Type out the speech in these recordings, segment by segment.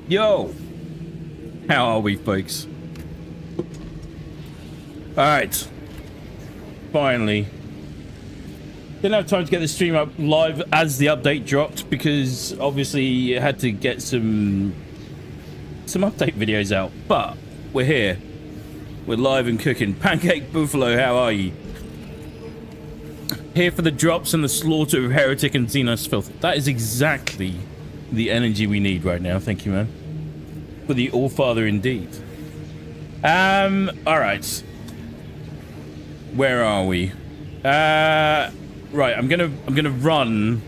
Yo! How are we, folks? Alright. Finally. Didn't have time to get the stream up live as the update dropped because obviously it had to get some update videos out. But we're here. We're live and cooking. Pancake Buffalo, how are you? Here for the drops and the slaughter of Heretic and Xenos Filth. That is exactly the energy we need right now. Thank you, man. For the All-Father indeed. Alright. Where are we? Right, I'm gonna run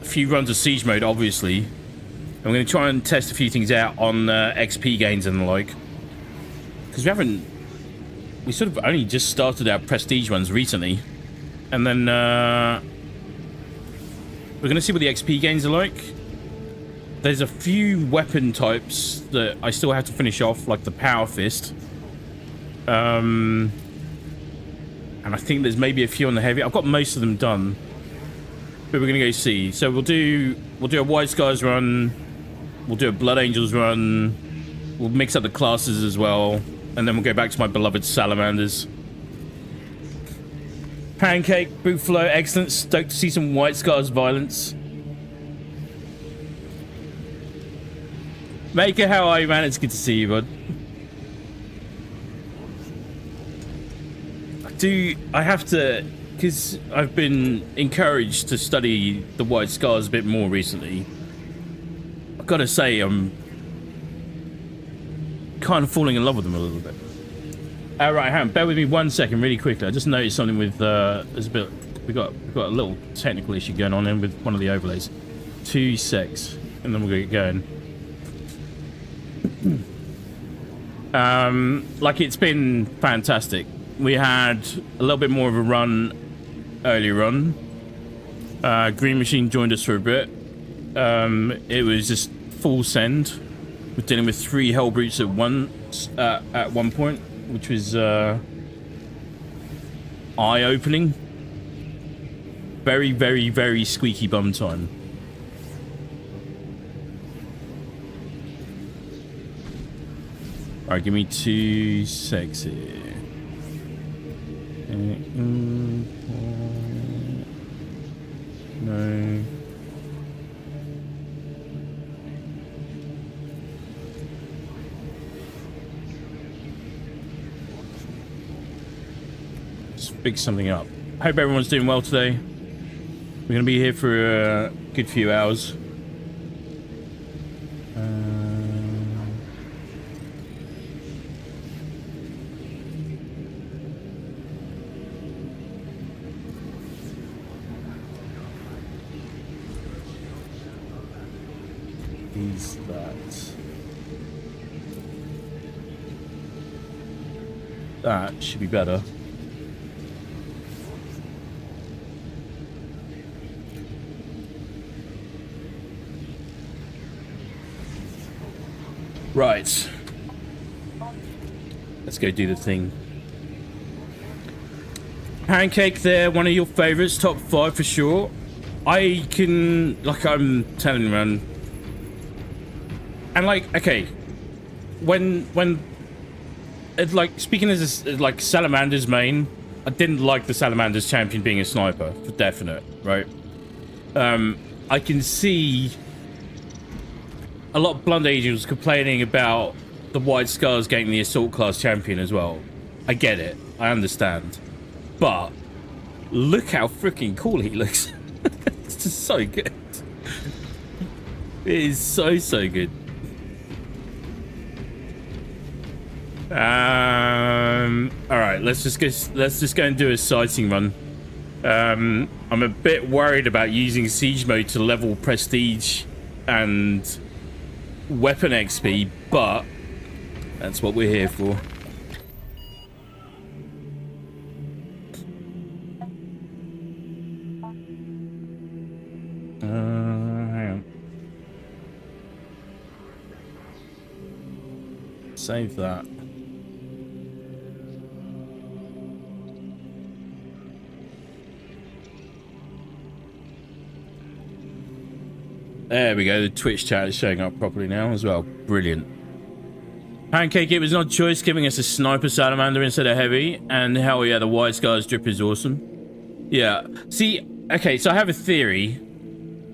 a few runs of Siege Mode, obviously. I'm gonna try and test a few things out on XP gains and the like. Because we sort of only just started our Prestige ones recently. And then, we're gonna see what the XP gains are like. There's a few weapon types that I still have to finish off, like the Power Fist. And I think there's maybe a few on the heavy. I've got most of them done, but we're gonna go see. So we'll do a White Scars run, we'll do a Blood Angels run, we'll mix up the classes as well, and then we'll go back to my beloved Salamanders. Pancake, Buffalo, excellent. Stoked to see some White Scars violence. Maker, how are you, man? It's good to see you, bud. I have to, because I've been encouraged to study the White Scars a bit more recently. I've got to say, I'm kind of falling in love with them a little bit. Right, hang on, bear with me 1 second, really quickly. I just noticed something with there's a bit. We got a little technical issue going on in with one of the overlays. 2 secs, and then we'll get going. Like, it's been fantastic. We had a little bit more of a run earlier on. Green Machine joined us for a bit. It was just full send. We're dealing with 3 Hell Brutes at one point, which was eye-opening. Very, very, very squeaky bum time. Alright, give me 2 secs here. No. Let's fix something up. I hope everyone's doing well today. We're going to be here for a good few hours. That should be better. Right. Let's go do the thing. Pancake there, one of your favorites, top 5 for sure. I can, like I'm telling you, man. And like, okay, when it's like, speaking as a, like Salamander's main, I didn't like the Salamander's champion being a sniper, for definite, right? I can see a lot of Blood Angels complaining about the White Scars getting the assault class champion as well. I get it, I understand, but look how freaking cool he looks. It's just so good. It is so good. All right, let's just go and do a sighting run. I'm a bit worried about using Siege Mode to level Prestige and weapon XP, but that's what we're here for. Hang on. Save that. There we go. The Twitch chat is showing up properly now as well. Brilliant. Pancake, it was not choice giving us a sniper salamander instead of heavy. And hell yeah, the White Scars drip is awesome. Yeah. See, okay, so I have a theory,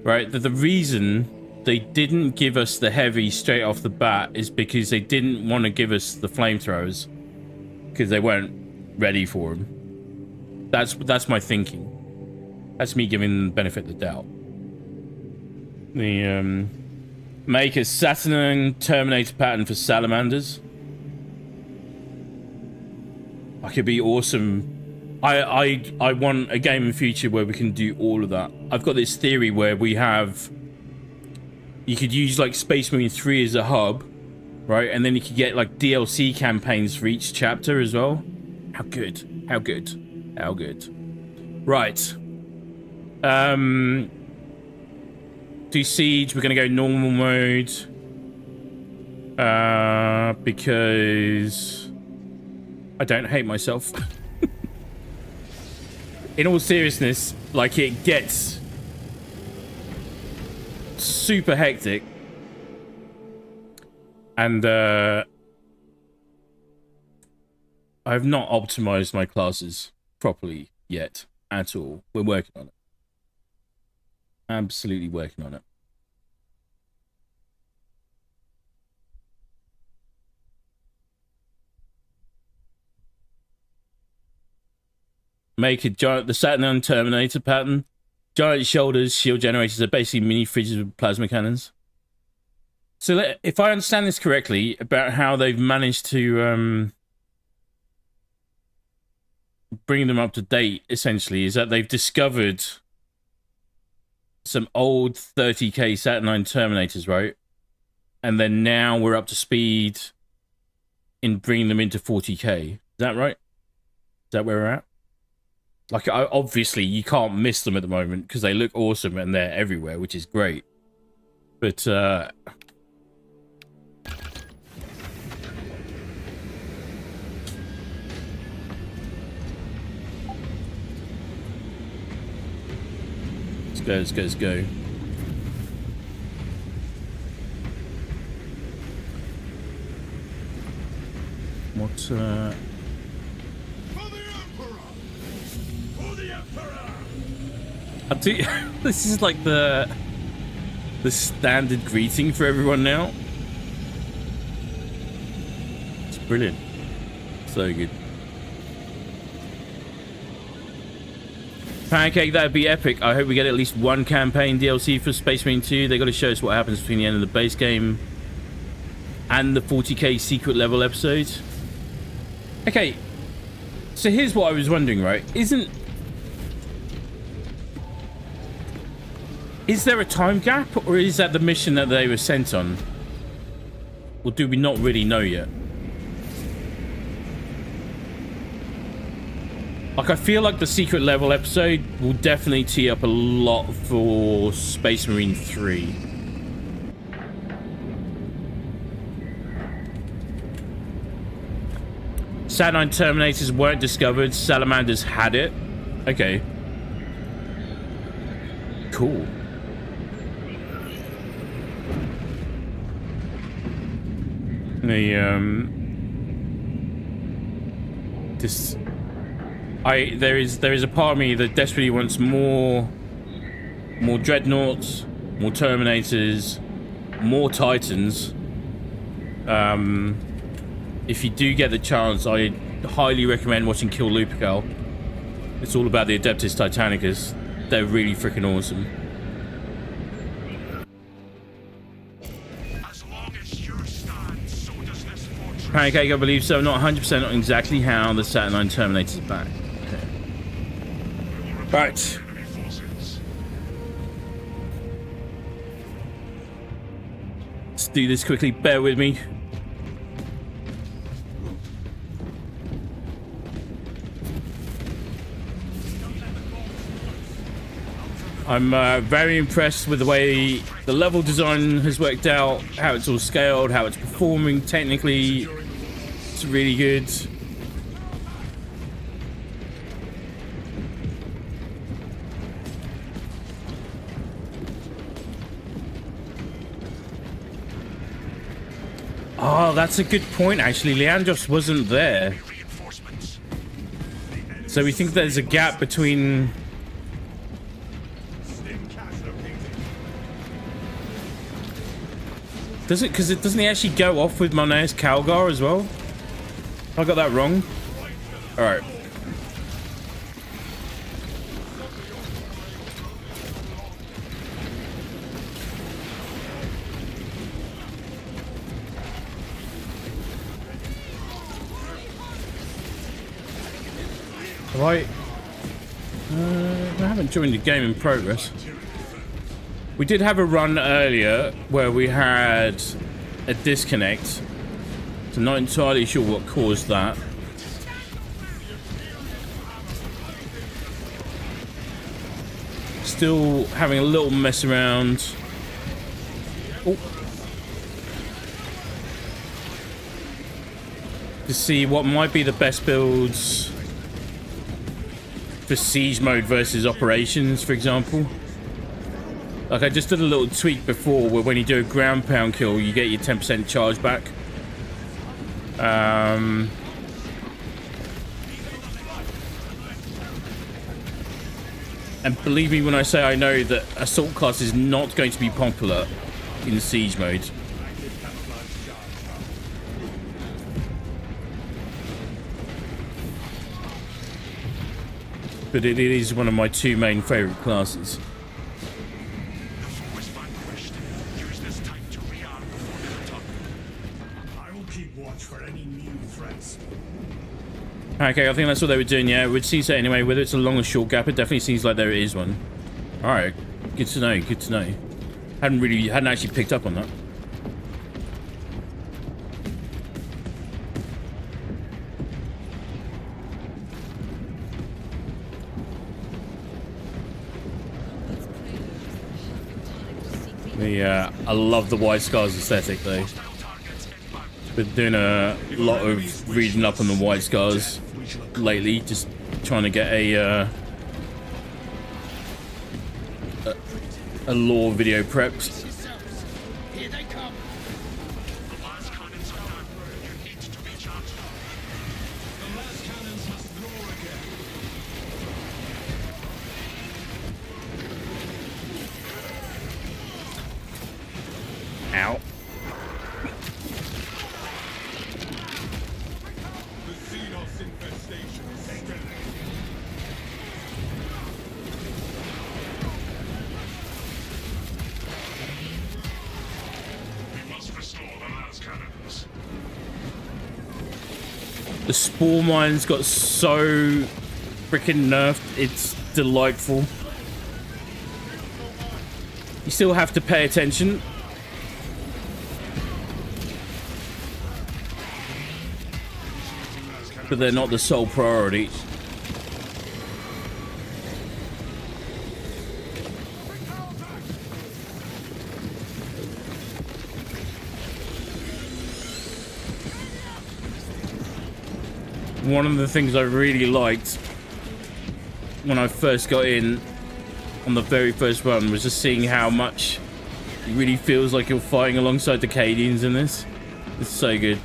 right, that the reason they didn't give us the heavy straight off the bat is because they didn't want to give us the flamethrowers because they weren't ready for them. That's my thinking. That's me giving them the benefit of the doubt. The make a Saturn Terminator pattern for salamanders. That could be awesome. I want a game in the future where we can do all of that. I've got this theory where we have. You could use like Space Marine 3 as a hub, right? And then you could get like DLC campaigns for each chapter as well. How good? How good? How good? Right. Do Siege. We're gonna go normal mode. Because I don't hate myself. In all seriousness, like it gets super hectic, and I've not optimized my classes properly yet at all. We're working on it. Absolutely working on it. Make a giant, the Saturn Terminator pattern. Giant shoulders, shield generators are basically mini fridges with plasma cannons. So if I understand this correctly about how they've managed to bring them up to date, essentially, is that they've discovered some old 30k Saturn Terminators, right? And then now we're up to speed in bringing them into 40k. Is that right? Is that where we're at? Like, obviously, you can't miss them at the moment because they look awesome and they're everywhere, which is great. But, let's go, let's go, let's go. What, this is like the standard greeting for everyone now. It's brilliant. So good. Pancake, that'd be epic. I hope we get at least one campaign DLC for Space Marine 2. They got to show us what happens between the end of the base game and the 40k secret level episodes. Okay, so here's what I was wondering, right? Is there a time gap, or is that the mission that they were sent on? Or do we not really know yet? Like, I feel like the secret level episode will definitely tee up a lot for Space Marine 3. Saturn Terminators weren't discovered. Salamanders had it. Okay. Cool. There is a part of me that desperately wants more dreadnoughts, more Terminators, more Titans. If you do get the chance, I highly recommend watching Kill Lupercal. It's all about the Adeptus Titanicus. They're really freaking awesome. Pancake, I believe so. Not 100% on exactly how the Saturn Terminator is back. Okay. Right. Let's do this quickly. Bear with me. I'm very impressed with the way the level design has worked out, how it's all scaled, how it's performing technically. It's really good. Oh, that's a good point, actually. Leandros wasn't there. So we think there's a gap between... Does it? Because doesn't he actually go off with Monaeus Calgar as well? I got that wrong. All right. Right. I haven't joined the game in progress. We did have a run earlier where we had a disconnect. So I'm not entirely sure what caused that. Still having a little mess around. Oh. To see what might be the best builds for siege mode versus operations, for example. Like I just did a little tweak before where when you do a ground pound kill, you get your 10% charge back. And believe me when I say I know that assault class is not going to be popular in siege mode. But it is one of my two main favorite classes. Okay, I think that's what they were doing, yeah. We'd see so anyway, whether it's a long or short gap, it definitely seems like there is one. Alright, good to know, good to know. Hadn't actually picked up on that. I love the White Scars aesthetic though. Been doing a lot of reading up on the White Scars lately, just trying to get a lore video prepped. Ow. The spore mine's got so freaking nerfed, it's delightful. You still have to pay attention. But they're not the sole priority. One of the things I really liked when I first got in on the very first run was just seeing how much it really feels like you're fighting alongside the Cadians in this. It's so good.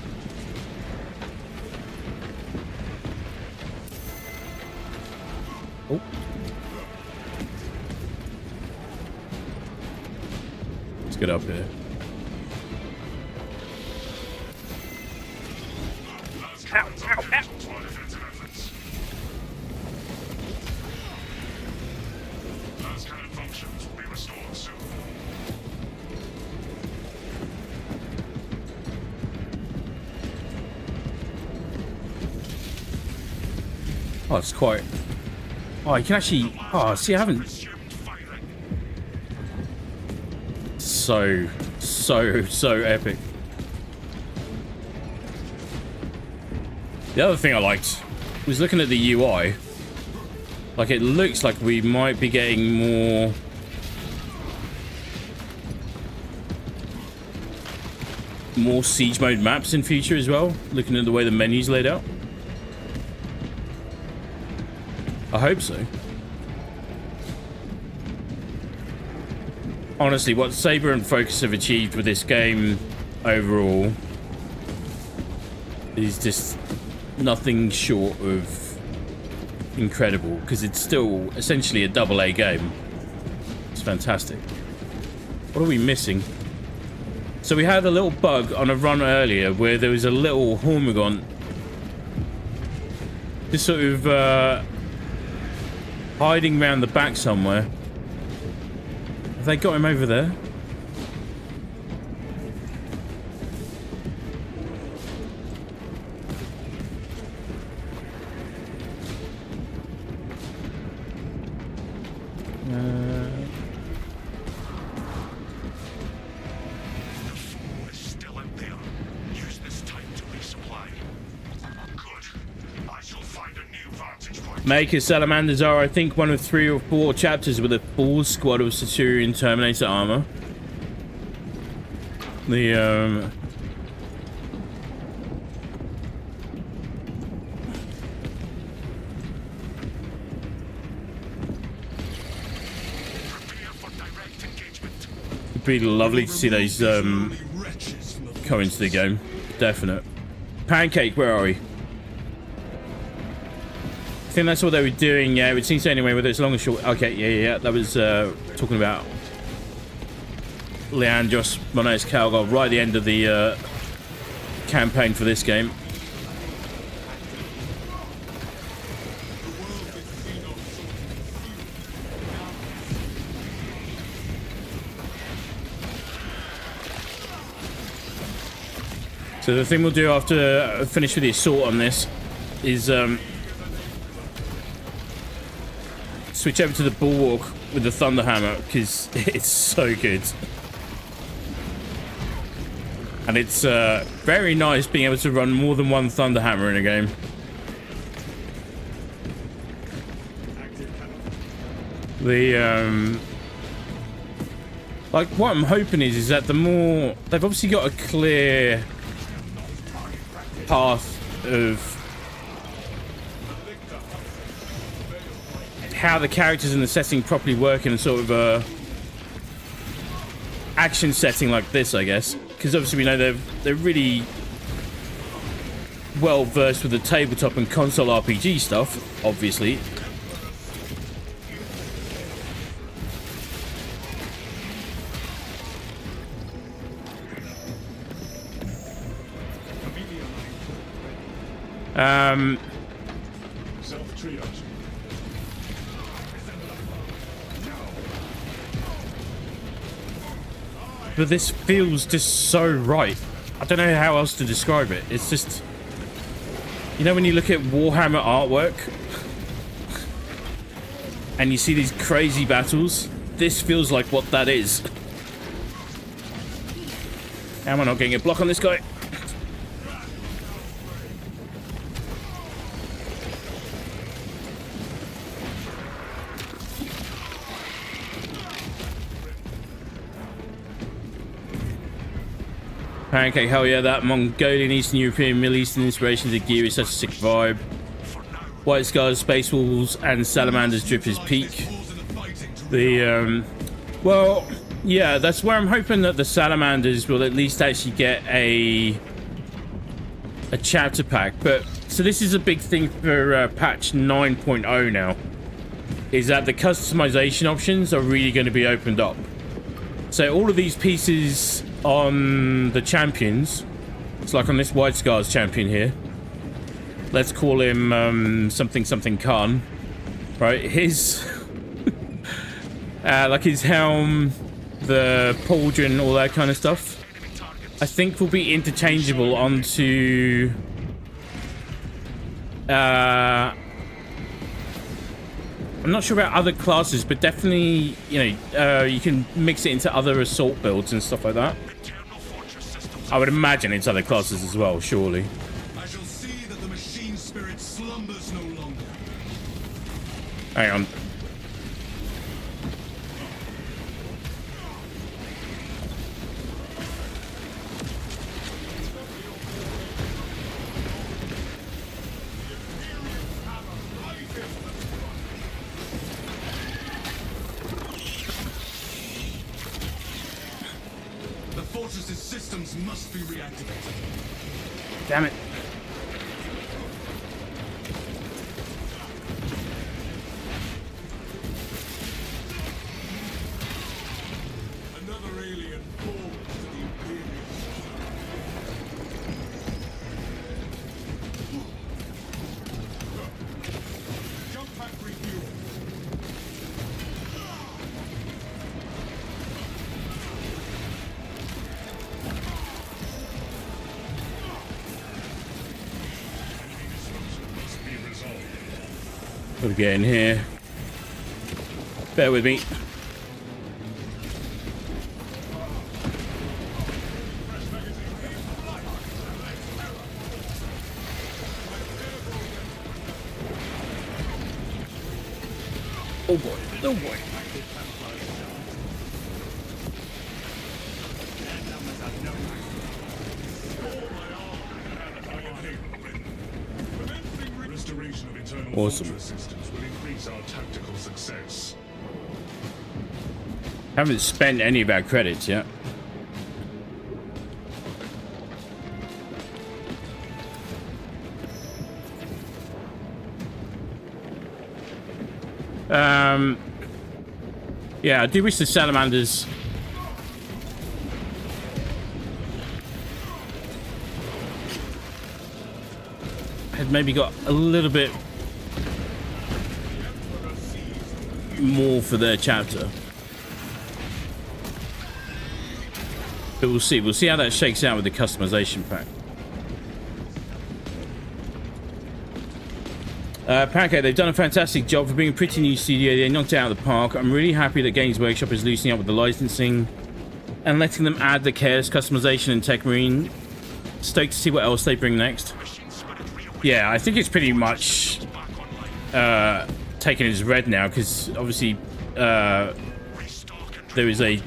Oh. Let's get up here. Ow, ow, ow. Oh, it's quite... Oh, you can actually... Oh, see, I haven't... So epic. The other thing I liked was looking at the UI. Like, it looks like we might be getting more siege mode maps in future as well, looking at the way the menu's laid out. I hope so. Honestly, what Saber and Focus have achieved with this game overall is just nothing short of incredible, because it's still essentially a AA game. It's fantastic. What are we missing? So we had a little bug on a run earlier where there was a little Hormigant just sort of hiding around the back somewhere. Have they got him over there? Maker Salamanders are, I think, one of 3 or 4 chapters with a full squad of Centurion Terminator armor. The, it'd be lovely to see those, come into the game. Definite. Pancake, where are we? I think that's what they were doing. Yeah, it would seem so anyway, whether it's long or short. Okay, yeah. That was talking about Leandros Monaes Calgar right at the end of the campaign for this game. So the thing we'll do after I finish with the assault on this is switch over to the Bulwark with the Thunderhammer, because it's so good. And it's very nice being able to run more than one Thunderhammer in a game. The like what I'm hoping is that the more they've obviously got a clear path of how the characters in the setting properly work in a sort of a action setting like this, I guess, because obviously we know they're really well versed with the tabletop and console RPG stuff, obviously. But this feels just so right. I don't know how else to describe it. It's just, you know, when you look at Warhammer artwork and you see these crazy battles, this feels like what that is. How am I not getting a block on this guy? Pancake, hell yeah, that Mongolian, Eastern European, Middle Eastern inspiration to gear is such a sick vibe. White Scars, Space Wolves, and Salamanders drip is peak. The, well, yeah, that's where I'm hoping that the Salamanders will at least actually get a chapter pack. But, so this is a big thing for patch 9.0 now, is that the customization options are really going to be opened up. So all of these pieces on the champions, it's like on this White Scars champion here, let's call him something Khan, right? His like his helm, the pauldron, all that kind of stuff, I think will be interchangeable onto I'm not sure about other classes, but definitely, you know, you can mix it into other assault builds and stuff like that. I would imagine it's other classes as well, surely. I shall see that the machine spirit slumbers no longer. Hang on. The fortress's systems must be reactivated. Damn it. Gotta get in here. Bear with me. Oh boy, oh boy. Restoration of internal Awesome. fortress systems will increase our tactical success. Haven't spent any of our credits yet. Yeah, I do wish the salamanders had maybe got a little bit more for their chapter. But we'll see. We'll see how that shakes out with the customization pack. Pancake, they've done a fantastic job for being a pretty new studio. They knocked it out of the park. I'm really happy that Games Workshop is loosening up with the licensing and letting them add the Chaos customization and Tech Marine. Stoked to see what else they bring next. Yeah, I think it's pretty much taken as read now, because obviously there is a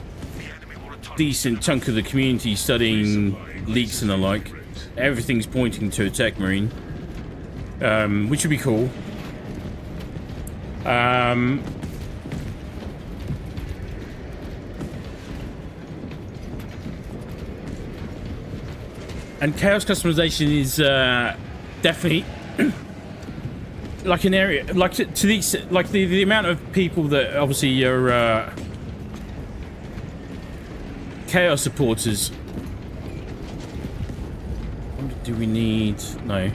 decent chunk of the community studying leaks and the like. Everything's pointing to a Tech Marine. Which would be cool. And Chaos customization is definitely like an area, like to the like the amount of people that obviously are Chaos supporters. What do we need? No.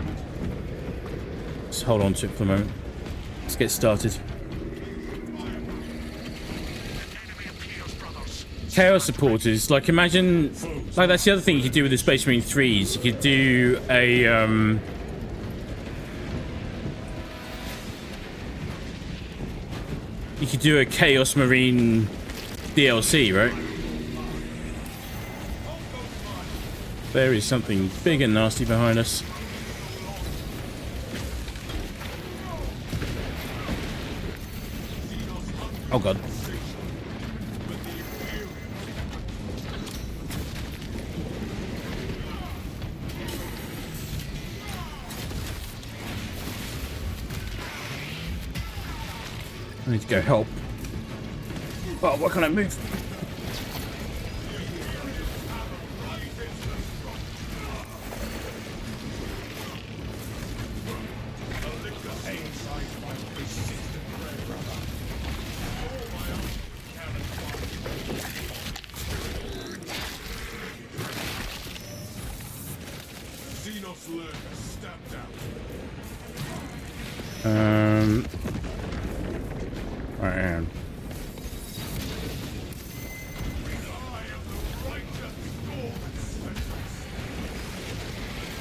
Just hold on to it for a moment. Let's get started. Chaos supporters, like imagine, like that's the other thing you could do with the Space Marine 3s. You could do a you could do a Chaos Marine DLC, right? There is something big and nasty behind us. Oh god. I need to go help. Oh, why can't I move? I am.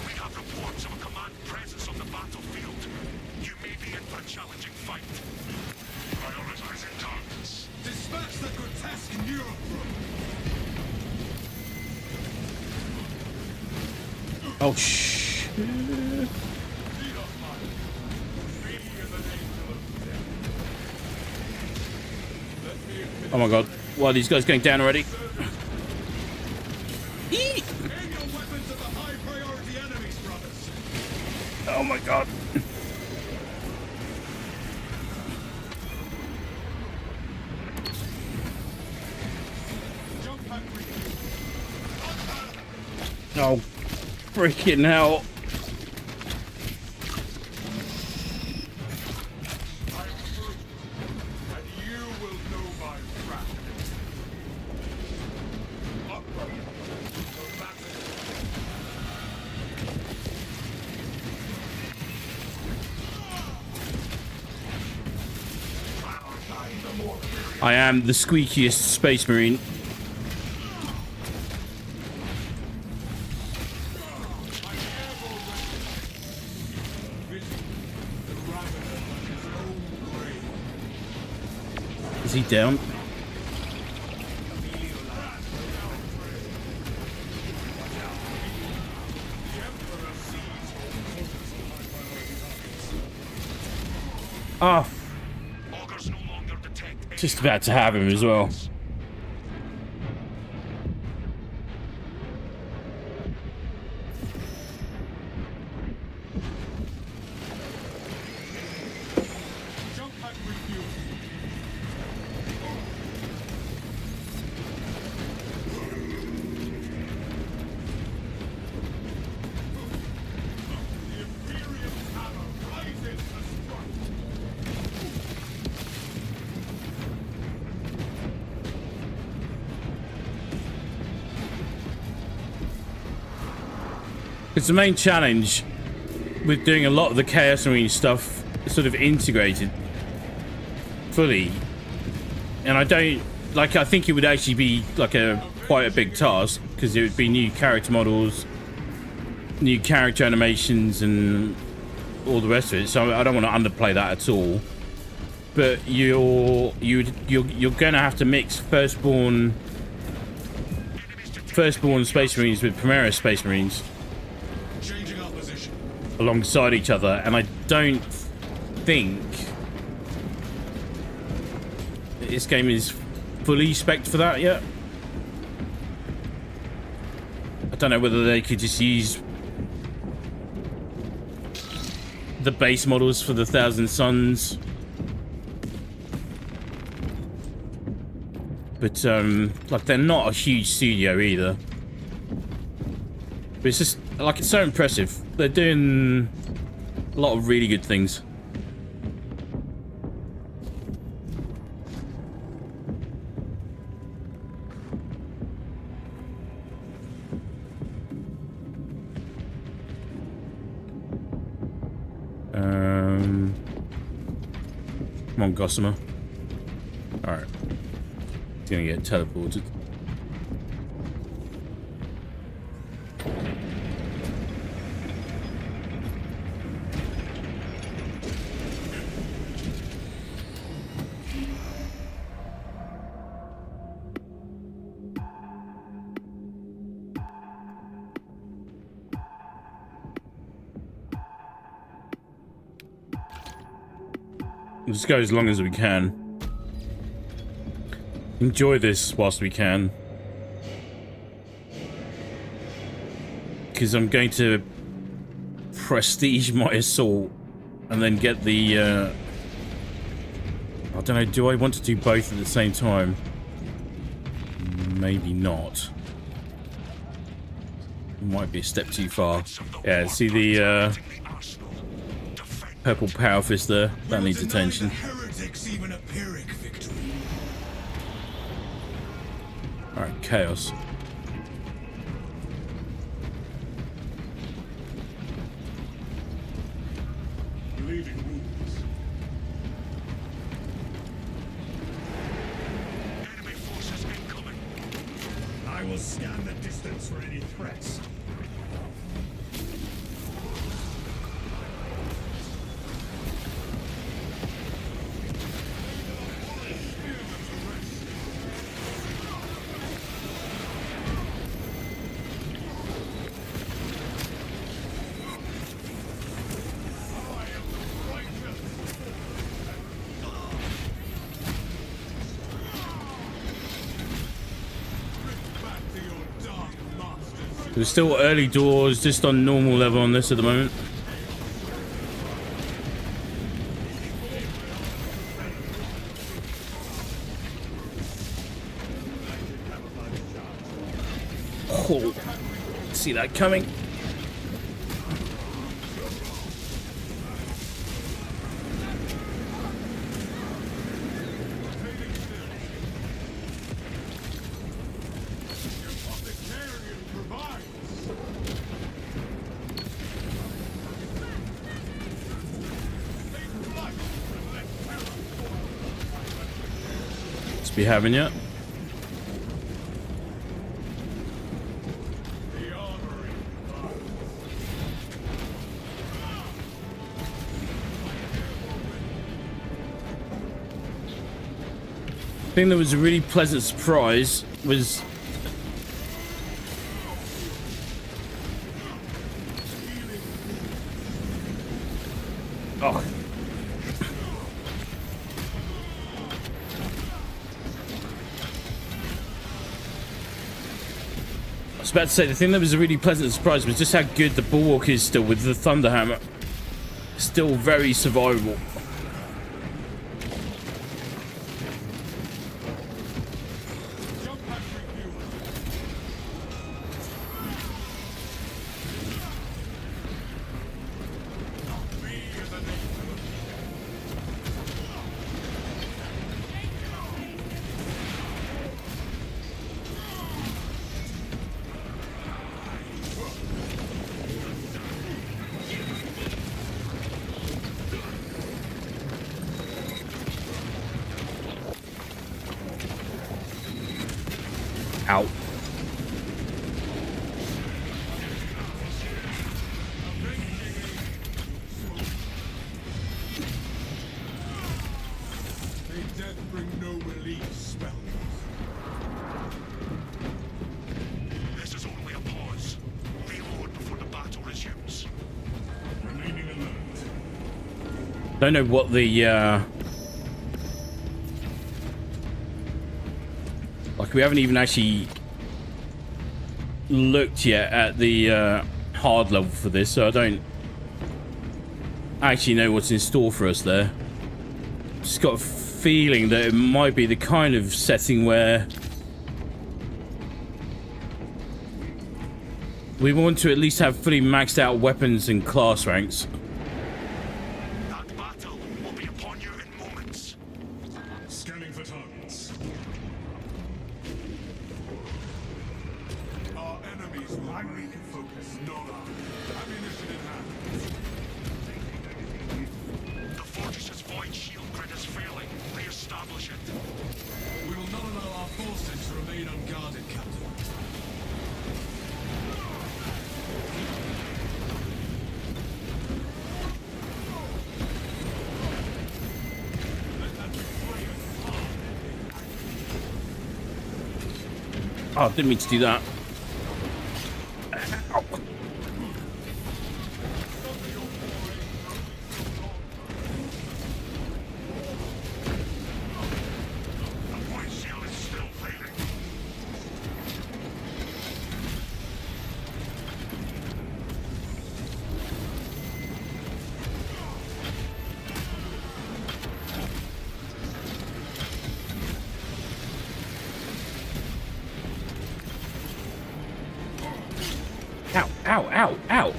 We have reports of a command presence on the battlefield. You may be in for a challenging fight. Prioritizing targets. Dispatch the grotesque neuroprobe. Oh shh. Oh my god. Why are these guys going down already? Oh my god. Oh, freaking hell. I am the squeakiest Space Marine. Is he down? Oh, Augers no longer detect any just about to have him as well. Jump pack refuel. The Imperial hammer rises to strike. It's the main challenge with doing a lot of the Chaos Marine stuff sort of integrated fully. And I don't like, I think it would actually be like quite a big task, because it would be new character models, new character animations, and all the rest of it. So I don't want to underplay that at all. But you're gonna have to mix firstborn Space Marines with Primera Space Marines Changing our position. alongside each other, and I don't think this game is fully spec'd for that yet. I don't know whether they could just use the base models for the Thousand Suns, but like, they're not a huge studio either. But it's just like, it's so impressive. They're doing a lot of really good things. Come on, Gossamer. Alright. He's gonna get teleported. We'll just go as long as we can. Enjoy this whilst we can. Because I'm going to prestige my assault and then get the I don't know, do I want to do both at the same time? Maybe not. Might be a step too far. Yeah, see the purple power fist there? That needs attention. Heretics even a Pyrrhic victory. Alright, Chaos. Relieving wounds. enemy forces incoming. I will scan the distance for any threats. We're still early doors, just on normal level on this at the moment. Oh, see that coming. Be having yet. thing that was a really pleasant surprise was... Oh. I was about to say, the thing that was a really pleasant surprise was just how good the Bulwark is still with the Thunderhammer. Still very survivable. Out. May death bring no relief, spell. This is only a pause. Reload before the battle resumes. Remaining alert. Don't know what the like, we haven't even actually looked yet at the hard level for this, so I don't actually know what's in store for us there. Just got a feeling that it might be the kind of setting where we want to at least have fully maxed out weapons and class ranks. That battle will be upon you in moments. Scanning for targets. Our enemies will remain focused, not ours. Ammunition in hand. The Fortress's void shield grid is failing. Re-establish it. We will not allow our forces to remain unguarded, Captain. Oh, didn't mean to do that. Ow. The void shield is still failing. Ow, ow, ow, ow.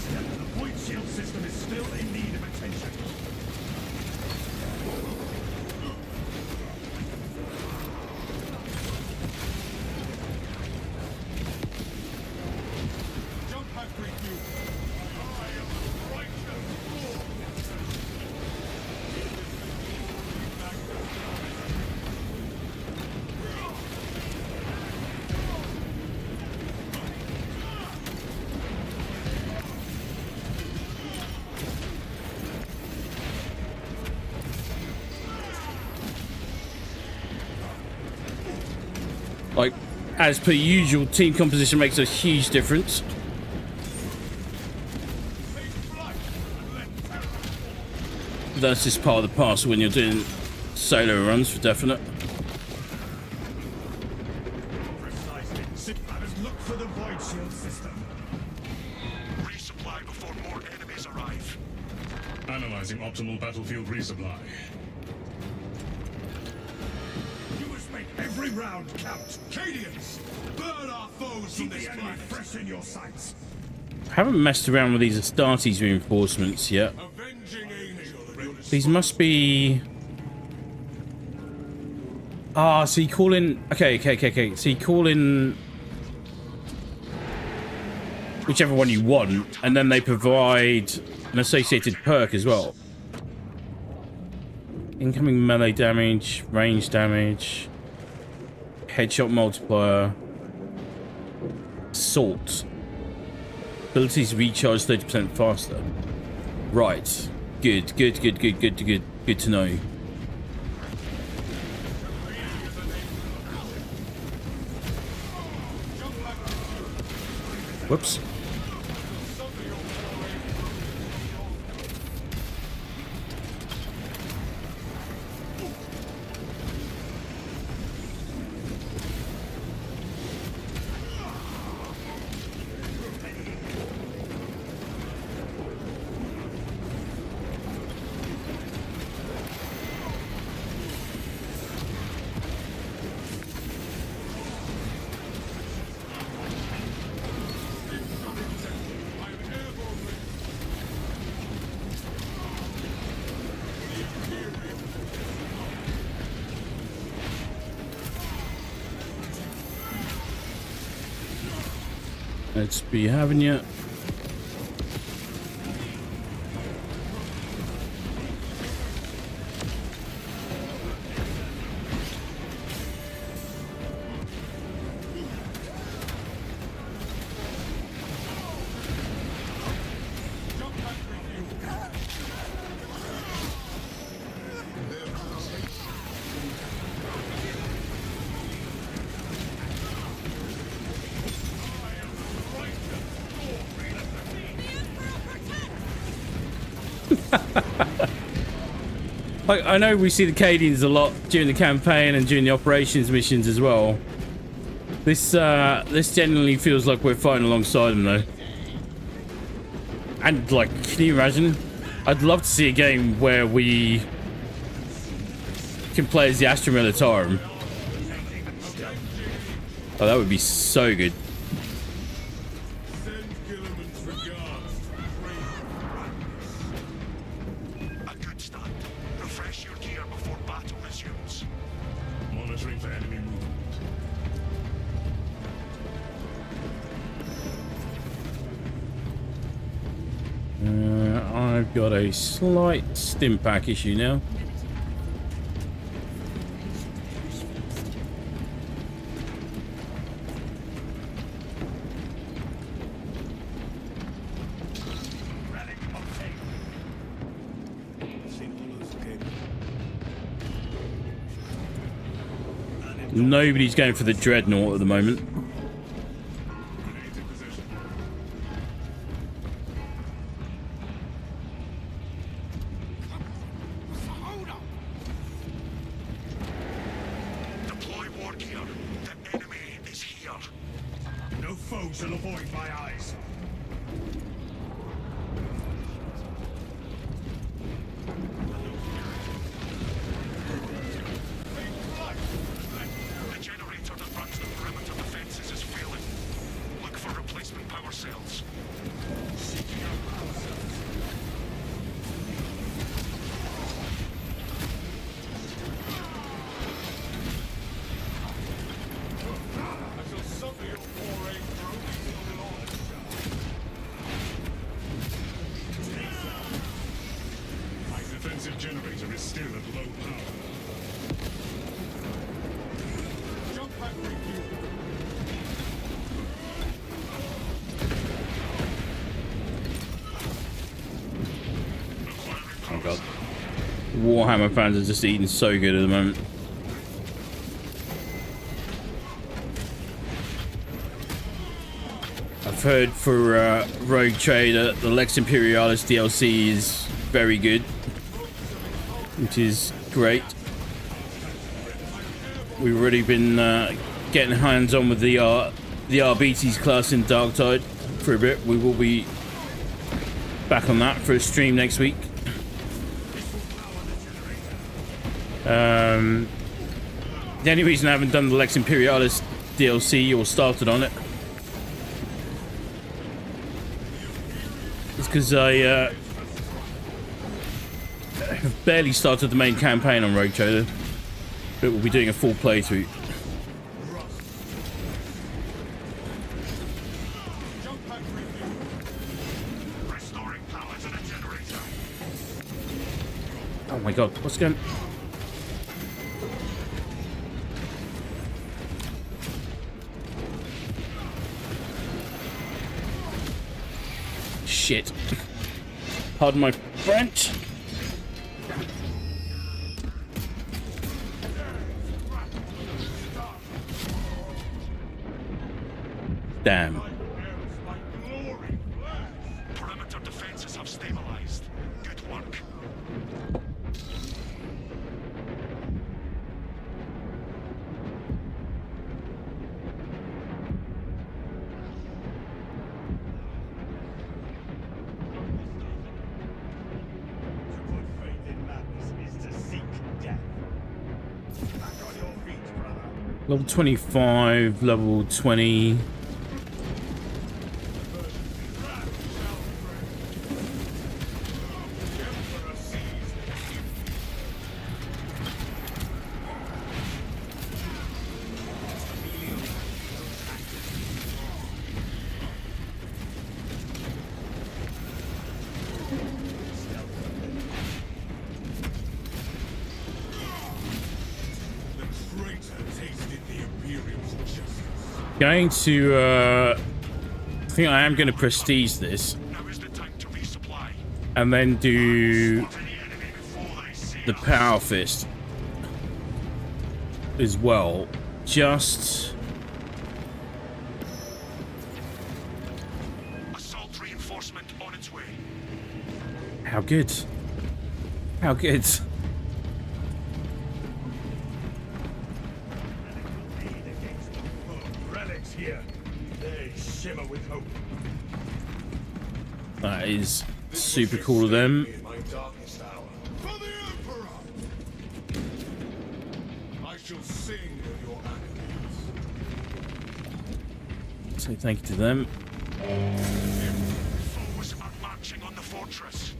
The void shield system is still in need of attention. Jump factory fuel. I am the righteous Lord. Like, as per usual, team composition makes a huge difference. That's just part of the parcel when you're doing solo runs, for definite. Precisely. Let us look for the void shield system. Resupply before more enemies arrive. Analyzing optimal battlefield resupply. You must make every round count. Cadians, burn our foes from this planet. Fresh in your sights. I haven't messed around with these Astartes reinforcements yet. Avenging angel. These must be... Ah, so you call in... Okay. So you call in... whichever one you want, and then they provide an associated perk as well. Incoming melee damage, range damage, headshot multiplier, assault. Abilities recharge 30% faster. Right. Good, good, good, good, good, good, good to know. Whoops. Let's be having you. Like, I know we see the Cadians a lot during the campaign and during the operations missions as well. This genuinely feels like we're fighting alongside them though. And like, can you imagine? I'd love to see a game where we can play as the Astra Militarum. Oh, that would be so good. A good start. Refresh your gear before battle resumes. Monitoring for enemy movement. I've got a slight stim pack issue now. Nobody's going for the Dreadnought at the moment. Deploy war gear. The enemy is here. No foe shall avoid my eyes. The generator that runs the perimeter defenses is failing. Look for replacement power cells. I shall suffer your foray through these launch. My defensive generator is still at low power. Jump pack refuel. Oh god. Warhammer fans are just eating so good at the moment. I've heard for Rogue Trader, the Lex Imperialis DLC is very good, which is great. We've already been getting hands on with the RBT's class in Dark Tide for a bit. We will be back on that for a stream next week. The only reason I haven't done the Lex Imperialis DLC or started on it is because I have barely started the main campaign on Rogue Trader, but we'll be doing a full playthrough. Restoring power to the generator. Oh my god, what's going on? Shit. Pardon my French. Damn. Perimeter defenses have stabilized. Good work. Level 25, level 20. Going to, I think I am going to prestige this. Now is the time to resupply. And then do Spot any enemy before they see the us. power fist as well. Just Assault reinforcement on its way. how good? How good? Relics here. They shimmer with hope. That is super cool of them. In my darkest hour. For the Emperor! I shall sing of your accolades. So thank you to them. Foes are marching on the fortress.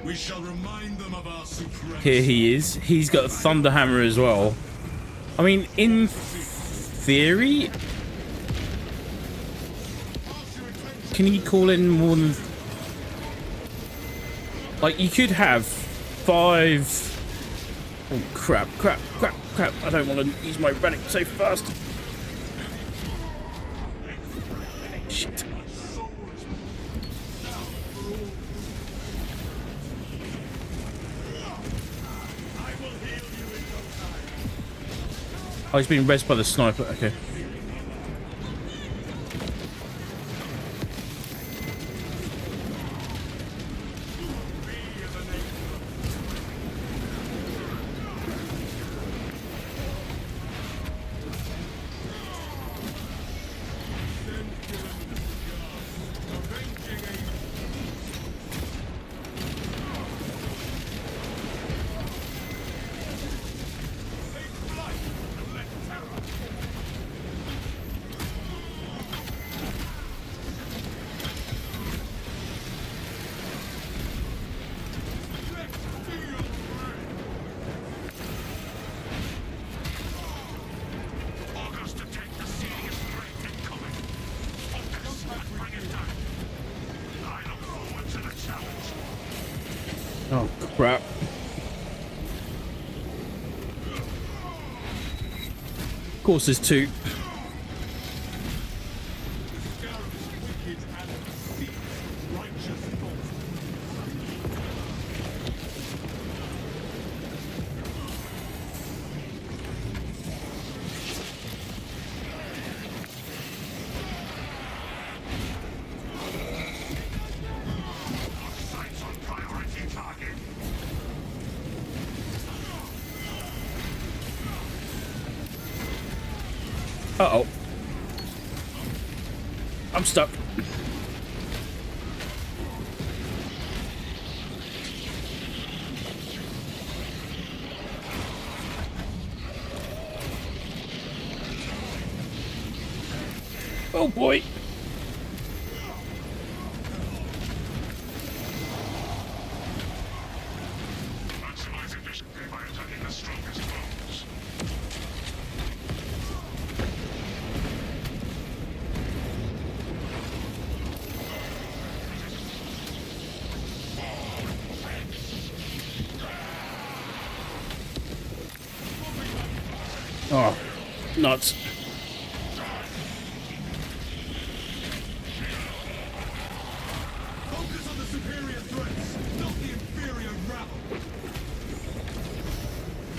We shall remind them of our supremacy. Here he is. He's got a thunder hammer as well. I mean, in theory, can you call in more than... Like, you could have 5... Oh, crap. I don't want to use my relic so fast. Shit. Oh, he's being rezzed by the sniper. Okay. August detect a serious threat incoming. Focus and bring it down. I look forward to the challenge. Oh, crap. Of course, there's two. Sights on priority target. Uh-oh. I'm stuck. Oh boy. Maximize efficiency by attacking the strongest foes. Oh, nuts. Focus on the superior threats, not the inferior rabble.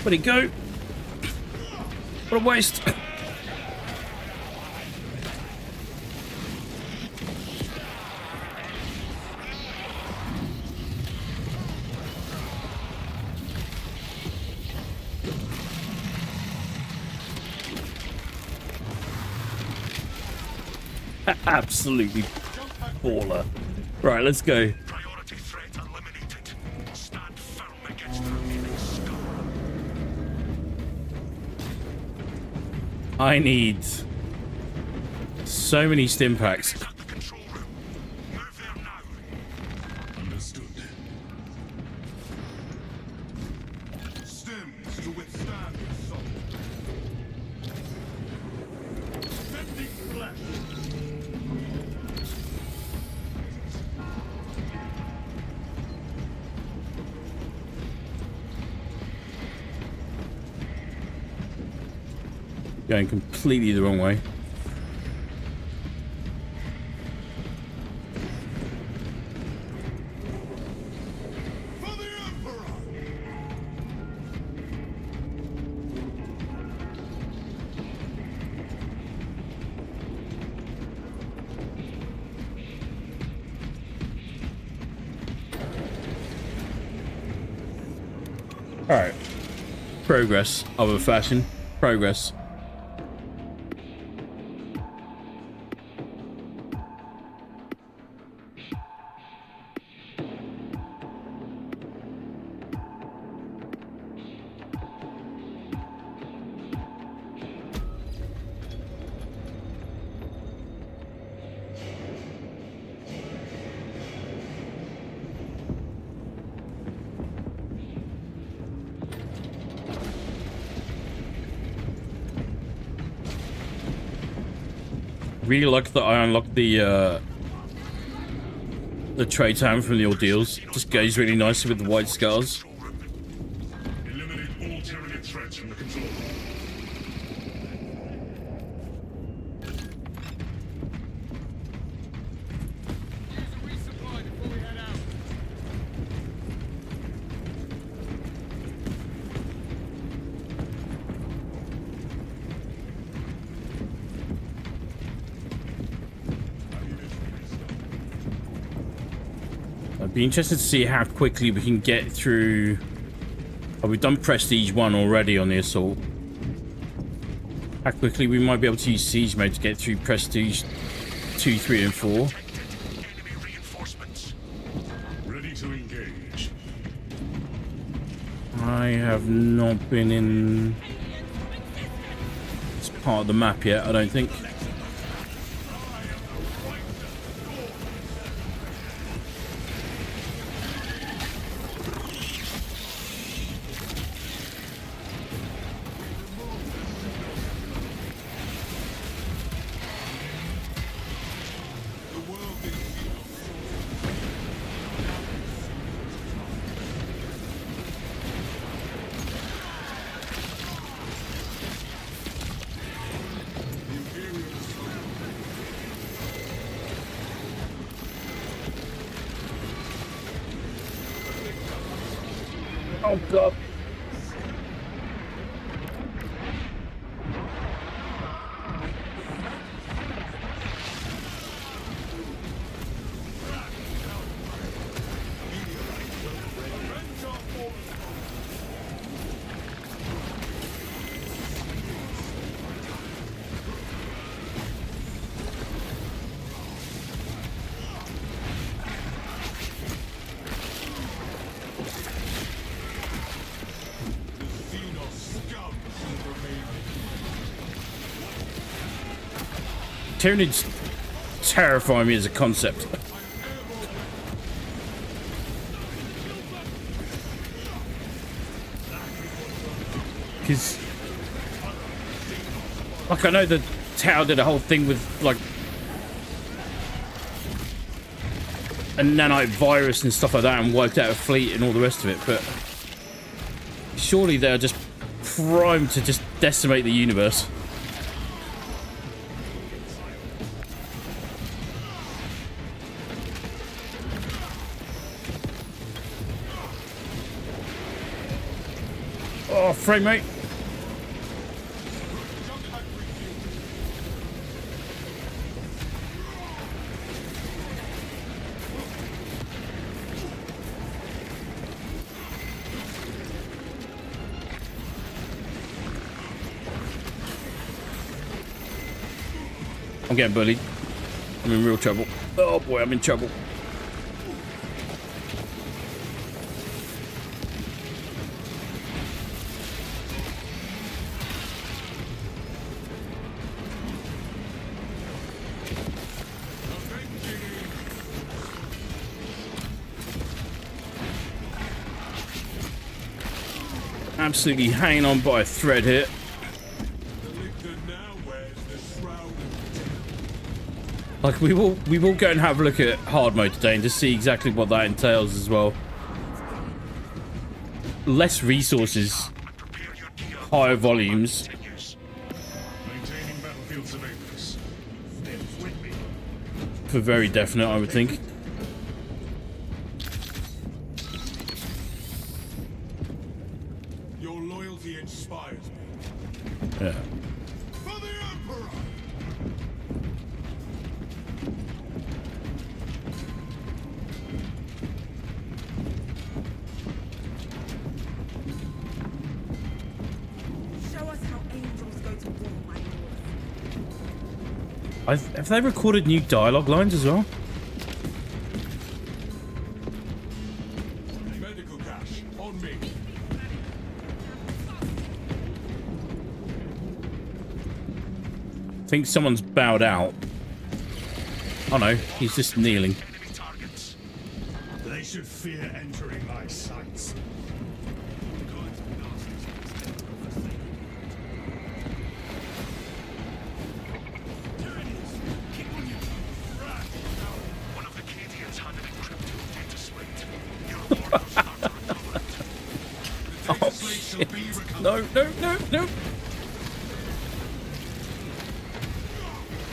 Where'd it go? What a waste. Absolutely baller. Right, let's go. Priority threat eliminated. Stand firm against the remaining scum. I need so many stim packs. At the control room. Move there now. Understood. Stems to withstand assault. Sending flesh. Going completely the wrong way. For the Emperor! Alright. Progress of a fashion. Progress. Really like that I unlocked the trade time from the ordeals. Just goes really nicely with the white scars. Eliminate all Tyranid threats from the control room. I'd be interested to see how quickly we can get through. Oh, we've done Prestige 1 already on the assault. How quickly we might be able to use Siege mode to get through Prestige 2, 3, and 4. Enemy reinforcements. Ready to engage. I have not been in this part of the map yet, I don't think. Oh god. Tyranids terrify me as a concept. Because, like, I know the Tau did a whole thing with, like, a nanite virus and stuff like that and wiped out a fleet and all the rest of it, but surely they're just primed to just decimate the universe. Oh, frame rate. I'm getting bullied. I'm in real trouble. Oh boy, I'm in trouble. Absolutely hanging on by a thread here. Like we will go and have a look at hard mode today and just see exactly what that entails as well. Less resources, higher volumes. Maintaining battlefield surveillance. For very definite, I would think. Your loyalty inspires me. Yeah. For the Emperor! Show us how angels go to war, my lord. Have they recorded new dialogue lines as well? Medical cash, on me. I think someone's bowed out. Oh no, he's just kneeling. Enemy targets. They should fear entering my sights. One of the Cadians had an encrypted data slate. Your orders are to recover it. Oh shit. No, no, no, no.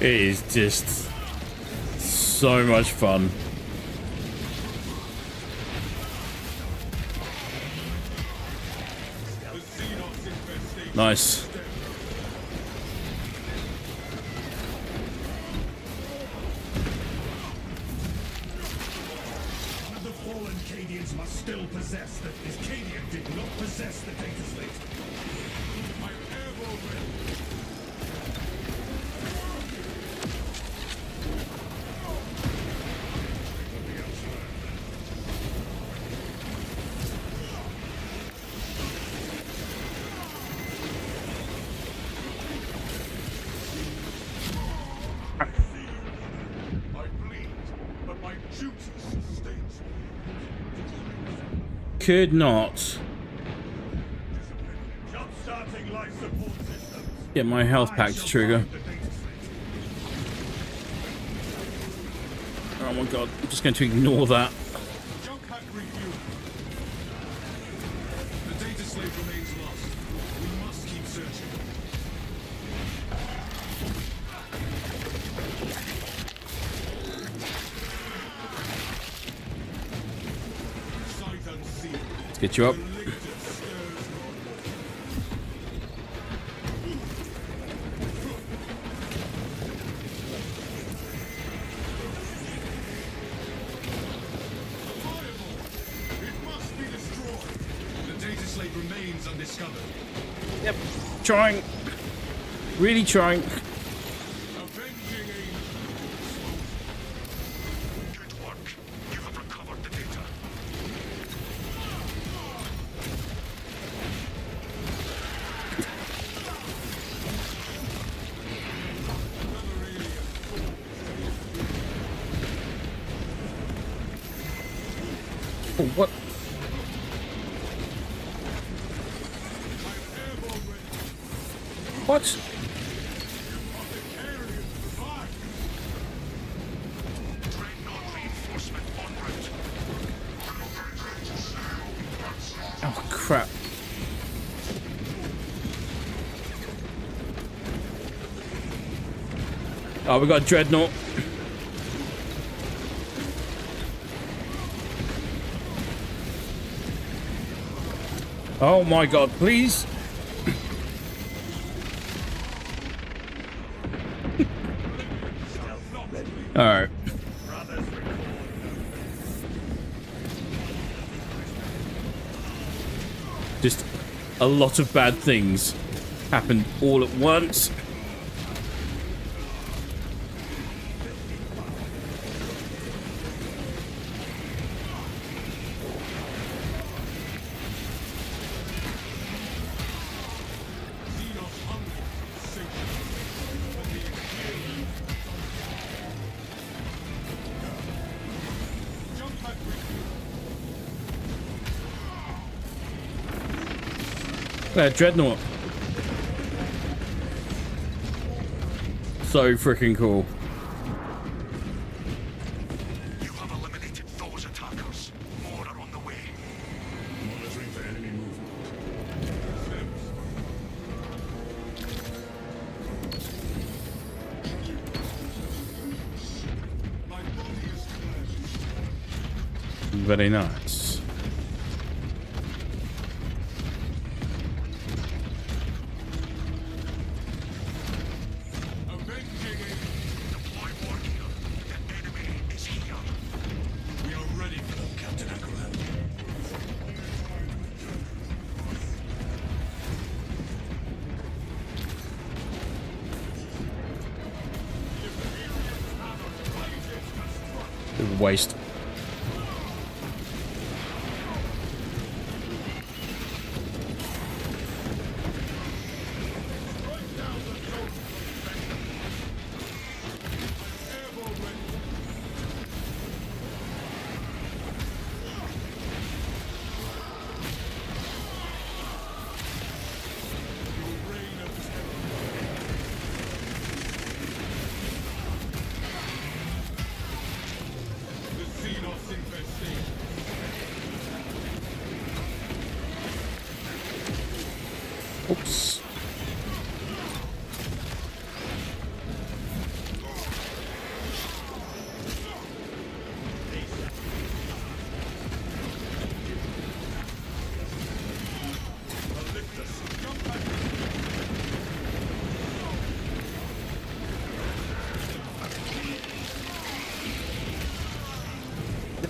It is just so much fun. Nice. The fallen Cadians must still possess the... This Cadian did not possess the data slate. My airborne ready. I bleed, but my duty sustains me. Could not Jump-starting life support systems. get my health pack to trigger. Oh my god, I'm just going to ignore that. Junk hack refuel. The data slate remains lost. We must keep searching. Sight unseen. Let's get you up. Lictor stirs. It must be destroyed. The data slate remains undiscovered. Yep. Trying. Really trying. Avenging angel. Good work. You have recovered the data. Oh, what? What? Dreadnought reinforcement en route. Oh, crap. Oh, we got a dreadnought. Oh my god, please. Alright. Just a lot of bad things happened all at once. Dreadnought. So freaking cool. You have eliminated those attackers. More are on the way. Monitoring for enemy movement. My body is cleansed. Very nice. Avenging it. Deploy war gear. The enemy is here. We are ready for them, Captain Ackerman. Bit of a waste. The Xenos infestation. Oops.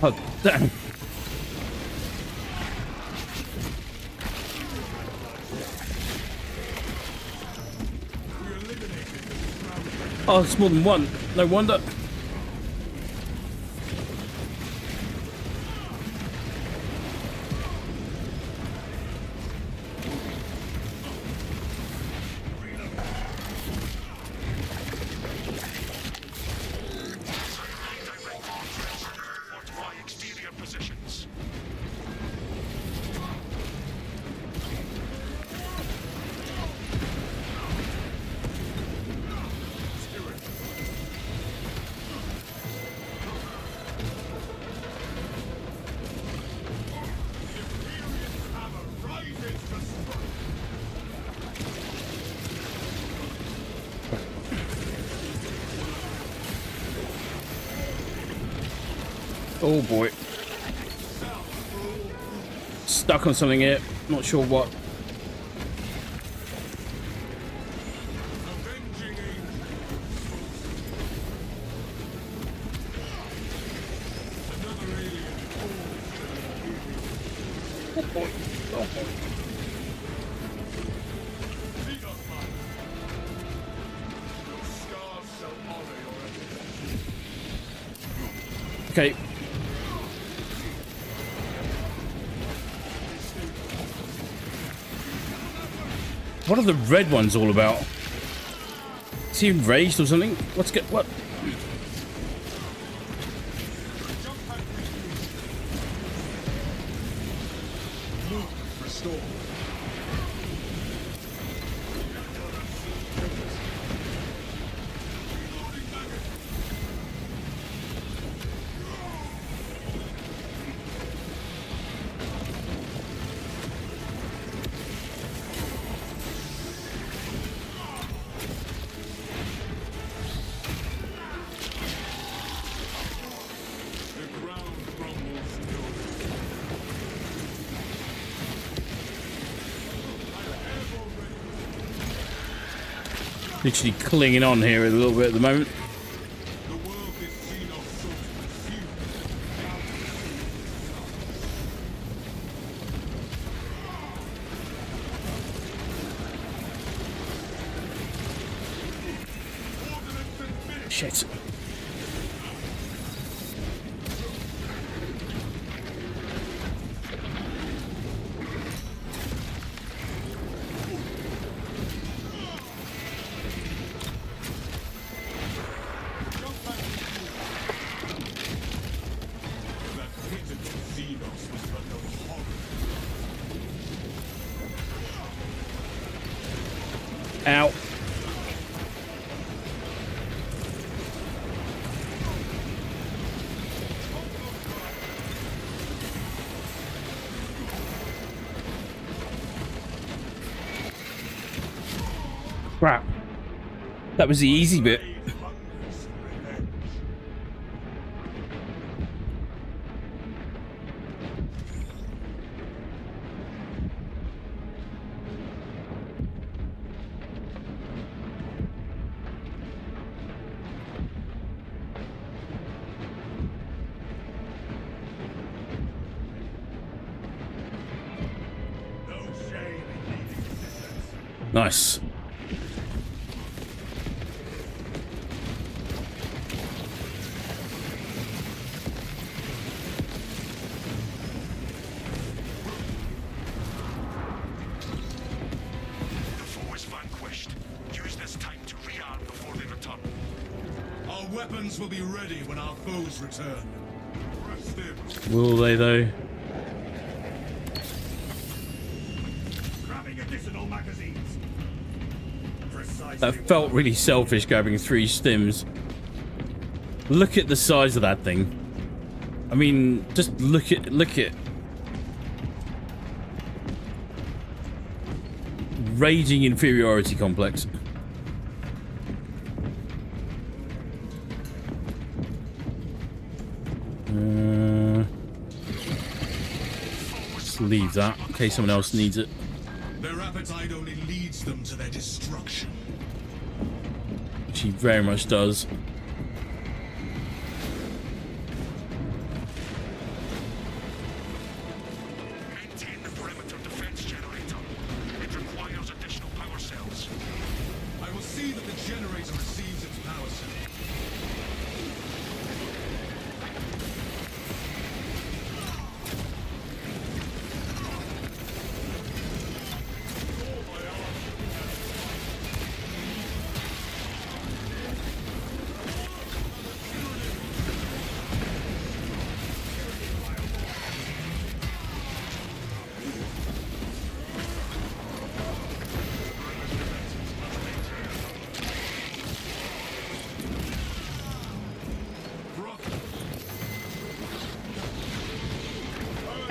Oh, damn. Oh, it's more than one. No wonder. Fortify exterior positions. Oh boy. Stuck on something here. Not sure what. Avenging angel. Another alien falls. Oh boy. Oh boy. Xenos mine. Your scars shall honor your reputation. Okay. What are the red ones all about? Is he enraged or something? What's good? What? Restore. The ground rumbles still. Literally clinging on here a little bit at the moment. The world is Xenos sought to pursue. Ordnance and finish. Shit. That pitiful Xenos was but a horror. Ow. Crap. That was the easy bit. Nice. Weapons will be ready when our foes return. Press them. Will they though? Grabbing additional magazines. That felt really selfish, grabbing 3 stims. Look at the size of that thing. I mean, just look at raging inferiority complex. Just leave that in case someone else needs it. Their appetite only leads them to their destruction. Which he very much does. Maintain the perimeter defense generator. It requires additional power cells. I will see that the generator receives its power cell.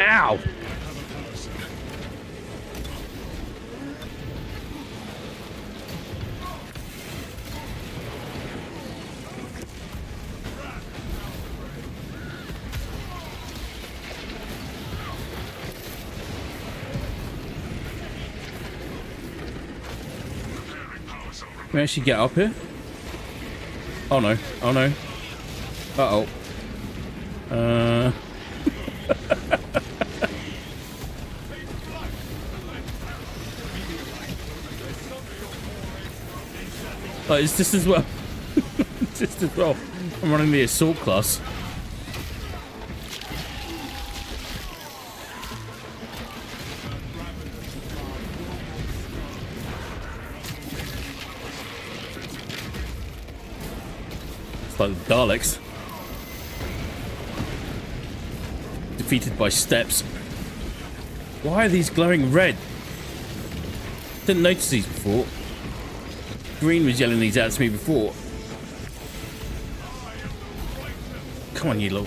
Ow! Can we actually get up here? Oh no, oh no. Uh-oh. Oh, it's just as well. Just as well. I'm running the assault class. It's like the Daleks. Defeated by steps. Why are these glowing red? Didn't notice these before. Green was yelling these out to me before. Come on, you lot.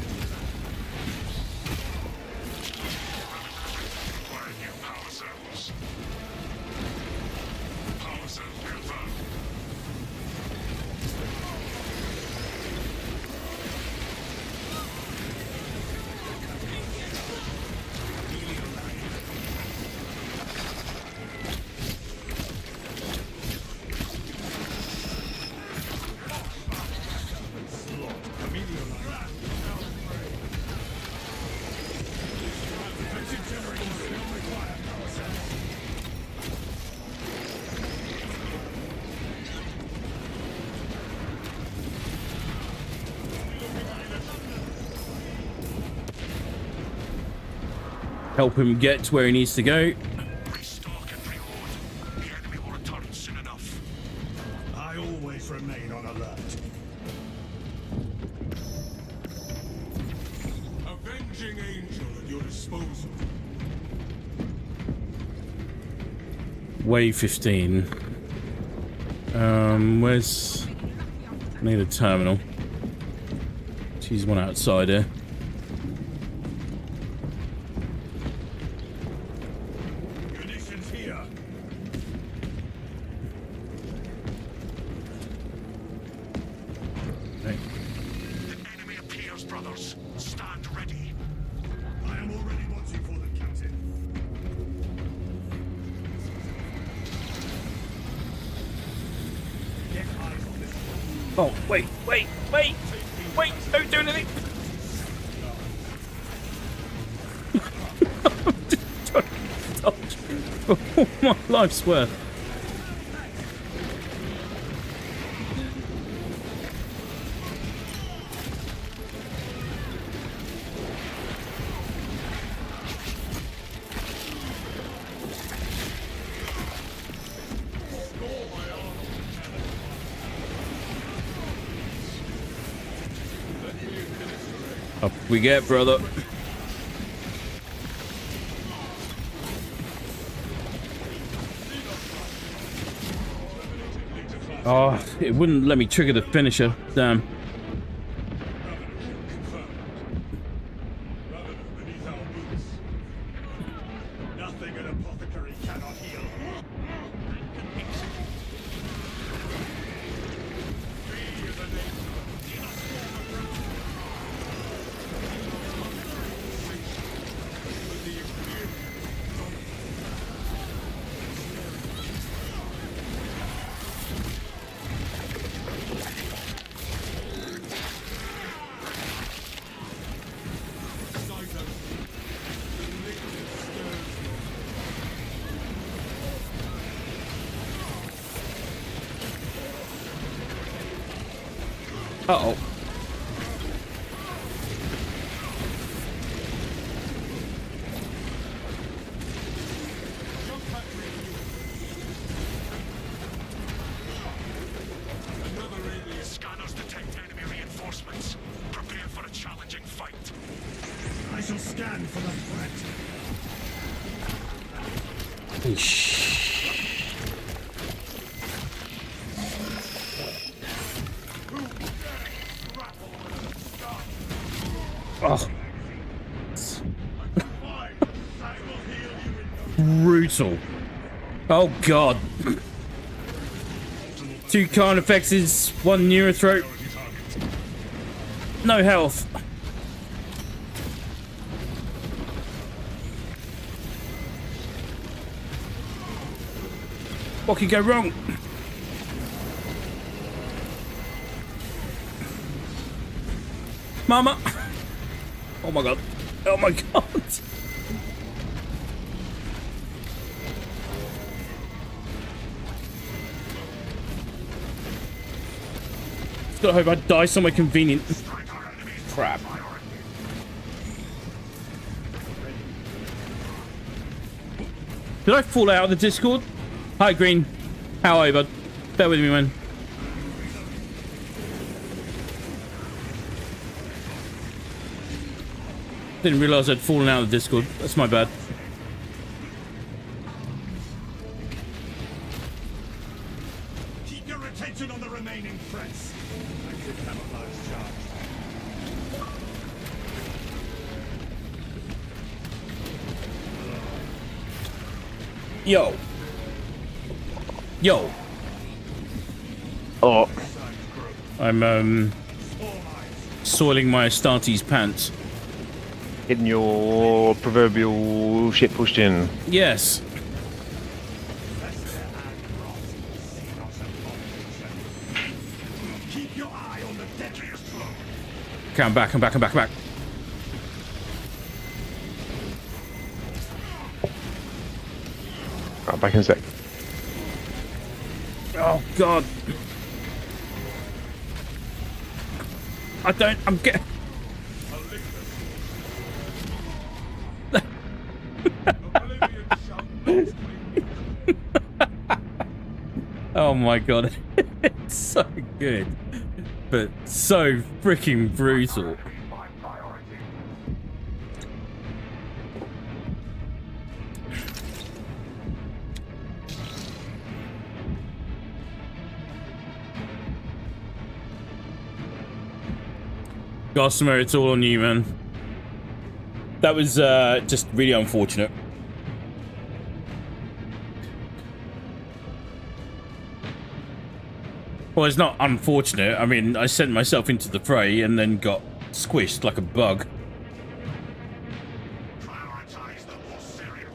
Help him get to where he needs to go. Restock and reload. The enemy will return soon enough. I always remain on alert. Avenging angel at your disposal. Wave 15. Where's... Need a terminal. She's one outside here. Munitions here. Right. The enemy appears, brothers. Stand ready. I am already watching for them, Captain. Get eyes on this. Oh, wait, don't do anything! For all my life's worth. Up we get, brother. Oh, it wouldn't let me trigger the finisher. Damn. Beneath our boots. Nothing an apothecary cannot heal. Uh-oh. Scanners detect enemy reinforcements. Prepare for a challenging fight. I shall scan for the threat. Oh. Brutal. Oh god. 2 Carnifexes, 1 Neurothroat. No health. What could go wrong? Mama! Oh my god. Oh my god. Just gotta hope I die somewhere convenient. Crap. Did I fall out of the Discord? Hi, Green. How are you, bud? Bear with me, man. Didn't realize I'd fallen out of the Discord. That's my bad. Keep your attention on the remaining threats. Active camouflage charge. Yo. Yo. Oh, I'm, soiling my Astartes pants. getting your proverbial shit pushed in. Yes. Keep your eye on the deadliest foe. Okay, I'm back, I'm back, I'm back, I'm back. Right, back in a sec. Oh, God. I'm getting... Oh my god, it's so good, but so freaking brutal. Gossamer, it's all on you, man. That was just really unfortunate. Well, it's not unfortunate. I mean, I sent myself into the fray and then got squished like a bug. Prioritize the more serious.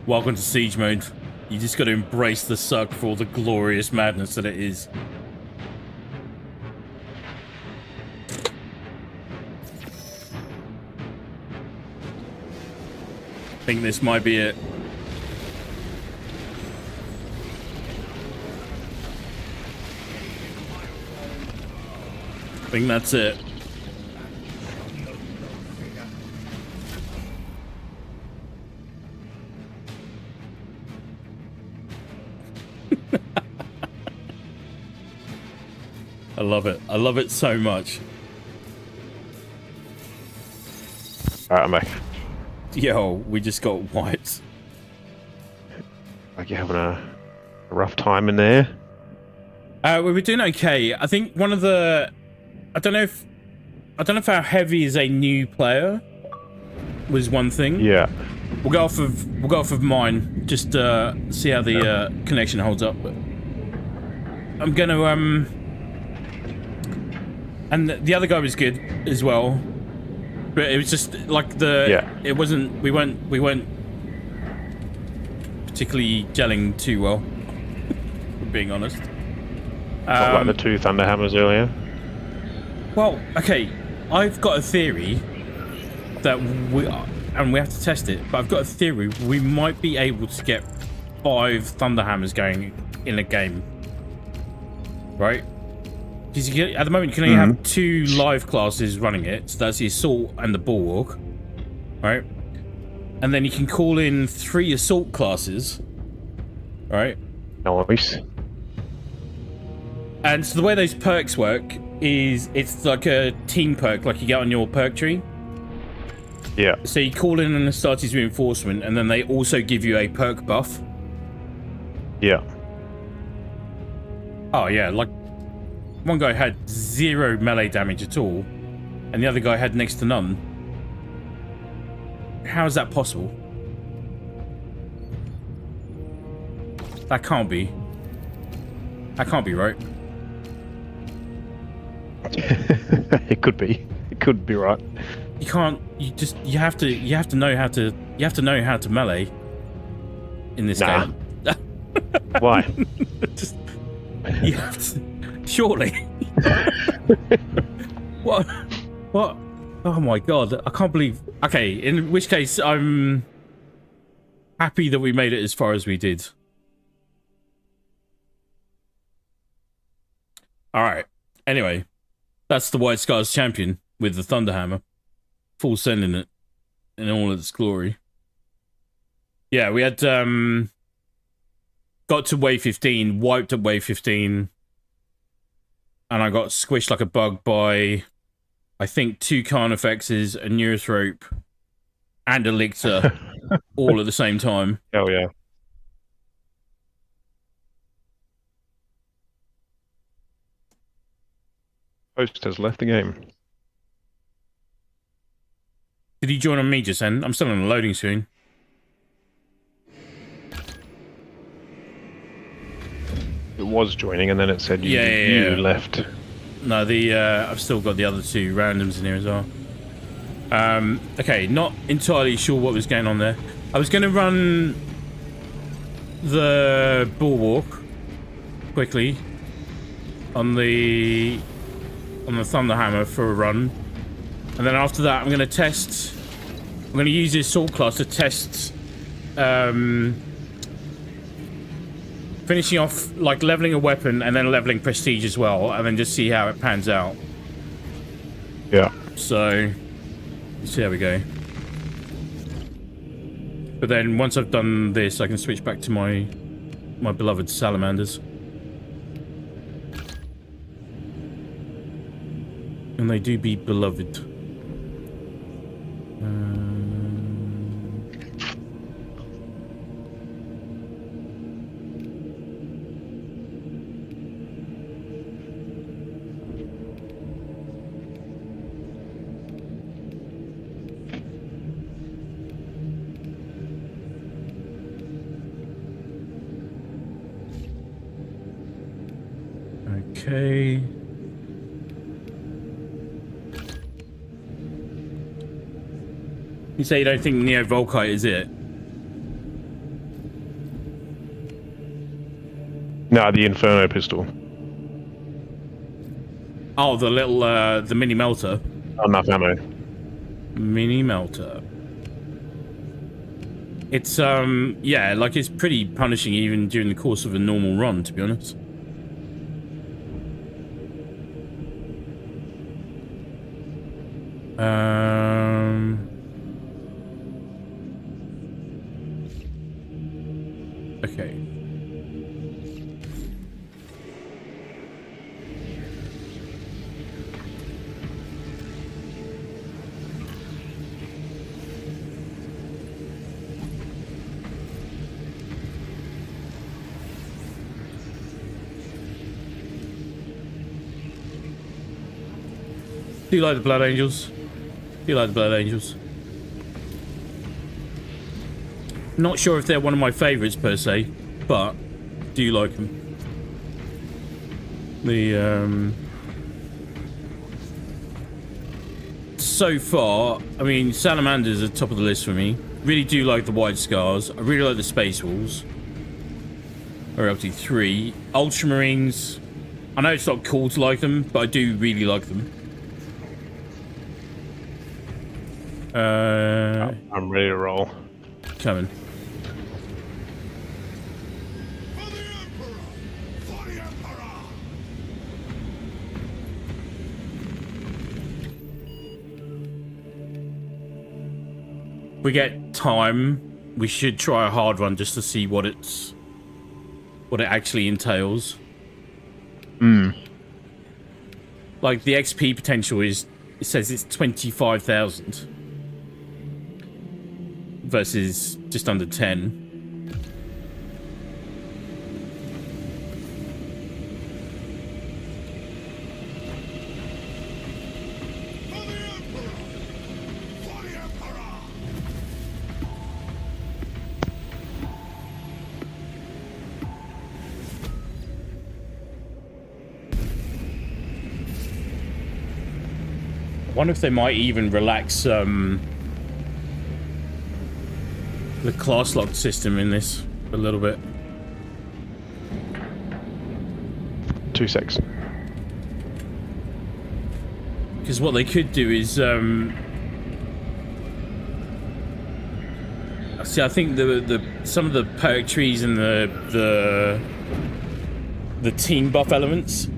Welcome to Siege Mode. You just got to embrace the suck for all the glorious madness that it is. I think this might be it. I think that's it. I love it. I love it so much. Alright, I'm back. Yo, we just got wiped. Like you're having a rough time in there. We were doing okay. I think one of the... I don't know if how heavy is a new player was one thing. Yeah. We'll go off of mine. Just see how the connection holds up. But I'm gonna and the other guy was good as well. But it was just like it wasn't we weren't particularly gelling too well, for being honest. Not like the two Thunderhammers earlier. Well, okay, I've got a theory that we have to test it, but I've got a theory we might be able to get 5 Thunderhammers going in a game. Right? Because at the moment you can only have 2 live classes running it, so that's the Assault and the Bulwark. Right? And then you can call in 3 Assault classes. Right? Nice. And so the way those perks work is it's like a team perk, like you get on your perk tree. Yeah. So you call in an Astartes reinforcement, and then they also give you a perk buff. Yeah. Oh yeah, like one guy had 0 melee damage at all, and the other guy had next to none. How is that possible? That can't be. That can't be right. It could be. It could be right. You can't. You have to know how to melee in this game. Why? Just you have to. Surely. What? Oh my god! I can't believe. Okay, in which case I'm happy that we made it as far as we did. All right. Anyway, that's the White Scars champion with the Thunderhammer, full sending it in all its glory. Yeah, we had got to wave 15, wiped at wave 15, and I got squished like a bug by, I think, 2 Carnifexes, a Neurothrope, and a Lictor, all at the same time. Oh yeah. Host has left the game. Did he join on me just then? I'm still on the loading screen. It was joining, and then it said you left. No, I've still got the other 2 randoms in here as well. Okay, not entirely sure what was going on there. I was going to run the Bulwark quickly on the Thunderhammer for a run, and then after that I'm going to use this Assault class to test finishing off, like, leveling a weapon and then leveling prestige as well, and then just see how it pans out. Yeah. So let's see how we go. But then once I've done this, I can switch back to my beloved salamanders. And they do be beloved. Okay. You say you don't think Neo Volkite is it? No, the Inferno pistol. Oh, the little, the mini melter. Not enough ammo. Mini melter. It's, yeah, like, it's pretty punishing even during the course of a normal run, to be honest. Okay. Do you like the Blood Angels? Do you like the Blood Angels? Not sure if they're one of my favourites per se, but do you like them? So far, I mean, Salamanders are top of the list for me. Really do like the Wide Scars. I really like the Space Wolves. We're up to 3. Ultramarines. I know it's not cool to like them, but I do really like them. I'm ready to roll. Coming. For the Emperor! For the Emperor! We get time. We should try a hard run just to see what it actually entails. Like the XP potential is, it says it's 25,000 versus just under 10. For the Emperor! For the Emperor! I wonder if they might even relax the class lock system in this a little bit. 2 secs. Because what they could do is see, I think the some of the perk trees and the team buff elements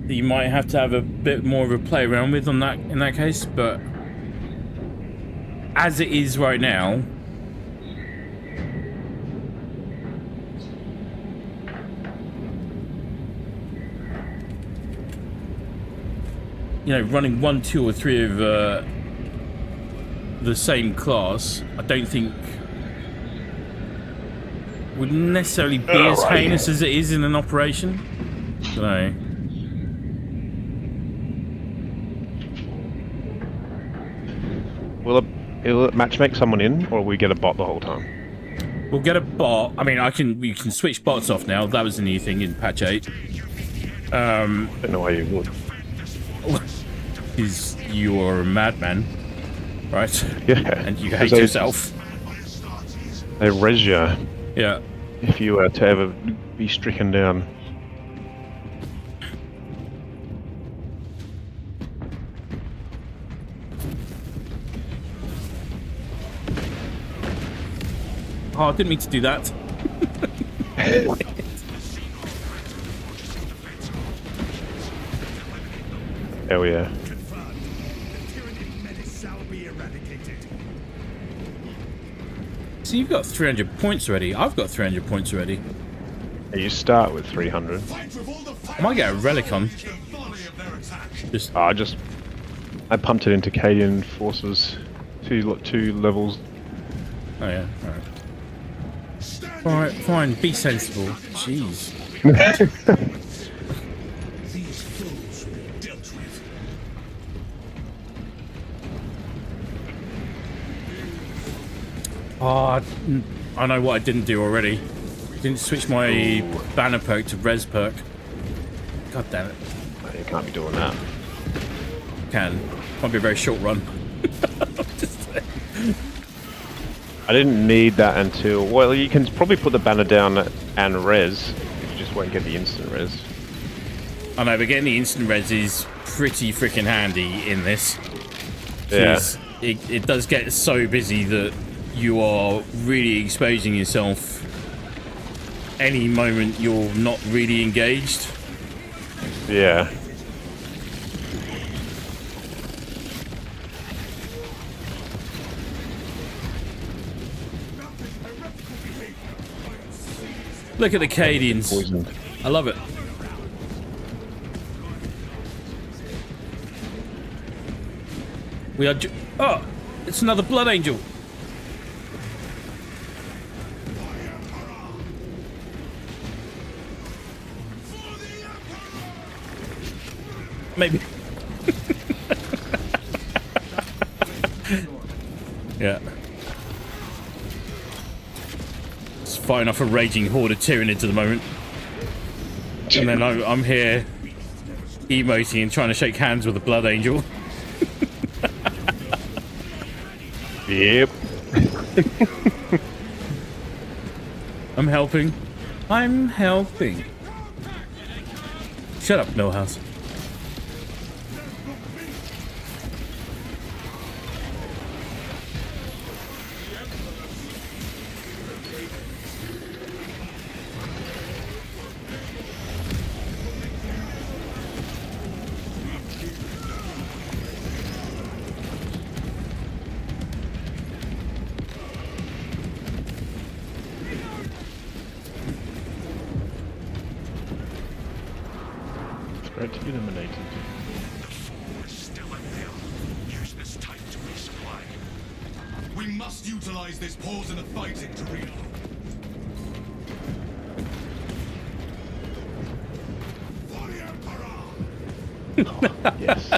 that you might have to have a bit more of a play around with on that in that case, but as it is right now, you know, running 1, 2, or 3 of the same class, I don't think would necessarily be as heinous as it is in an operation. So. Will it matchmake someone in, or will we get a bot the whole time? We'll get a bot. I mean, you can switch bots off now. That was a new thing in patch 8. Don't know why you would. Because you are a madman, right? Yeah. And you hate yourself. They res you Yeah. if you were to ever be stricken down. Oh, I didn't mean to do that. Hell yeah. Confirmed. The Tyranid menace shall be eradicated. So you've got 300 points already. I've got 300 points already. You start with 300. Fight with all the I might get a relic on. the volley of their attack. Just I pumped it into Cadian forces. Two levels. oh yeah. All right. Alright, fine. Be sensible. Jeez. These fools will be dealt with. Oh, I know what I didn't do already. Didn't switch my banner perk to res perk. God damn it. You can't be doing that. Can. Might be a very short run. Just saying. I didn't need that until... Well, you can probably put the banner down and res. You just won't get the instant res. I know, but getting the instant res is pretty freaking handy in this. Yeah. It does get so busy that you are really exposing yourself any moment you're not really engaged. Yeah. Look at the Cadians. Poisoned. I love it. We are oh, it's another Blood Angel. Maybe. Yeah. It's fighting off a raging horde of Tyranids at the moment. And then I'm here emoting and trying to shake hands with a Blood Angel. Yep. I'm helping. I'm helping. Shut up, Millhouse. Great to be eliminated. The foe is still at hill. Use this time to resupply. We must utilize this pause in the fighting to reload. For the Emperor! Yes.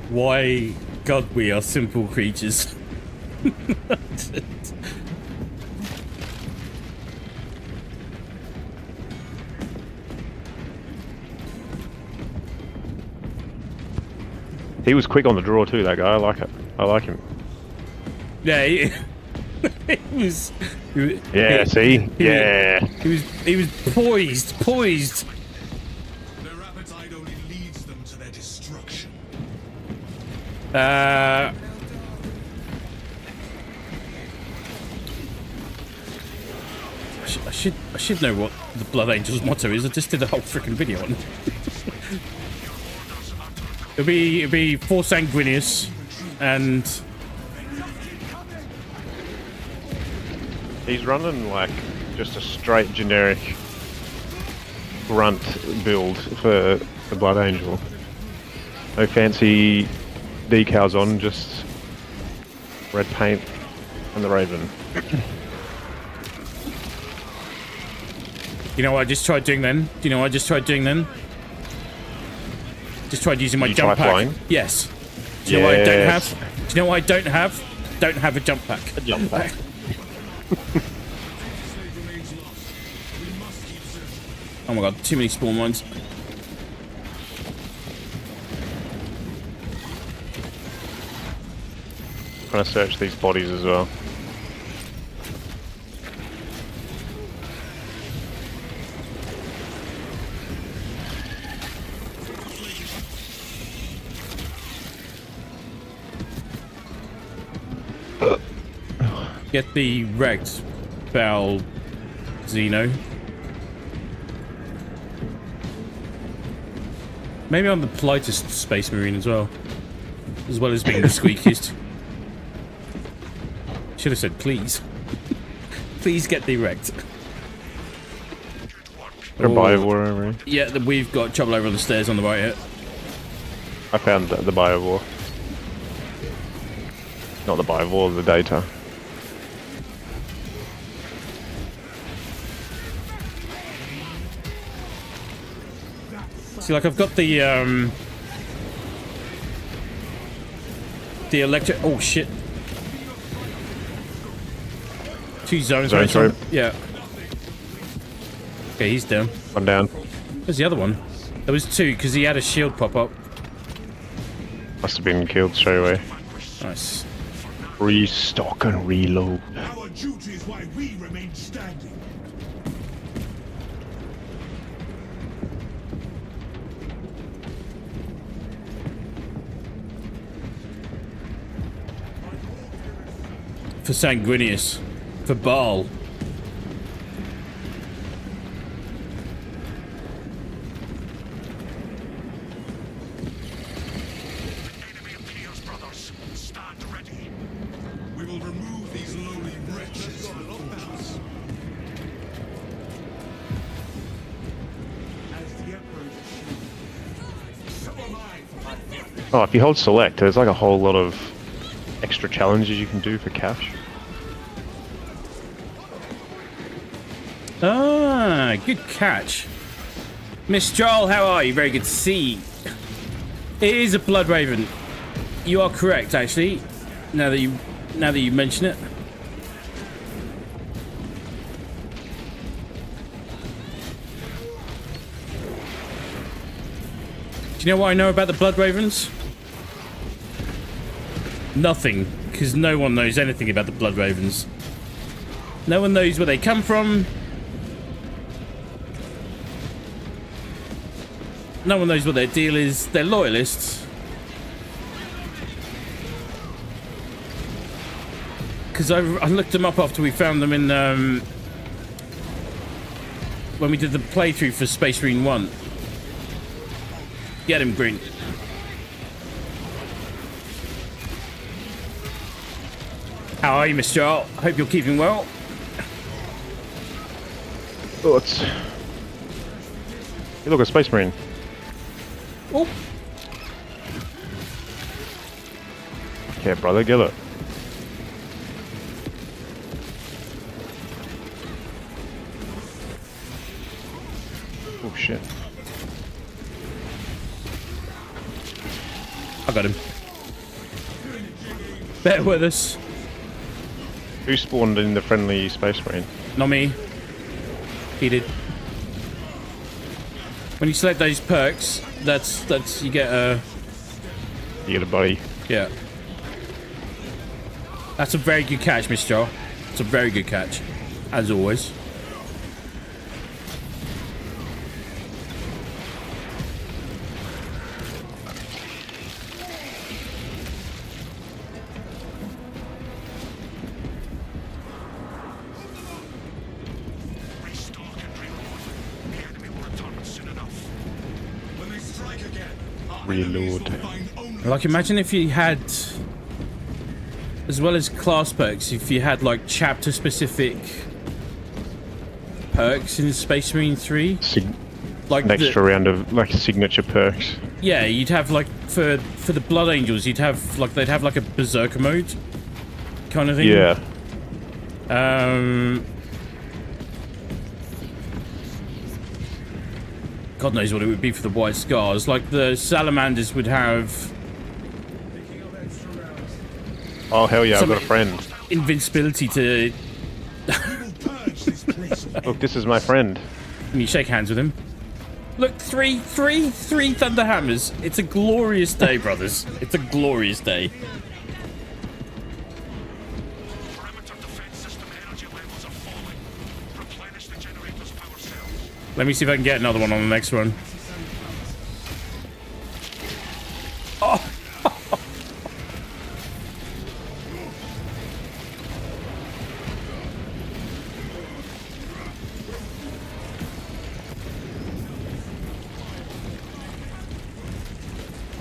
Why, God, we are simple creatures. He was quick on the draw too, that guy. I like it. I like him. Yeah, he was. Yeah, see? Yeah. He was poised. Their appetite only leads them to their destruction. I should know what the Blood Angel's motto is. I just did a whole freaking video on it. It'll be for Sanguinius, and He's running like just a straight generic grunt build for the Blood Angel. No fancy decals on, just red paint and the Raven. you know what I just tried doing then? Do you know what I just tried doing then? Just tried using my You jump try pack. flying? Yes. Do you know what I don't Yes. have? Do you know what I don't have? Don't have a jump pack. A jump pack. Oh my god, too many spawn mines. Trying to search these bodies as well. Get the wrecked Bal Xeno. Maybe I'm the politest space marine as well as being the squeakiest. Should have said please. Please get the wrecked. They're Biowar over here. Yeah, we've got trouble over on the stairs on the right here. I found the Biowar. Not the Biowar, the data. See, like I've got the electric. Oh shit! 2 zones. Zone right? throw. Yeah. Okay, he's down. One down. Where's the other one? There was two, because he had a shield pop up. Must have been killed straight away. Nice. Restock and reload. Our duty is why we remain standing. For Sanguinius. For Baal. Enemy appears, brothers. Stand ready. We will remove these lowly wretches from the house. As the Emperor's shield, so am I for my brother. Oh, if you hold select, there's like a whole lot of extra challenges you can do for cash. Ah, good catch. Miss Joel, how are you? Very good to see. It is a Blood Raven. You are correct, actually. Now that you mention it. Do you know what I know about the Blood Ravens? Nothing, because no one knows anything about the Blood Ravens. No one knows where they come from. No one knows what their deal is. They're loyalists. Because I looked them up after we found them in when we did the playthrough for Space Marine 1. Get him, Green. How are you, Mr. Joel? Hope you're keeping well. Oh, it's... Hey, look, a Space Marine. Oh, Yeah, brother, get it. Oh, shit. I got him. Bear with us. Who spawned in the friendly Space Marine? Not me. He did. When you select those perks, that's you get a You get a buddy. yeah. That's a very good catch, Mr. Joel. It's a very good catch, as always. Restock and reload. The enemy will return soon enough. When they strike again, our Reload. enemies will find only Like, imagine if you had, as well as class perks, if you had like chapter-specific perks in Space Marine 3, like An extra round of, like, signature perks. yeah, you'd have like for the Blood Angels, you'd have like they'd have like a Berserker mode kind of thing. Yeah. God knows what it would be for the White Scars. Like the Salamanders would have Oh, hell yeah, I've got a Some- friend. invincibility to. purge this place. Look, this is my friend. And you shake hands with him. Look, three Thunder Hammers. It's a glorious day, brothers. It's a glorious day. Perimeter defense system energy levels are falling. Replenish the generator's power cells. Let me see if I can get another one on the next one. Oh!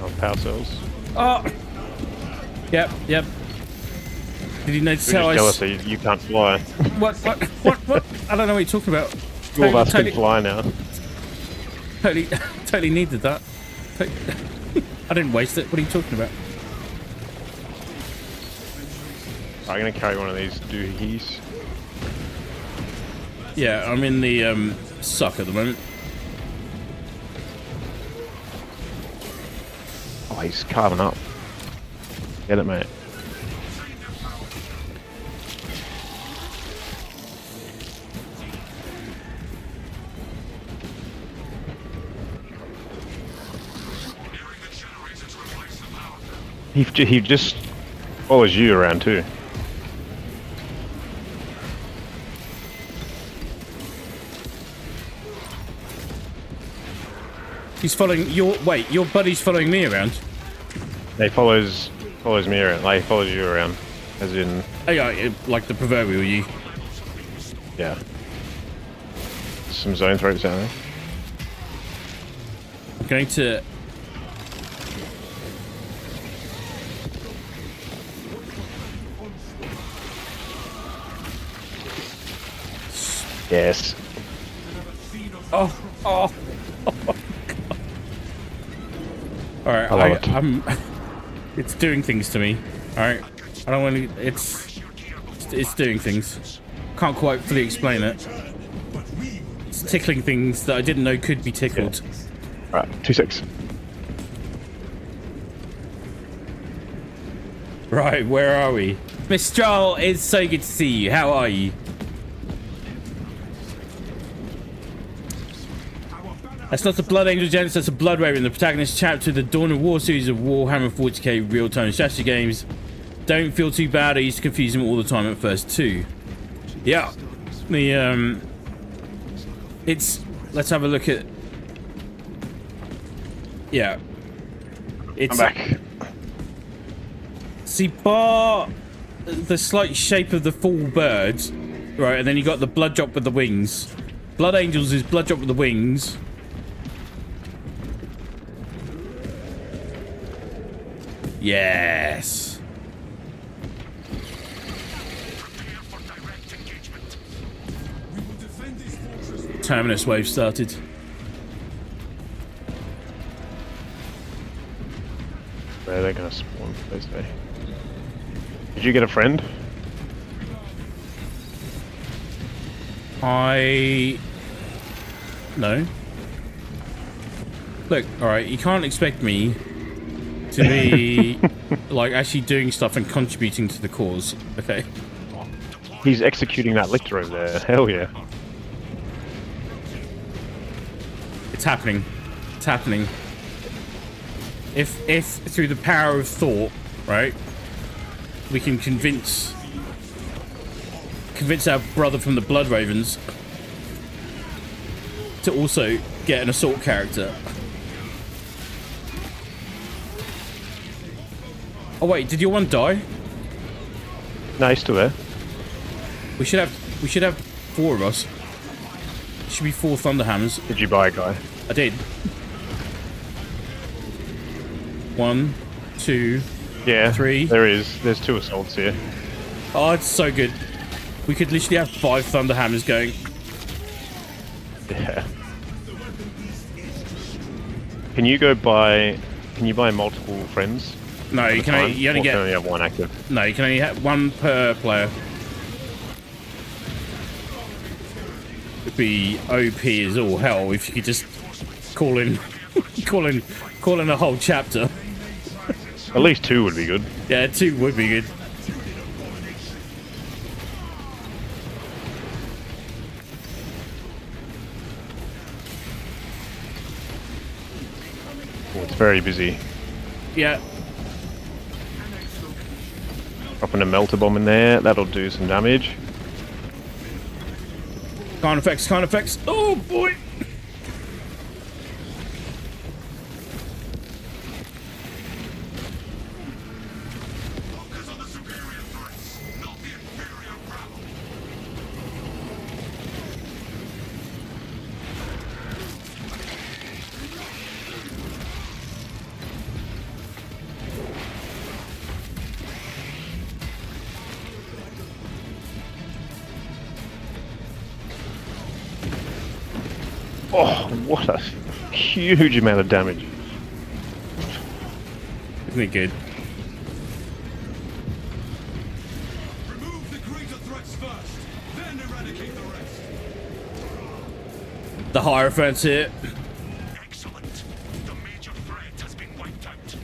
Oh, power cells. Oh! Yep. Did you notice You're how I... just jealous that you can't fly. What? I don't know what you're talking about. All of us can fly now. Totally needed that. I didn't waste it. What are you talking about? I'm gonna carry one of these doohies. Yeah, I'm in the suck at the moment. Oh, he's carving up. Get it, mate. He just follows you around too. He's following your... Wait, your buddy's following me around? He follows me around. Like, he follows you around. As in... Oh, yeah, like the proverbial you. Yeah. Some zone threats down there. I'm going to... Yes. Oh. All right, I love it. I'm. It's doing things to me. All right, I don't want to. It's doing things. Can't quite fully explain it. It's tickling things that I didn't know could be tickled. Yeah. Right, 2-6. Right, where are we? Mistral, it's so good to see you. How are you? That's not the Blood Angel Genesis, that's a Blood Raven, the protagonist chapter of the Dawn of War series of Warhammer 40k real-time strategy games. Don't feel too bad, I used to confuse them all the time at first too. Yeah. The, it's... Let's have a look at... Yeah. It's... I'm back. See, bar the slight shape of the full bird, right, and then you got the blood drop with the wings. Blood Angels is blood drop with the wings. Yes. Terminus wave started. Where are they gonna spawn, please say? Did you get a friend? No. Look, alright, you can't expect me to be, like, actually doing stuff and contributing to the cause, okay? He's executing that lictor over there. Hell yeah. It's happening. It's happening. If through the power of thought, right, we can convince our brother from the Blood Ravens to also get an assault character. Oh wait, did your one die? No, he's still there. We should have 4 of us. Should be 4 Thunderhammers. Did you buy a guy? I did. 1, 2, Yeah, 3. there is. There's 2 assaults here. Oh, it's so good. We could literally have 5 Thunderhammers going. Yeah. Can you go buy... Can you buy multiple friends? No, you can only, you only Or get... can only have 1 active? No, you can only have 1 per player. It'd be OP as all hell if you could just call in a whole chapter. At least 2 would be good. Yeah, 2 would be good. Oh, it's very busy. Yeah. Dropping a melter bomb in there. That'll do some damage. Kind effects. Oh boy! Focus on the superior threats, not the inferior rabble. Oh, what a huge amount of damage. Isn't it good? Remove the greater threats first, then eradicate the rest. The Hierophant's here. Excellent. The major threat has been wiped out.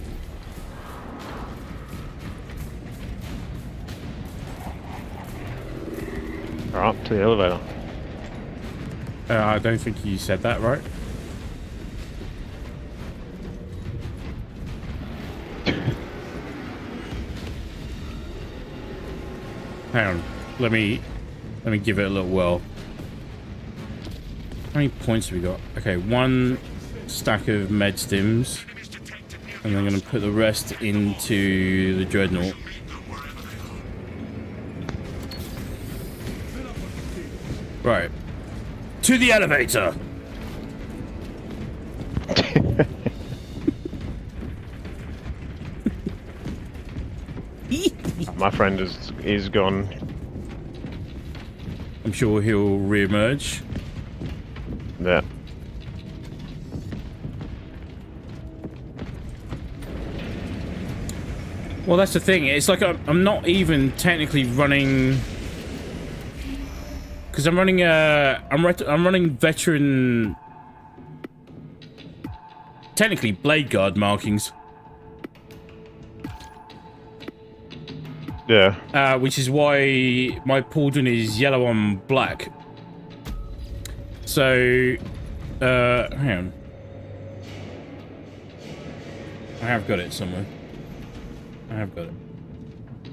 Alright, to the elevator. I don't think you said that right. hang on. Let me give it a little whirl. How many points have we got? Okay, 1 stack of med stims. And I'm going to put the rest into the dreadnought. Right. To the elevator! My friend is gone. I'm sure he'll re-emerge. Yeah. Well, that's the thing. It's like I'm not even technically running, because I'm running I'm running veteran, technically blade guard markings. Yeah. Which is why my pauldron is yellow on black. So, hang on. I have got it somewhere. I have got it.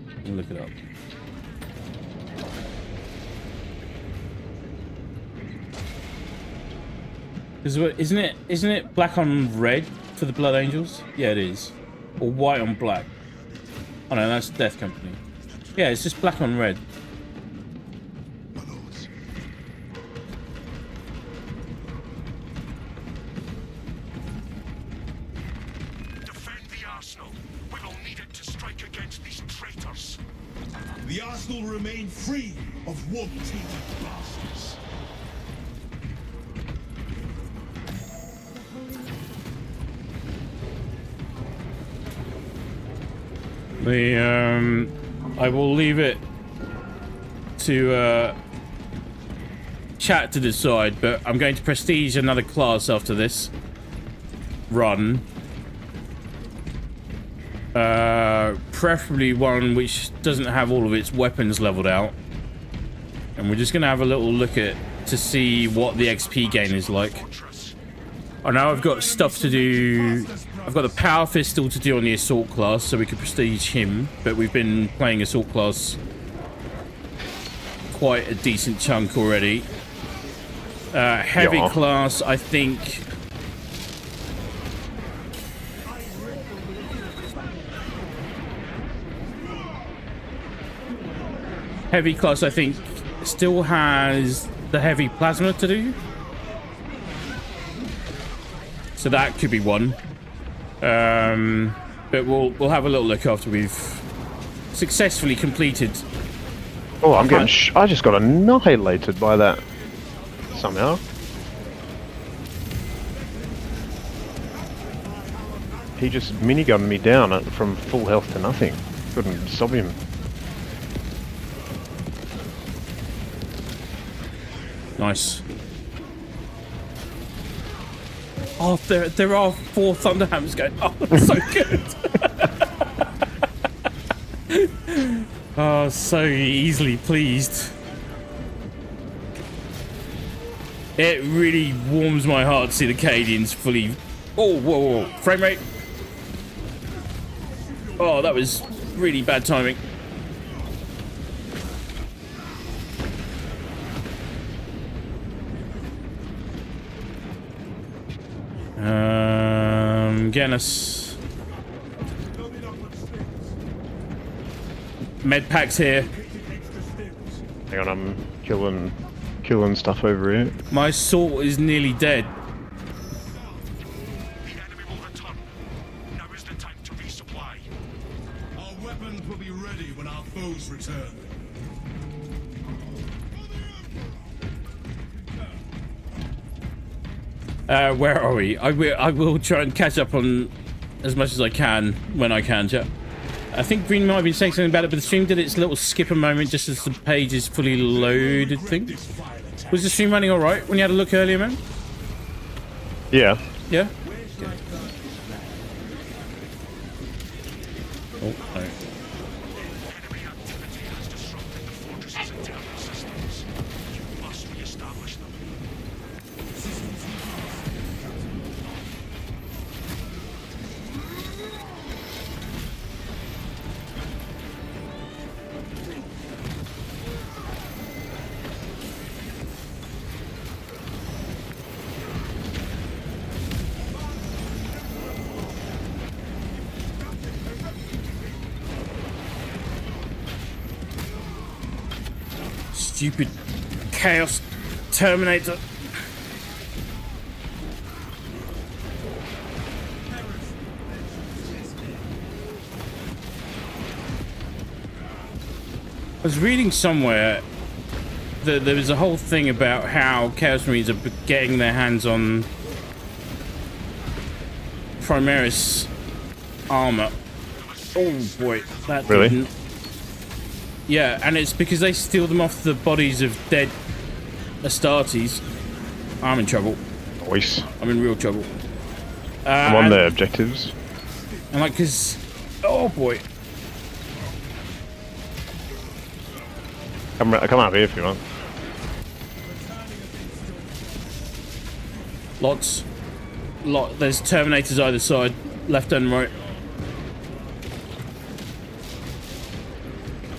Let me look it up. Isn't it black on red for the Blood Angels? Yeah, it is. Or white on black. Oh no, that's Death Company. Yeah, it's just black on red. Defend the arsenal. We will need it to strike against these traitors. The arsenal remain free of warp-tainted bastards. I will leave it to chat to decide, but I'm going to prestige another class after this run. Preferably one which doesn't have all of its weapons leveled out. And we're just going to have a little look at to see what the XP gain is like. I know I've got stuff to do. I've got the Power Fist still to do on the Assault class, so we could prestige him. But we've been playing Assault class quite a decent chunk already. Heavy class, I think. Heavy class, I think, still has the heavy plasma to do. So that could be one. But we'll have a little look after we've successfully completed. Oh, I'm getting. I just got annihilated by that somehow. He just minigunned me down from full health to nothing. Couldn't stop him. Nice. Oh, there are 4 Thunderhammers going. Oh, that's so good. Oh, so easily pleased. It really warms my heart to see the Cadians fully. Oh, whoa, whoa, frame rate. Oh, that was really bad timing. Getting us med packs here. Hang on, I'm killing stuff over here. My sword is nearly dead. The enemy will return. Now is the time to resupply. Our weapons will be ready when our foes return. Where are we? I will try and catch up on as much as I can when I can, chat. I think Green might have been saying something about it, but the stream did its little skip a moment just as the page is fully loaded thing. Was the stream running alright when you had a look earlier, man? Yeah. Yeah? Okay. Oh, no. Enemy activity has disrupted the fortress's internal systems. You must re-establish them. Stupid Chaos Terminator. I was reading somewhere that there was a whole thing about how Chaos Marines are getting their hands on Primaris armor. Oh boy, that Really? didn't. Yeah, and it's because they steal them off the bodies of dead Astartes. I'm in trouble. Voice. I'm in real trouble. I'm on the objectives. And like, cause, oh boy. Come up here if you want. There's Terminators either side, left and right.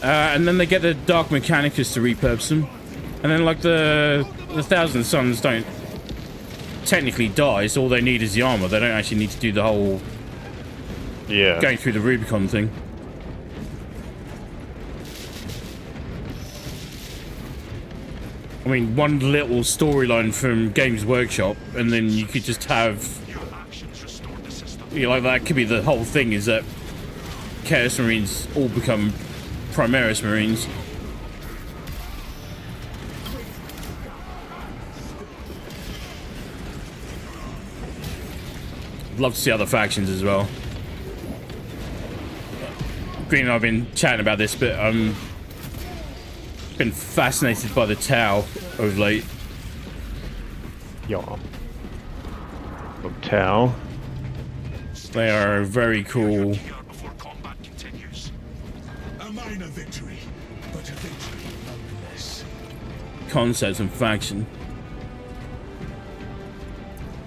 And then they get the Dark Mechanicus to repurpose them. And then like the Thousand Suns don't technically die, so all they need is the armor. They don't actually need to do the whole going through the Rubicon thing. I mean, one little storyline from Games Workshop, and then you could just have... You know, like, that could be the whole thing, is that Chaos Marines all become Primaris Marines. I'd love to see other factions as well. Green and I have been chatting about this, but been fascinated by the Tau of late. Yeah. Tau. They are very cool. A minor victory, but a victory nonetheless. Concepts and faction.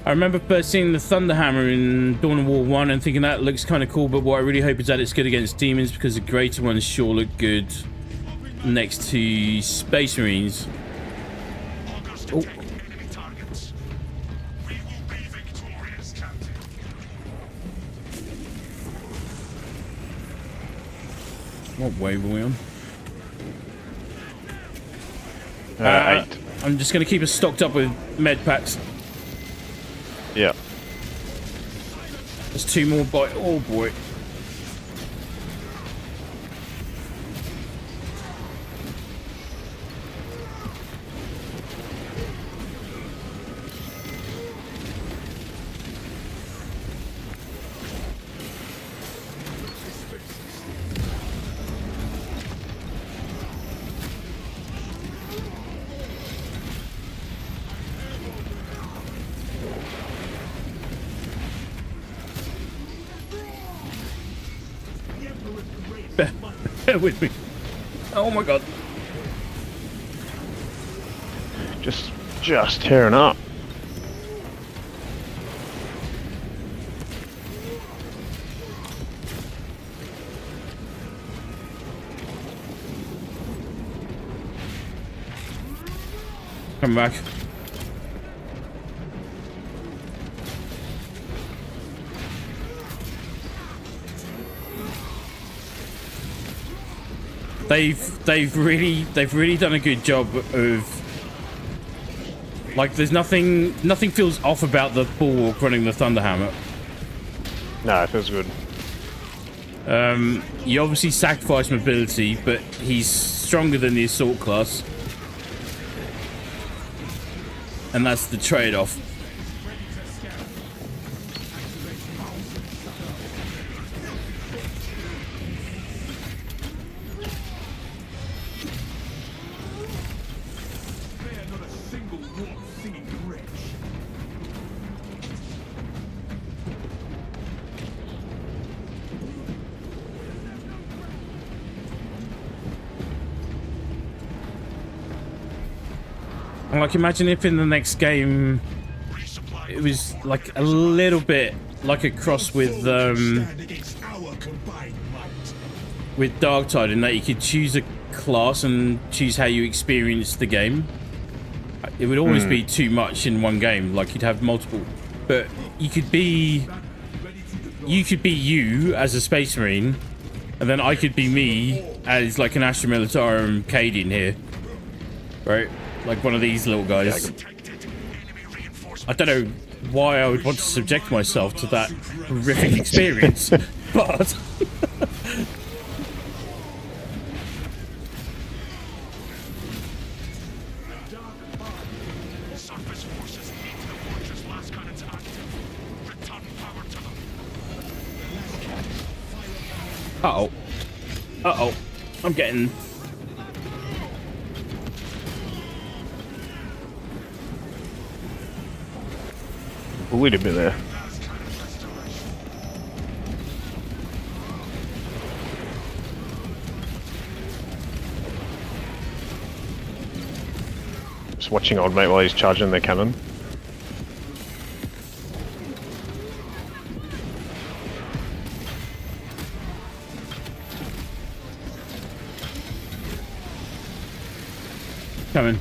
I remember first seeing the Thunderhammer in Dawn of War 1 and thinking that looks kind of cool, but what I really hope is that it's good against demons, because the greater ones sure look good next to Space Marines. Oh. What wave are we on? 8. I'm just going to keep us stocked up with med packs. Yeah. There's 2 more by... Oh boy. Bear with me. Oh my god. Just tearing up. Come back. They've really done a good job of, like, there's nothing feels off about the Bulwark running the Thunderhammer. No, it feels good. You obviously sacrifice mobility, but he's stronger than the assault class, and that's the trade-off. And like, imagine if in the next game it was like a little bit like a cross with Darktide, in that you could choose a class and choose how you experience the game. It would always be too much in one game, like you'd have multiple, but you could be you as a Space Marine, and then I could be me as like an Astra Militarum Cadian here. right? Like one of these little guys. Detected. Enemy reinforcements. I don't know why I would want to subject myself to that horrific experience, but Surface forces need the fortress last cannons active. Return power to them. uh-oh. Uh-oh. I'm getting... Wait a bit there. Just watching old mate while he's charging the cannon. Coming.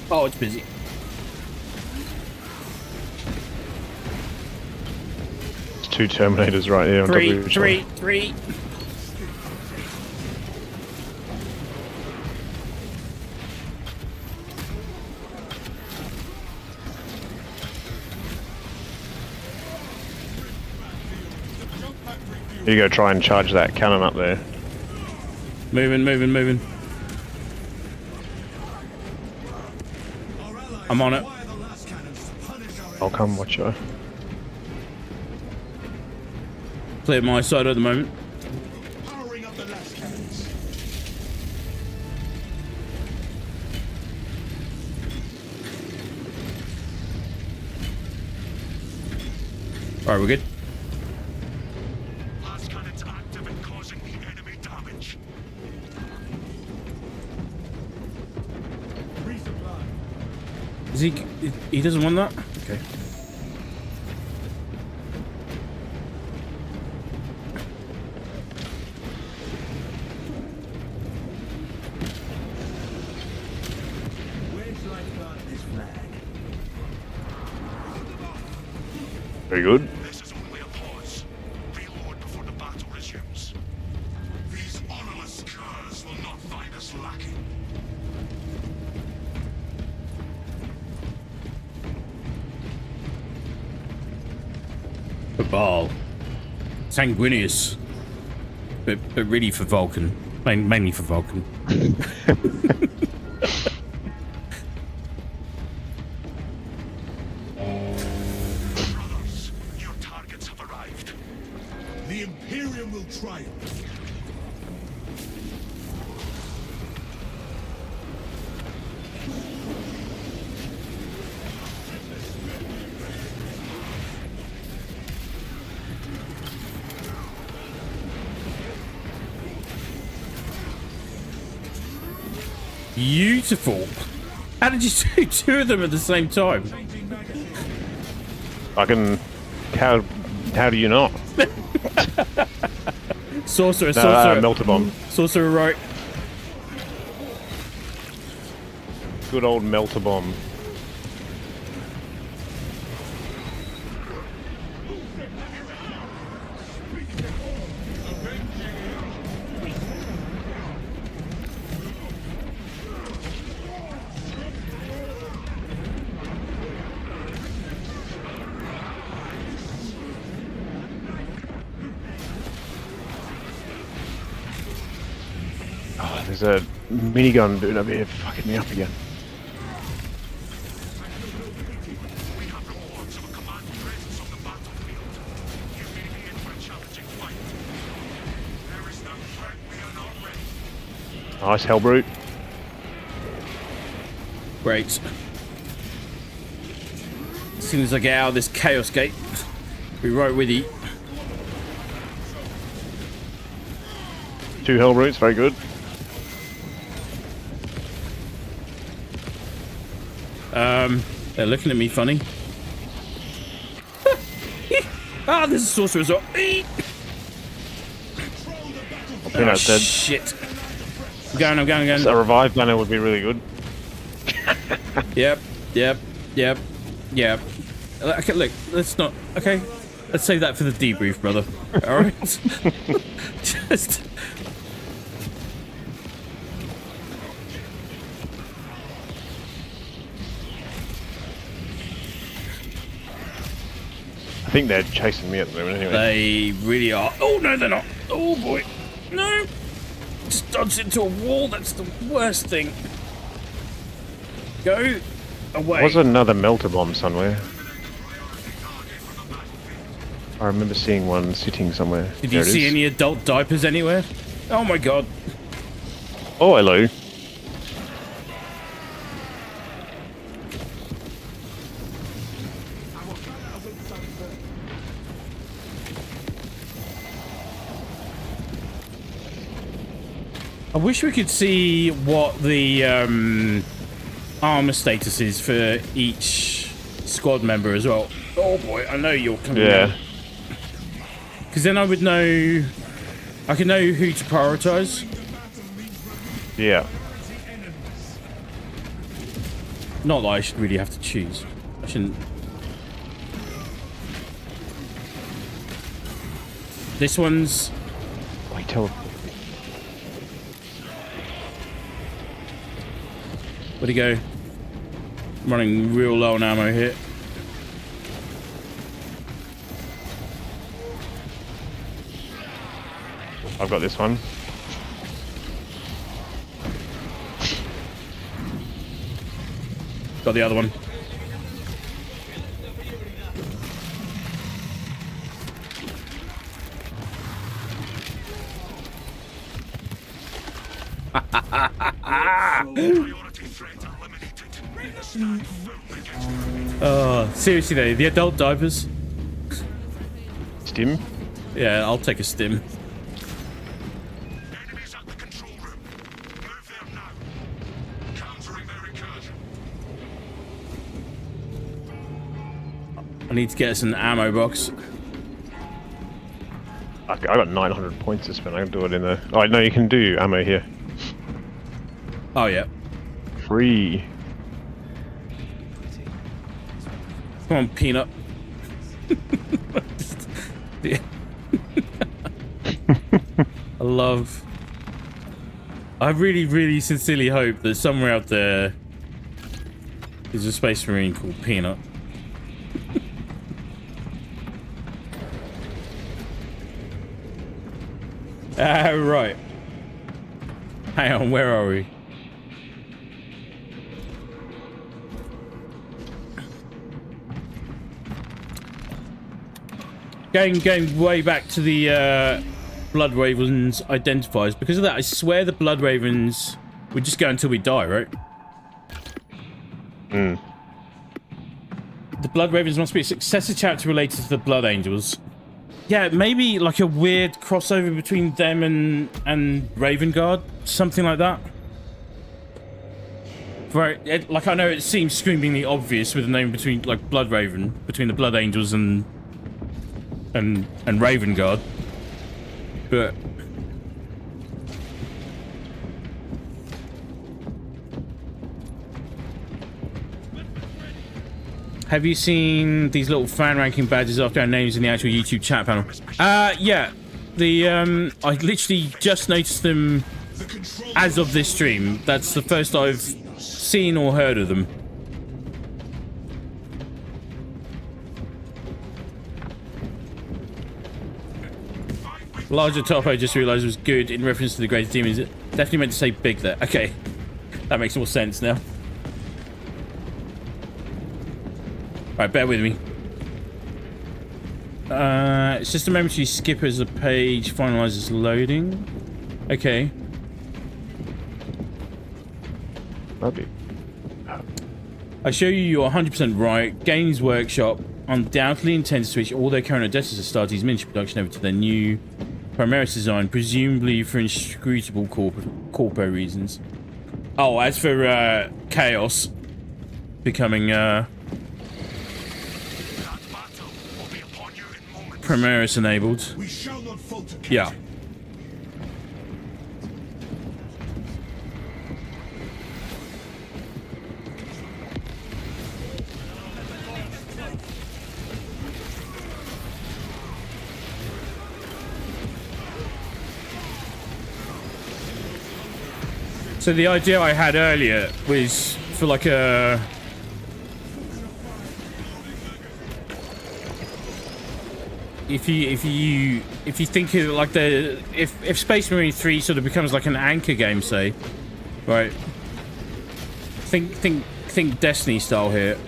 Oh, it's busy. There's 2 Terminators right here on top of each other. Three. You go try and charge that cannon up there. Moving. Our allies I'm on it. fire the last cannons to punish our I'll come watch you. Clear my side at the moment. powering up the last cannons. Alright, we're good. Last cannons active and causing the enemy damage. Resupply. Is he doesn't want that? Okay. Where shall I plant this flag? Very good. This is only a pause. Reload before the battle resumes. These honorless curs will not find us lacking. Cabal. Sanguinius. But really for Vulcan. Mainly for Vulcan. Brothers, your targets have arrived. The Imperium will triumph. Beautiful. How did you do 2 of them at the same time? I can. How do you not? Sorcerer, No, sorcerer. melter bomb. Sorcerer, right. Good old melter bomb. Oh, there's a minigun dude over here fucking me up again. We have reports of a command presence on the battlefield. You may be in for a challenging fight. There is no threat we are not ready. Nice Hellbrute. Great. As soon as I get out of this chaos gate, be right with you. 2 Hellbrutes, very good. They're looking at me funny. Ah, there's a sorcerer as well. Peanut's dead. Shit. I'm going. A revive banner would be really good. Yep. Okay, look, let's not. Okay, let's save that for the debrief, brother. All right. Just. I think they're chasing me at the moment anyway. They really are. Oh no, they're not. Oh boy, no! Just dodged into a wall. That's the worst thing. Go away. Was another melter bomb somewhere? I remember seeing one sitting somewhere. Did you see any adult diapers anywhere? Oh my god. Oh, hello. I wish we could see what the armor status is for each squad member as well. Oh boy, I know you're coming down. Because then I would know... I can know who to prioritize. Yeah. Not that I should really have to choose. I shouldn't... This one's... Wait till... Where'd he go? I'm running real low on ammo here. I've got this one. Got the other one. Oh, seriously though, the adult diapers? Stim? Yeah, I'll take a stim. Enemies at the control room. Move there now. Countering their incursion. I need to get us an ammo box. I got 900 points to spend. I can do it in the... Oh, no, you can do ammo here. Oh, yeah. Free. Come on, Peanut. I really, really sincerely hope that somewhere out there is a space marine called Peanut. Right. Hang on, where are we? Going way back to the Blood Ravens identifiers. Because of that, I swear the Blood Ravens would just go until we die, right? Hmm. The Blood Ravens must be a successor chapter related to the Blood Angels. Yeah, maybe like a weird crossover between them and Raven Guard, something like that. Right, like I know it seems screamingly obvious with the name between like Blood Raven, between the Blood Angels and Raven Guard, but have you seen these little fan ranking badges after our names in the actual YouTube chat panel? Yeah. The I literally just noticed them as of this stream. That's the first I've seen or heard of them. Larger top, I just realized was good in reference to the greatest demons. It definitely meant to say big there. Okay. That makes more sense now. Right, bear with me. It's just a momentary skip as the page finalizes loading. Okay. Maybe. I show you're 100% right. Games Workshop undoubtedly intends to switch all their current Odessa Astartes miniature production over to their new Primaris design, presumably for inscrutable corpo reasons. Oh, as for Chaos becoming Primaris enabled. We shall not falter. Yeah. So the idea I had earlier was for like a... If you think of like the if Space Marine 3 sort of becomes like an anchor game, say, right? Think Destiny style here.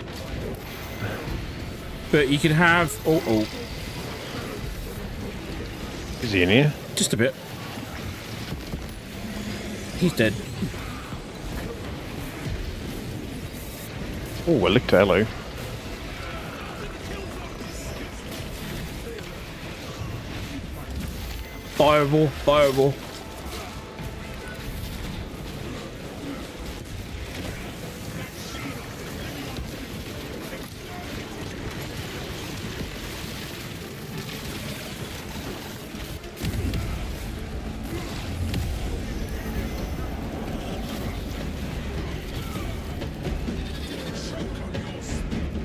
But you could have Is he in here? just a bit. He's dead. Oh, well, look to hello. Fireball, fireball.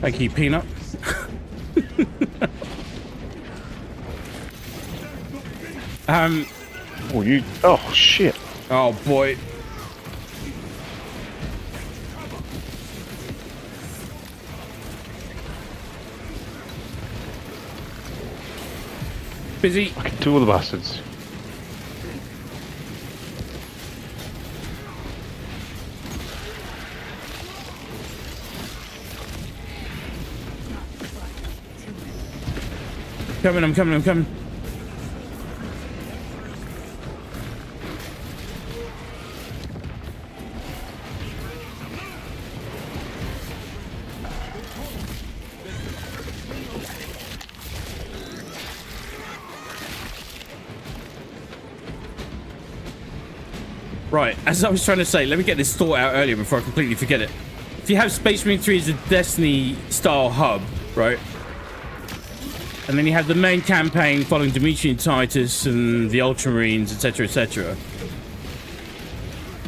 Thank you, Peanut. Oh, you. Oh, shit. Oh boy. Busy. Fucking two of the bastards. I'm coming. Right, as I was trying to say, let me get this thought out earlier before I completely forget it. If you have Space Marine 3 as a Destiny-style hub, right? And then you have the main campaign following Dimitri and Titus and the Ultramarines, etc., etc.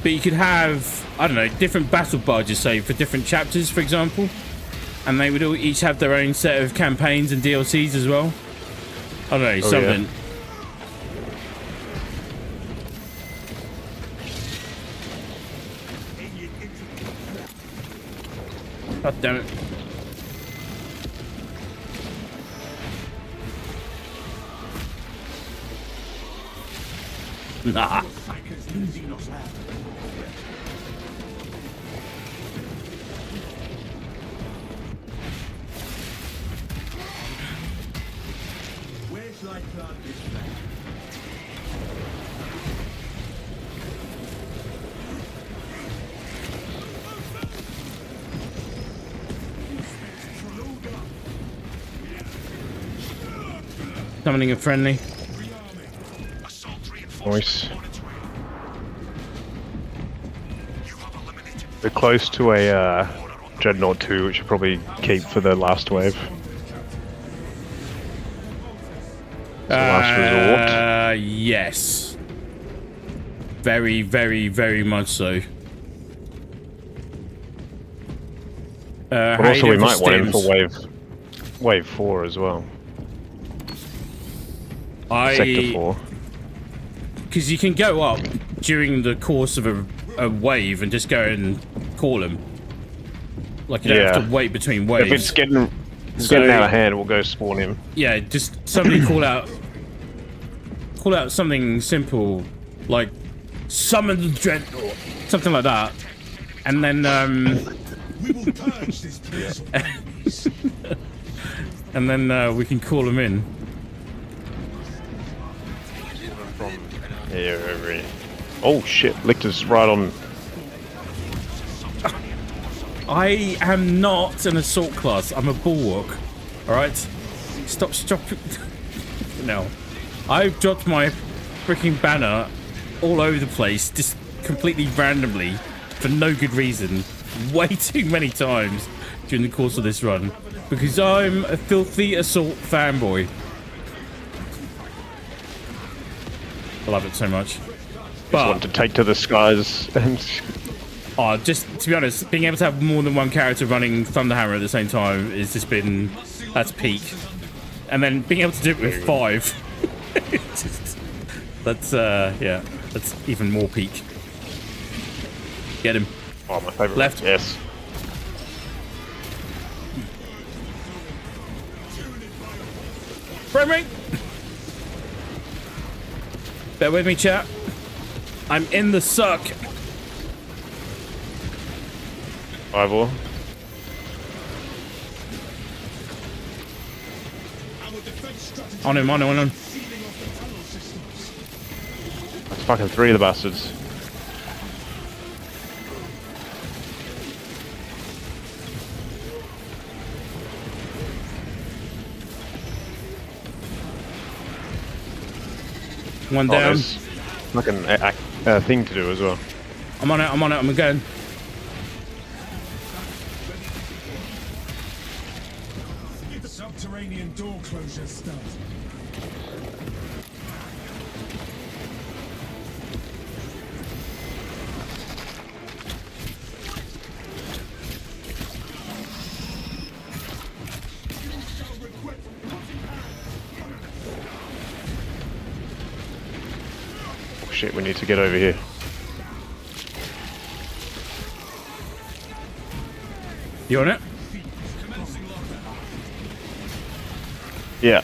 But you could have, I don't know, different battle barges, say, for different chapters, for example. And they would all each have their own set of campaigns and DLCs as well. I don't know, something. Yeah. God damn it. Nah. Where shall I plant this flag? Summoning a friendly. Assault Nice. reinforcements on its way. You have eliminated We're close to a Dreadnought 2, which we'll probably keep for the last wave. It's the last resort. Yes. Very, very, very much so. But also we might want him for wave 4 as well. Sector 4. Because you can go up during the course of a wave and just go and call him. Like you don't have to wait between waves. If it's getting out of hand, we'll go spawn him. Yeah, just somebody call out something simple like summon the Dreadnought, something like that, and then We will purge this place of enemies. and then we can call him in. Yeah, over here. Oh shit, Lictor's right on. I am not an assault class. I'm a bulwark. All right. Stop. No. I've dropped my freaking banner all over the place, just completely randomly, for no good reason, way too many times during the course of this run, because I'm a filthy assault fanboy. I love it so much. But Want to take to the skies and just to be honest, being able to have more than one character running Thunderhammer at the same time has just been, that's peak. And then being able to do it with 5, that's yeah, that's even more peak. Get him. Oh, my favorite. Left. Yes. Frame rate. Bear with me, chat. I'm in the suck. Rival. On him. That's fucking 3 of the bastards. One Oh, down. there's fucking thing to do as well. I'm on it. I'm going. Subterranean door closure start. Oh, shit, we need to get over here. You on it? Yeah.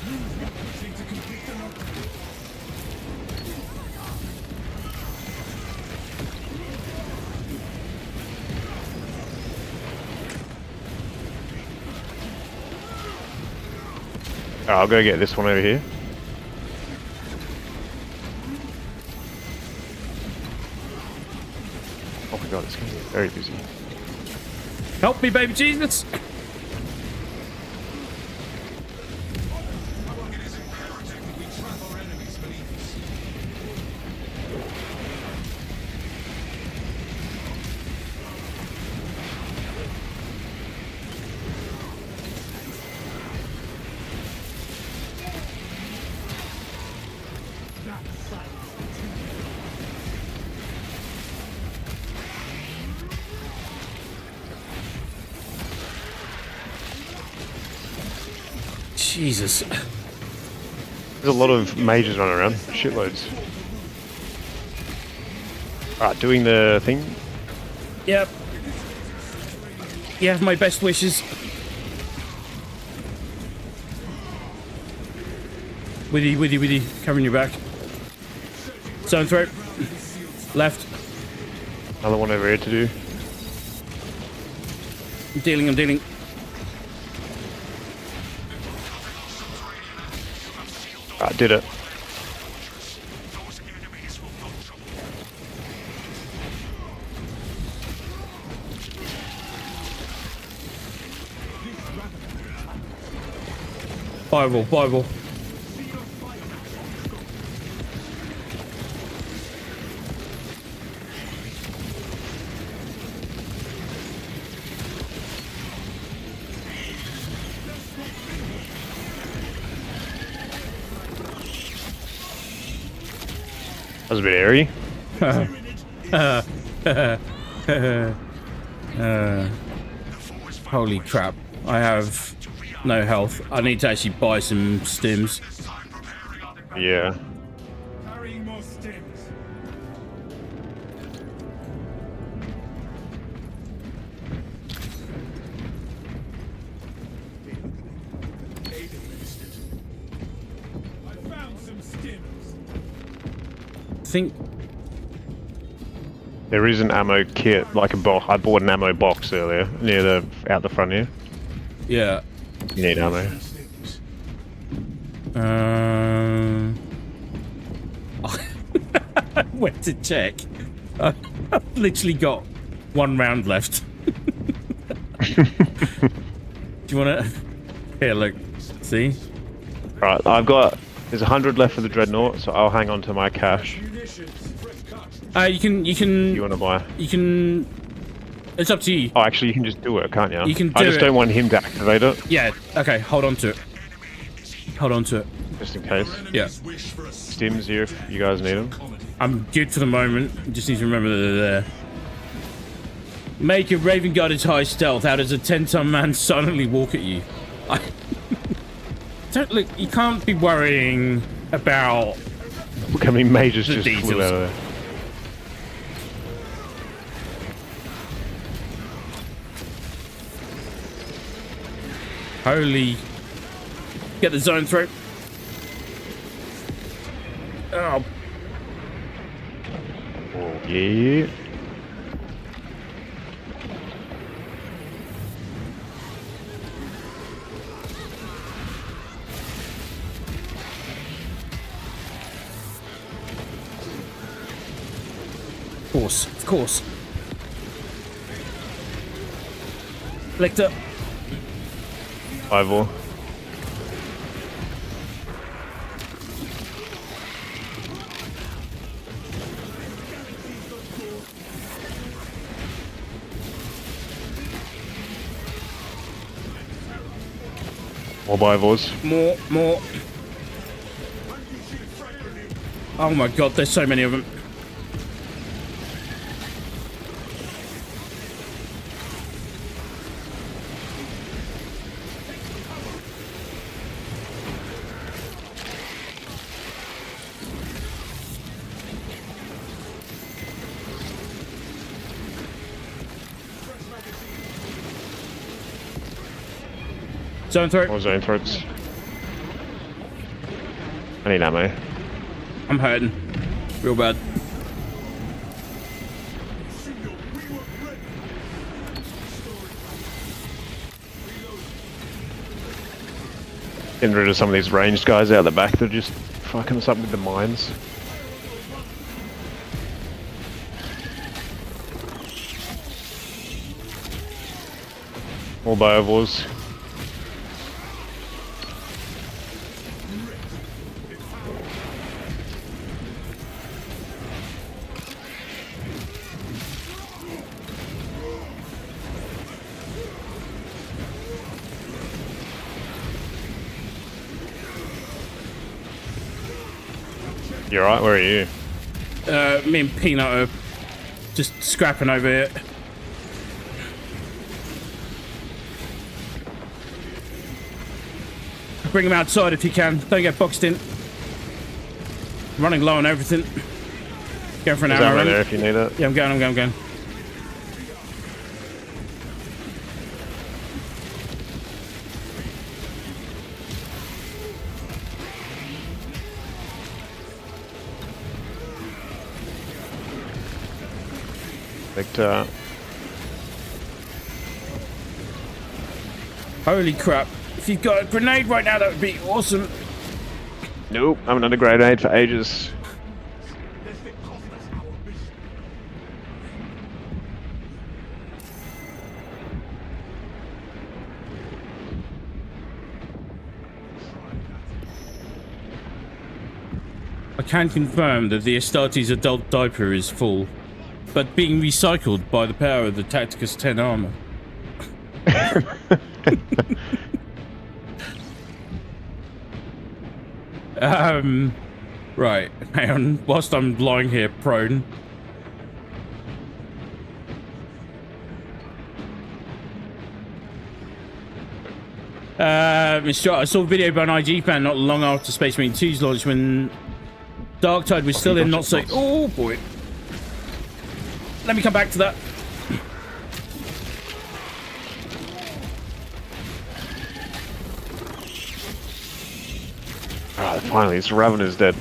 I'll go get this one over here. Oh my god, it's going to be very busy. Help me, baby Jesus. Jesus. There's a lot of mages running around. Shitloads. Alright, doing the thing. Yep. You have my best wishes. With you. Covering your back. Zone throat. Left. Another one over here to do. I'm dealing. I did it. Bible. That was a bit airy. Holy crap. I have no health. I need to actually buy some stims. Yeah. Carrying more stims. I found some stims. I think There is an ammo kit, like a box. I bought an ammo box earlier, near the out the front here. yeah. You need ammo. I went to check. I've literally got 1 round left. Do you want to? Here, look. See? Right, there's 100 left for the dreadnought, so I'll hang on to my cash. You can. You want to buy? You can. It's up to you. Oh, actually, you can just do it, can't you? You can I do just it. don't want him to activate it, Yeah. Okay. Hold on to it. just in case. Yeah. Stims here if you guys need them. I'm good for the moment. Just need to remember that they're there. Make a Raven Guarded high stealth. How does a 10-ton man silently walk at you? Don't look. You can't be worrying about. Look how many mages The just details. flew out of there. Holy. Get the zone through. Oh. Oh, yeah. Of course. Lecter. Rival. More rivals. More. Oh my god, there's so many of them. Zone through. More zone threats. I need ammo. I'm hurting. Real bad. Getting rid of some of these ranged guys out the back. They're just fucking us up with the mines. More biovores. You alright? Where are you? Me and Peanut are just scrapping over here. Bring him outside if you can. Don't get boxed in. Running low on everything. Going for an There's ammo ammo run. there if you need it. Yeah, I'm going. Victor. Holy crap. If you've got a grenade right now, that would be awesome. Nope, I haven't had a grenade for ages. I can confirm that the Astartes adult diaper is full, but being recycled by the power of the Tacticus 10 armor. Right, hang on, whilst I'm lying here prone. Mr. I saw a video by an IG fan not long after Space Marine 2's launch when Darktide was still in not so... Oh boy. Let me come back to that. Alright, finally, this Ravener's dead.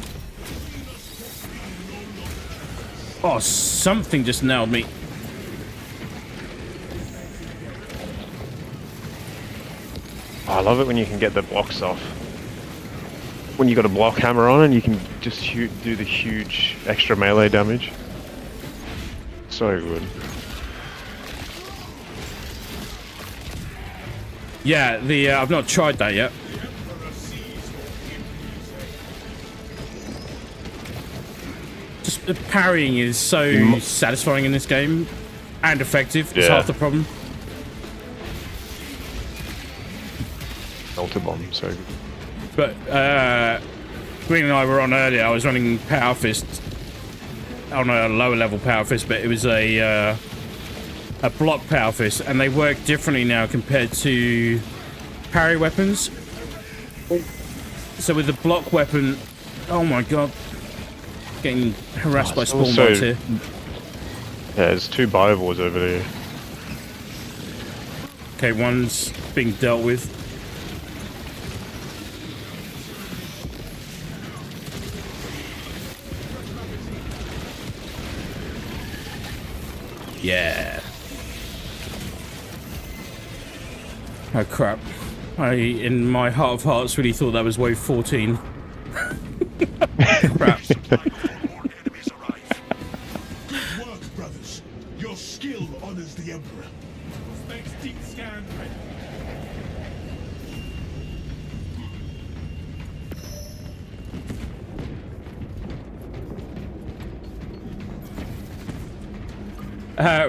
Oh, something just nailed me. Oh, I love it when you can get the blocks off. When you got a block hammer on and you can just do the huge extra melee damage. So good. Yeah, I've not tried that yet. Just the parrying is so satisfying in this game and effective. It's Yeah. half the problem. Melter bomb, so good. But Green and I were on earlier. I was running Power Fist on a lower level Power Fist, but it was a block Power Fist, and they work differently now compared to parry weapons. So with the block weapon, oh my god, getting harassed by spawn also- bots here. Yeah, there's two biovores over there. Okay, one's being dealt with. Yeah. Oh crap. I, in my heart of hearts, really thought that was wave 14. Crap. Enemies arrive. Good work, brothers. Your skill honors the Emperor. Space deep scan ready.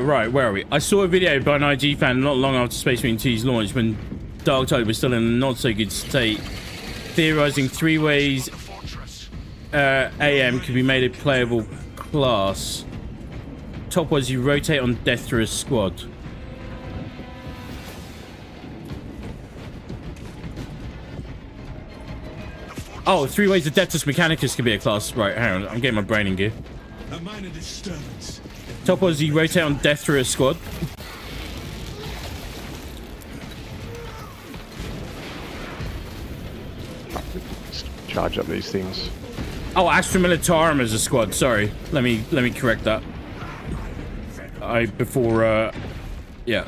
Right, where are we? I saw a video by an IG fan not long after Space Marine 2's launch when Dark Tide was still in a not so good state, theorizing 3 ways Fortress. AM could be made a playable class. Top was you rotate on death through a squad. Oh, 3 ways Adeptus Mechanicus could be a class. Right, hang on, I'm getting my brain in gear. A minor disturbance. Top was you rotate on death through a squad. Just charge up these things. Oh, Astra Militarum as a squad. Sorry, let me correct that. Yeah,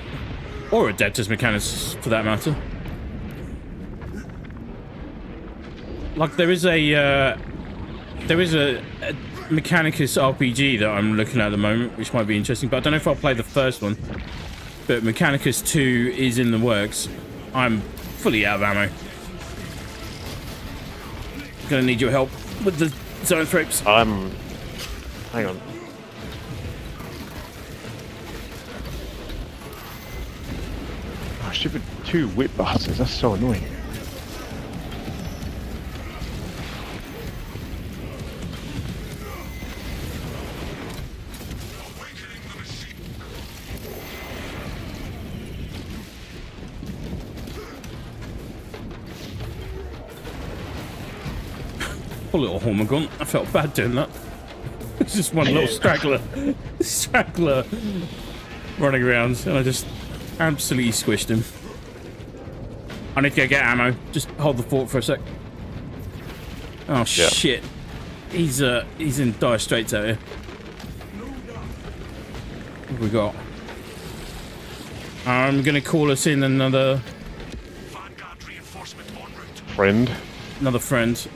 or Adeptus Mechanicus for that matter. Like there is a Mechanicus RPG that I'm looking at the moment, which might be interesting, but I don't know if I'll play the first one. But Mechanicus 2 is in the works. I'm fully out of ammo. Gonna need your help with the zoanthropes. Hang on. Oh, stupid 2 whip bastards, that's so annoying. Poor little Hormigaunt. I felt bad doing that. It's just one little straggler running around, and I just absolutely squished him. I need to go get ammo. Just hold the fort for a sec. Oh shit. He's in dire straits out here. What have we got? I'm gonna call us in another Vanguard reinforcement en route. Friend. another friend.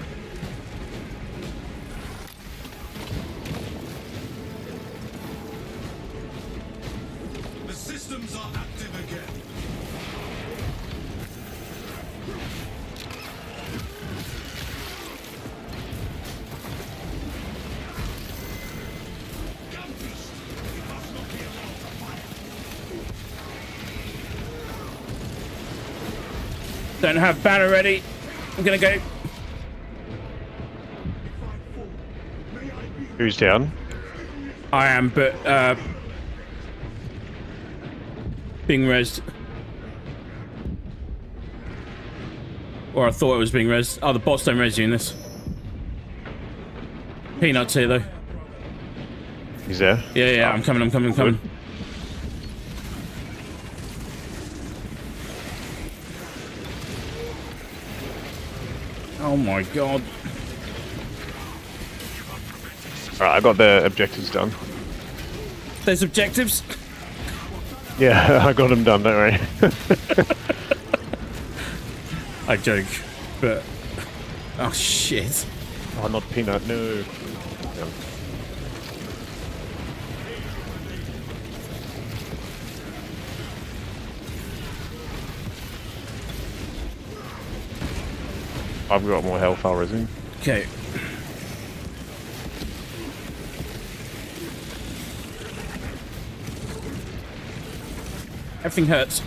The systems are active again. Countess, it must not be allowed to fight. Don't have banner ready. I'm gonna go. Who's down? I am, but being rezzed. Or I thought it was being rezzed. Oh, the bots don't res you in this. Peanut's here though. He's there? Yeah, I'm coming. Oh my god. Alright, I got the objectives done. There's objectives? Yeah, I got them done, don't worry. I joke, but... Oh shit. Oh, not Peanut, no. I've got more health, I'll resume. Okay. Everything hurts.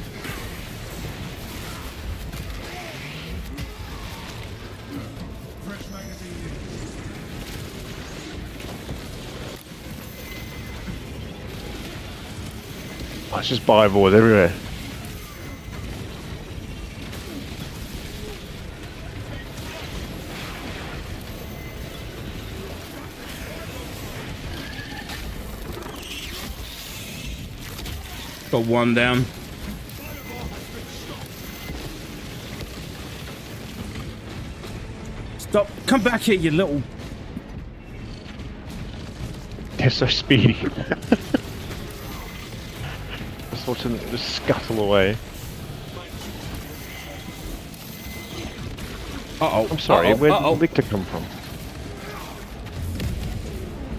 Fresh magazine in. Oh, it's just Bivores everywhere. Got one down. Stop. Come back here, you little... They're so speedy. or to just scuttle away. Uh-oh. I'm sorry, Uh-oh. where Uh-oh. did Victor come from?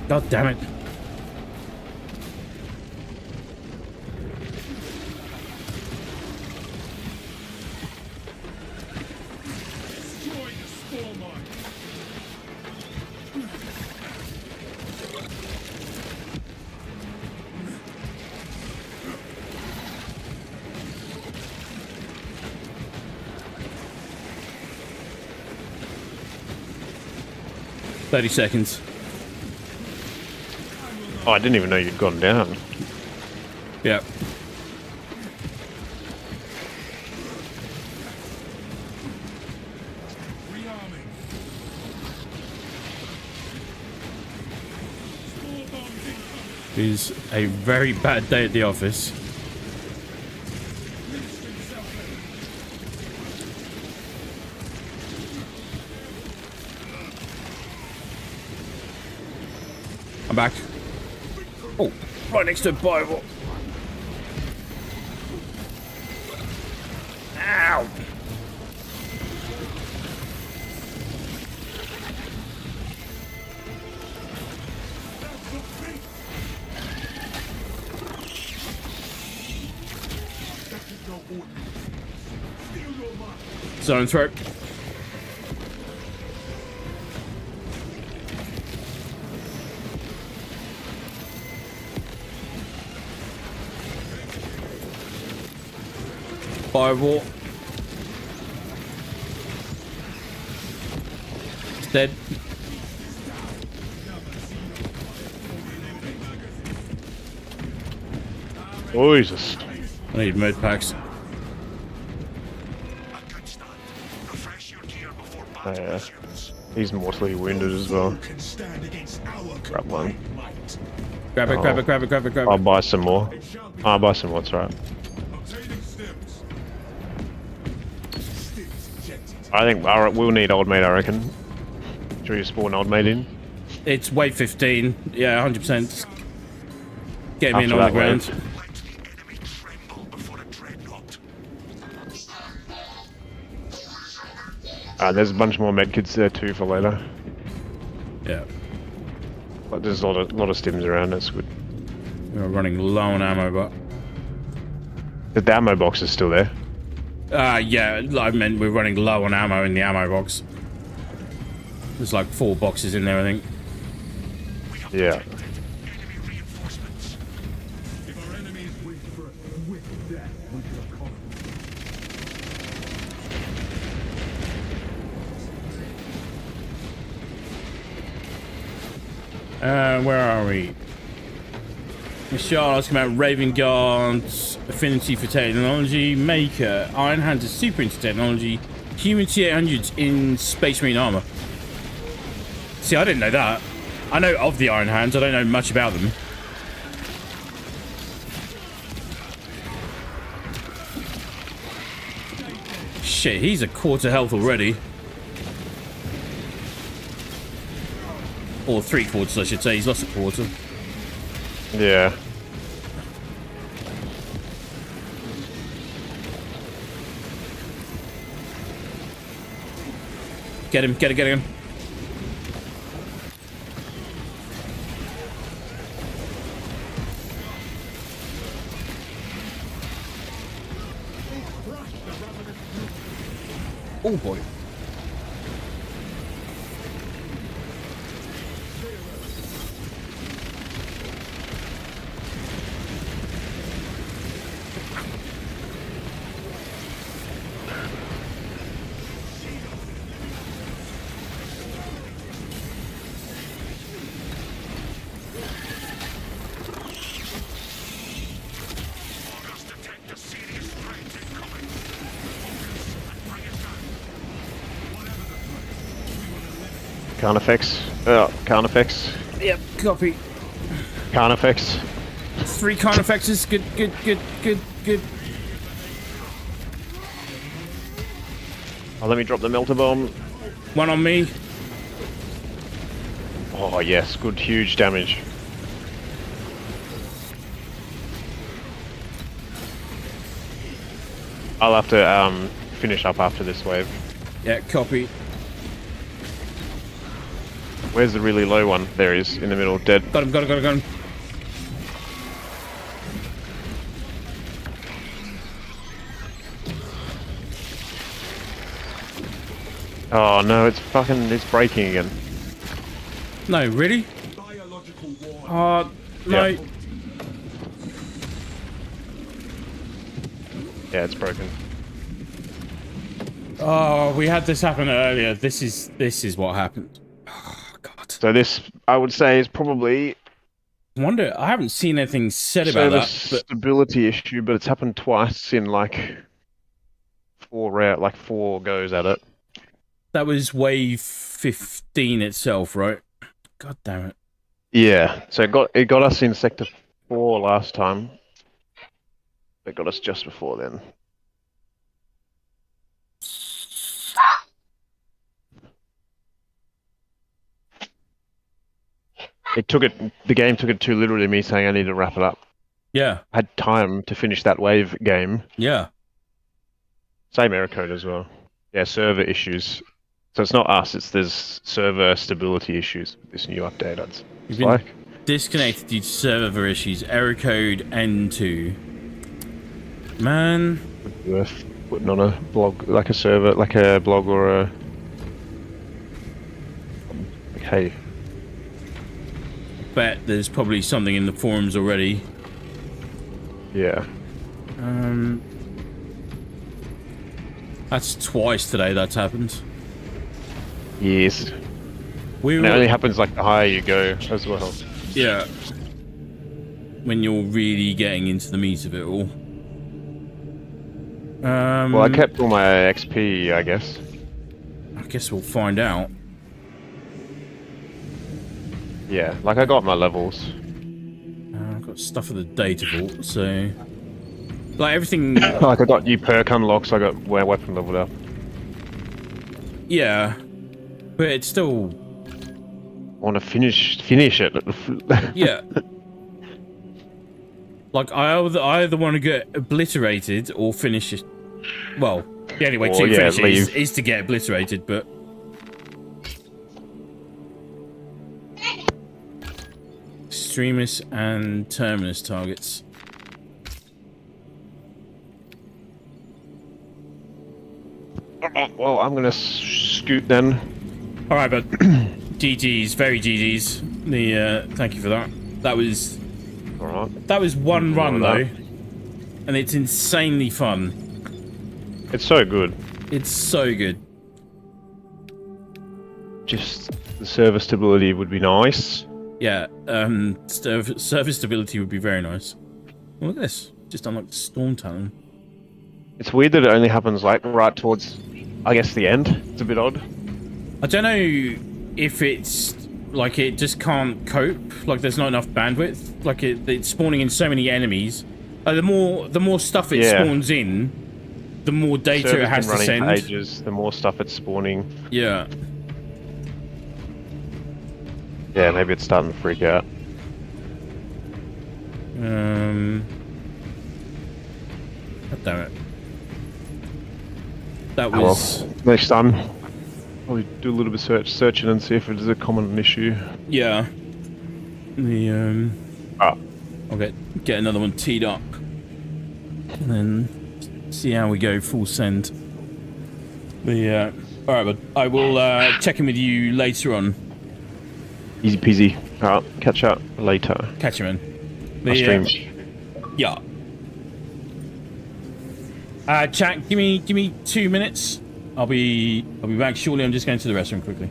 God damn it. Destroy the spore mine. 30 seconds. Oh, I didn't even know you'd gone down. Yeah. Rearming. Spore bombs incoming. It is a very bad day at the office. Ministering self-aid. I'm back. Oh, right next to a Bible. Ow! Zone throat. Fireball. Dead. Oh, Jesus. I need med packs. A good start. Refresh your gear before Oh, battle yeah. resumes. He's mortally wounded as well. Who can stand against our Grab one. combined might? Grab it, grab it, grab it, grab it, grab I'll it. buy some more. I'll buy some more, it's right. Obtaining stems. Stems ejected. I think we'll need old mate, I reckon. Should we spawn old mate in? It's wave 15. Yeah, 100%. Get me in After on the that ground. wave. Let the enemy tremble before a dreadnought. There's a bunch more medkits there too for later. Yeah. But there's a lot of stims around, that's good. We're running low on ammo, but... The ammo box is still there. Yeah, I meant we're running low on ammo in the ammo box. There's like 4 boxes in there, I think. We have Yeah. detected enemy reinforcements. If our enemies wait for a swift death, we shall conquer. Where are we? Michelle asking about Raven Guard's affinity for technology. Maker. Iron Hands is super into technology. Human T-800s in Space Marine armor. See, I didn't know that. I know of the Iron Hands. I don't know much about them. Shit, he's a quarter health already. Or 3/4, I should say. He's lost a quarter. Yeah. Get him, get him, get him. Oh boy. August detect a serious threat incoming. Focus and bring it down. Carnifex. Carnifex. Yep, copy. Carnifex. 3 Carnifexes. Good, good, good, good, good. Oh, let me drop the melter bomb. 1 on me. Oh, yes. Good, huge damage. I'll have to finish up after this wave. Yeah, copy. Where's the really low one? There he is, in the middle, dead. Got him, got him, got him, got him. Oh no, it's breaking again. No, really? Biological war. No. Yeah. Yeah, it's broken. Oh, we had this happen earlier. This is what happened. Oh, God. So this, I would say, is probably I wonder, I haven't seen anything said about server that, but stability issue, but it's happened twice in like four goes at it. that was wave 15 itself, right? God damn it. Yeah, so it got us in sector 4 last time. It got us just before then. The game took it too literally, me saying I need to wrap it up. Yeah, I had time to finish that wave game. yeah. Same error code as well. Yeah, server issues. So it's not us, there's server stability issues with this new update. You've been disconnected due to server issues. Error code N2. Man. Worth putting on a blog, like a server, like a blog or a... Like, hey. Bet there's probably something in the forums already. Yeah. That's twice today that's happened. Yes. We And it were, only happens like the higher you go as well. yeah. When you're really getting into the meat of it all. Well, I kept all my XP, I guess. I guess we'll find out. Yeah, like I got my levels. I've got stuff for the data vault, so... Like, everything... Like I got new perk unlocks, I got weapon leveled up. Yeah. But it's still... I want to finish it. Yeah. Like, I either want to get obliterated or finish it. Well, the only way to finish it is to get obliterated, but... Extremis and Terminus targets. Well, I'm gonna scoot then. Alright, but GG's, very GG's. Thank you for that. That was... Alright. That was one run, that. though. And it's insanely fun. It's so good. It's so good. Just the server stability would be nice. Yeah, service stability would be very nice. Oh, look at this. Just unlocked Storm Talon. It's weird that it only happens like right towards, I guess, the end. It's a bit odd. I don't know if it's like it just can't cope. Like there's not enough bandwidth. Like it's spawning in so many enemies. The more stuff it spawns in, the more data Server's it has been to running send. for ages, the more stuff it's spawning. Yeah. Yeah, maybe it's starting to freak out. God damn it. That was... Well, next time, probably do a little bit of searching and see if it is a common issue. Yeah. The Ah. I'll get another one teed up. And then see how we go full send. Alright, bud. I will check in with you later on. Easy peasy. Alright, catch up later. Catch you, man. I'll stream. Yeah. Chat, give me 2 minutes. I'll be back shortly. I'm just going to the restroom quickly.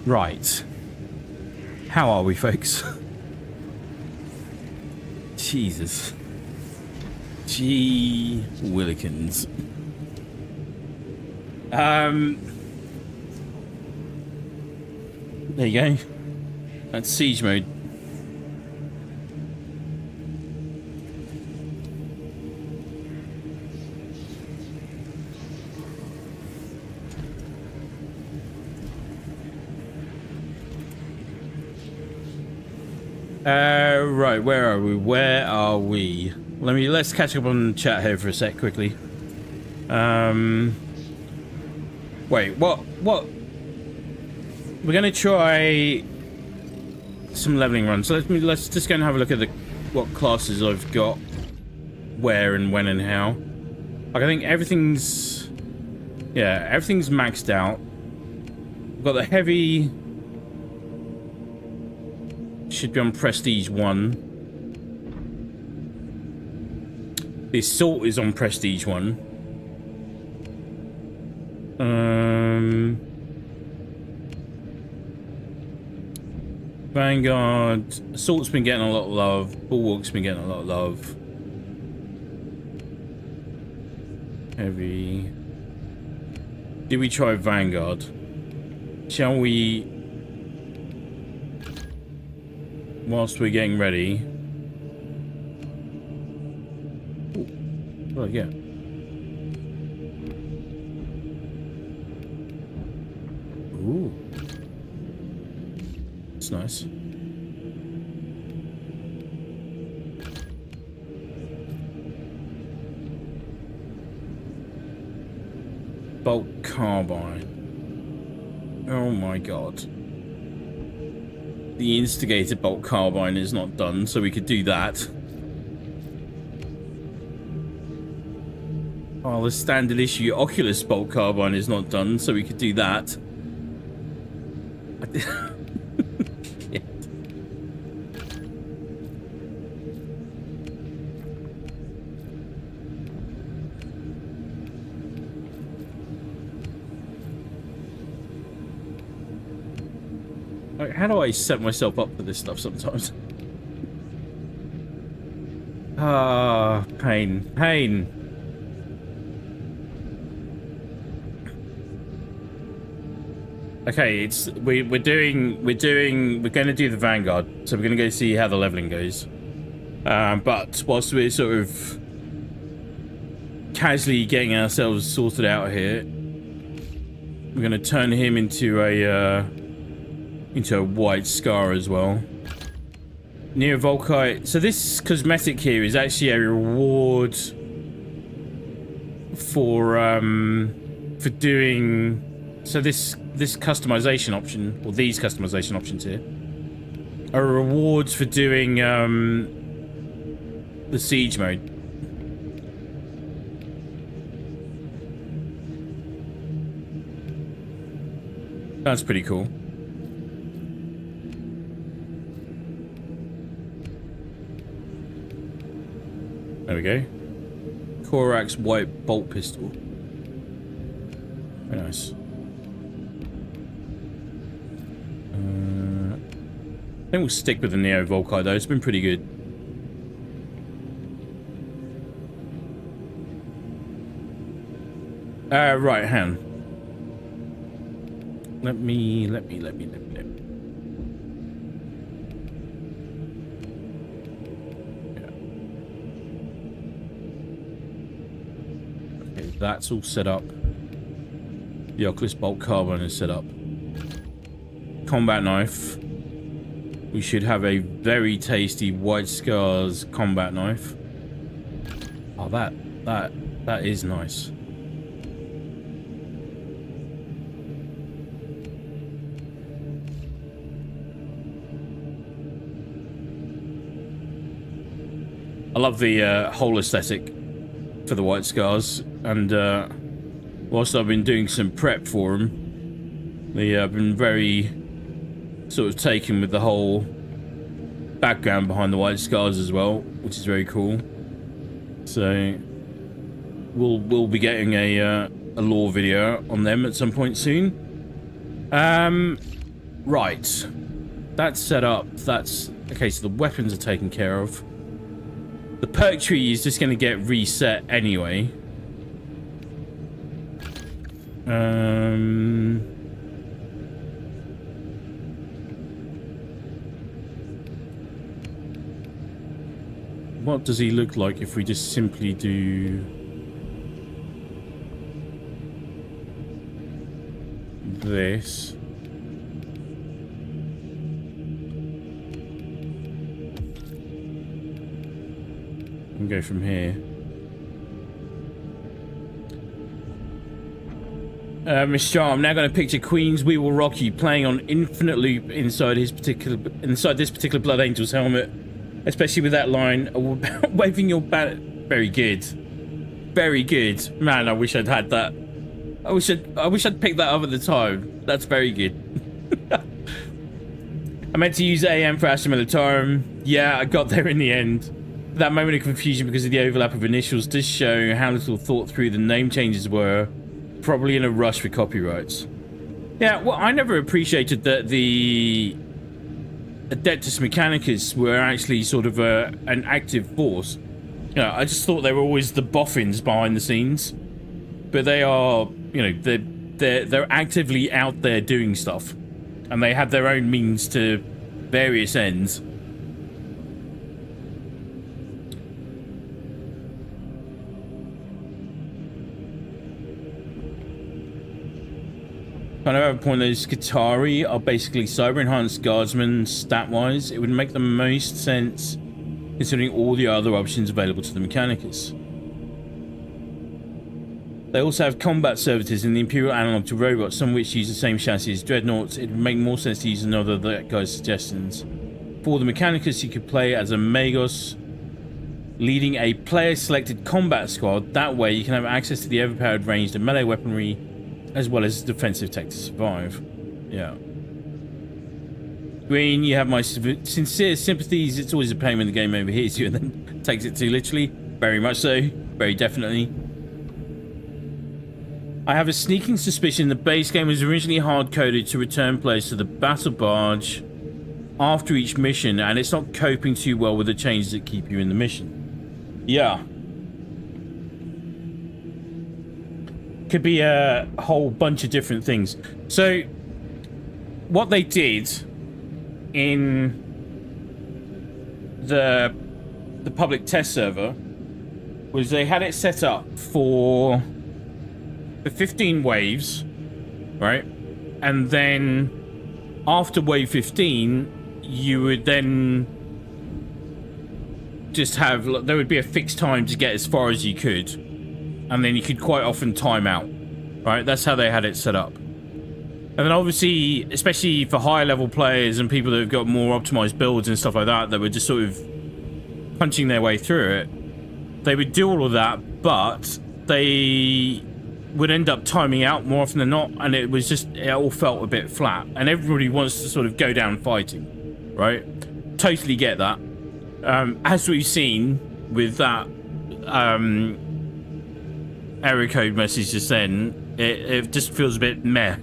Right. How are we, folks? Jesus. Gee Willikins. There you go. That's siege mode. Right, where are we? Where are we? Let's catch up on chat here for a sec quickly. Wait, what? We're gonna try some leveling runs. So let's just go and have a look at what classes I've got, where and when and how. Like, I think everything's maxed out. We've got the heavy. Should be on Prestige 1. The Assault is on Prestige 1. Vanguard. Assault's been getting a lot of love. Bulwark's been getting a lot of love. Heavy. Did we try Vanguard? Shall we... Whilst we're getting ready. Ooh, what do I get? Ooh. That's nice. Bolt carbine. Oh my god. The instigator bolt carbine is not done, so we could do that. Oh, the standard issue Oculus bolt carbine is not done, so we could do that. Shit. Like, how do I set myself up for this stuff sometimes? Ah, pain. Okay, we're going to do the Vanguard, so we're going to go see how the leveling goes. But whilst we're sort of casually getting ourselves sorted out here, we're going to turn him into a White Scar as well. Neo Volkite. So this cosmetic here is actually a reward for doing. So this customization option, or these customization options here, are rewards for doing the siege mode. That's pretty cool. There we go. Korak's white bolt pistol. Very nice. I think we'll stick with the Neo Volkite though. It's been pretty good. Right, hang on. Let me. That's all set up. The Oculus Bolt Carbine is set up. Combat knife. We should have a very tasty White Scars combat knife. Oh, that is nice. I love the whole aesthetic for the White Scars, and whilst I've been doing some prep for them, I've been very sort of taken with the whole background behind the White Scars as well, which is very cool. So we'll be getting a a lore video on them at some point soon. Right. That's set up. That's... Okay, so the weapons are taken care of. The perk tree is just going to get reset anyway. What does he look like if we just simply do this? And go from here. Mr. I'm now going to picture Queen's "We Will Rock You" playing on infinite loop inside this particular Blood Angel's helmet, especially with that line, waving your banner. Very good, very good, man. I wish I'd had that. I wish I'd picked that up at the time. That's very good. I meant to use AM for Astra Militarum. Yeah, I got there in the end. That moment of confusion because of the overlap of initials does show how little thought through the name changes were, probably in a rush for copyrights. Yeah, well, I never appreciated that the Adeptus Mechanicus were actually sort of an active force. You know, I just thought they were always the boffins behind the scenes, but they are, you know, they're actively out there doing stuff, and they have their own means to various ends. Kind of have a point, those Skitarii are basically cyber-enhanced guardsmen stat-wise. It would make the most sense considering all the other options available to the Mechanicus. They also have combat servitors in the Imperial analog to robots, some of which use the same chassis as Dreadnoughts. It would make more sense to use another of that guy's suggestions. For the Mechanicus, you could play as a Magos, leading a player-selected combat squad. That way, you can have access to the overpowered ranged and melee weaponry, as well as defensive tech to survive. Yeah. Green, you have my sincere sympathies. It's always a pain when the game overheats you and then takes it too literally. Very much so. Very definitely. I have a sneaking suspicion the base game was originally hard-coded to return players to the battle barge after each mission, and it's not coping too well with the changes that keep you in the mission. Yeah. Could be a whole bunch of different things. So, what they did in the public test server was they had it set up for the 15 waves, right? And then after wave 15, you would then just have, there would be a fixed time to get as far as you could. And then you could quite often time out, right? That's how they had it set up. And then obviously, especially for higher level players and people that have got more optimized builds and stuff like that, that were just sort of punching their way through it, they would do all of that, but they would end up timing out more often than not, and it was just, it all felt a bit flat. And everybody wants to sort of go down fighting, right? Totally get that. As we've seen with that, error code message just then, it just feels a bit meh.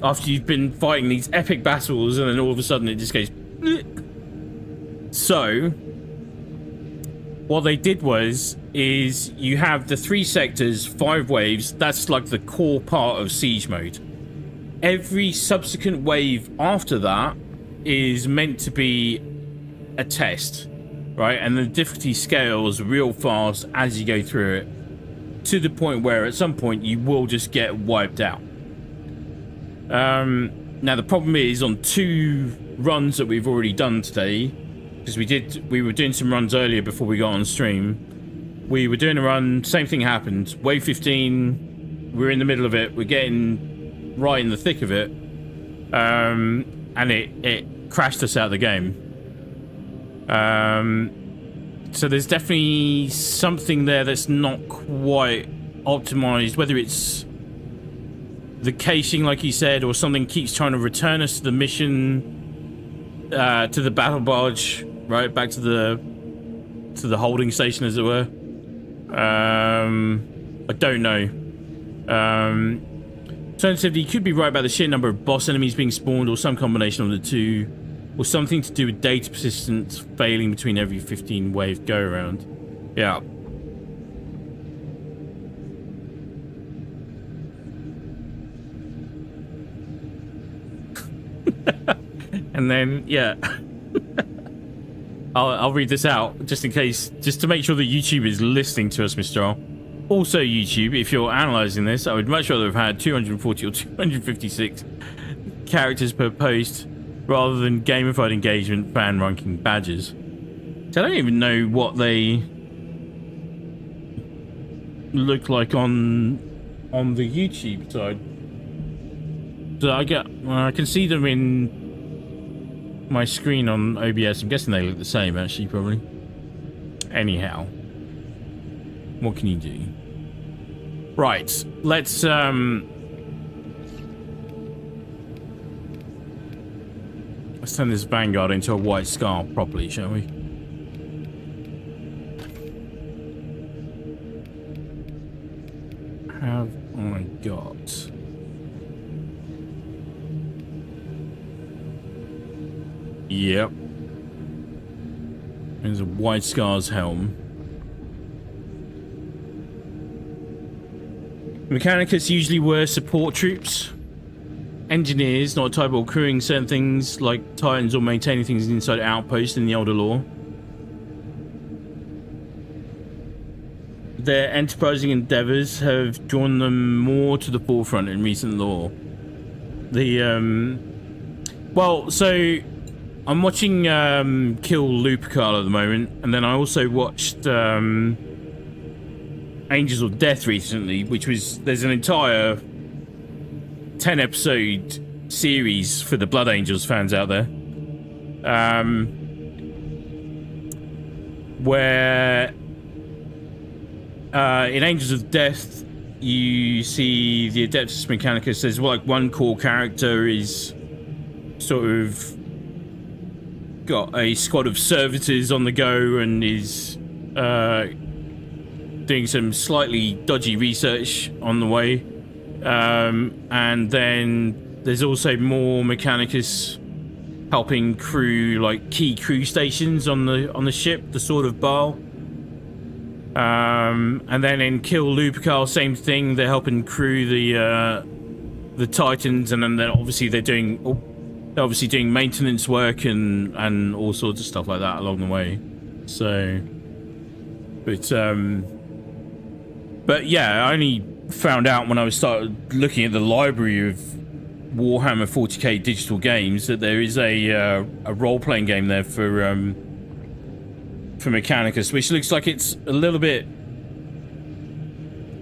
After you've been fighting these epic battles and then all of a sudden it just goes bleh. So what they did is you have the 3 sectors, 5 waves. That's like the core part of siege mode. Every subsequent wave after that is meant to be a test, right? And the difficulty scales real fast as you go through it, to the point where at some point you will just get wiped out. Now the problem is on 2 runs that we've already done today, because we were doing some runs earlier before we got on stream. We were doing a run, same thing happened. Wave 15, we're in the middle of it, we're getting right in the thick of it, and it crashed us out of the game. So there's definitely something there that's not quite optimized, whether it's the caching, like you said, or something keeps trying to return us to the mission, to the battle barge, right back to the holding station, as it were. I don't know. Alternatively, you could be right about the sheer number of boss enemies being spawned, or some combination of the two, or something to do with data persistence failing between every 15 wave go around. Yeah. And then, yeah. I'll read this out just in case, just to make sure that YouTube is listening to us, Mr. R. Also, YouTube, if you're analysing this, I would much rather have had 240 or 256 characters per post rather than gamified engagement fan ranking badges. So I don't even know what they look like on the YouTube side. So I can see them in my screen on OBS. I'm guessing they look the same, actually, probably. Anyhow, what can you do? Right, let's turn this Vanguard into a white scar properly, shall we? Have I got? Yep. There's a White Scar's helm. Mechanicus usually were support troops. Engineers, not a type of crewing certain things like Titans or maintaining things inside outposts in the older lore. Their enterprising endeavors have drawn them more to the forefront in recent lore. Well, so I'm watching Kill Lupercal at the moment, and then I also watched Angels of Death recently, which was, there's an entire 10-episode series for the Blood Angels fans out there, where in Angels of Death you see the Adeptus Mechanicus. There's like one core character is sort of got a squad of servitors on the go and is doing some slightly dodgy research on the way, and then there's also more Mechanicus helping crew like key crew stations on the ship, the Sword of Baal. And then in Kill Lupercal, same thing, they're helping crew the Titans, and then they're obviously doing maintenance work and all sorts of stuff like that along the way. So, but yeah, I only found out when I started looking at the library of Warhammer 40k digital games that there is a role-playing game there for Mechanicus, which looks like it's a little bit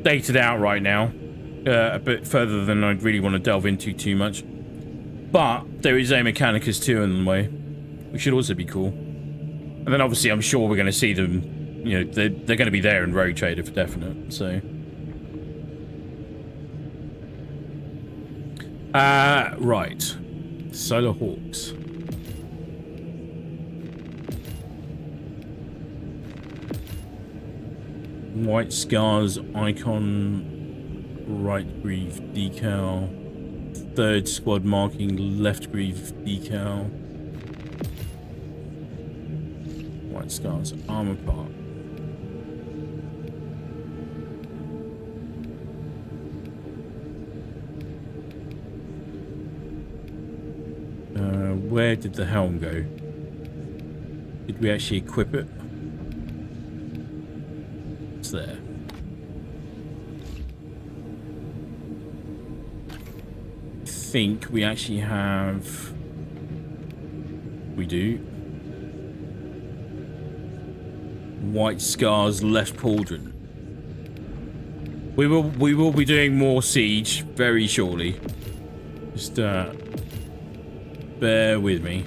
dated out right now, a bit further than I'd really want to delve into too much. But there is a Mechanicus 2 in the way, which should also be cool. And then obviously I'm sure we're going to see them, you know, they're going to be there in Rogue Trader for definite, so. Right. Solar Hawks. White Scars icon, right greave decal, third squad marking, left greave decal. White Scars armor part. Where did the helm go? Did we actually equip it? It's there. I think we actually have... We do. White Scars left pauldron. We will be doing more siege very shortly. Just bear with me.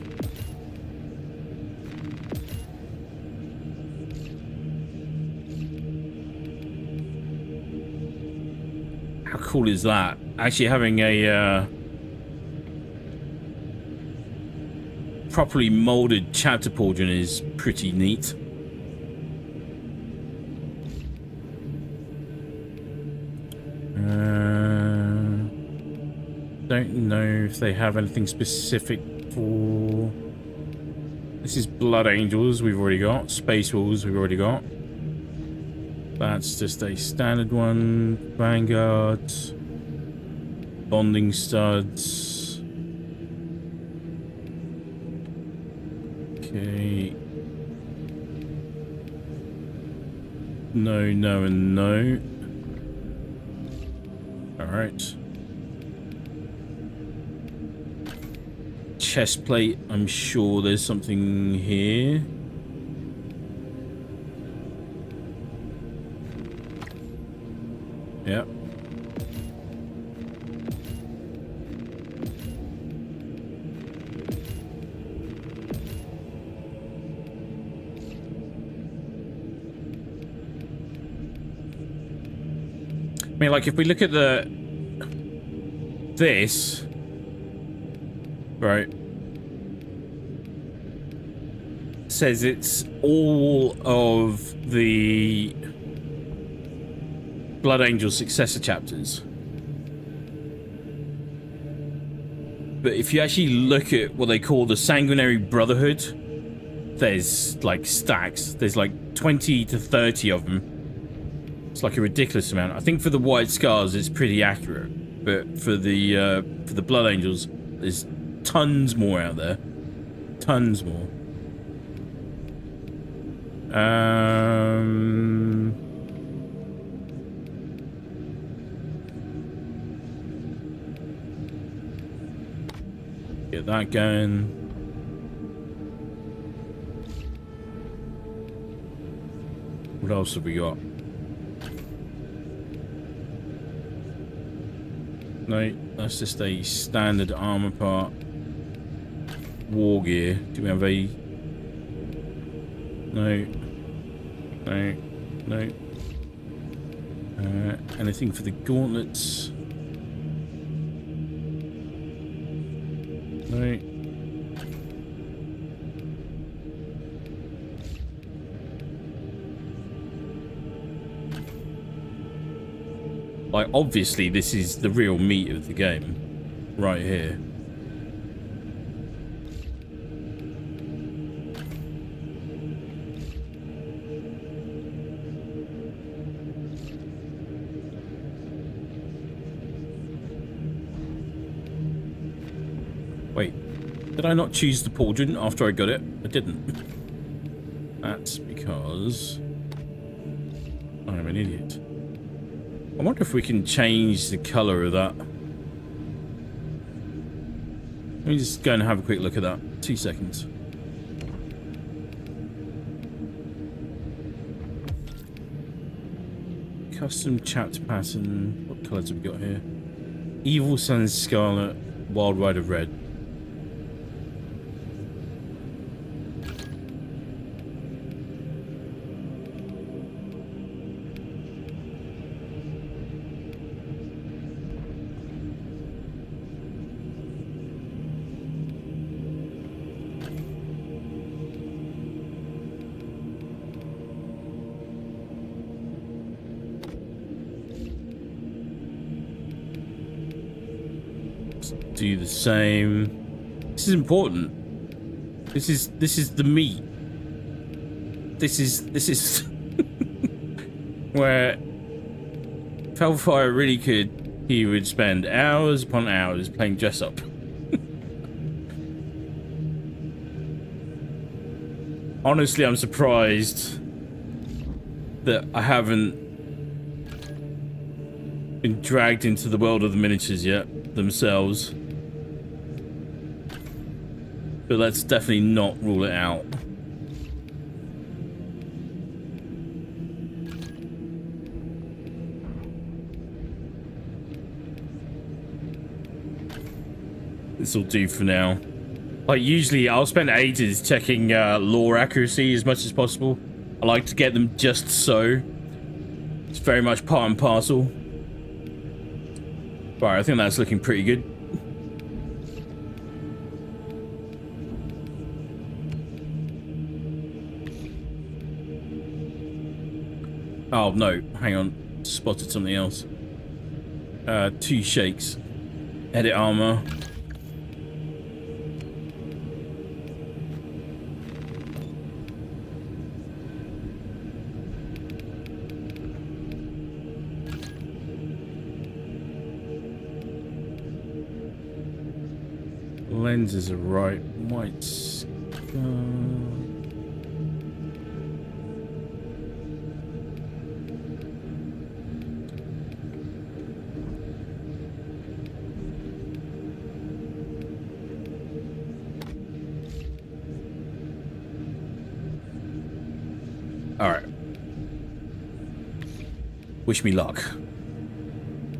How cool is that? Actually having a properly molded chapter pauldron is pretty neat. don't know if they have anything specific for... This is Blood Angels we've already got. Space Wolves we've already got. That's just a standard one. Vanguard. Bonding Studs. Okay. No, no, and no. Alright. Chest plate, I'm sure there's something here. Yep. I mean, like, if we look at this, right, says it's all of the Blood Angel successor chapters. But if you actually look at what they call the Sanguinary Brotherhood, there's like stacks. There's like 20 to 30 of them. It's like a ridiculous amount. I think for the White Scars, it's pretty accurate. But for the Blood Angels, there's tons more out there. Tons more. Get that going. What else have we got? No, that's just a standard armor part. War gear. Do we have a... No. No. No. Anything for the gauntlets? No. Like, obviously, this is the real meat of the game. Right here. Wait. Did I not choose the pauldron after I got it? I didn't. That's because... I'm an idiot. I wonder if we can change the colour of that. Let me just go and have a quick look at that. 2 seconds. Custom chapter pattern. What colours have we got here? Evil Sun Scarlet, Wild Rider Red. Do the same. This is important. This is the meat. This is where Felfire really could. He would spend hours upon hours playing dress up. Honestly, I'm surprised that I haven't been dragged into the world of the miniatures yet themselves. But let's definitely not rule it out. This will do for now. Like, usually I'll spend ages checking lore accuracy as much as possible. I like to get them just so. It's very much part and parcel. Right, I think that's looking pretty good. Oh, no. Hang on. Spotted something else. 2 shakes. Edit armor. Lenses are right. White scar. Alright. Wish me luck.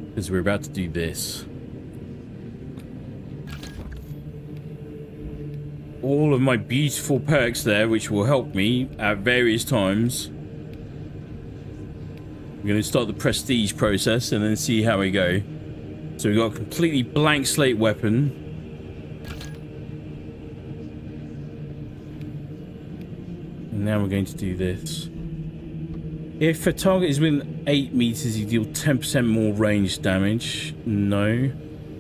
Because we're about to do this. All of my beautiful perks there, which will help me at various times. I'm going to start the prestige process and then see how we go. So we've got a completely blank slate weapon. And now we're going to do this. If a target is within 8 meters, you deal 10% more range damage. No.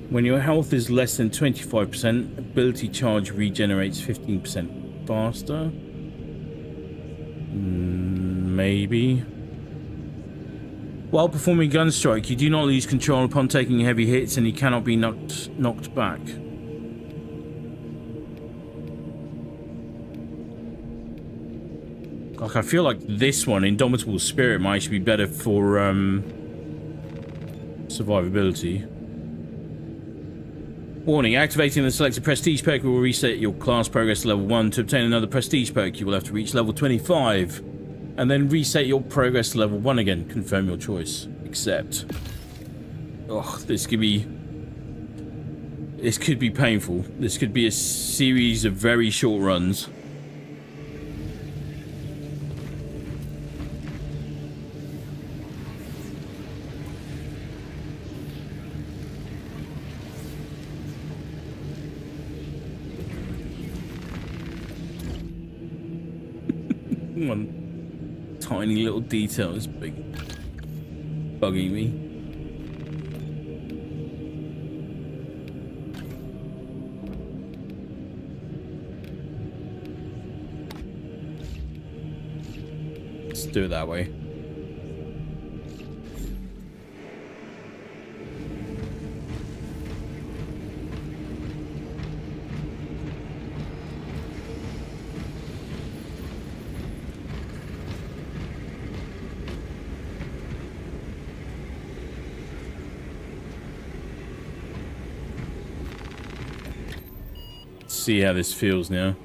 When your health is less than 25%, ability charge regenerates 15% faster. Maybe. While performing gun strike, you do not lose control upon taking heavy hits, and you cannot be knocked back. Like, I feel like this one, Indomitable Spirit, might actually be better for survivability. Warning, activating the selected prestige perk will reset your class progress to level 1. To obtain another prestige perk, you will have to reach level 25. And then reset your progress to level 1 again. Confirm your choice. Accept. Oh, this could be painful. This could be a series of very short runs. One tiny little detail is bugging me. Let's do it that way. See how this feels now.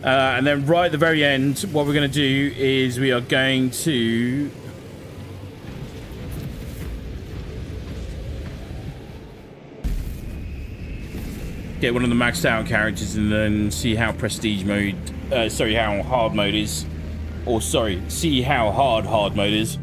And then right at the very end, what we're going to do is we are going to get one of the maxed out characters and then see how prestige mode, sorry, how hard mode is. Or sorry, see how hard mode is.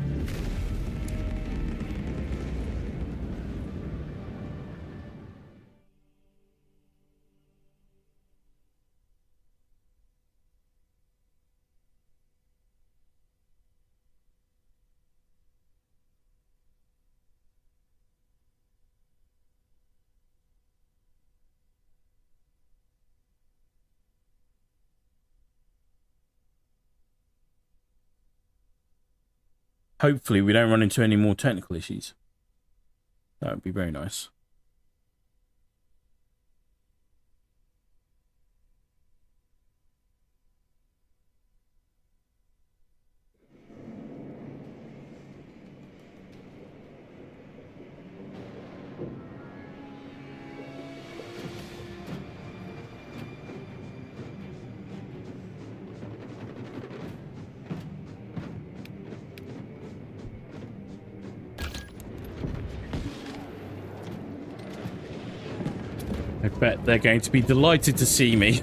Hopefully we don't run into any more technical issues. That would be very nice. I bet they're going to be delighted to see me.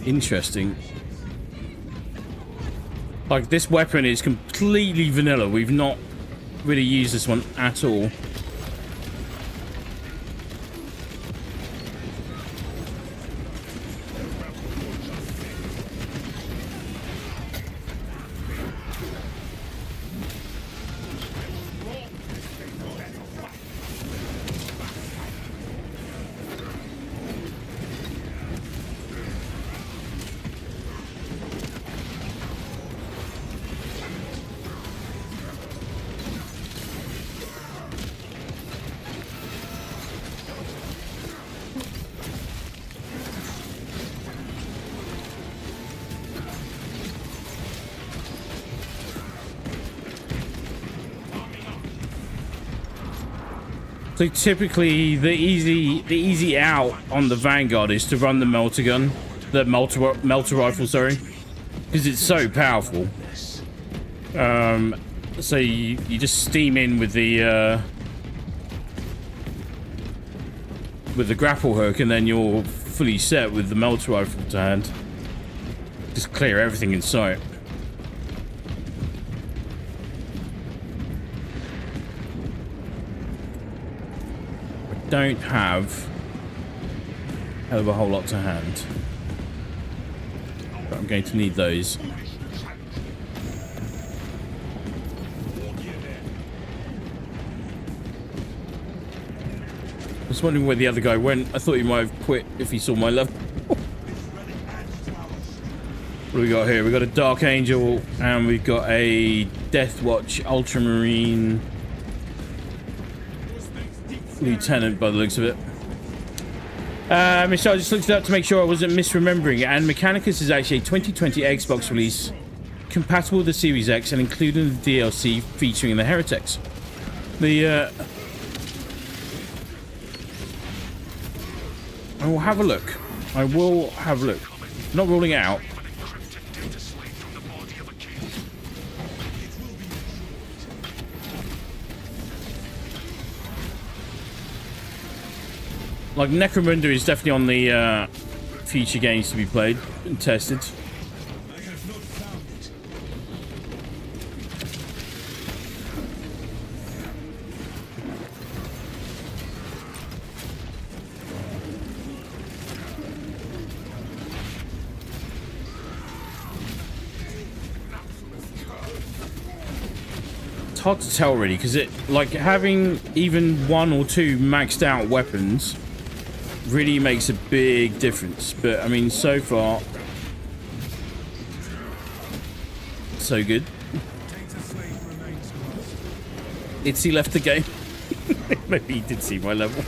Interesting. Like, this weapon is completely vanilla. We've not really used this one at all. So typically, the easy out on the Vanguard is to run the melter gun, the melter rifle, sorry, because it's so powerful. So you just steam in with the grapple hook, and then you're fully set with the melter rifle to hand. Just clear everything in sight. Don't have a hell of a whole lot to hand, but I'm going to need those. I was wondering where the other guy went. I thought he might have quit if he saw my level. What do we got here? We got a Dark Angel, and we've got a Deathwatch Ultramarine Lieutenant by the looks of it. Michelle, I just looked it up to make sure I wasn't misremembering, and Mechanicus is actually a 2020 Xbox release, compatible with the Series X and including the DLC featuring the Heretics. I will have a look. I will have a look. Not ruling it out. Like, Necromunda is definitely on the future games to be played and tested. I have not found it. It's hard to tell really, because it, like, having even one or two maxed out weapons really makes a big difference. But I mean, so far so good. Did he left the game? Maybe he did see my level.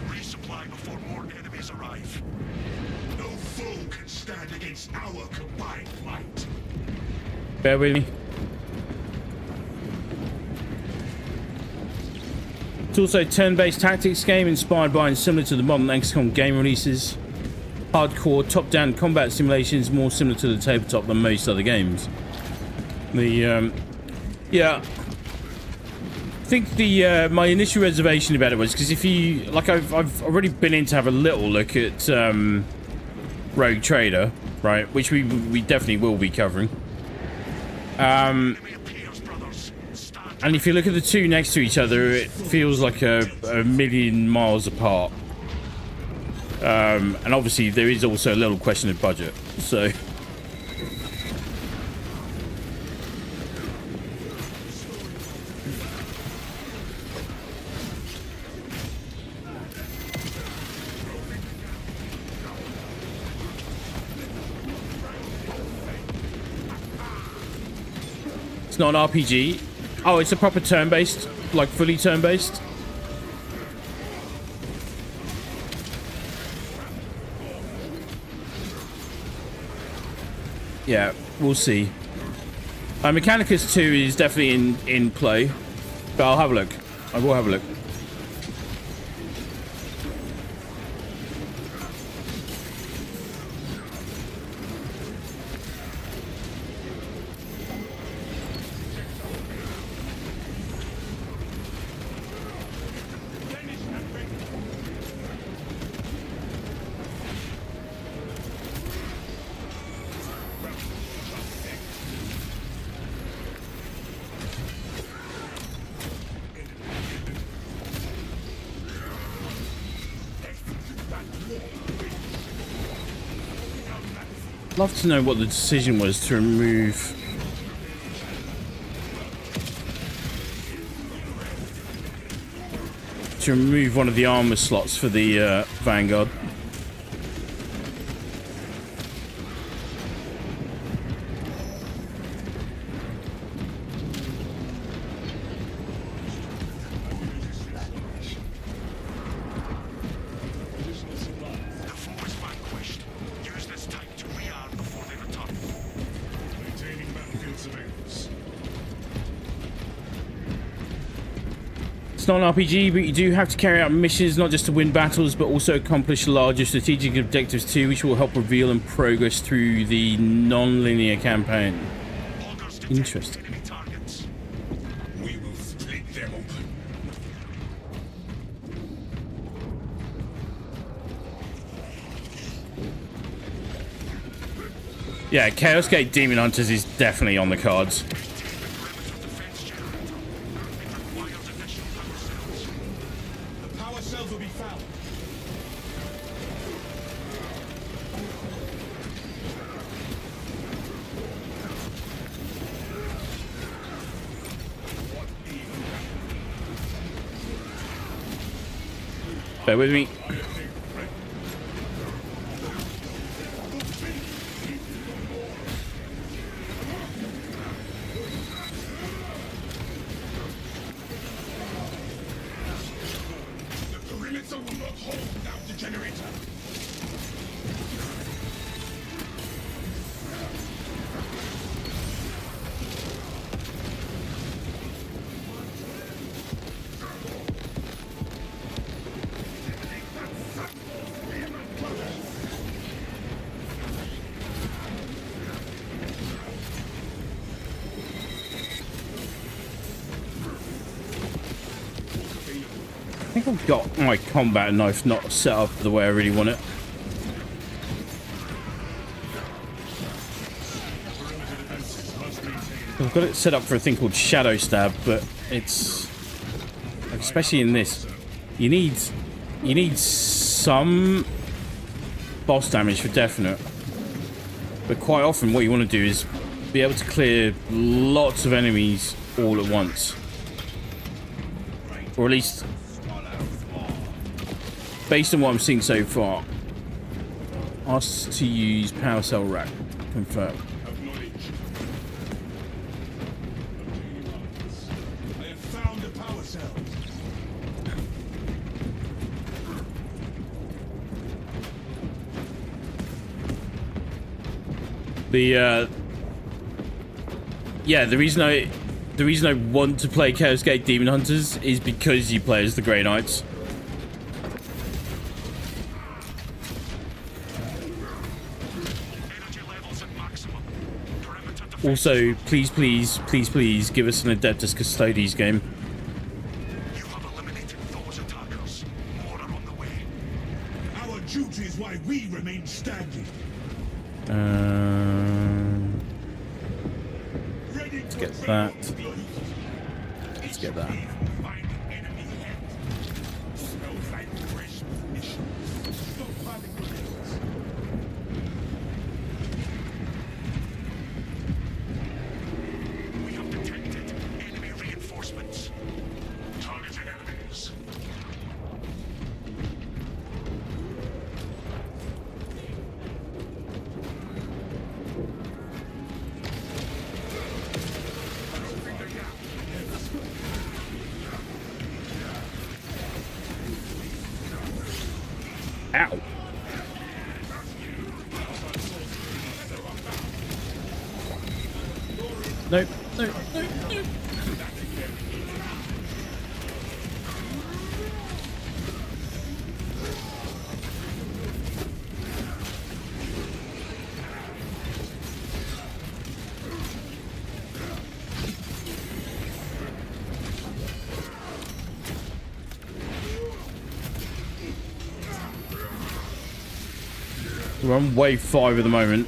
Resupply before more enemies arrive. No foe can stand against our combined might. Bear with me. It's also a turn-based tactics game inspired by and similar to the modern XCOM game releases. Hardcore top-down combat simulations, more similar to the tabletop than most other games. Yeah, I think the my initial reservation about it was because if you like, I've already been in to have a little look at Rogue Trader, right, which we definitely will be covering. Enemy appears, brothers. Stand And if you look at the two next to each other, it feels like a million miles apart. And obviously there is also a little question of budget, so... It's not an RPG. Oh, it's a proper turn-based, like fully turn-based. Yeah, we'll see. Mechanicus 2 is definitely in play, but I'll have a look. I will have a look. Love to know what the decision was to remove one of the armor slots for the Vanguard. It's not an RPG, but you do have to carry out missions not just to win battles, but also accomplish larger strategic objectives too, which will help reveal and progress through the non-linear campaign. Interesting. We will split them open. Yeah, Chaos Gate Demon Hunters is definitely on the cards. Bear with me. The perimeter will not hold without the generator. I think I've got my combat knife not set up the way I really want it. I've got it set up for a thing called Shadow Stab, but it's... especially in this, you need some boss damage for definite. But quite often what you want to do is be able to clear lots of enemies all at once. Or at least... based on what I'm seeing so far, asked to use power cell rack. Confirm. I have found a power cell. The reason I want to play Chaos Gate Demon Hunters is because you play as the Grey Knights. Also, please give us an Adeptus Custodes game. You have eliminated those attackers. More are on the way. Our duty is why we remain standing. Let's get that. get that. Find enemy head. Smells like fresh mission. Stockpiling grenades. We have detected enemy reinforcements. Targeting enemies. Ow. No, no, no, no. We're on wave 5 at the moment.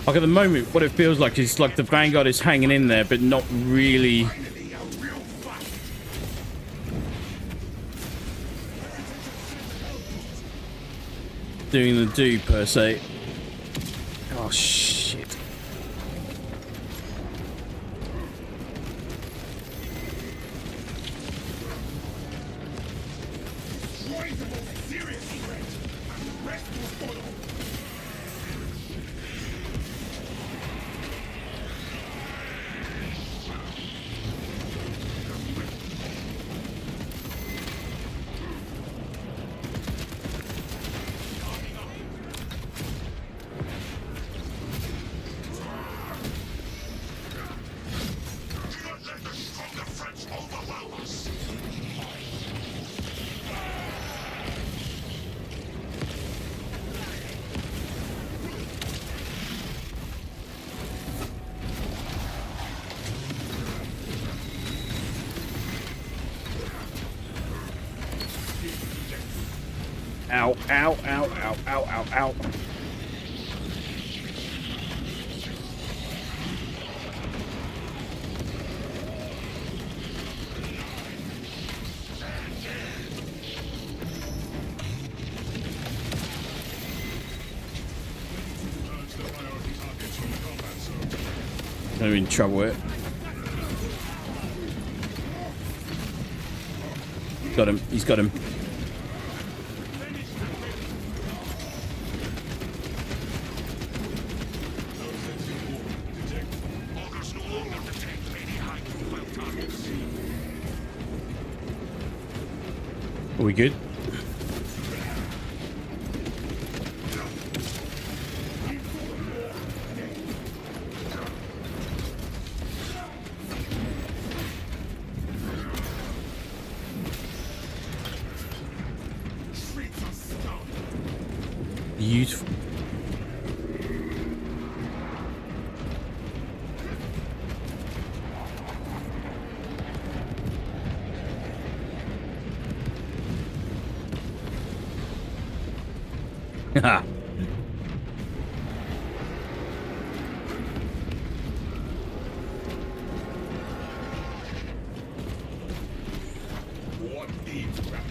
Like at the moment, what it feels like is like the Vanguard is hanging in there, but not really doing the do per se. Oh shit. Serious threat. And the rest will follow. Do not let the stronger French overwhelm us. Ow, ow, ow, ow, ow, ow, ow. Urge the priority targets from the combat zone. I'm in trouble with it. Got him. He's got him. Augurs no longer detect any high-profile targets. Are we good? Streets are stone. Beautiful. Haha. What needs rally?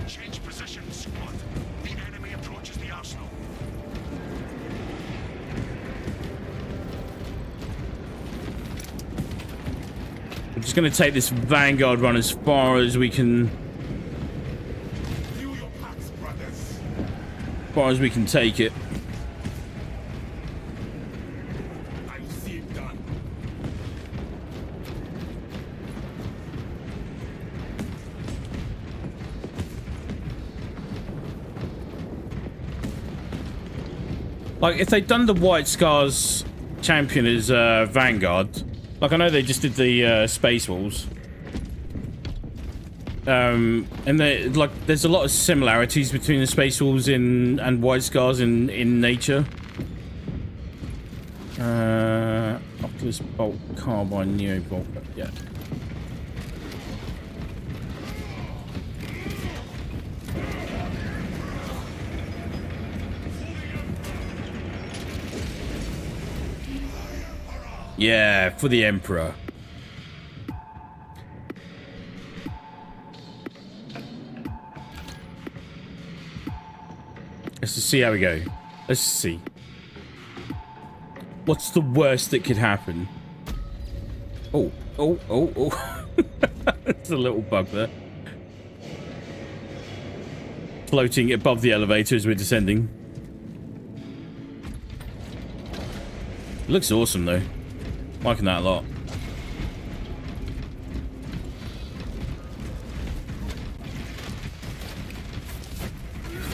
Change position, squad. The enemy approaches the arsenal. We're just going to take this Vanguard run as far as we can, View your packs, brothers. take it. I see it done. Like, if they'd done the White Scars champion as Vanguard, like I know they just did the Space Wolves, and there's a lot of similarities between the Space Wolves and White Scars in nature. Oculus Bolt Carbine Neo Bolt, yeah. Yeah, for the Emperor. Let's just see how we go. Let's see. What's the worst that could happen? Oh. There's a little bug there. Floating above the elevator as we're descending. Looks awesome though. Liking that a lot.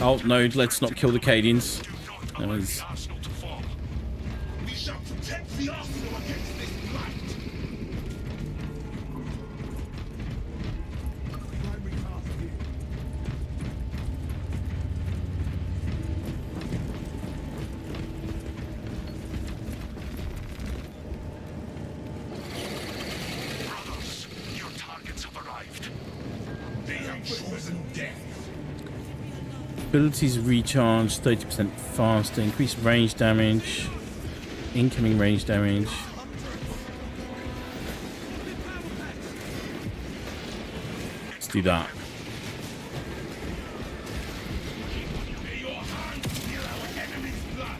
Oh no, let's not kill the Cadians. That was... We shall protect the arsenal against this blight. Brothers, your targets have arrived. They have chosen death. Abilities recharge 30% faster, increase range damage, incoming range damage. Let's do that. Lay your hands near our enemy's blood.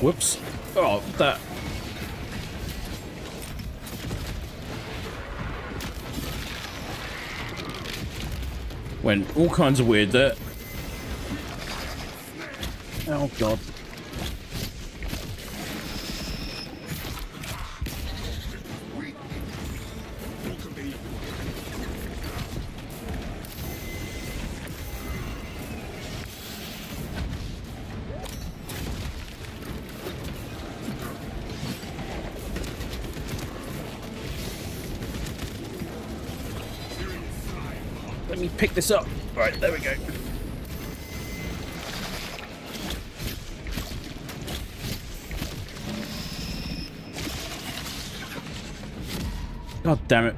Whoops. Oh, that... Went all kinds of weird there. Oh, God. Let me pick this up. Right, there we go. God damn it.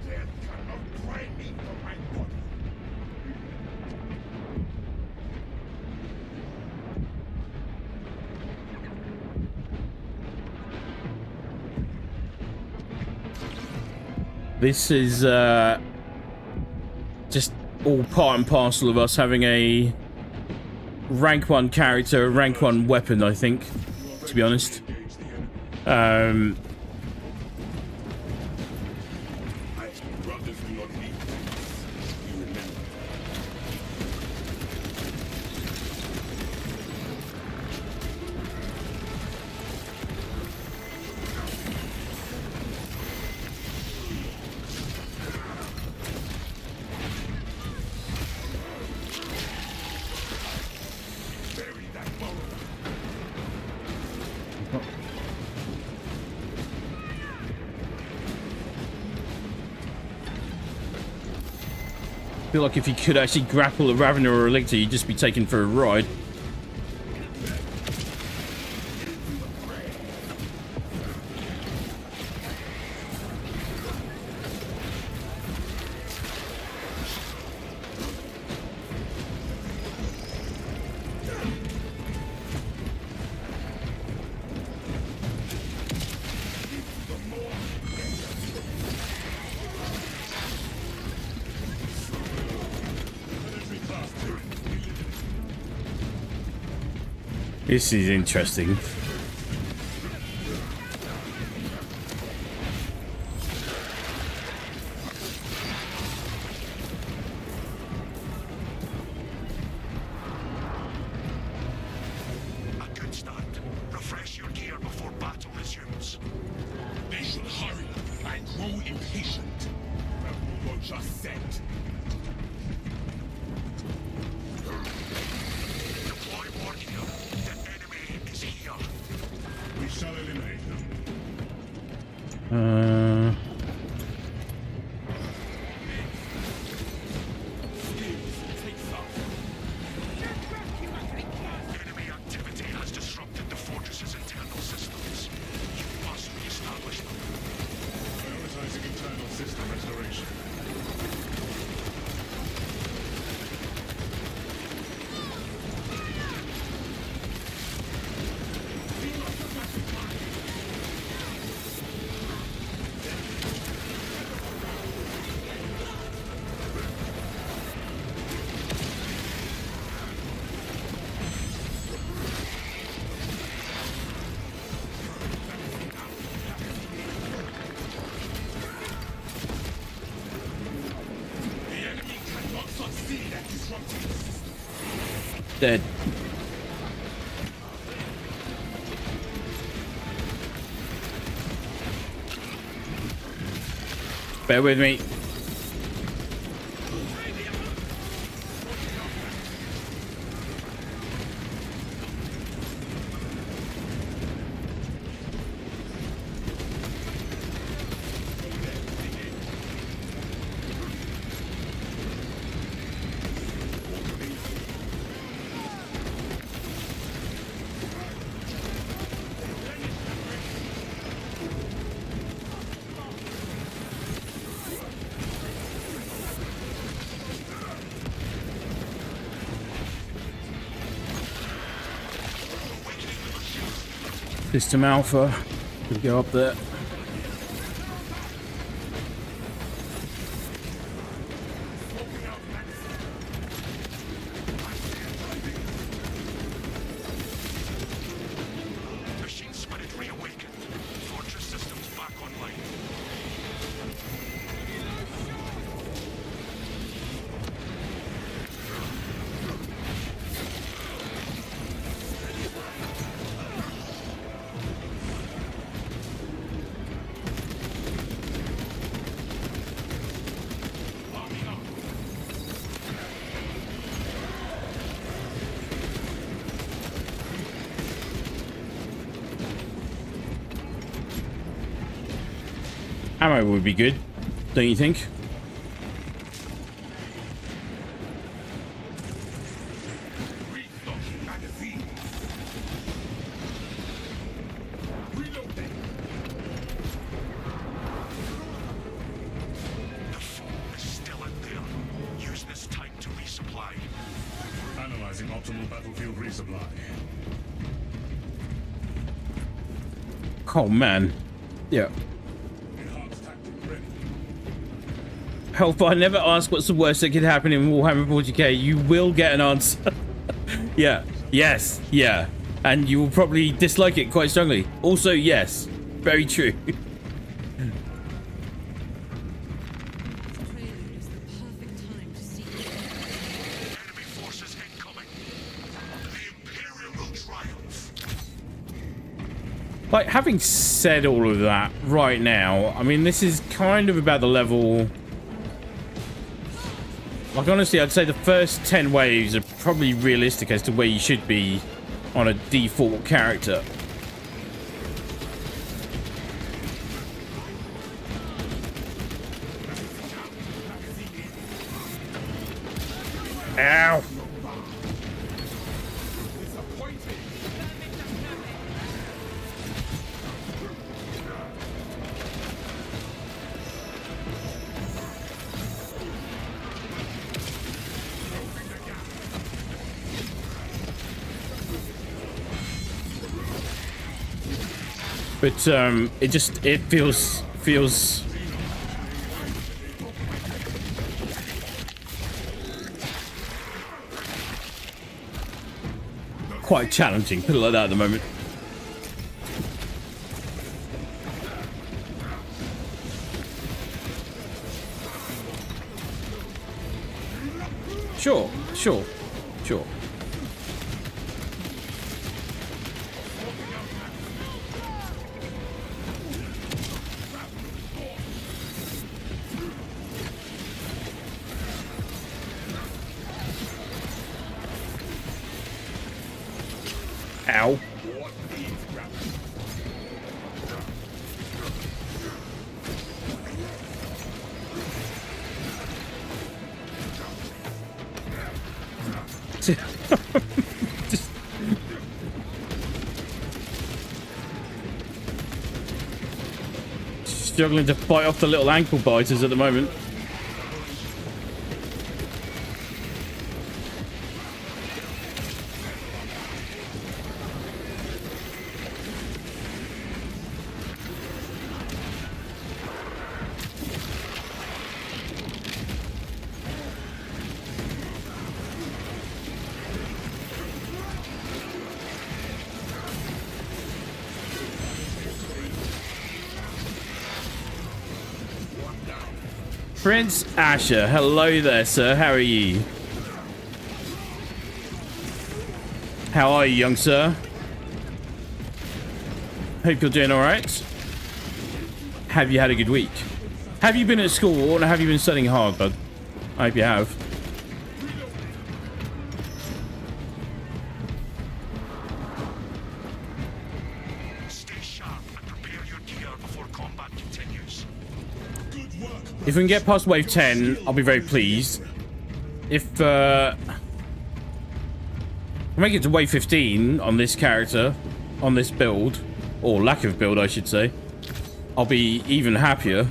Death cannot pry me from my body. This is just all part and parcel of us having a rank 1 character, a rank 1 weapon, I think, to be honest. Brothers do not need you remember. Bury that bone. I feel like if you could actually grapple a Ravener or a Lictor, you'd just be taken for a ride. This is interesting. A good start. Refresh your gear before battle resumes. They should hurry. I grow impatient. The war just set. Deploy war gear. The enemy is here. We shall eliminate them. Dead. Bear with me. System Alpha. We go up there. Machine spirit reawakened. Fortress systems back online. Ammo would be good, don't you think? Reloading magazine. Reloading. The fool is still in there. Use this time to resupply. Analyzing optimal battlefield resupply. Oh man. Yeah. Enhanced tactic ready. Hellfire, never ask what's the worst that could happen in Warhammer 40k. You will get an answer. Yeah. Yes. Yeah. And you will probably dislike it quite strongly. Also, yes. Very true. Prelude is the perfect time to seek Enemy forces incoming. The Imperium will triumph. Like, having said all of that right now, I mean, this is kind of about the level... Like, honestly, I'd say the first 10 waves are probably realistic as to where you should be on a default character. Ow! But it feels quite challenging, put it like that at the moment. Sure. Ow. Just... Struggling to fight off the little ankle biters at the moment. Prince Asher, hello there, sir. How are you? How are you, young sir? Hope you're doing all right. Have you had a good week? Have you been at school or have you been studying hard, bud? I hope you have. Stay sharp and prepare your gear before combat continues. Good work. If we can get past wave 10, I'll be very pleased. If I make it to wave 15 on this character, on this build, or lack of build, I should say, I'll be even happier.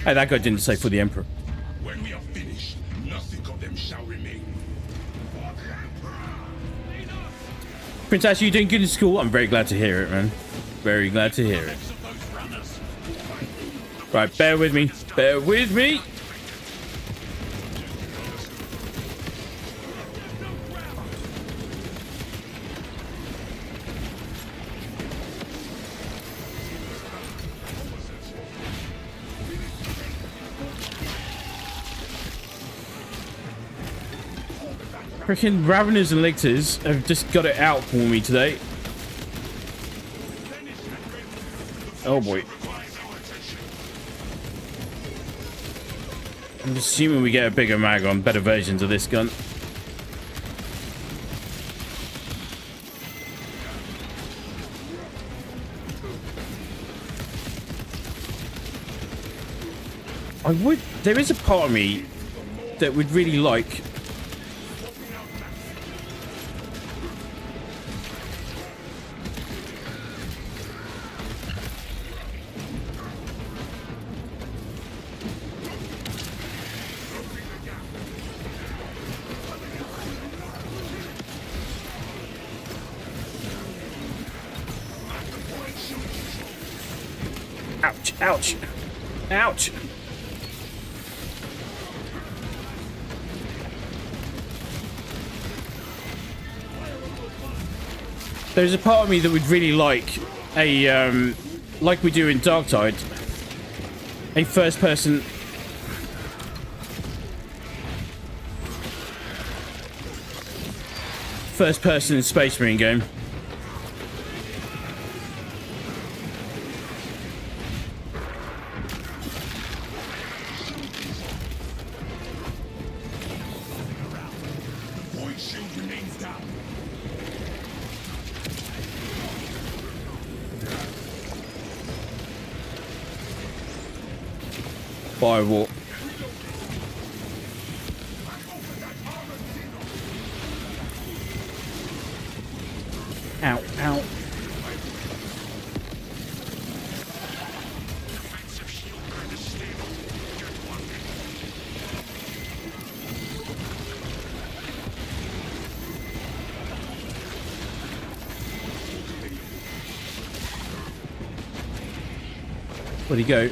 Hey, that guy didn't say for the Emperor. When we are finished, nothing of them shall remain. Prince Ash, you doing good in school? I'm very glad to hear it, man. Very glad to hear it. Right, bear with me. Bear with me. Freaking Raveners and Lictors have just got it out for me today. Oh boy. I'm assuming we get a bigger mag on better versions of this gun. There is a part of me that would really like ouch, ouch, ouch. There's a part of me that would really like a, like we do in Darktide, a first-person Space Marine game. Void shield remains down. Firewall. Ow, ow. Defensive shield grid is stable. Good work. Where'd he go?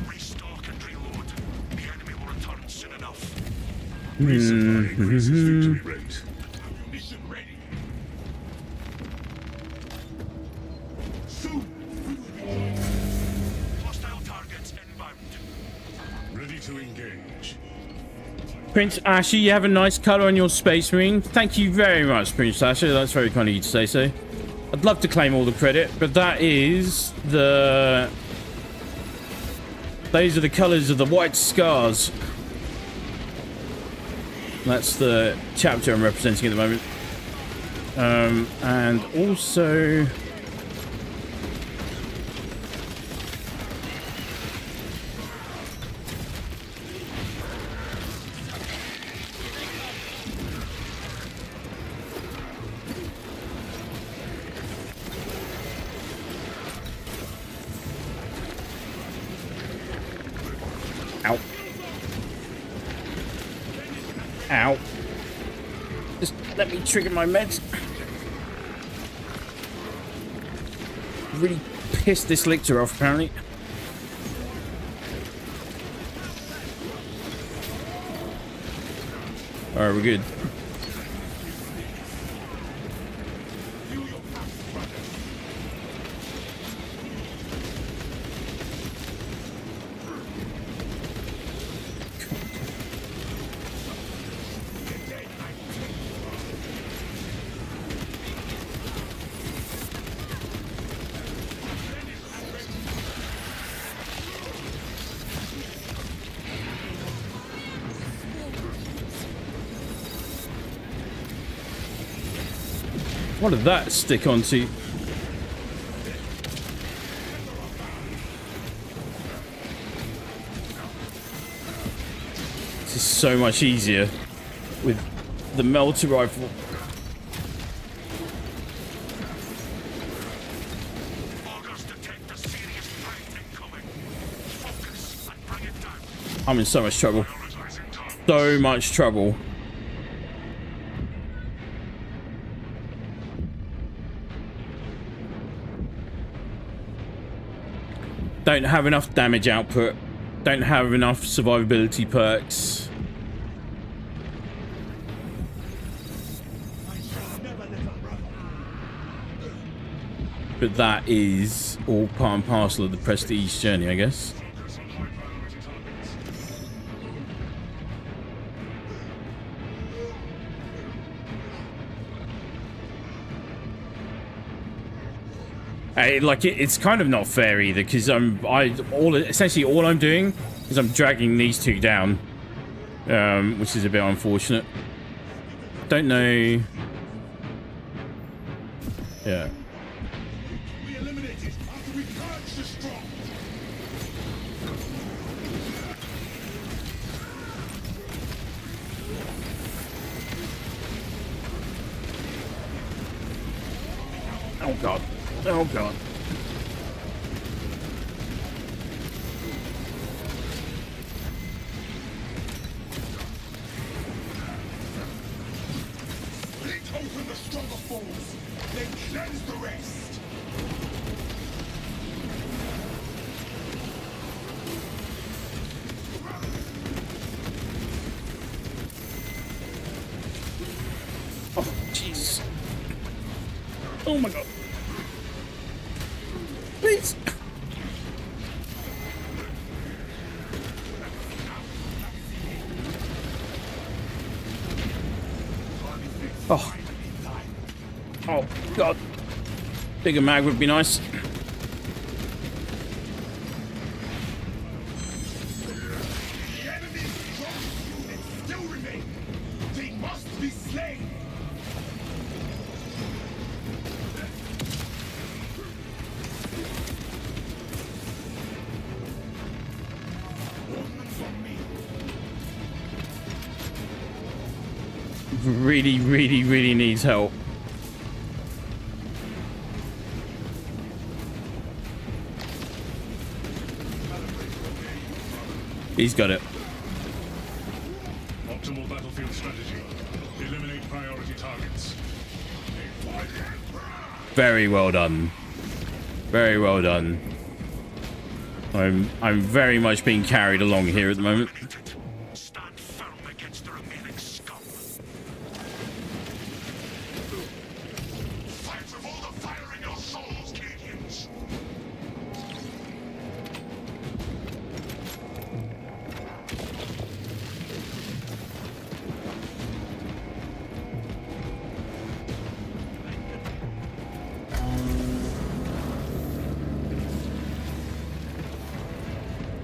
Restock and reload. The enemy will return soon enough. Resupply increases victory rate. Mission ready. Hostile targets inbound. Ready to engage. Prince Asher, you have a nice colour on your Space Marine. Thank you very much, Prince Asher. That's very kind of you to say so. I'd love to claim all the credit, but that is the... Those are the colours of the White Scars. That's the chapter I'm representing at the moment. And also... Ow. accidentally triggered my meds. Really pissed this lictor off, apparently. Alright, we're good. What did that stick onto? This is so much easier with the melter rifle. I'm in so much trouble. So much trouble. Don't have enough damage output. Don't have enough survivability perks. But that is all part and parcel of the prestige journey, I guess. It's kind of not fair either, because essentially all I'm doing is I'm dragging these two down, which is a bit unfortunate. Don't know. Yeah. We eliminated after we purged the strong. Oh god. Oh god. Split open the stronger foes, then cleanse the rest. Oh, jeez. Oh my god. Please. Oh. Oh, God. Bigger mag would be nice. The enemy's strong units still remain. They must be slain. Really, really, really needs help. He's got it. Optimal battlefield strategy. Eliminate priority targets. Very well done. Very well done. I'm very much being carried along here at the moment. Stand firm against the remaining scum. Fight with all the fire in your souls, Canadians.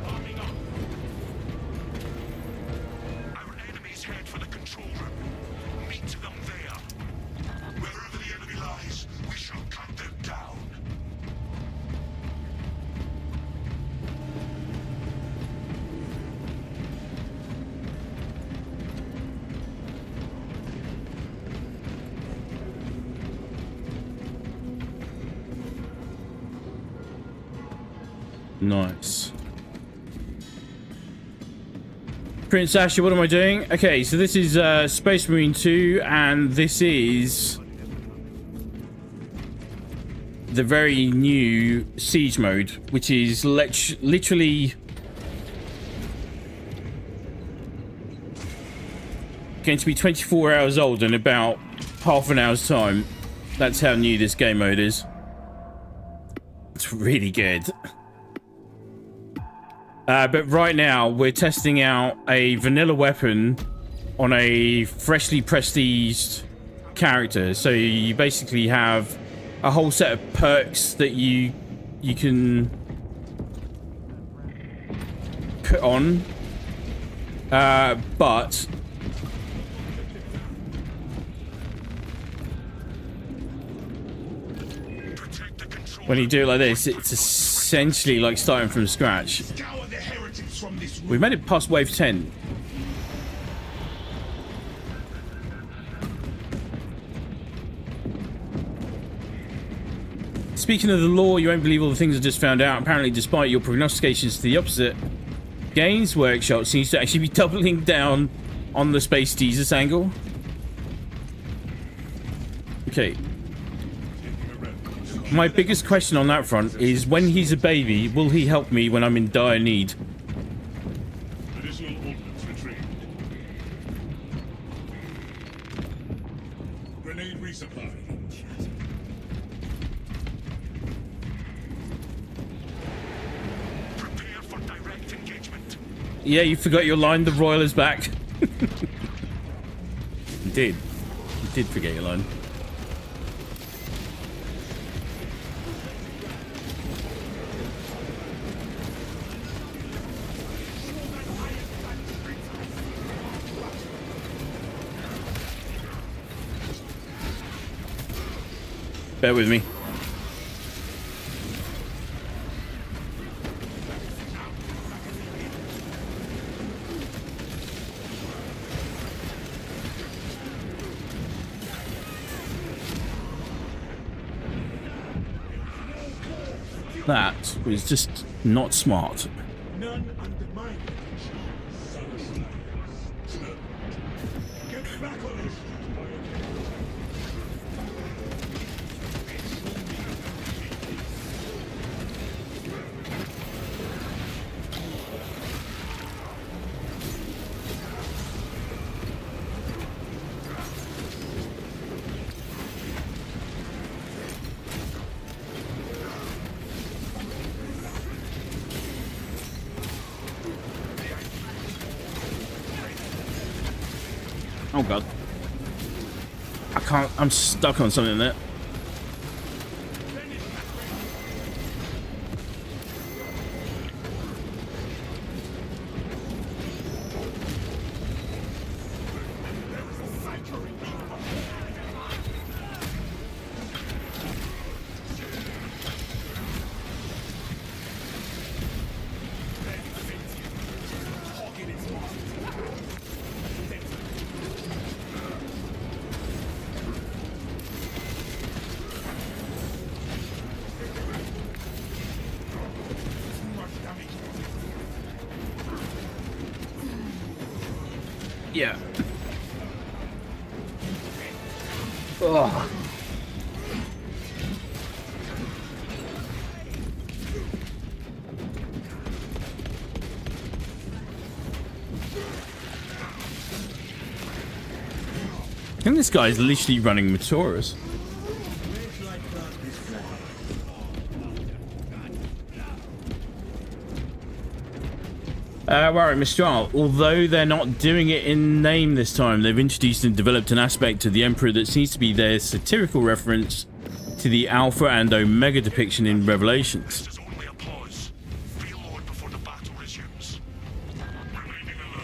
Arming up. Our enemies head for the control room. Meet them there. Wherever the enemy lies, we shall cut them down. Nice. Prince Asher, what am I doing? Okay, so this is Space Marine 2, and this is the very new Siege mode, which is literally going to be 24 hours old in about half an hour's time. That's how new this game mode is. It's really good. But right now, we're testing out a vanilla weapon on a freshly prestiged character. So you basically have a whole set of perks that you can put on. But when you do it like this, it's essentially like starting from scratch. Scour the heretics from this room. We've made it past wave 10. Speaking of the lore, you won't believe all the things I just found out. Apparently, despite your prognostications to the opposite, Games Workshop seems to actually be doubling down on the Space Jesus angle. Okay. My biggest question on that front is, when he's a baby, will he help me when I'm in dire need? Additional ordnance retrieved. Grenade resupply. Prepare for direct engagement. Yeah, you forgot your line, the Royal is back. You did. You did forget your line. Bear with me. That was just not smart. None undermine. Get back on it. Oh god. I can't, I'm stuck on something there. Yeah. Oh. I think this guy is literally running Matoras. Right, Mistral. Although they're not doing it in name this time, they've introduced and developed an aspect to the Emperor that seems to be their satirical reference to the Alpha and Omega depiction in Revelations. This is only a pause. Reload before the battle resumes. Remaining alert.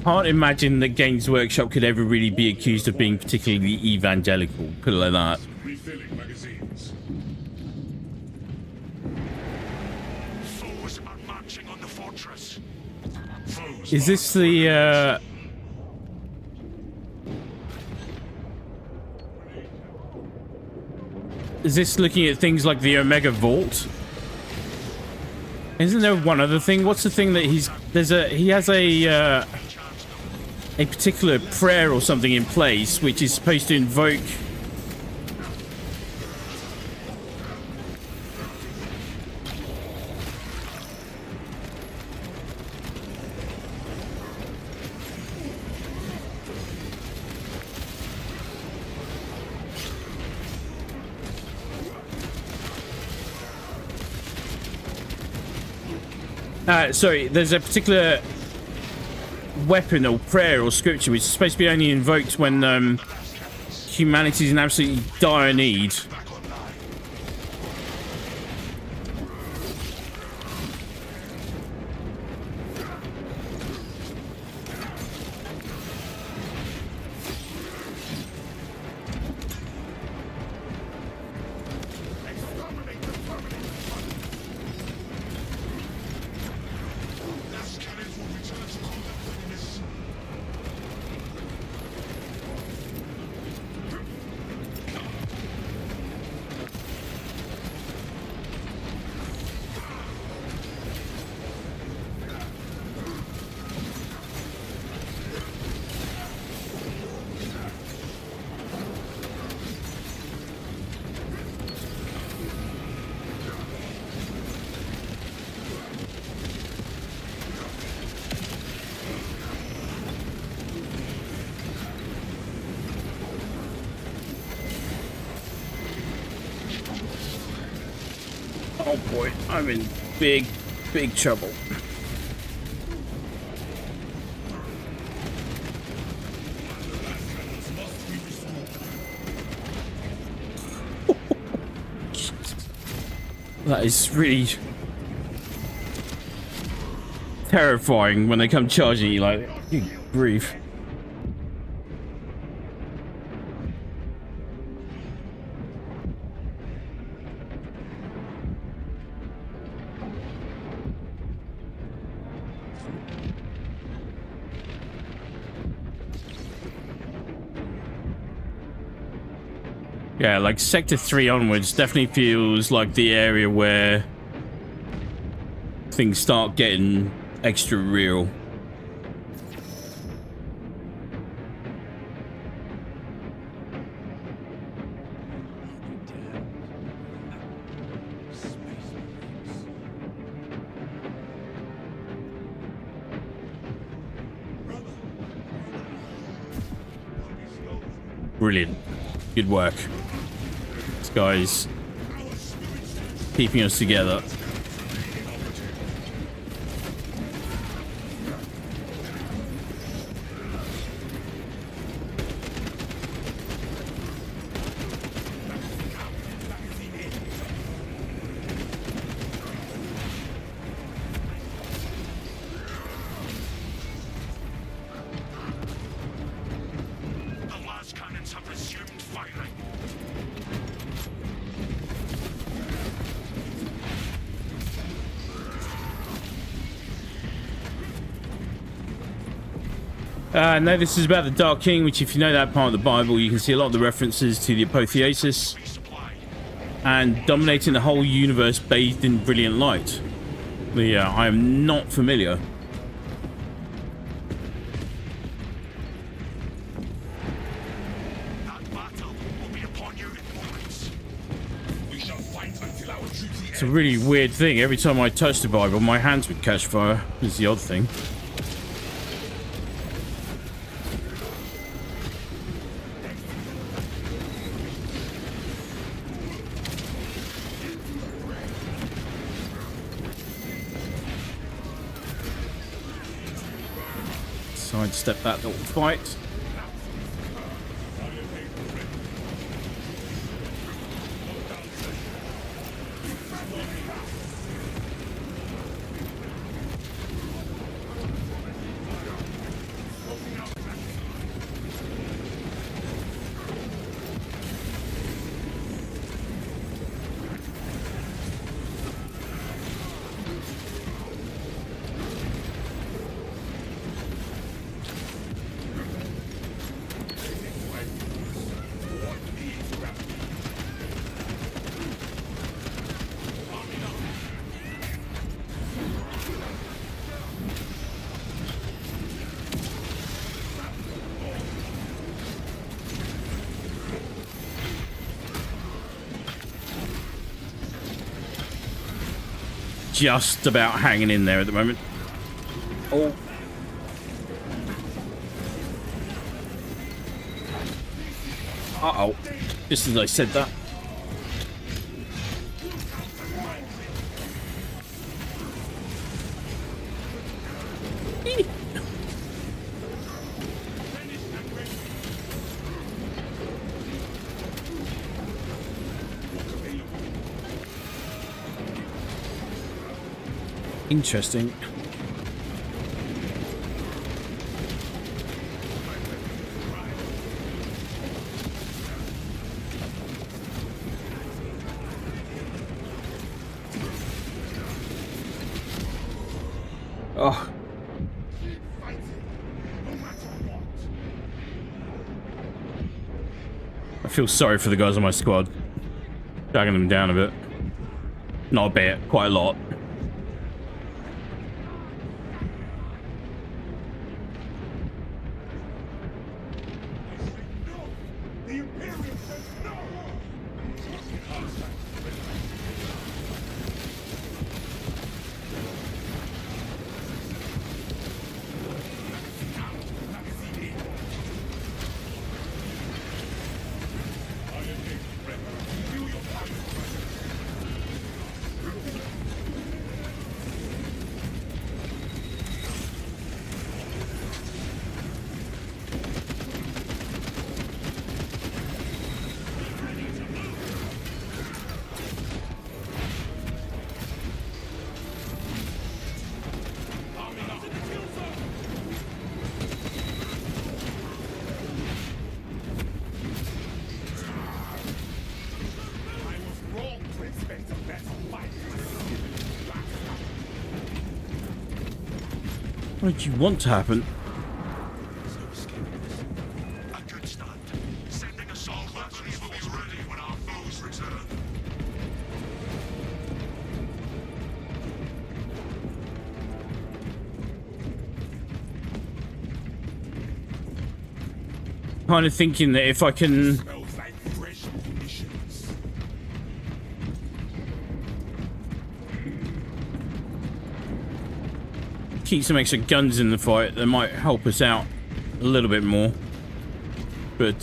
Can't imagine that Games Workshop could ever really be accused of being particularly evangelical, put it like that. Refilling magazines. Is this the, is this looking at things like the Omega Vault? Isn't there one other thing? What's the thing that he has a particular prayer or something in place which is supposed to invoke... sorry, there's a particular weapon or prayer or scripture which is supposed to be only invoked when humanity's in absolutely dire need. Oh boy, I'm in big, big trouble. That is really terrifying when they come charging you, like, good grief. Yeah, like Sector 3 onwards definitely feels like the area where things start getting extra real. Brilliant. Good work. This guy's keeping us together. No, this is about the Dark King, which if you know that part of the Bible, you can see a lot of the references to the apotheosis and dominating the whole universe bathed in brilliant light. But yeah, I am not familiar. It's a really weird thing. Every time I touch the Bible, my hands would catch fire. Is the odd thing. Sidestep that little fight. just about hanging in there at the moment. Oh. Uh-oh. Just as I said that. Interesting. Oh. I feel sorry for the guys on my squad. Dragging them down a bit. Not a bit, quite a lot. What did you want to happen? A good start. Sending assault weapons will be ready when our foes return. Kind of thinking that if I can Smells like fresh munitions. keep some extra guns in the fight, that might help us out a little bit more. But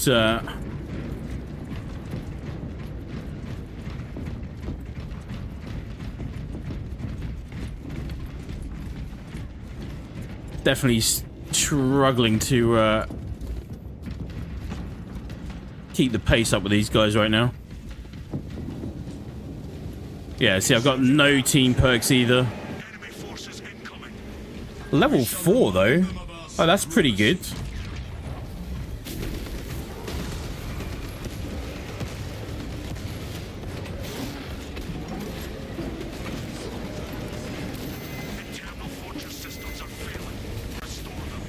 definitely struggling to keep the pace up with these guys right now. Yeah, see, I've got no team perks either. Enemy forces incoming. Level 4 though. Oh, that's pretty good. Internal fortress systems are failing. Restore them.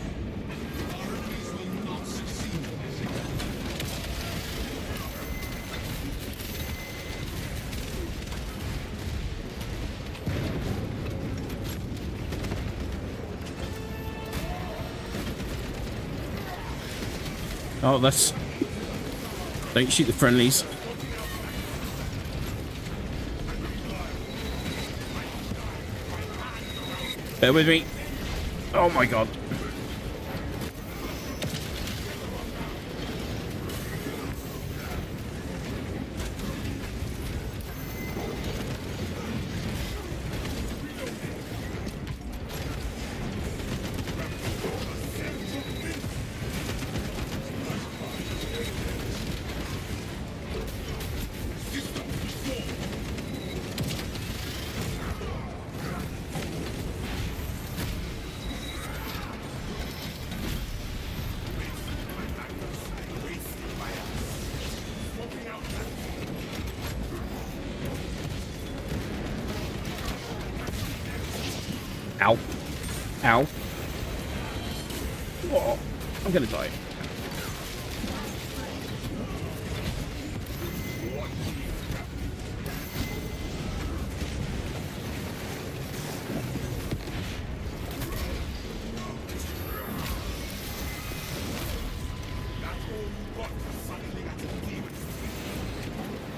Our enemies will not succeed. Oh, that's... Don't shoot the friendlies. Bear with me. Oh my god. Ow. Ow. Oh, I'm gonna die.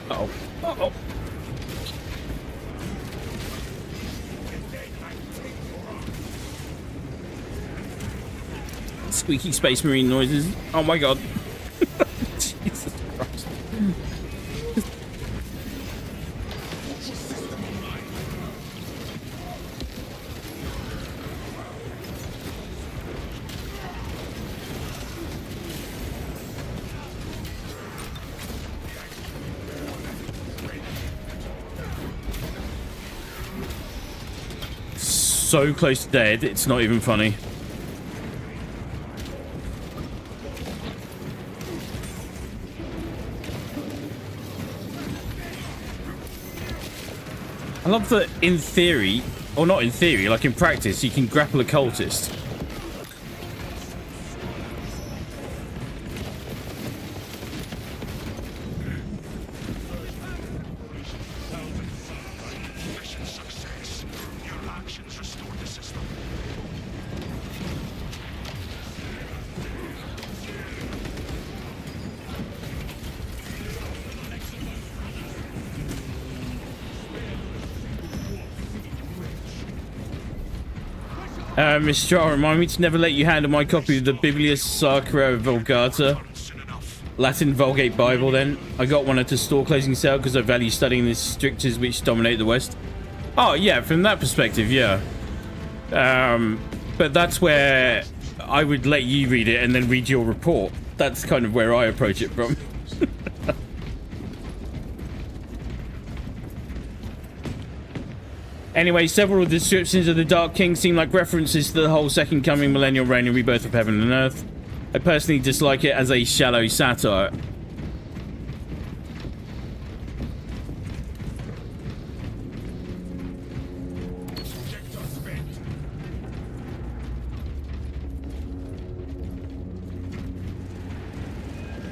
Uh-oh. Uh-oh. Squeaky space marine noises. Oh my god. Jesus Christ. So close to dead, it's not even funny. I love that in theory, or not in theory, like in practice, you can grapple a cultist. Mission success. Your actions restore the system. Mr. Jar, remind me to never let you handle my copy of the Biblia Sacra Vulgata, Soon enough. Latin Vulgate Bible then. I got one at a store closing sale because I value studying the strictures which dominate the West. Oh, yeah, from that perspective, yeah. But that's where I would let you read it and then read your report. That's kind of where I approach it from. Anyway, several descriptions of the Dark King seem like references to the whole Second Coming, Millennial Reign, and Rebirth of Heaven and Earth. I personally dislike it as a shallow satire.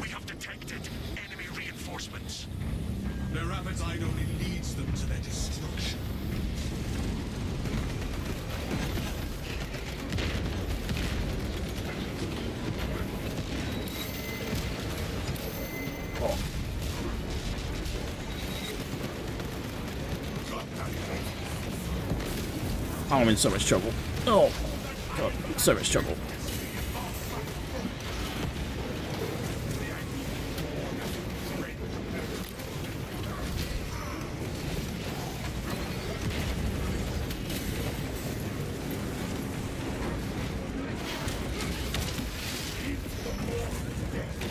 We have detected enemy reinforcements. Their appetite only leads them to their destruction. Oh, I'm in so much trouble. Oh, God, so much trouble.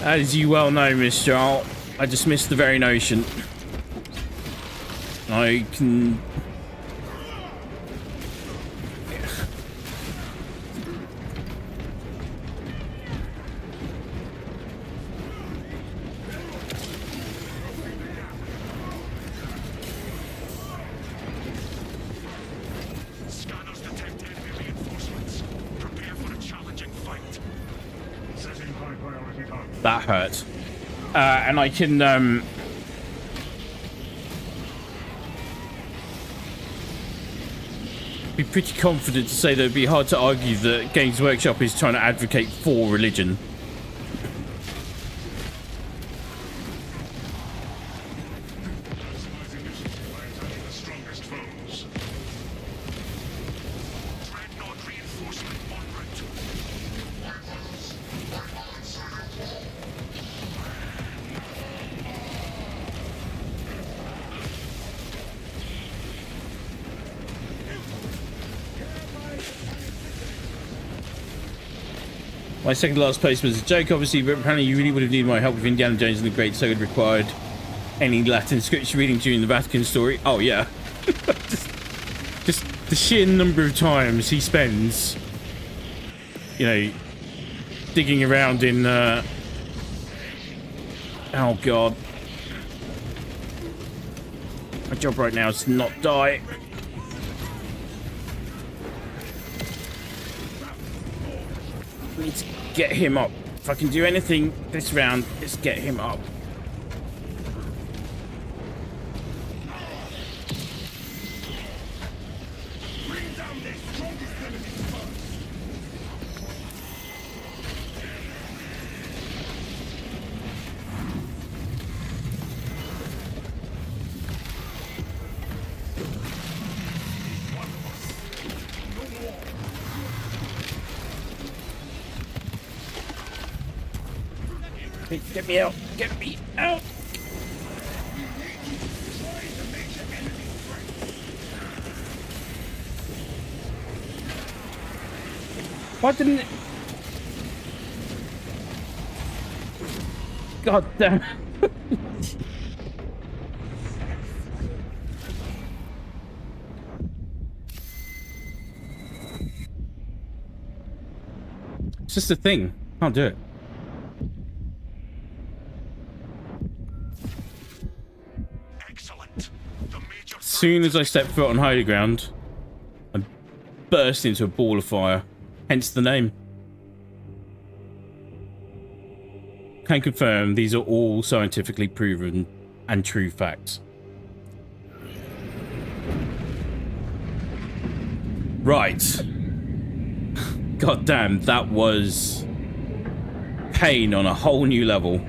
As you well know, Miss Jarl, I dismiss the very notion. I can... Scanners detect enemy reinforcements. Prepare for a challenging fight. Setting high priority target. That hurt. And I can, be pretty confident to say that it'd be hard to argue that Games Workshop is trying to advocate for religion. Maximizing missions by attacking the strongest foes. Dreadnought reinforcement en route. My second to last post was a joke, obviously, but apparently you really would have needed my help with Indiana Jones and the Great Sogod required any Latin scripture reading during the Vatican story. Oh, yeah. just the sheer number of times he spends, you know, digging around in, oh, God. My job right now is to not die. I need to get him up. If I can do anything this round, let's get him up. Bring down their strongest enemies first. Get me out! Get me out! Why didn't it? God damn. It's just a thing. Can't do it. Excellent. The major As soon as I step foot on holy ground, I burst into a ball of fire. Hence the name. Can confirm these are all scientifically proven and true facts. Right. God damn, that was pain on a whole new level.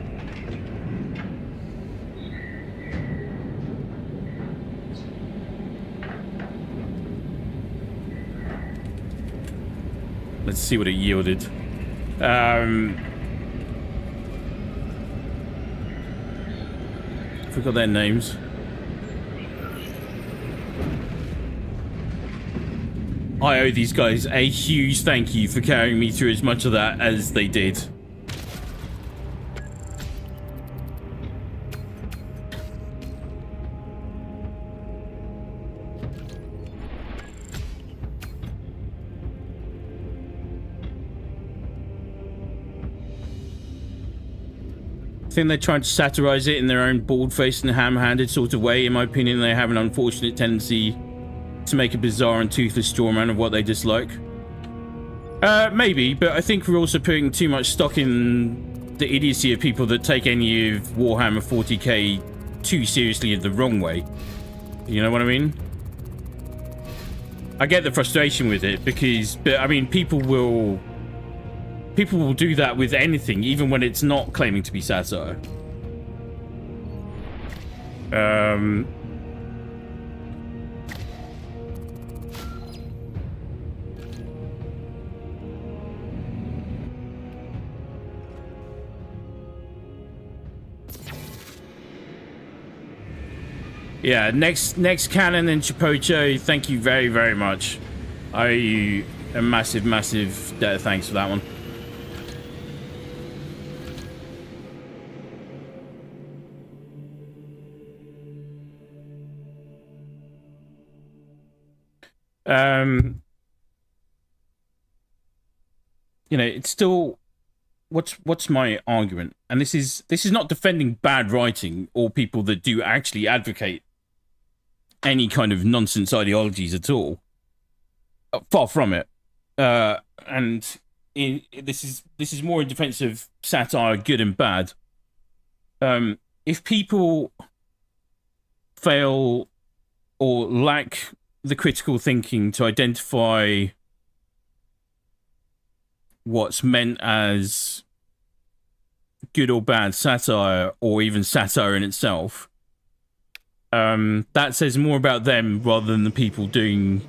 Let's see what it yielded. Forgot their names. I owe these guys a huge thank you for carrying me through as much of that as they did. I think they're trying to satirize it in their own bald-faced and ham-handed sort of way. In my opinion, they have an unfortunate tendency to make a bizarre and toothless straw man of what they dislike. Maybe, but I think we're also putting too much stock in the idiocy of people that take any of Warhammer 40k too seriously in the wrong way. You know what I mean? I get the frustration with it because, but I mean, people will do that with anything, even when it's not claiming to be satire. Yeah, next Cannon and Chipocho, thank you very, very much. I owe you a massive, massive debt of thanks for that one. You know, it's still what's my argument? And this is not defending bad writing or people that do actually advocate any kind of nonsense ideologies at all. Far from it. And this is more in defense of satire, good and bad. If people fail or lack the critical thinking to identify what's meant as good or bad satire, or even satire in itself, that says more about them rather than the people putting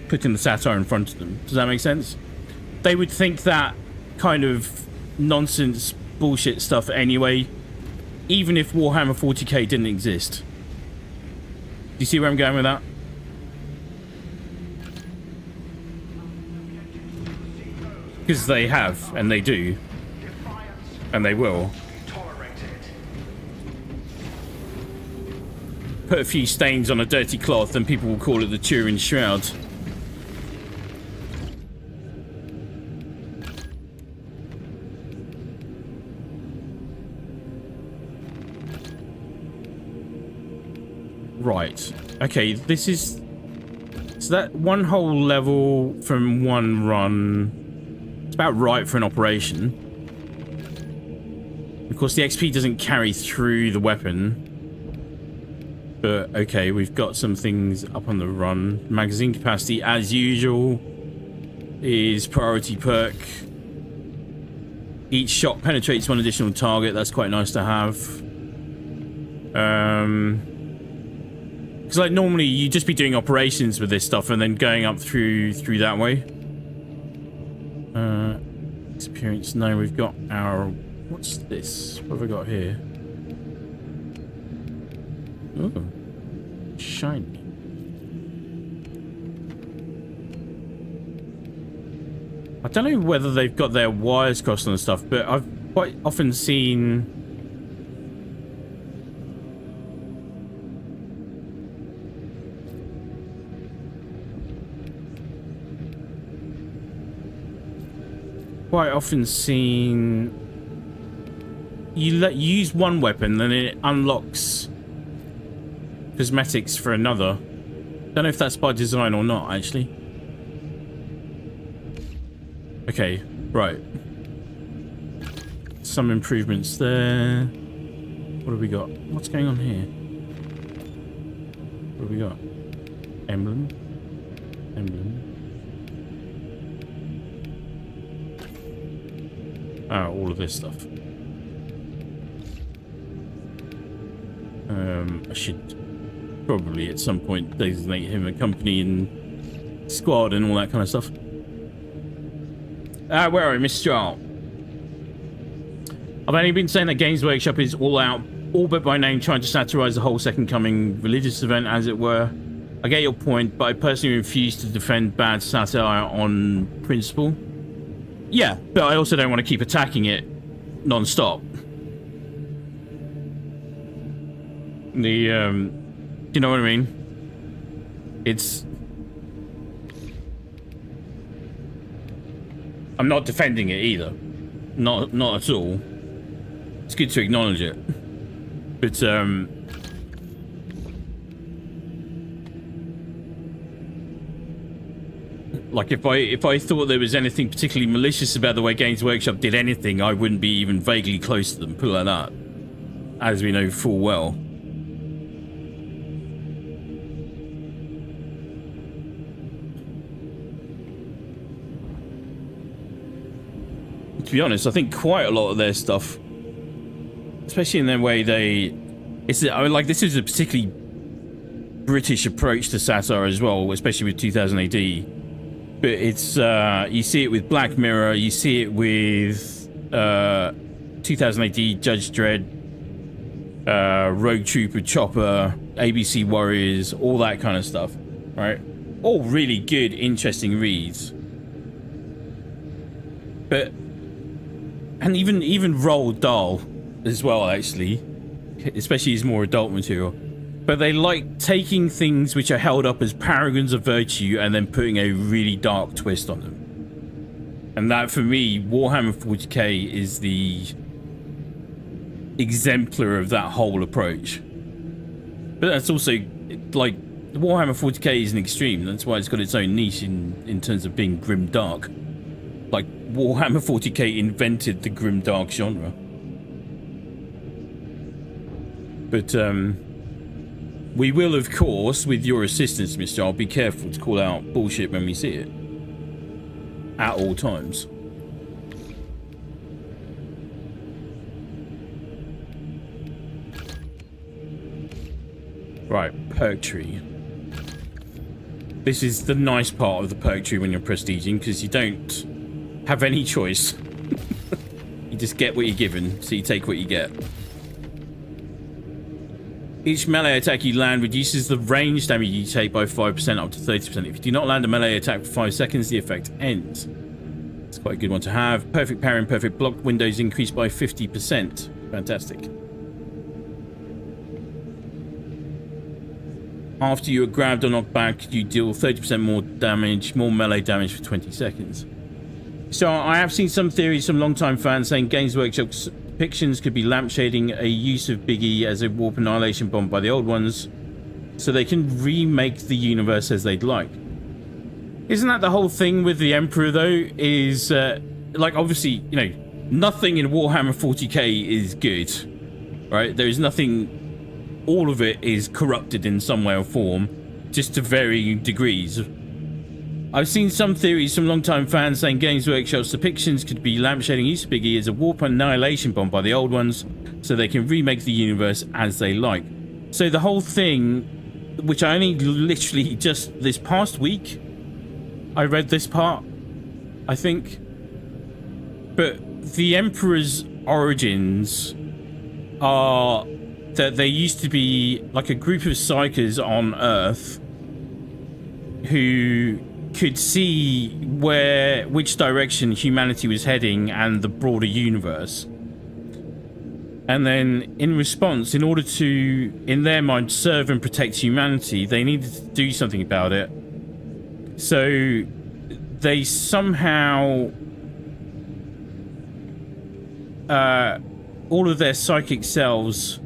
the satire in front of them. Does that make sense? They would think that kind of nonsense bullshit stuff anyway, even if Warhammer 40k didn't exist. Do you see where I'm going with that? Because they have, and they do, and they will. Put a few stains on a dirty cloth and people will call it the Turin Shroud. Right. Okay, this is... So that one whole level from one run... It's about right for an operation. Of course, the XP doesn't carry through the weapon. But, okay, we've got some things up on the run. Magazine capacity, as usual, is priority perk. Each shot penetrates one additional target. That's quite nice to have. Because, like, normally you'd just be doing operations with this stuff and then going up through that way. Experience. No, we've got our... What's this? What have we got here? Oh, shiny. I don't know whether they've got their wires crossed and stuff, but I've quite often seen... you use one weapon, then it unlocks cosmetics for another. Don't know if that's by design or not, actually. Okay, right. Some improvements there. What have we got? What's going on here? What have we got? Emblem. Oh, all of this stuff. I should probably at some point designate him a company and squad and all that kind of stuff. Where are we, Mr. Jarl? I've only been saying that Games Workshop is all out, all but by name, trying to satirize the whole Second Coming religious event, as it were. I get your point, but I personally refuse to defend bad satire on principle. Yeah, but I also don't want to keep attacking it non-stop. Do you know what I mean? It's... I'm not defending it either. Not at all. It's good to acknowledge it. But, like, if I thought there was anything particularly malicious about the way Games Workshop did anything, I wouldn't be even vaguely close to them, put it like that. As we know full well. To be honest, I think quite a lot of their stuff, especially in their way this is a particularly British approach to satire as well, especially with 2000 AD. But it's, you see it with Black Mirror, you see it with 2000 AD, Judge Dredd, Rogue Trooper, Chopper, ABC Warriors, all that kind of stuff, right? All really good, interesting reads. But... And even Roald Dahl as well, actually. Especially his more adult material. But they like taking things which are held up as paragons of virtue and then putting a really dark twist on them. And that, for me, Warhammer 40k is the exemplar of that whole approach. But that's also, like, Warhammer 40k is an extreme. That's why it's got its own niche in terms of being grim dark. Like, Warhammer 40k invented the grim dark genre. But, we will, of course, with your assistance, Mr. I'll be careful to call out bullshit when we see it. At all times. Right, perk tree. This is the nice part of the perk tree when you're prestiging, because you don't have any choice. You just get what you're given, so you take what you get. Each melee attack you land reduces the range damage you take by 5% up to 30%. If you do not land a melee attack for 5 seconds, the effect ends. It's quite a good one to have. Perfect parry and perfect block windows increase by 50%. Fantastic. After you are grabbed or knocked back, you deal 30% more damage, more melee damage for 20 seconds. So I have seen some theories from long-time fans saying Games Workshop's depictions could be lampshading a use of Big E as a warp annihilation bomb by the old ones, so they can remake the universe as they'd like. Isn't that the whole thing with the Emperor, though? Is, like, obviously, you know, nothing in Warhammer 40k is good, right? There is nothing... All of it is corrupted in some way or form, just to varying degrees. I've seen some theories from long-time fans saying Games Workshop's depictions could be lampshading use of Big E as a warp annihilation bomb by the old ones, so they can remake the universe as they like. So the whole thing, which I only literally just this past week, I read this part, I think. But the Emperor's origins are that there used to be like a group of psychers on Earth who could see which direction humanity was heading and the broader universe. And then in response, in order to, in their mind, serve and protect humanity, they needed to do something about it. So they somehow all of their psychic selves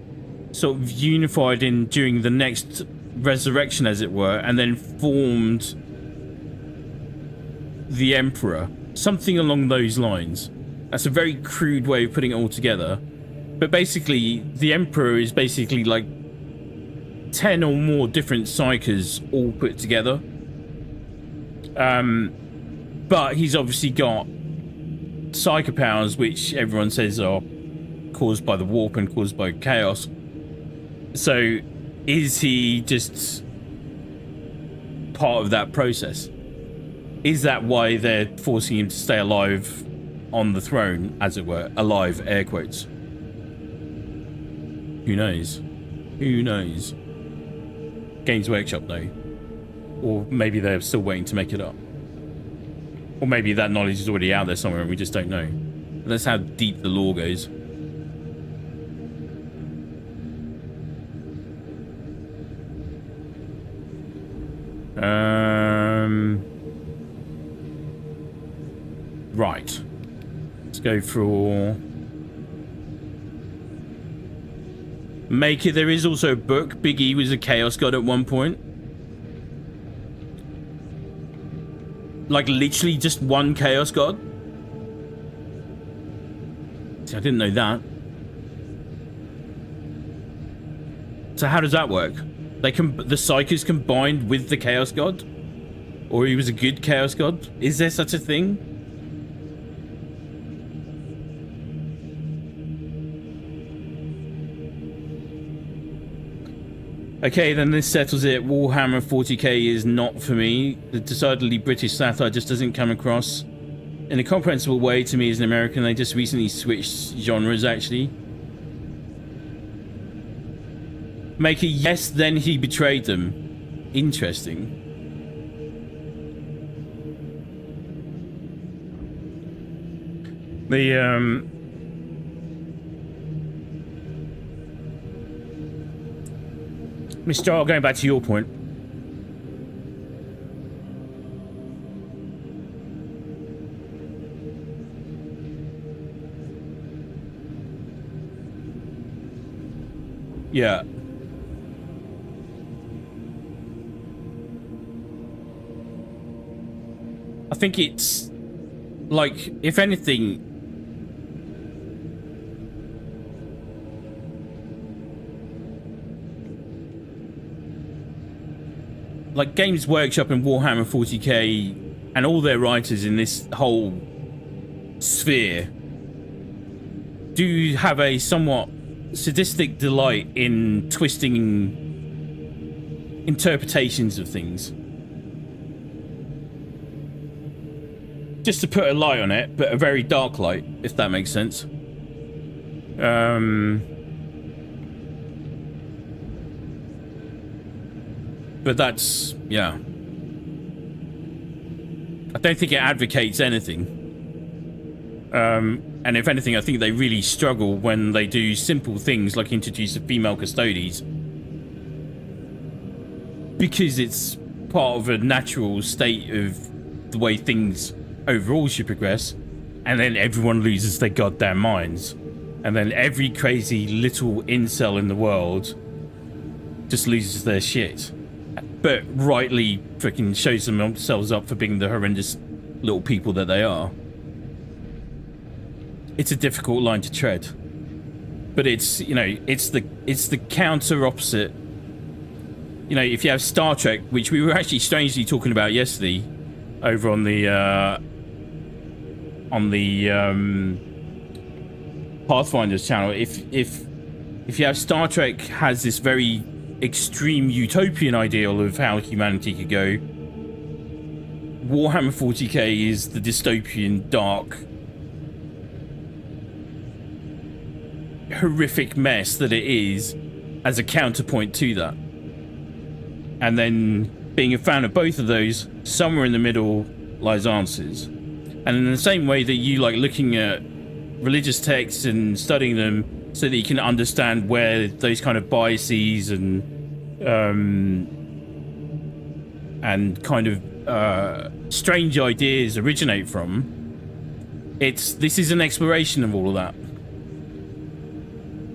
sort of unified in during the next resurrection, as it were, and then formed the Emperor. Something along those lines. That's a very crude way of putting it all together. But basically, the Emperor is basically like 10 or more different psychers all put together. But he's obviously got psycho powers, which everyone says are caused by the warp and caused by chaos. So, is he just part of that process? Is that why they're forcing him to stay alive on the throne, as it were? Alive, air quotes. Who knows? Who knows? Games Workshop, though. Or maybe they're still waiting to make it up. Or maybe that knowledge is already out there somewhere and we just don't know. That's how deep the lore goes. Right. Let's go for... Make it. There is also a book. Big E was a chaos god at one point. Like literally just one chaos god. See, I didn't know that. So how does that work? The psychers combined with the chaos god? Or he was a good chaos god? Is there such a thing? Okay, then this settles it. Warhammer 40k is not for me. The decidedly British satire just doesn't come across in a comprehensible way to me as an American. They just recently switched genres, actually. Make it yes, then he betrayed them. Interesting. Mr. R, going back to your point. Yeah. I think it's like, if anything, like Games Workshop and Warhammer 40k and all their writers in this whole sphere do have a somewhat sadistic delight in twisting interpretations of things. Just to put a light on it, but a very dark light, if that makes sense. But that's, yeah. I don't think it advocates anything. And if anything, I think they really struggle when they do simple things like introduce the female custodies. Because it's part of a natural state of the way things overall should progress. And then everyone loses their goddamn minds. And then every crazy little incel in the world just loses their shit. But rightly freaking shows themselves up for being the horrendous little people that they are. It's a difficult line to tread. But it's, you know, it's the counter opposite. You know, if you have Star Trek, which we were actually strangely talking about yesterday over on the Pathfinder's channel, if you have Star Trek has this very extreme utopian ideal of how humanity could go, Warhammer 40k is the dystopian, dark, horrific mess that it is as a counterpoint to that. And then being a fan of both of those, somewhere in the middle lies answers. And in the same way that you like looking at religious texts and studying them so that you can understand where those kind of biases and kind of strange ideas originate from, this is an exploration of all of that.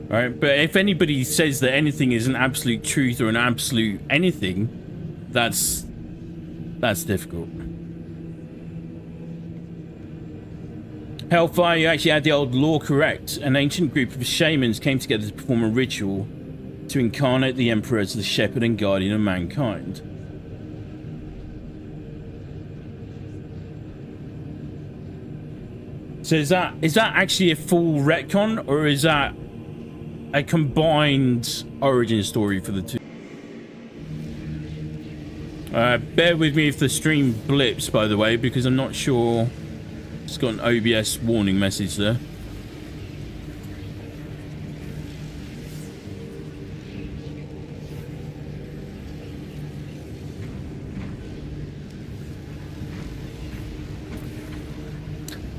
Right? But if anybody says that anything is an absolute truth or an absolute anything, that's difficult. Hellfire, you actually had the old lore correct. An ancient group of shamans came together to perform a ritual to incarnate the Emperor as the shepherd and guardian of mankind. So is that actually a full retcon, or is that a combined origin story for the two? Bear with me if the stream blips, by the way, because I'm not sure. It's got an OBS warning message there.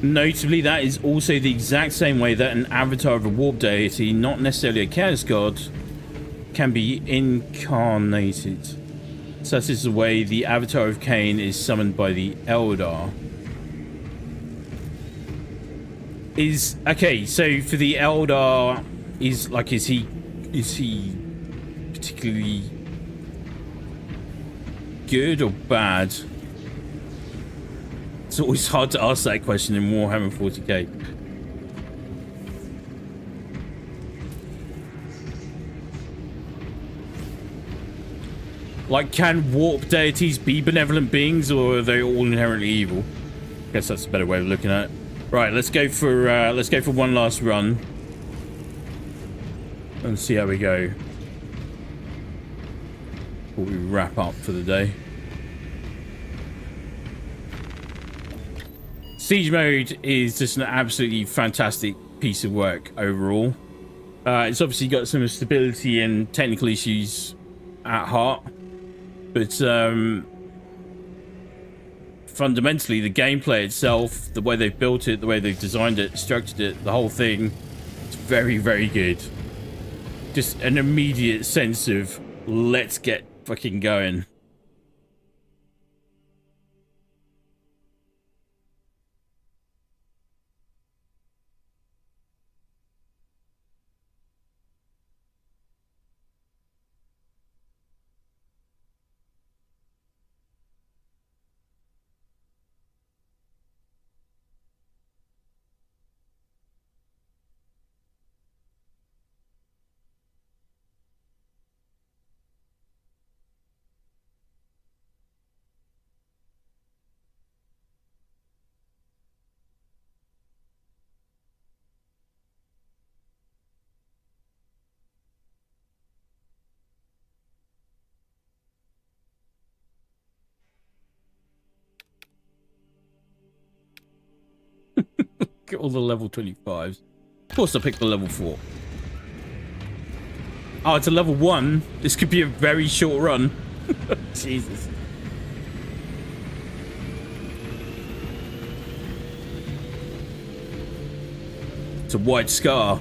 Notably, that is also the exact same way that an avatar of a warp deity, not necessarily a chaos god, can be incarnated. Such is the way the avatar of Cain is summoned by the Eldar. Okay, so for the Eldar, is he particularly good or bad? It's always hard to ask that question in Warhammer 40k. Like, can warp deities be benevolent beings, or are they all inherently evil? I guess that's a better way of looking at it. Right, let's go for one last run and see how we go before we wrap up for the day. Siege mode is just an absolutely fantastic piece of work overall. It's obviously got some stability and technical issues at heart, but fundamentally the gameplay itself, the way they've built it, the way they've designed it, structured it, the whole thing, it's very, very good. Just an immediate sense of let's get fucking going. Get all the level 25s. Of course I picked the level 4. Oh, it's a level 1. This could be a very short run. Jesus. It's a white scar.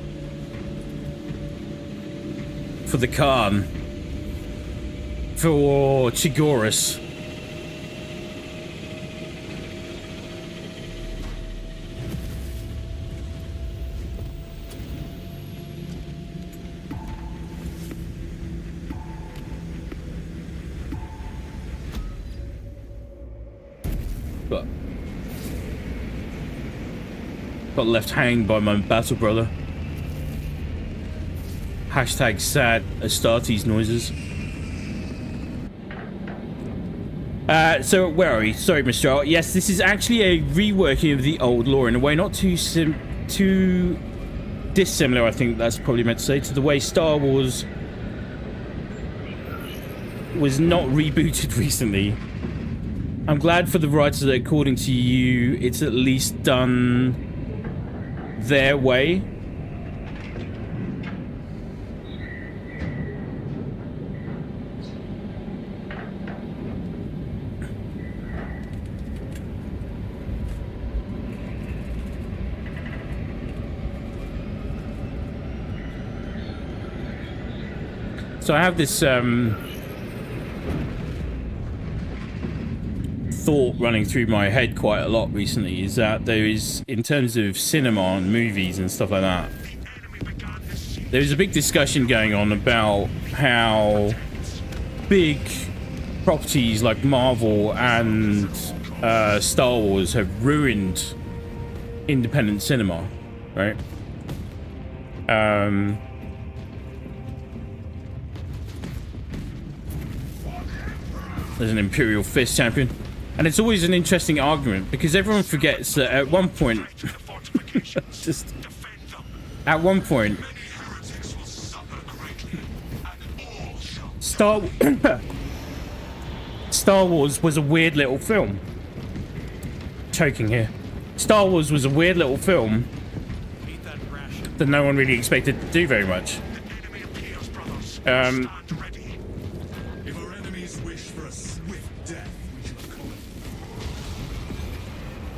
For the Khan. For Chigoris. Got left hanging by my battle brother. Hashtag sad Astartes noises. So where are we? Sorry, Mr. Art. Yes, this is actually a reworking of the old lore in a way not too dissimilar, I think that's probably meant to say, to the way Star Wars was not rebooted recently. I'm glad for the writers that, according to you, it's at least done their way. So I have this thought running through my head quite a lot recently, is that there is, in terms of cinema and movies and stuff like that, there's a big discussion going on about how big properties like Marvel and Star Wars have ruined independent cinema, right? There's an Imperial Fist champion. And it's always an interesting argument because everyone forgets that at one point, just at one point, Star Wars was a weird little film. Choking here. Star Wars was a weird little film that no one really expected to do very much. If our enemies wish for a swift death, we should call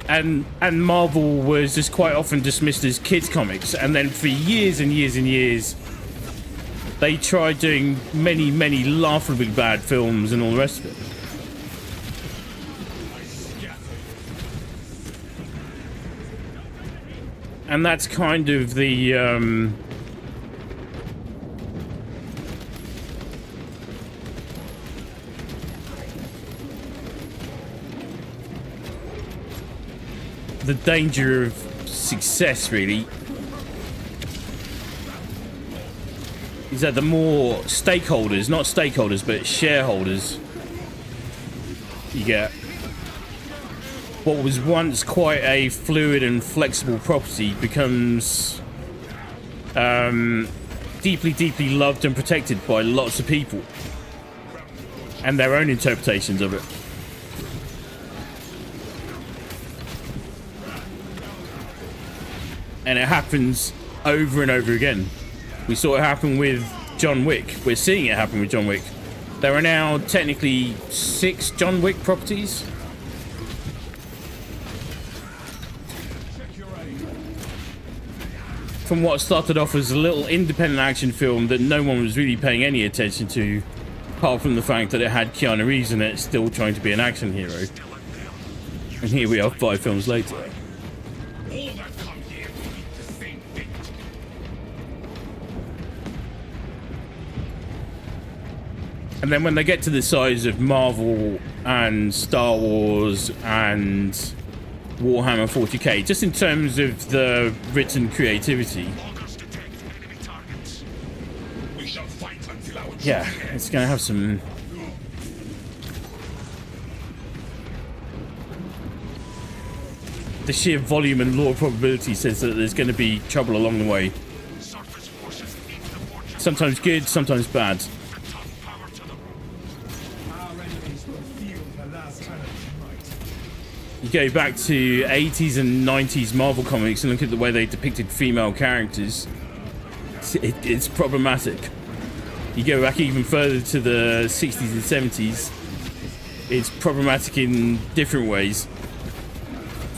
it. And Marvel was just quite often dismissed as kids comics, and then for years and years and years they tried doing many laughably bad films and all the rest of it. And that's kind of the danger of success, really, is that the more stakeholders, not stakeholders, but shareholders you get, what was once quite a fluid and flexible property becomes deeply loved and protected by lots of people and their own interpretations of it. And it happens over and over again. We saw it happen with John Wick. We're seeing it happen with John Wick. There are now technically 6 John Wick properties. From what started off as a little independent action film that no one was really paying any attention to, apart from the fact that it had Keanu Reeves in it, still trying to be an action hero. And here we are 5 films later. And then when they get to the size of Marvel and Star Wars and Warhammer 40k, just in terms of the written creativity, yeah, it's going to have some... The sheer volume and law probability says that there's going to be trouble along the way. Sometimes good, sometimes bad. You go back to 80s and 90s Marvel comics and look at the way they depicted female characters. It's problematic. You go back even further to the 60s and 70s. It's problematic in different ways.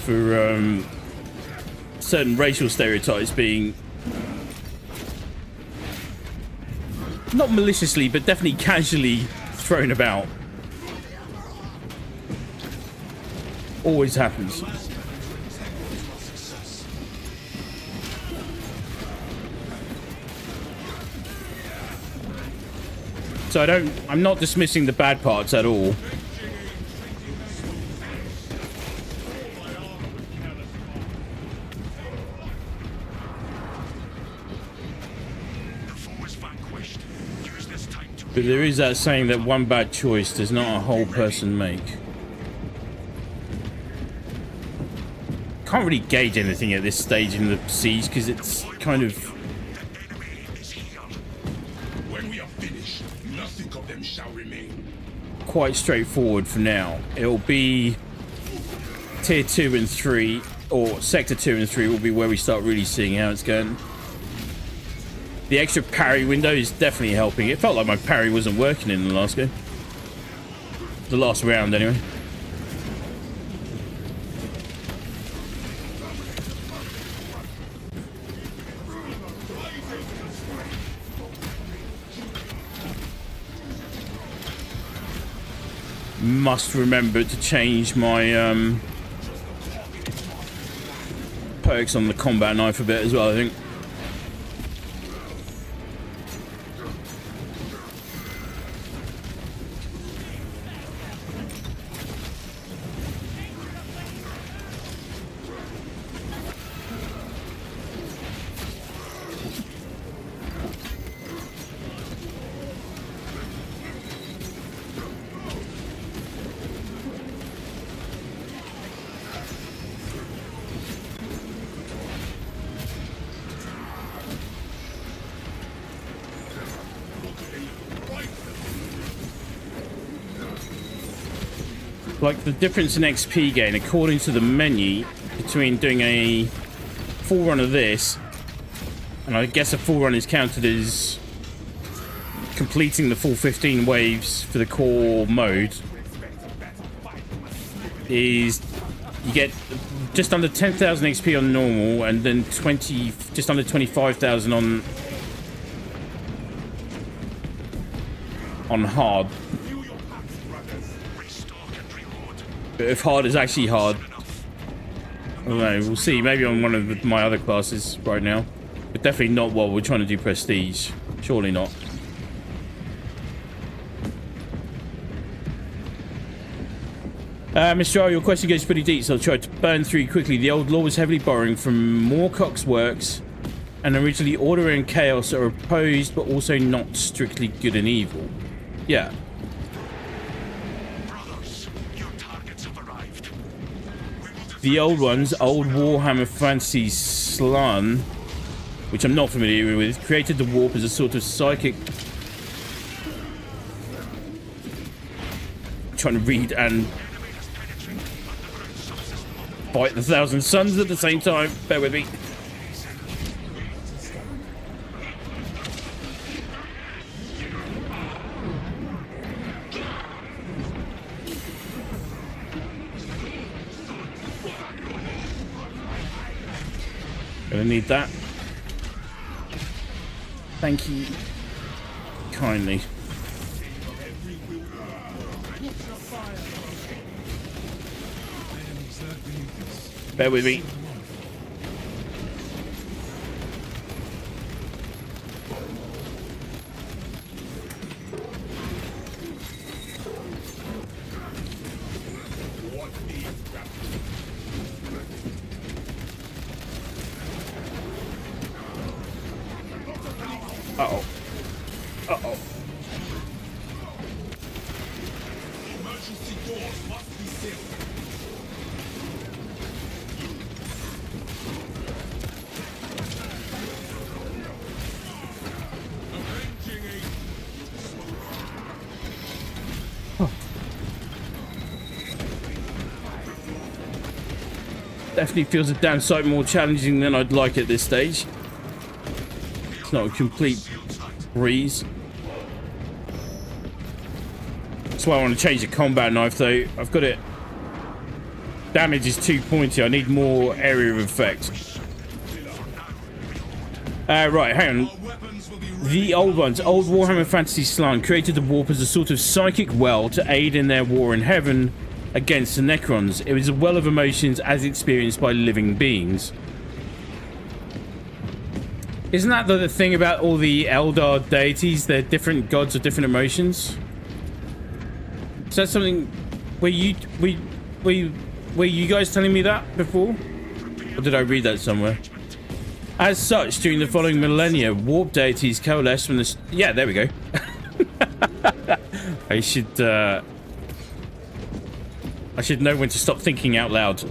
For certain racial stereotypes being not maliciously, but definitely casually thrown about. Always happens. So I'm not dismissing the bad parts at all. But there is that saying that one bad choice does not a whole person make. Can't really gauge anything at this stage in the siege because it's kind of... When we are finished, nothing of them shall remain. Quite straightforward for now. It'll be tier 2 and 3, or sector 2 and 3 will be where we start really seeing how it's going. The extra parry window is definitely helping. It felt like my parry wasn't working in the last game. The last round, anyway. must remember to change my perks on the combat knife a bit as well, I think. Like the difference in XP gain according to the menu between doing a full run of this, and I guess a full run is counted as completing the full 15 waves for the core mode, is you get just under 10,000 XP on normal and then just under 25,000 on hard. But if hard is actually hard, I don't know, we'll see. Maybe on one of my other classes right now. But definitely not while we're trying to do prestige. Surely not. Mr. R, your question goes pretty deep, so I'll try to burn through quickly. The old law was heavily borrowing from Moorcock's works, and originally order and chaos are opposed, but also not strictly good and evil. Yeah. The old ones, old Warhammer Fantasy Slan, which I'm not familiar with, created the warp as a sort of psychic. I'm trying to read and fight the Thousand Suns at the same time. Bear with me. Gonna need that. Thank you kindly. Bear with me. Uh-oh. Uh-oh. Emergency doors must be sealed. Definitely feels a damn sight more challenging than I'd like at this stage. It's not a complete breeze. That's why I want to change the combat knife though. I've got it. Damage is too pointy. I need more area of effect. Right, hang on. The old ones, old Warhammer Fantasy Slan, created the warp as a sort of psychic well to aid in their war in heaven against the Necrons. It was a well of emotions as experienced by living beings. Isn't that the thing about all the Eldar deities? They're different gods of different emotions. Is that something? Were you guys telling me that before? Or did I read that somewhere? As such, during the following millennia, warp deities coalesced from the... Yeah, there we go. I should know when to stop thinking out loud.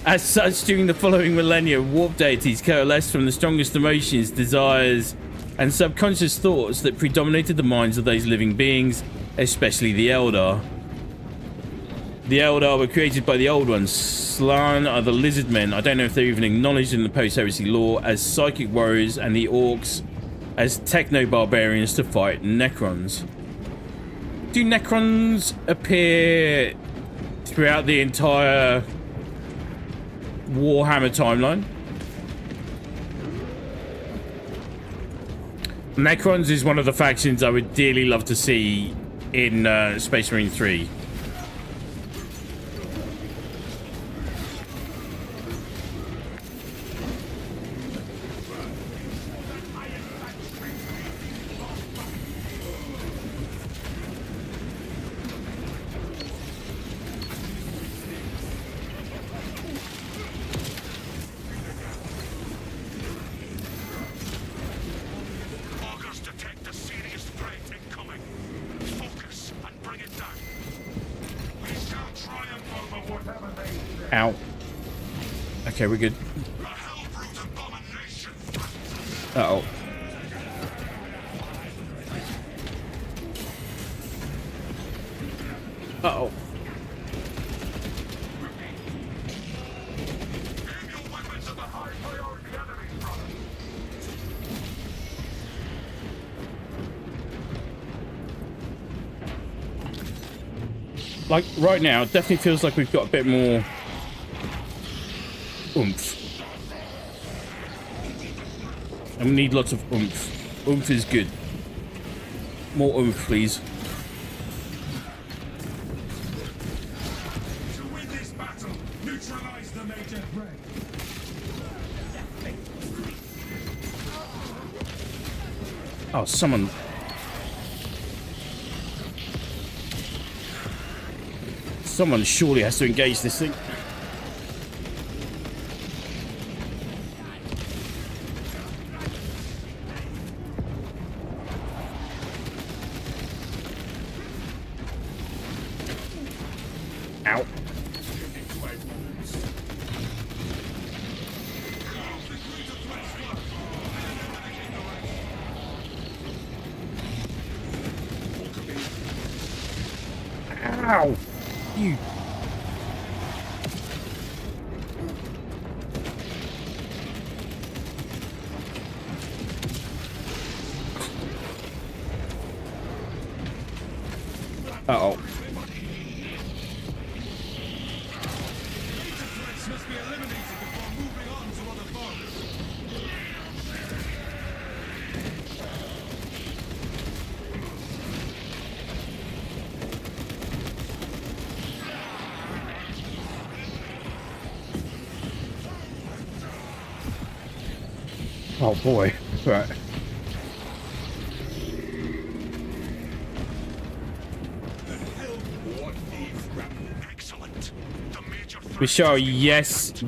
As such, during the following millennia, warp deities coalesced from the strongest emotions, desires, and subconscious thoughts that predominated the minds of those living beings, especially the Eldar. The Eldar were created by the Old Ones. Slan are the lizard men. I don't know if they're even acknowledged in the post-heresy lore as psychic warriors, and the Orcs as techno-barbarians to fight Necrons. Do Necrons appear throughout the entire Warhammer timeline? Necrons is one of the factions I would dearly love to see in Space Marine 3. Ow. Okay, we're good. Uh-oh. Uh-oh. Like, right now, it definitely feels like we've got a bit more oomph. And we need lots of oomph. Oomph is good. More oomph, please. To win this battle, neutralize the major threat. Oh, someone... Someone surely has to engage this thing. Ow. Ow. You. Uh-oh. Threats must be eliminated before moving on to other foes. Oh boy. Right. Excellent. The major We show yes, the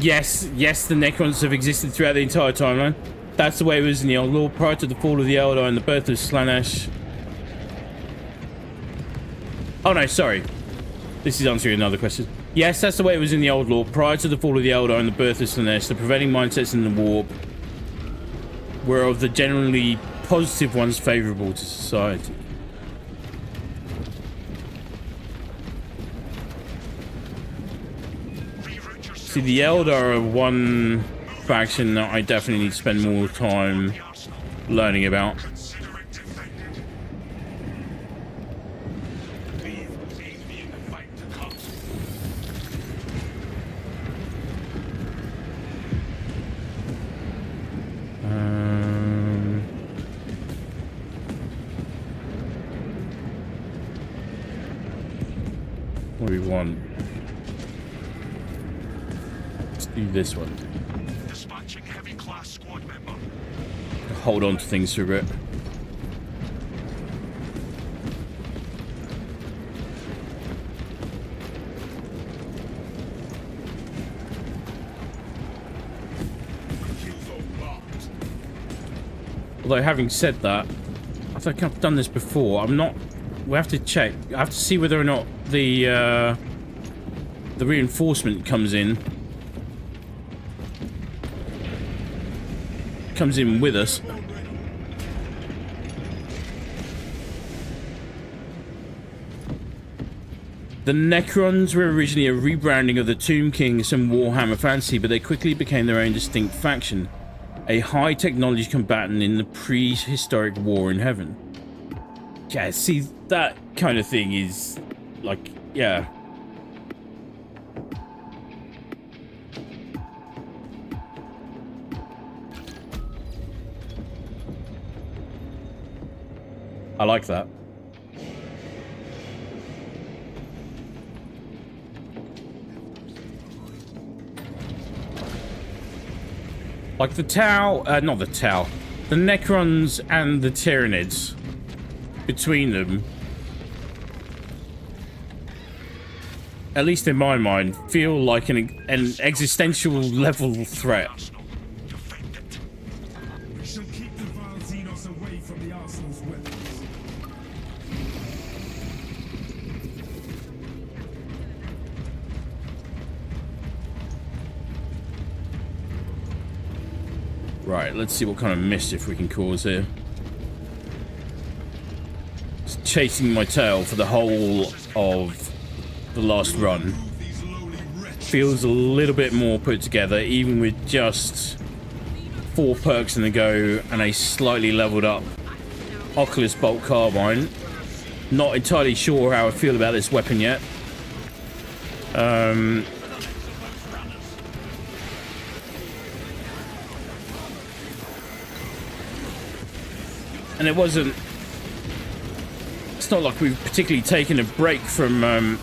Necrons have existed throughout the entire timeline. That's the way it was in the Old Law, prior to the fall of the Eldar and the birth of Slaanesh. Oh no, sorry. This is answering another question. Yes, that's the way it was in the Old Law, prior to the fall of the Eldar and the birth of Slaanesh. The prevailing mindsets in the warp were of the generally positive ones favourable to society. See, the Eldar are one faction that I definitely need to spend more time learning about. consider it defended. Leave me in the fight to come. What do we want? Let's do this one. Dispatching heavy class squad member. Hold on to things for a bit. Although having said that, I think I've done this before. I'm not. We have to check. I have to see whether or not the reinforcement comes in with us. The Necrons were originally a rebranding of the Tomb Kings and Warhammer Fantasy, but they quickly became their own distinct faction. A high technology combatant in the prehistoric war in heaven. Yeah, see, that kind of thing is like, yeah. I like that. Like the Tau, not the Tau, the Necrons and the Tyranids, between them, at least in my mind, feel like an existential level threat. Defend it. We shall keep the vile Xenos away from the Arsenal's weapons. Right, let's see what kind of mischief we can cause here. Just chasing my tail for the whole of the last run feels a little bit more put together, even with just 4 perks in the go and a slightly leveled up Oculus Bolt Carbine. Not entirely sure how I feel about this weapon yet. And it wasn't... It's not like we've particularly taken a break from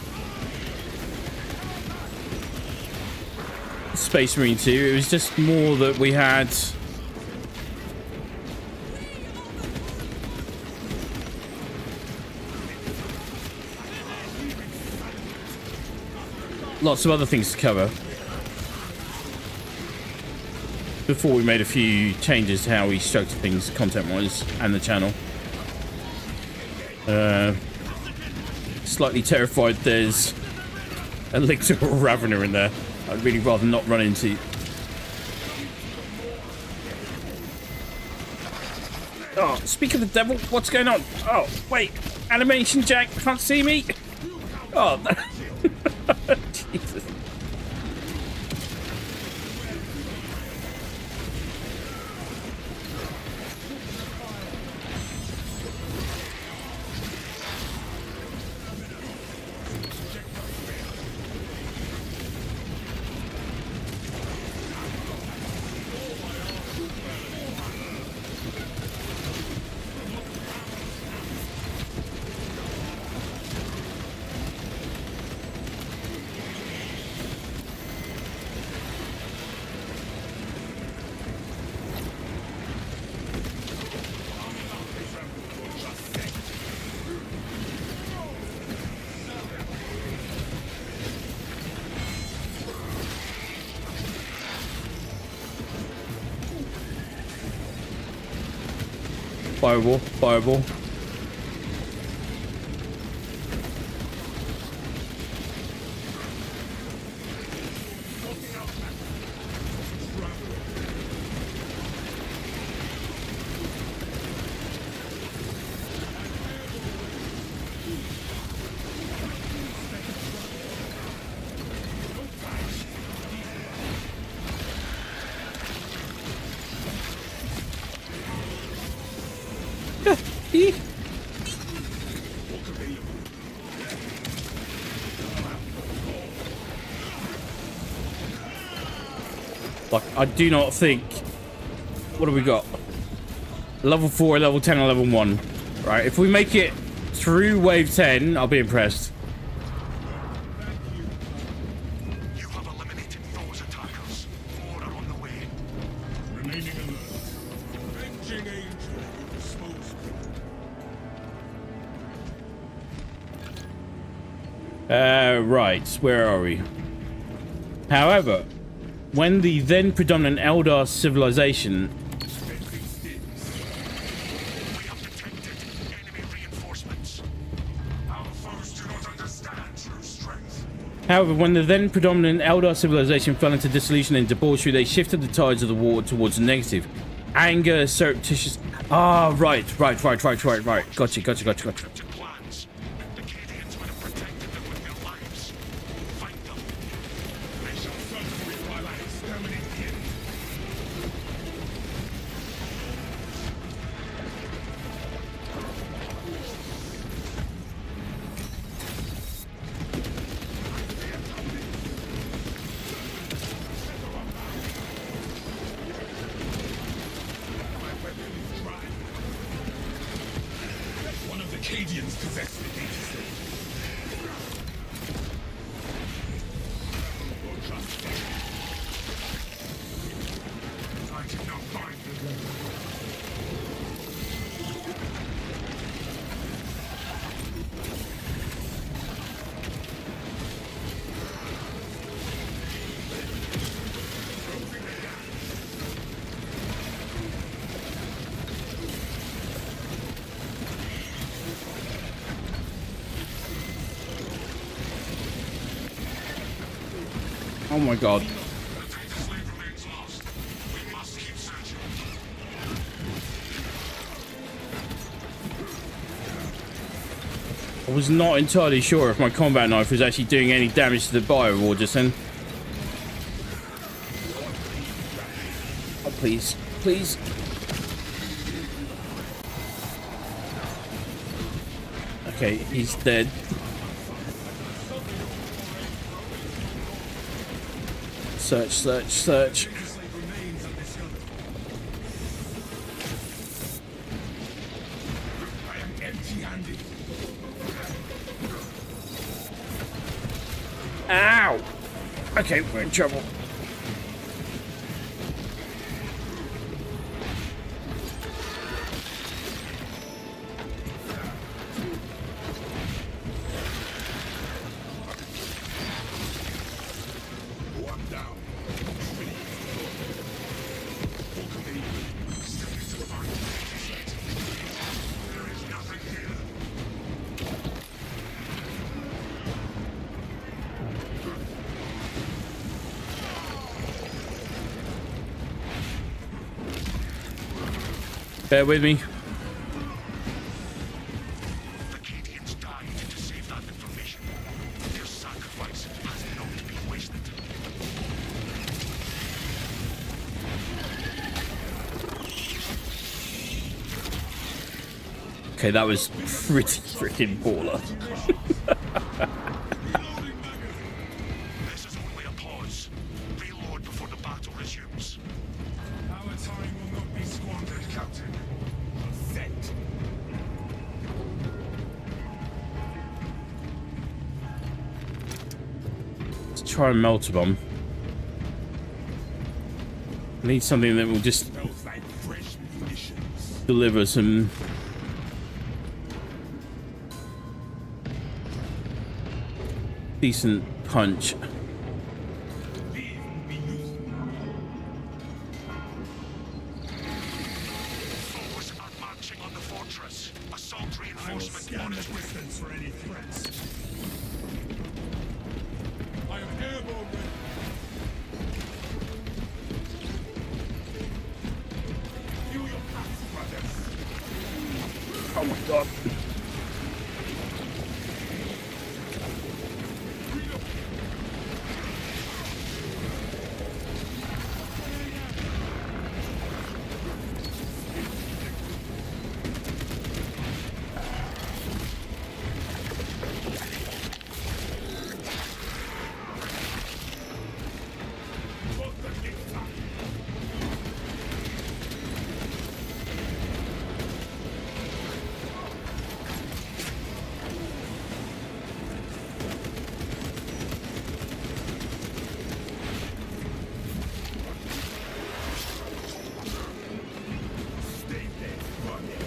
Space Marine 2. It was just more that we had... lots of other things to cover before we made a few changes to how we structure things content-wise and the channel. Slightly terrified there's a Lictor or Ravener in there. I'd really rather not run into. Oh, speak of the devil, what's going on? Oh, wait, animation jack can't see me. Oh, Jesus. Fireball, fireball. Like, I do not think... What have we got? Level 4, level 10, and level 1. Right, if we make it through wave 10, I'll be impressed. You have eliminated those attackers. More are on the way. Remaining alert. Avenging angel disposed. Right, where are we? However, when the then predominant Eldar civilization... We have detected enemy reinforcements. Our foes do not understand true strength. However, when the then predominant Eldar civilization fell into dissolution and debauchery, they shifted the tides of the war towards the negative. Anger, surreptitious... Ah, right. Gotcha. To plans. The Cadians would have protected them with their lives. Fight them. I shall search for it while I exterminate the enemy. One of the Cadians possessed the data slate. I did not find them. Oh my god. The data slate remains lost. We must keep searching. was not entirely sure if my combat knife was actually doing any damage to the bio wall just then. Oh, please. Please. Okay, he's dead. Search, search, search. I am empty-handed. Ow! Okay, we're in trouble. One down. There is nothing here. Bear with me. The Cadians died to save that information. Their sacrifice has not been wasted. Okay, that was pretty freaking baller. This is only a pause. Reload before the battle resumes. Our time will not be squandered, Captain. Set. Let's try and melt a bomb. I need something that will just Smells like fresh munitions. deliver some decent punch. Leave me use. Foes are marching on the fortress. Assault I will reinforcement scan the monitoring. distance for any threats. I am airborne ready. Feel your pulse, brothers. Oh my god. Both the next time. Stay there, brother.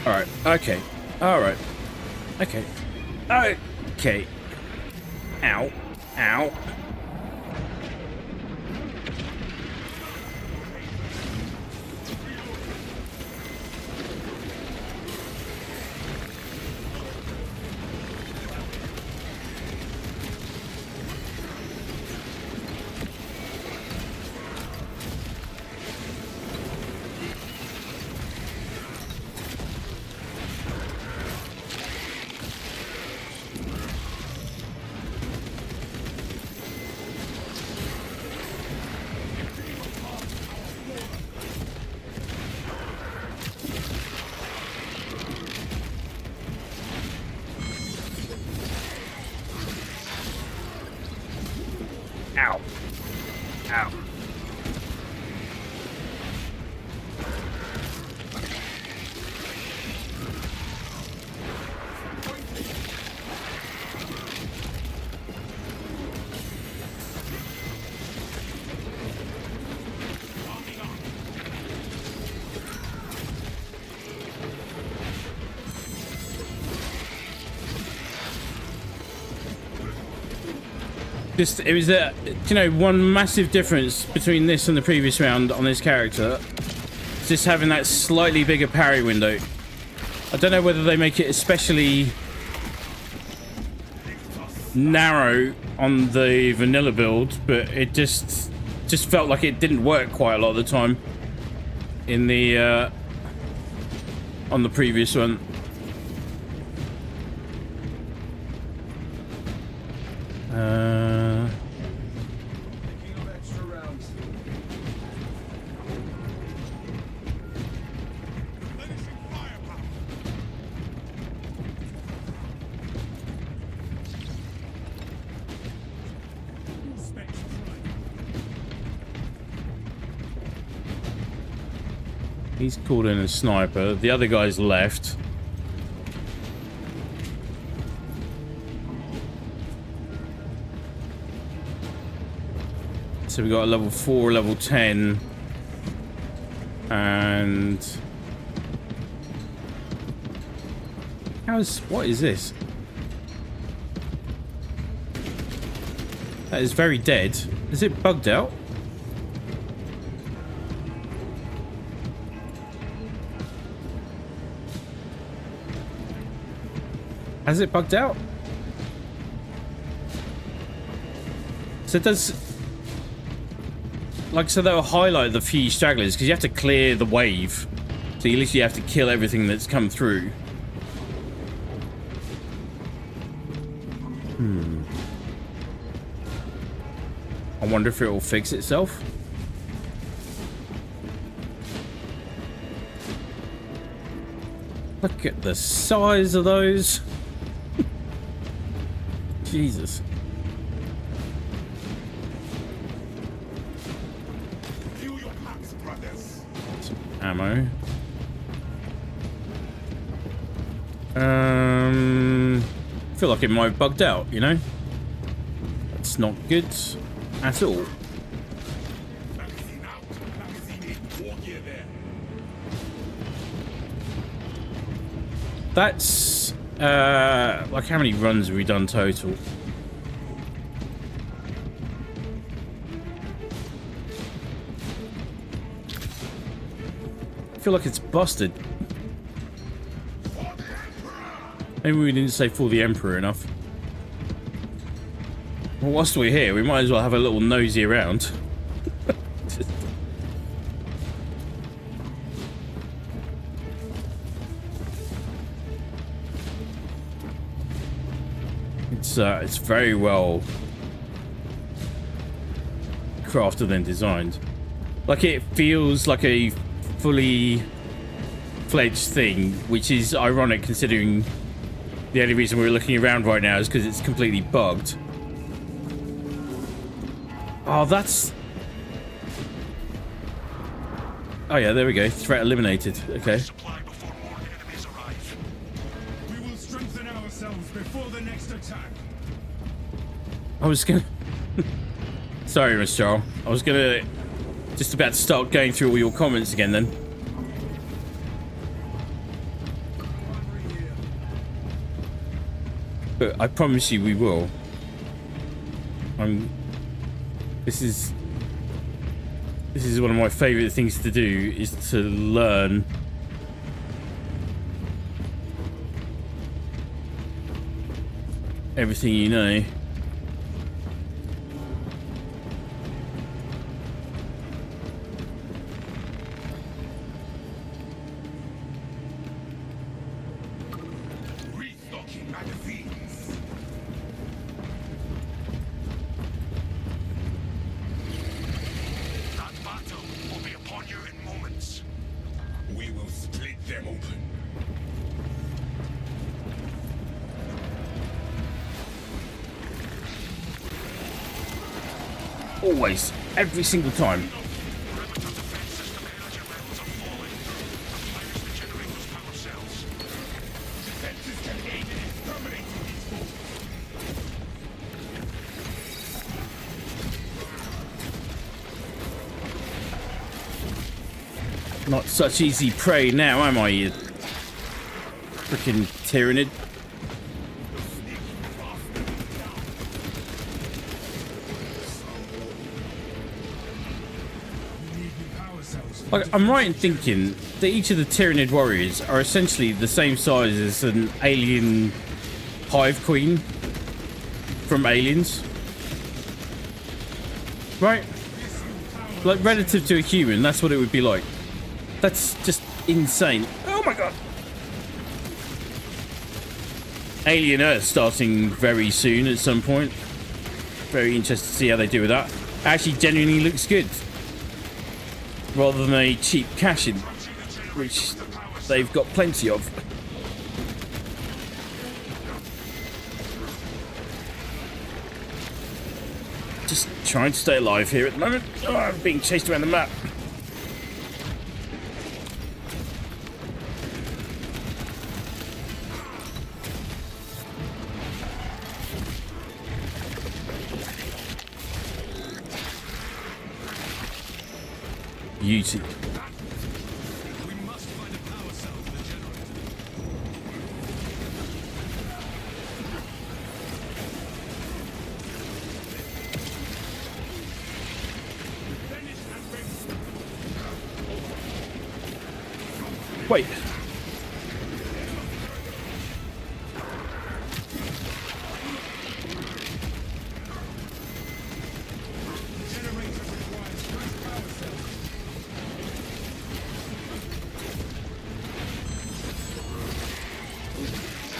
Alright, okay. Alright. Okay. Okay. Ow. Ow. Ow. Ow. Just, it was a, you know, one massive difference between this and the previous round on this character. It's just having that slightly bigger parry window. I don't know whether they make it especially narrow on the vanilla build, but it just, just felt like it didn't work quite a lot of the time in the on the previous one. Picking up extra rounds. Replenishing firepower. Specs right. He's called in a sniper. The other guy's left. So we got a level 4, level 10, and what is this? That is very dead. Is it bugged out? Has it bugged out? So it does. Like, so they'll highlight the few stragglers because you have to clear the wave. So you literally have to kill everything that's come through. I wonder if it will fix itself. Look at the size of those. Jesus. Fill your packs, brothers. Some ammo. I feel like it might have bugged out, you know? That's not good at all. Magazine out. Magazine in. War gear there. That's like how many runs have we done total? I feel like it's busted. Maybe we didn't say for the Emperor enough. Well, whilst we're here, we might as well have a little nosy around. It's very well crafted and designed. Like, it feels like a fully fledged thing, which is ironic considering the only reason we're looking around right now is because it's completely bugged. Oh, that's... Oh yeah, there we go. Threat eliminated. Okay. Supply before more enemies arrive. We will strengthen ourselves before the next attack. I was gonna... Sorry, Mr. Charles. I was gonna... Just about to start going through all your comments again then. But I promise you we will. This is one of my favourite things to do, is to learn everything you know. Restocking magazines. That battle will be upon you in moments. We will split them open. Always. Every single time. Perimeter defense system energy levels are falling. Replenish the generator's power cells. Defenses can aid in exterminating these fools. Not such easy prey now, am I, you freaking tyrannid? Like, I'm right in thinking that each of the Tyrannid warriors are essentially the same size as an alien hive queen from Aliens. Right? Like, relative to a human, that's what it would be like. That's just insane. Oh my god. Alien Earth starting very soon at some point. Very interested to see how they do with that. Actually, genuinely looks good. Rather than a cheap cash-in, which they've got plenty of. Just trying to stay alive here at the moment. Oh, I'm being chased around the map. Beauty. We must find a power cell for the generator. Wait.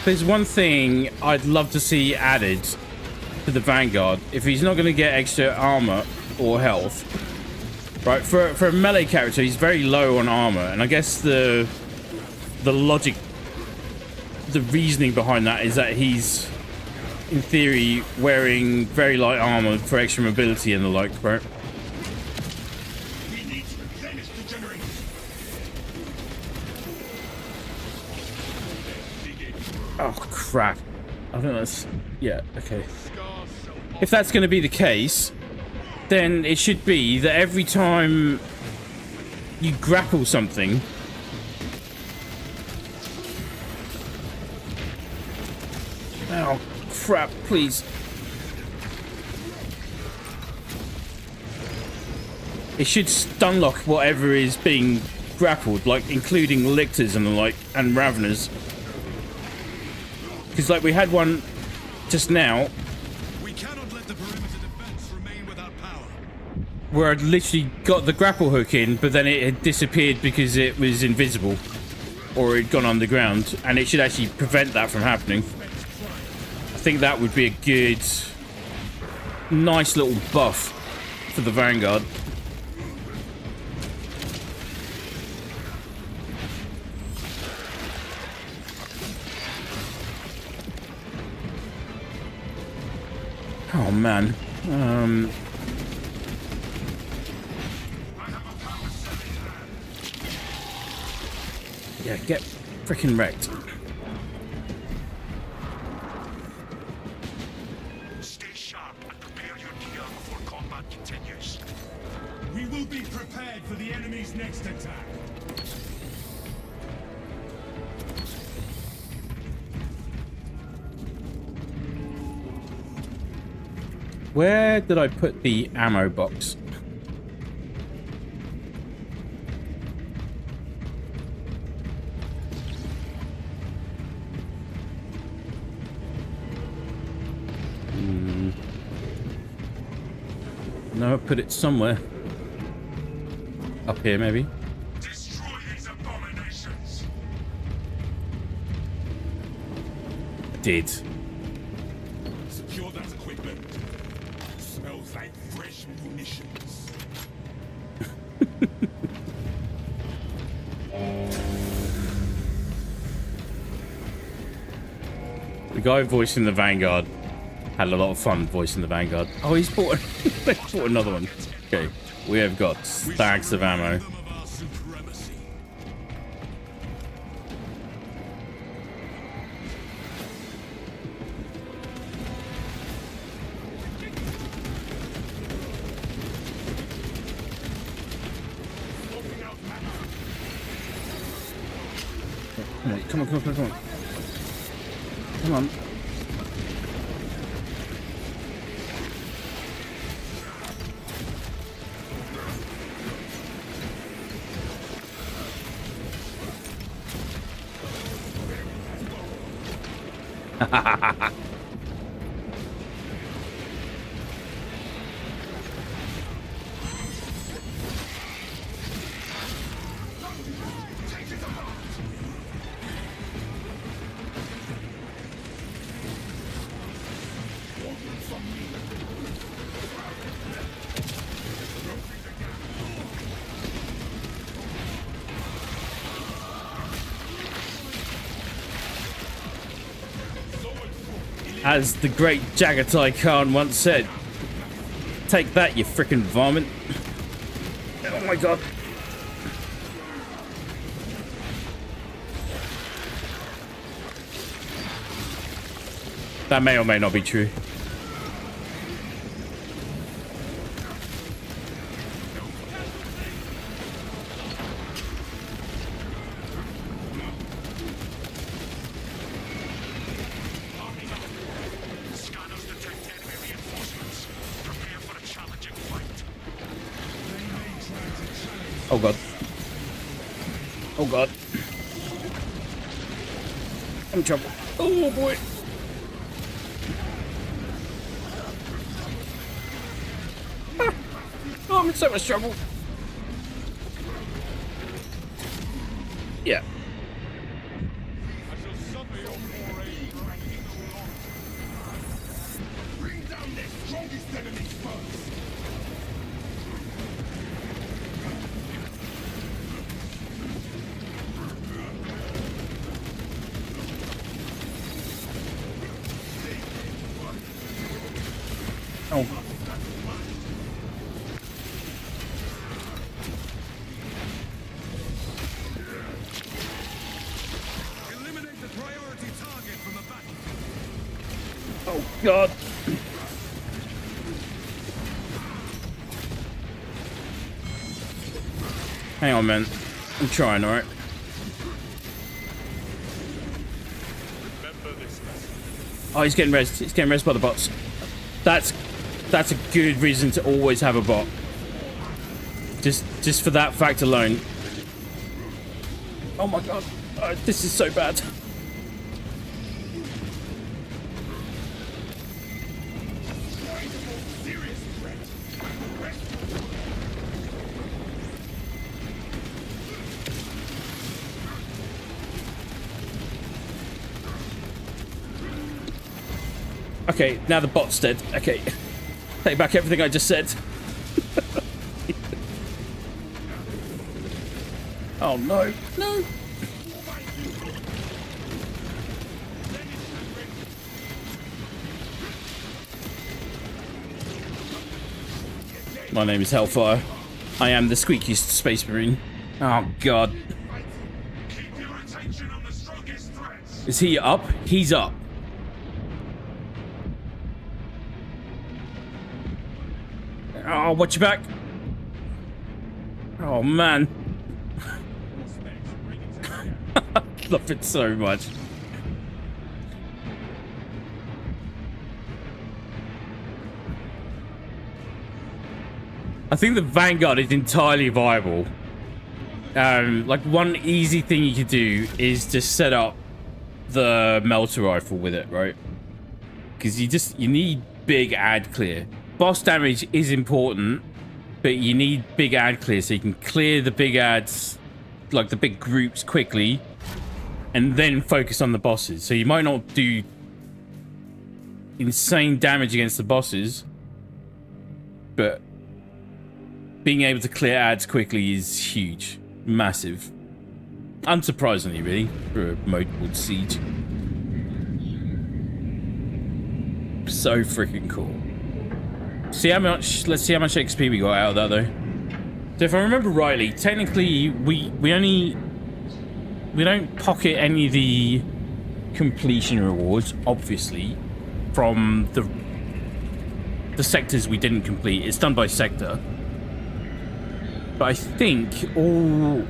There's one thing I'd love to see added to the Vanguard. If he's not going to get extra armor or health, right? For a melee character, he's very low on armor, and I guess the logic, the reasoning behind that is that he's, in theory, wearing very light armor for extra mobility and the like, right? We need to replenish the generator. Oh, crap. I think that's... Yeah, okay. If that's going to be the case, then it should be that every time you grapple something... Oh, crap, please. It should stun lock whatever is being grappled, like, including lictors and the like, and raveners. Because, like, we had one just now We cannot let the perimeter defense remain without power. where I'd literally got the grapple hook in, but then it had disappeared because it was invisible. Or it had gone underground, and it should actually prevent that from happening. I think that would be a good, nice little buff for the Vanguard. Oh man. Yeah, get freaking wrecked. Stay sharp and prepare your gear before combat continues. We will be prepared for the enemy's next attack. Where did I put the ammo box? No, I put it somewhere. Up here, maybe. Destroy these abominations. Did. Secure that equipment. Smells like fresh munitions. The guy voicing the Vanguard had a lot of fun voicing the Vanguard. Oh, he's bought, he's bought another one. Okay, we have got stacks of ammo. Them of our supremacy. Come on, come on, come on, come on. Come on. As the great Jagatai Khan once said, take that, you frickin' varmint. Oh my god. That may or may not be true. Scanners detect enemy reinforcements. Prepare for a challenging fight. Oh god. Oh god. I'm in trouble. Oh boy. Ah. Oh, I'm in so much trouble. Yeah. Bring down their strongest enemies first. Oh. Eliminate the priority target from the battlefield. Oh god. Hang on, man. I'm trying, alright? Oh, he's getting rezzed. He's getting rezzed by the bots. That's a good reason to always have a bot. Just for that fact alone. Oh my god. This is so bad. Okay, now the bot's dead. Okay. Take back everything I just said. Oh no. No. My name is Hellfire. I am the squeakiest space marine. Oh god. Keep your attention on the strongest threats. Is he up? He's up. Oh, watch your back. Oh man. I love it so much. I think the Vanguard is entirely viable. Like one easy thing you could do is just set up the melter rifle with it, right? Because you need big ad clear. Boss damage is important, but you need big ad clear so you can clear the big ads, like the big groups quickly, and then focus on the bosses. So you might not do insane damage against the bosses, but being able to clear ads quickly is huge. Massive. Unsurprisingly, really, for a mode called Siege. So freaking cool. See how much, let's see how much XP we got out of that though. So if I remember rightly, technically we don't pocket any of the completion rewards, obviously, from the sectors we didn't complete. It's done by sector. But I think all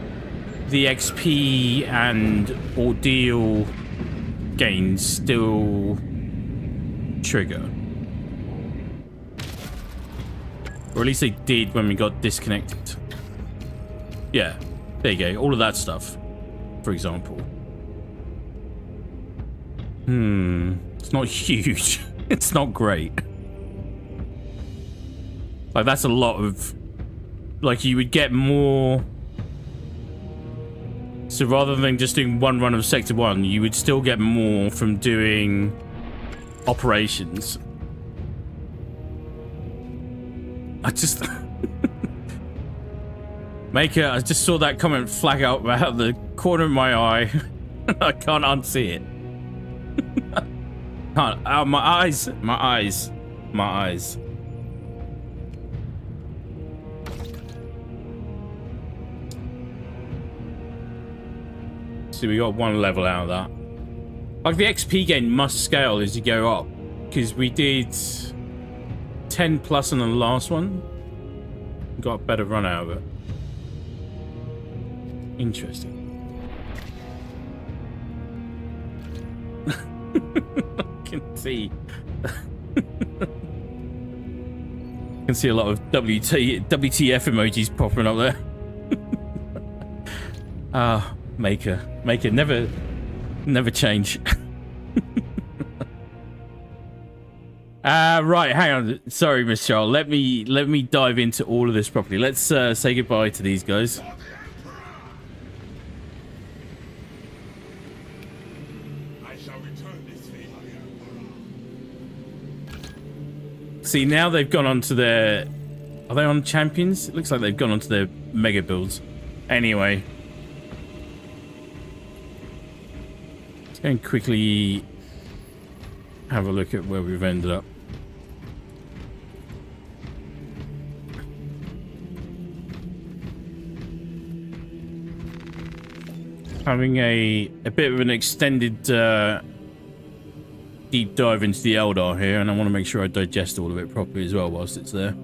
the XP and ordeal gains still trigger. Or at least they did when we got disconnected. Yeah, there you go. All of that stuff, for example. It's not huge. It's not great. Like, that's a lot of... Like, you would get more... So rather than just doing one run of Sector 1, you would still get more from doing operations. I just... Maker, I just saw that comment flag out out of the corner of my eye. I can't unsee it. Can't. Oh, my eyes. My eyes. My eyes. So we got one level out of that. Like the XP gain must scale as you go up, because we did 10 plus on the last one. Got a better run out of it. Interesting. I can see. I can see a lot of WTF emojis popping up there. Ah, Maker, never change. Right, hang on. Sorry, Miss Charles. Let me dive into all of this properly. Let's say goodbye to these guys. I shall return this favor. See, now they've gone on to their... Are they on champions? It looks like they've gone on to their mega builds. Anyway. Let's go and quickly have a look at where we've ended up. Having a bit of an extended deep dive into the Eldar here, and I want to make sure I digest all of it properly as well whilst it's there.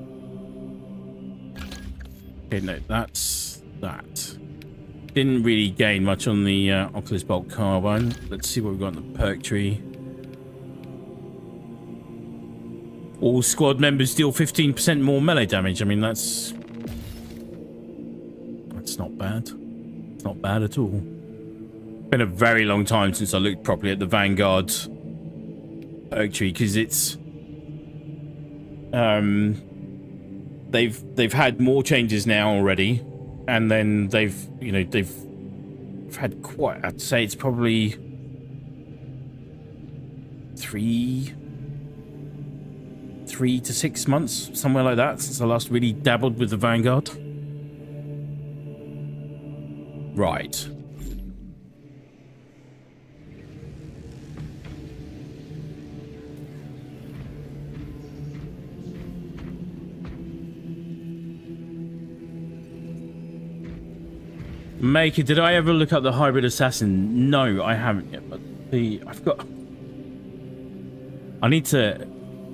Okay, no, that's that. Didn't really gain much on the Oculus Bolt Carbine. Let's see what we've got in the perk tree. All squad members deal 15% more melee damage. I mean, that's not bad. It's not bad at all. Been a very long time since I looked properly at the Vanguard perk tree, because it's they've had more changes now already, and then they've had quite, I'd say it's probably three to 6 months, somewhere like that, since I last really dabbled with the Vanguard. Right. Maker, did I ever look up the hybrid assassin? No, I haven't yet, but I need to...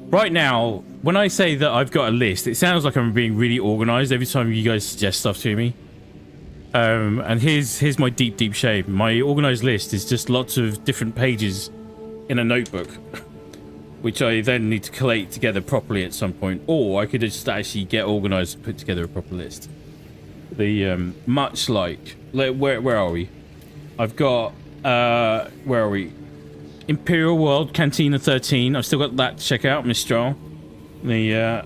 Right now, when I say that I've got a list, it sounds like I'm being really organized every time you guys suggest stuff to me. And here's my deep shame. My organized list is just lots of different pages in a notebook, which I then need to collate together properly at some point. Or I could just actually get organized and put together a proper list. The much like where are we? I've got where are we? Imperial World Cantina 13. I've still got that to check out, Mistral. The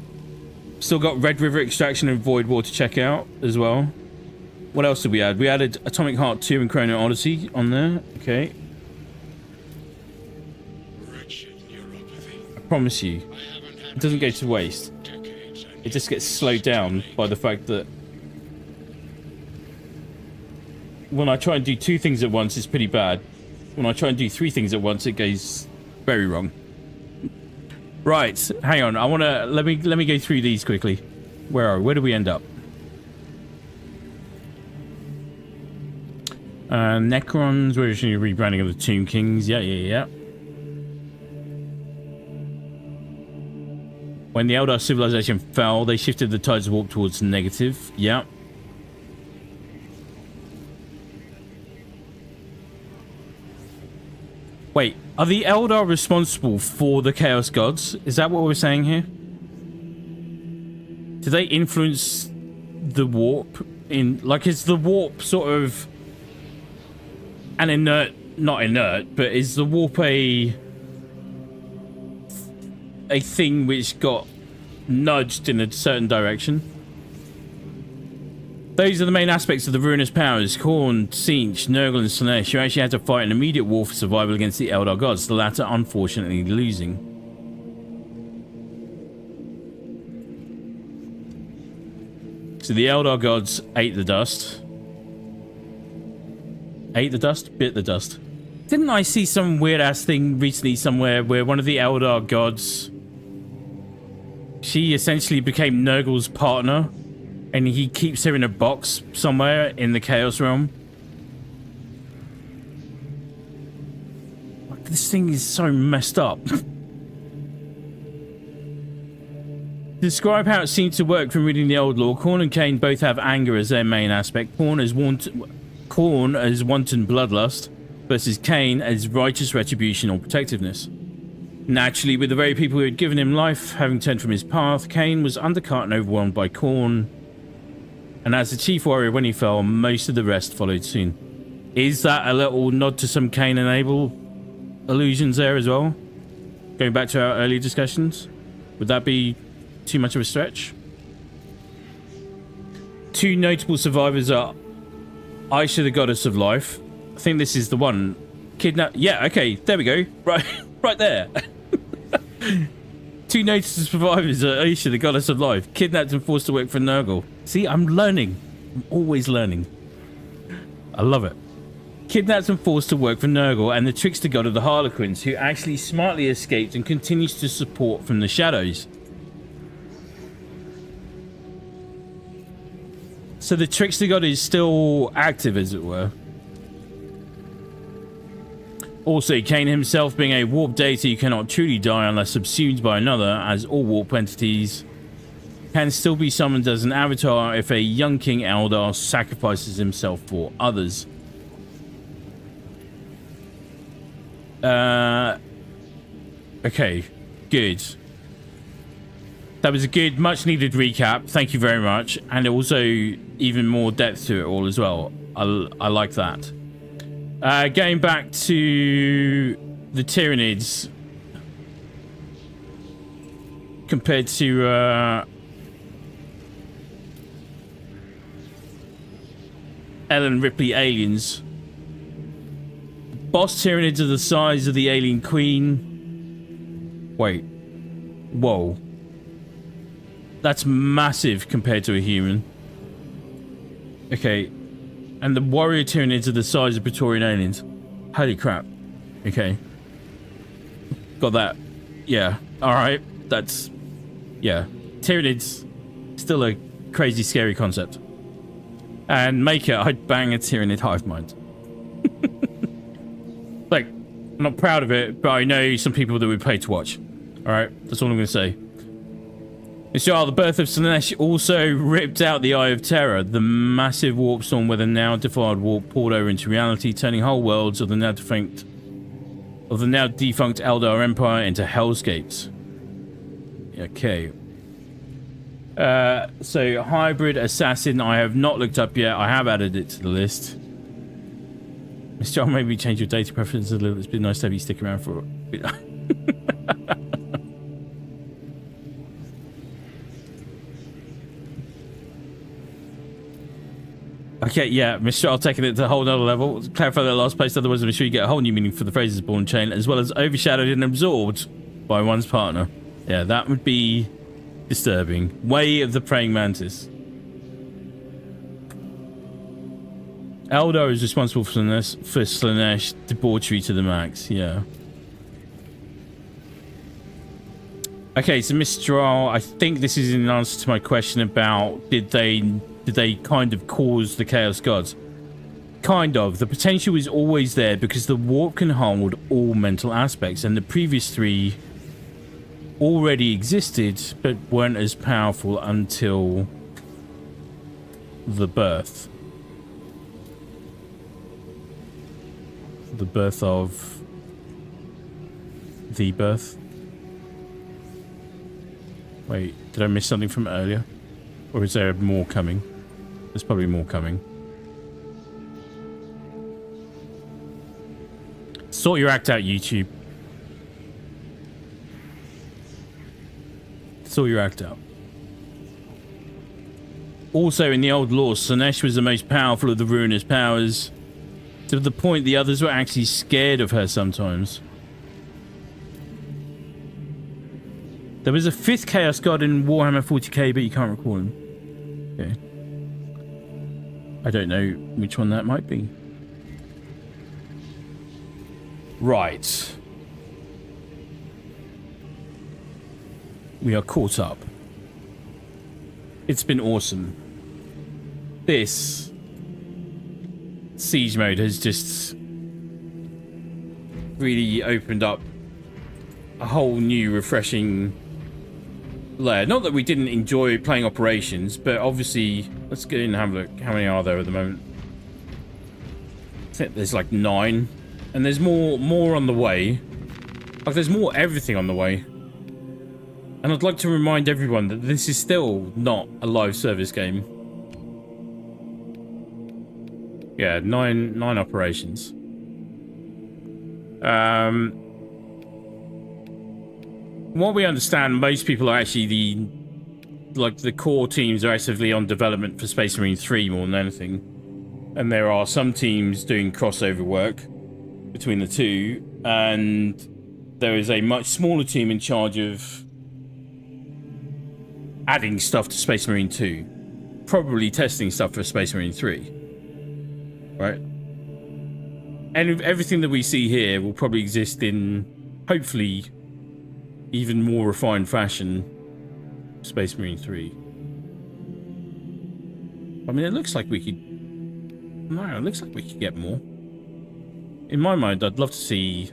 still got Red River Extraction and Void War to check out as well. What else did we add? We added Atomic Heart 2 and Chrono Odyssey on there. Okay. I promise you, it doesn't go to waste. It just gets slowed down by the fact that when I try and do 2 things at once, it's pretty bad. When I try and do 3 things at once, it goes very wrong. Right, hang on. I want to let me go through these quickly. Where do we end up? Necrons. We're actually rebranding of the Tomb Kings. Yeah. When the Eldar civilization fell, they shifted the tides of warp towards negative. Yeah. Wait, are the Eldar responsible for the Chaos Gods? Is that what we're saying here? Do they influence the warp? Like, is the warp sort of an inert, not inert, but is the warp a thing which got nudged in a certain direction? Those are the main aspects of the Ruinous Powers. Khorne, Tzeentch, Nurgle, and Slaanesh. You actually had to fight an immediate war for survival against the Eldar gods, the latter unfortunately losing. So the Eldar gods ate the dust. Ate the dust? Bit the dust. Didn't I see some weird ass thing recently somewhere where one of the Eldar gods, she essentially became Nurgle's partner, and he keeps her in a box somewhere in the Chaos Realm? Like, this thing is so messed up. Describe how it seemed to work from reading the old lore. Khorne and Khaine both have anger as their main aspect. Khorne as wanton bloodlust versus Khaine as righteous retribution or protectiveness. Naturally, with the very people who had given him life having turned from his path, Khaine was undercut and overwhelmed by Khorne. And as the chief warrior when he fell, most of the rest followed soon. Is that a little nod to some Khaine and Abel allusions there as well? Going back to our earlier discussions? Would that be too much of a stretch? Two notable survivors are Aisha, the goddess of life. I think this is the one. Yeah, okay, there we go. Right there. Two notable survivors are Aisha, the goddess of life, kidnapped and forced to work for Nurgle. See, I'm learning. I'm always learning. I love it. Kidnapped and forced to work for Nurgle and the trickster god of the Harlequins, who actually smartly escaped and continues to support from the shadows. So the trickster god is still active, as it were. Also, Khaine himself being a warp deity who cannot truly die unless subsumed by another, as all warp entities can still be summoned as an avatar if a young King Eldar sacrifices himself for others. Okay, good. That was a good, much-needed recap. Thank you very much. And also, even more depth to it all as well. I like that. Going back to the Tyranids compared to Ellen Ripley aliens. Boss Tyranids are the size of the alien queen. Wait. Whoa. That's massive compared to a human. Okay. And the warrior Tyranids are the size of Praetorian aliens. Holy crap. Okay. Got that. Yeah. Alright. That's... Yeah. Tyranids. Still a crazy, scary concept. And Maker, I'd bang a Tyranid hive mind. Like, I'm not proud of it, but I know some people that would pay to watch. Alright? That's all I'm going to say. Mr. The birth of Slaanesh also ripped out the Eye of Terror, the massive warp storm where the now defiled warp poured over into reality, turning whole worlds of the now defunct Eldar Empire into hellscapes. Okay. So hybrid assassin, I have not looked up yet. I have added it to the list. Mr. John, maybe change your data preferences a little. It's been nice to have you stick around for it. Okay, yeah, Mr. I'll take it to a whole nother level. Clarify that last place, otherwise I'm sure you get a whole new meaning for the phrases born chain, as well as overshadowed and absorbed by one's partner. Yeah, that would be disturbing. Way of the praying mantis. Eldar is responsible for Slaanesh debauchery to the max, yeah. Okay, so Mistral, I think this is in answer to my question about did they kind of cause the Chaos Gods? Kind of. The potential is always there because the warp can hold all mental aspects, and the previous three already existed but weren't as powerful until the birth. The birth of the birth. Wait, did I miss something from earlier? Or is there more coming? There's probably more coming. Sort your act out, YouTube. Sort your act out. Also, in the old lore, Slaanesh was the most powerful of the ruinous powers, to the point the others were actually scared of her sometimes. There was a fifth Chaos God in Warhammer 40k, but you can't recall him. Okay. I don't know which one that might be. Right. We are caught up. It's been awesome. This siege mode has just really opened up a whole new refreshing layer. Not that we didn't enjoy playing operations, but obviously, let's go in and have a look. How many are there at the moment? I think there's like 9, and there's more on the way. Like there's more everything on the way. And I'd like to remind everyone that this is still not a live service game. Yeah, nine operations. What we understand, most people are actually the core teams are actively on development for Space Marine 3 more than anything. And there are some teams doing crossover work between the two, and there is a much smaller team in charge of adding stuff to Space Marine 2. Probably testing stuff for Space Marine 3. Right? And everything that we see here will probably exist in, hopefully, even more refined fashion, Space Marine 3. I mean, it looks like we could... No, it looks like we could get more. In my mind, I'd love to see...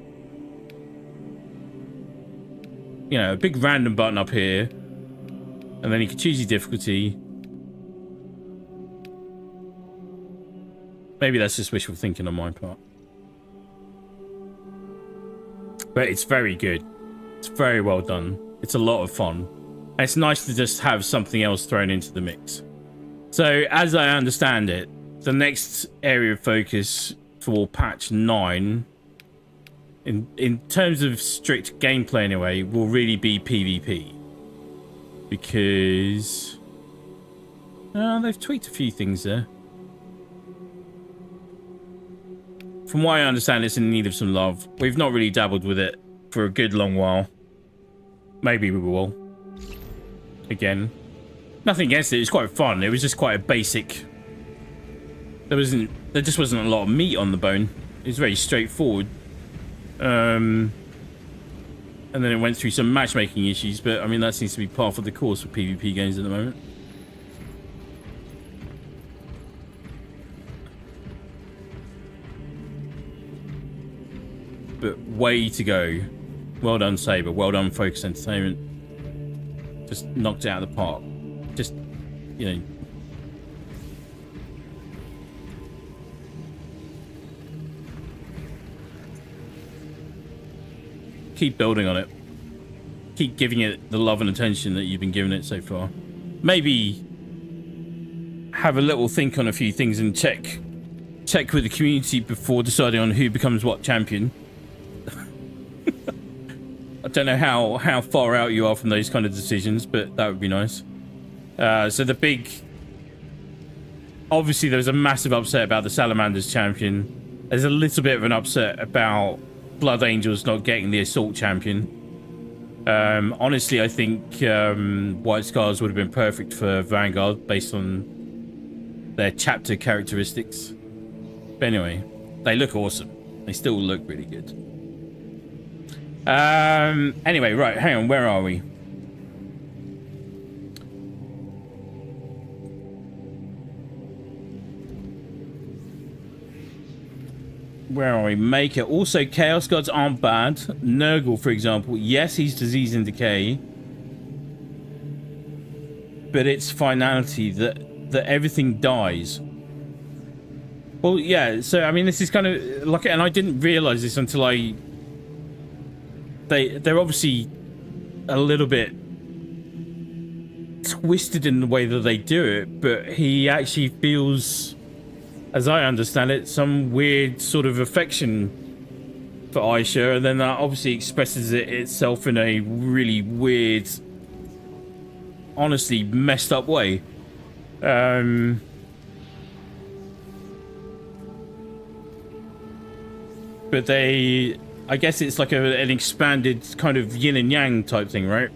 You know, a big random button up here. And then you can choose your difficulty. Maybe that's just wishful thinking on my part. But it's very good. It's very well done. It's a lot of fun. And it's nice to just have something else thrown into the mix. So, as I understand it, the next area of focus for patch 9, in terms of strict gameplay anyway, will really be PvP. Because... they've tweaked a few things there. From what I understand, it's in need of some love. We've not really dabbled with it for a good long while. Maybe we will. Again. Nothing against it. It's quite fun. It was just quite a basic... There just wasn't a lot of meat on the bone. It was very straightforward. And then it went through some matchmaking issues, but I mean that seems to be par for the course for PvP games at the moment. But way to go. Well done, Saber. Well done, Focus Entertainment. Just knocked it out of the park. Just, you know. Keep building on it. Keep giving it the love and attention that you've been giving it so far. Maybe have a little think on a few things and check with the community before deciding on who becomes what champion. I don't know how far out you are from those kind of decisions, but that would be nice. So the big... Obviously, there was a massive upset about the Salamanders champion. There's a little bit of an upset about Blood Angels not getting the Assault champion. Honestly, I think White Scars would have been perfect for Vanguard based on their chapter characteristics. But anyway, they look awesome. They still look really good. Anyway, right, hang on, where are we? Where are we? Maker. Also, Chaos Gods aren't bad. Nurgle, for example. Yes, he's disease and decay. But it's finality that everything dies. Well, yeah, so, I mean, this is kind of like... And I didn't realise this until they're obviously a little bit twisted in the way that they do it, but he actually feels, as I understand it, some weird sort of affection for Aisha, and then that obviously expresses itself in a really weird, honestly messed up way. But I guess it's like an expanded kind of yin and yang type thing, right?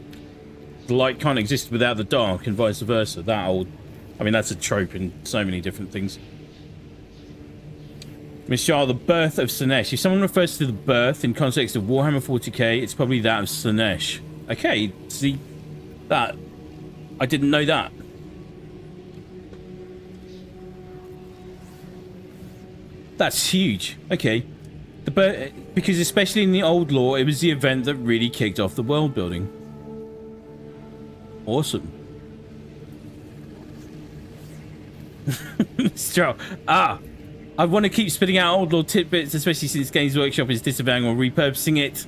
The light can't exist without the dark and vice versa. I mean, that's a trope in so many different things. Miss Shah, the birth of Slanesh. If someone refers to the birth in context of Warhammer 40k, it's probably that of Slanesh. Okay, see that. I didn't know that. That's huge. Okay. Because especially in the old lore, it was the event that really kicked off the world building. Awesome. Strong. I want to keep spitting out old lore tidbits, especially since Games Workshop is disavowing or repurposing it.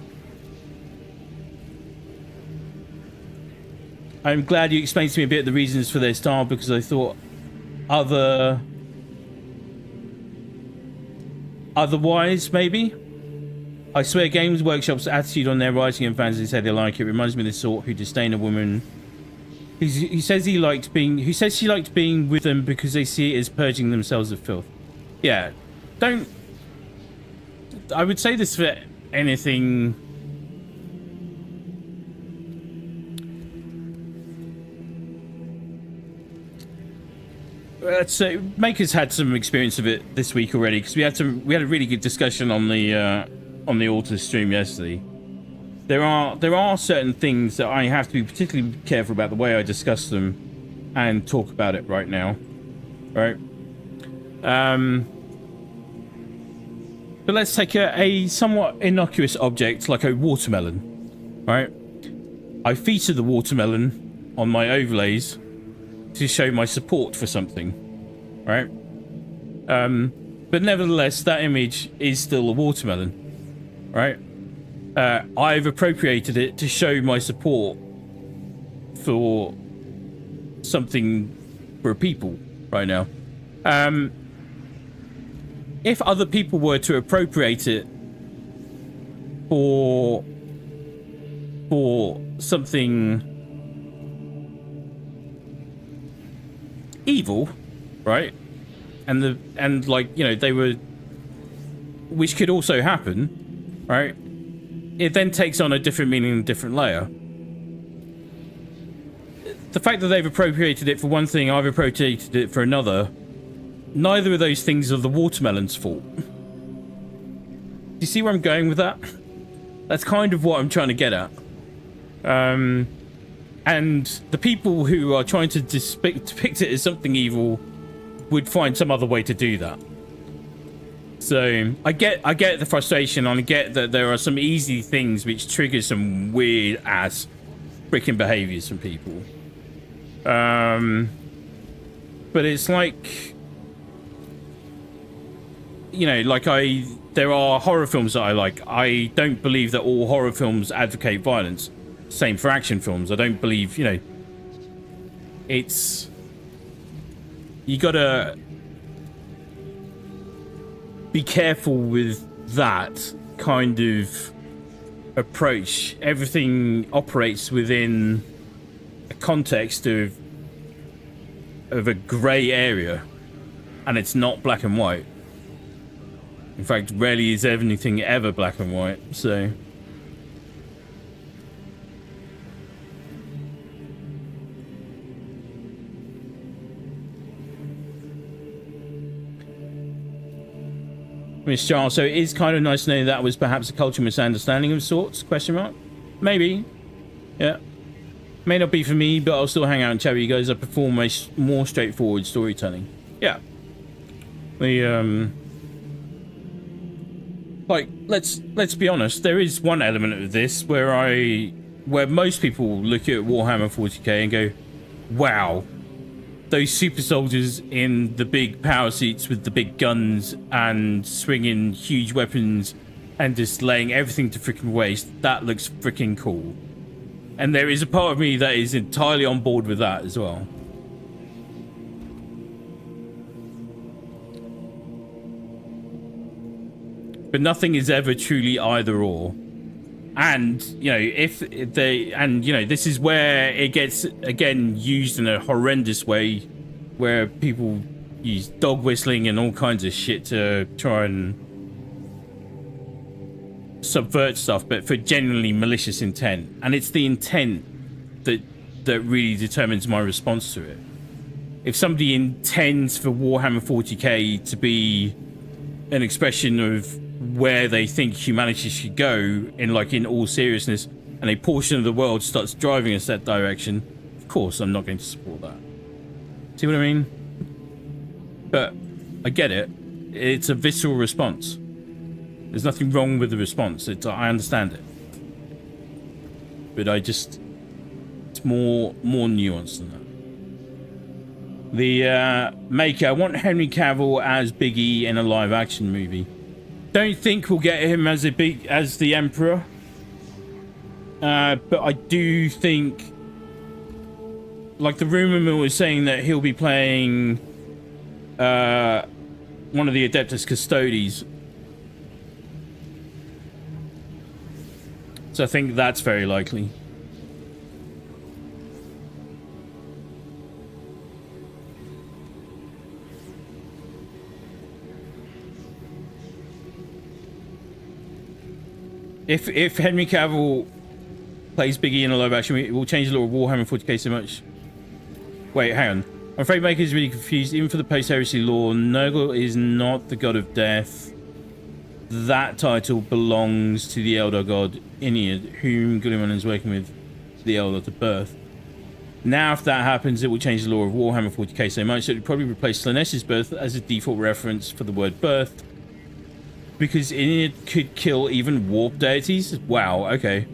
I'm glad you explained to me a bit of the reasons for their style, because I thought otherwise, maybe. I swear Games Workshop's attitude on their writing and fans, they say they like it, reminds me of the sort who disdain a woman who says she liked being with them because they see it as purging themselves of filth. Yeah, don't. I would say this for anything. So Maker's had some experience of it this week already, because we had a really good discussion on the Altar stream yesterday. There are certain things that I have to be particularly careful about the way I discuss them and talk about it right now, right? But let's take a somewhat innocuous object like a watermelon, right? I feature the watermelon on my overlays to show my support for something, right? But nevertheless, that image is still a watermelon, right? I've appropriated it to show my support for something for people right now. If other people were to appropriate it for something evil, right? And like, you know, they were, which could also happen, right? It then takes on a different meaning and a different layer. The fact that they've appropriated it for one thing, I've appropriated it for another, neither of those things are the watermelon's fault. Do you see where I'm going with that? That's kind of what I'm trying to get at. And the people who are trying to depict it as something evil would find some other way to do that. So I get the frustration, and I get that there are some easy things which trigger some weird ass freaking behaviors from people. But it's like, you know, like there are horror films that I like. I don't believe that all horror films advocate violence. Same for action films. I don't believe, you know, it's, you gotta be careful with that kind of approach. Everything operates within a context of a grey area, and it's not black and white. In fact, rarely is anything ever black and white, so. Miss Charles, so it is kind of nice to know that was perhaps a cultural misunderstanding of sorts, question mark? Maybe. Yeah. May not be for me, but I'll still hang out and chat with you guys. I prefer more straightforward storytelling. Yeah. Like, let's be honest, there is one element of this where most people look at Warhammer 40k and go, wow, those super soldiers in the big power seats with the big guns and swinging huge weapons and just laying everything to freaking waste, that looks freaking cool. And there is a part of me that is entirely on board with that as well. But nothing is ever truly either or. And, you know, this is where it gets, again, used in a horrendous way, where people use dog whistling and all kinds of shit to try and subvert stuff, but for genuinely malicious intent. And it's the intent that really determines my response to it. If somebody intends for Warhammer 40k to be an expression of where they think humanity should go in all seriousness, and a portion of the world starts driving us that direction, of course I'm not going to support that. See what I mean? But I get it. It's a visceral response. There's nothing wrong with the response. I understand it. But it's more nuanced than that. The Maker, I want Henry Cavill as Big E in a live action movie. Don't think we'll get him as the Emperor. But I do think, like, the rumor mill is saying that he'll be playing one of the Adeptus Custodes. So I think that's very likely. If Henry Cavill plays Big E in a live action, it will change the lore of Warhammer 40k so much. Wait, hang on. I'm afraid Maker is really confused. Even for the post-heresy lore, Nurgle is not the god of death. That title belongs to the Elder god Inead, whom Gulliman is working with the Elder to birth. Now, if that happens, it will change the lore of Warhammer 40k so much that it would probably replace Slaanesh's birth as a default reference for the word birth. Because Inead could kill even warp deities? Wow, okay.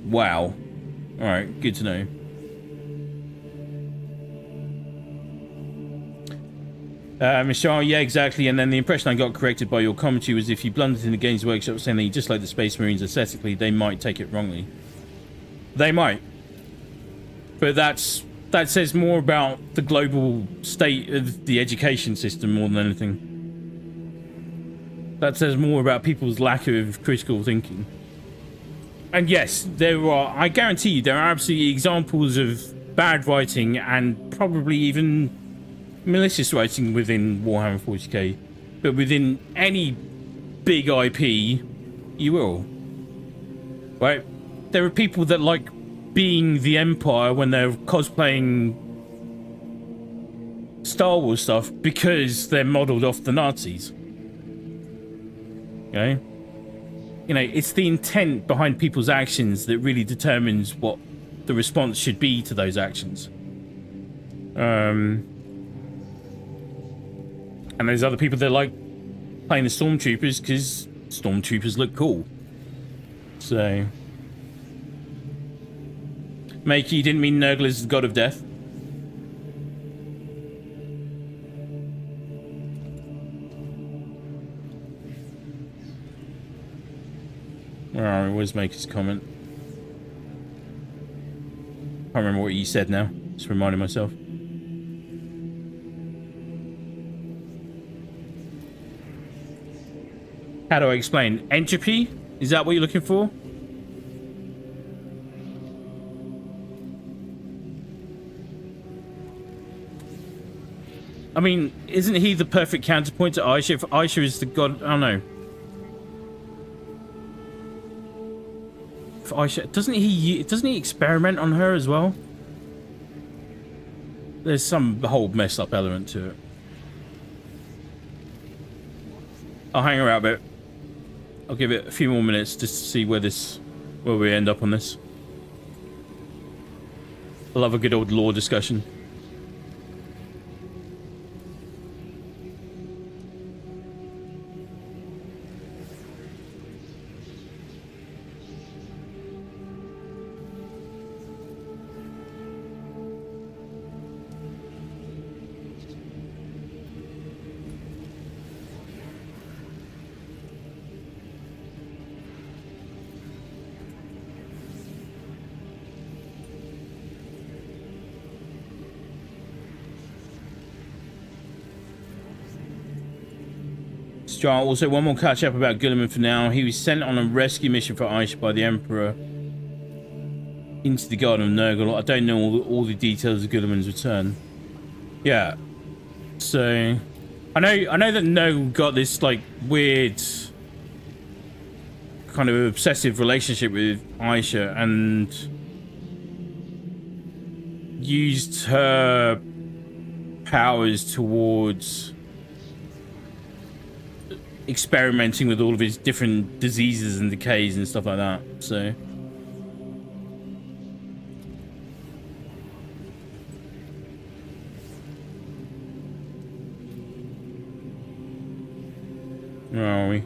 Wow. Alright, good to know. Michelle, yeah, exactly. And then the impression I got corrected by your commentary was if you blundered in the Games Workshop saying that you just like the Space Marines aesthetically, they might take it wrongly. They might. But that says more about the global state of the education system more than anything. That says more about people's lack of critical thinking. And yes, I guarantee you, there are absolutely examples of bad writing and probably even malicious writing within Warhammer 40k. But within any big IP, you will. Right? There are people that like being the Empire when they're cosplaying Star Wars stuff because they're modelled off the Nazis. Okay? You know, it's the intent behind people's actions that really determines what the response should be to those actions. And there's other people that like playing the Stormtroopers because Stormtroopers look cool. So... Makey, you didn't mean Nurgle is the god of death? Where are we? Where's Maker's comment? Can't remember what you said now. Just reminding myself. How do I explain? Entropy? Is that what you're looking for? I mean, isn't he the perfect counterpoint to Aisha? If Aisha is the god... I don't know. If Aisha... Doesn't he experiment on her as well? There's some whole messed up element to it. I'll hang her out a bit. I'll give it a few more minutes just to see where we end up on this. I love a good old lore discussion. Also, one more catch up about Gulliman for now. He was sent on a rescue mission for Aisha by the Emperor into the Garden of Nurgle. I don't know all the details of Gulliman's return. Yeah. So, I know that Nurgle got this like weird kind of obsessive relationship with Aisha and used her powers towards experimenting with all of his different diseases and decays and stuff like that. So where are we?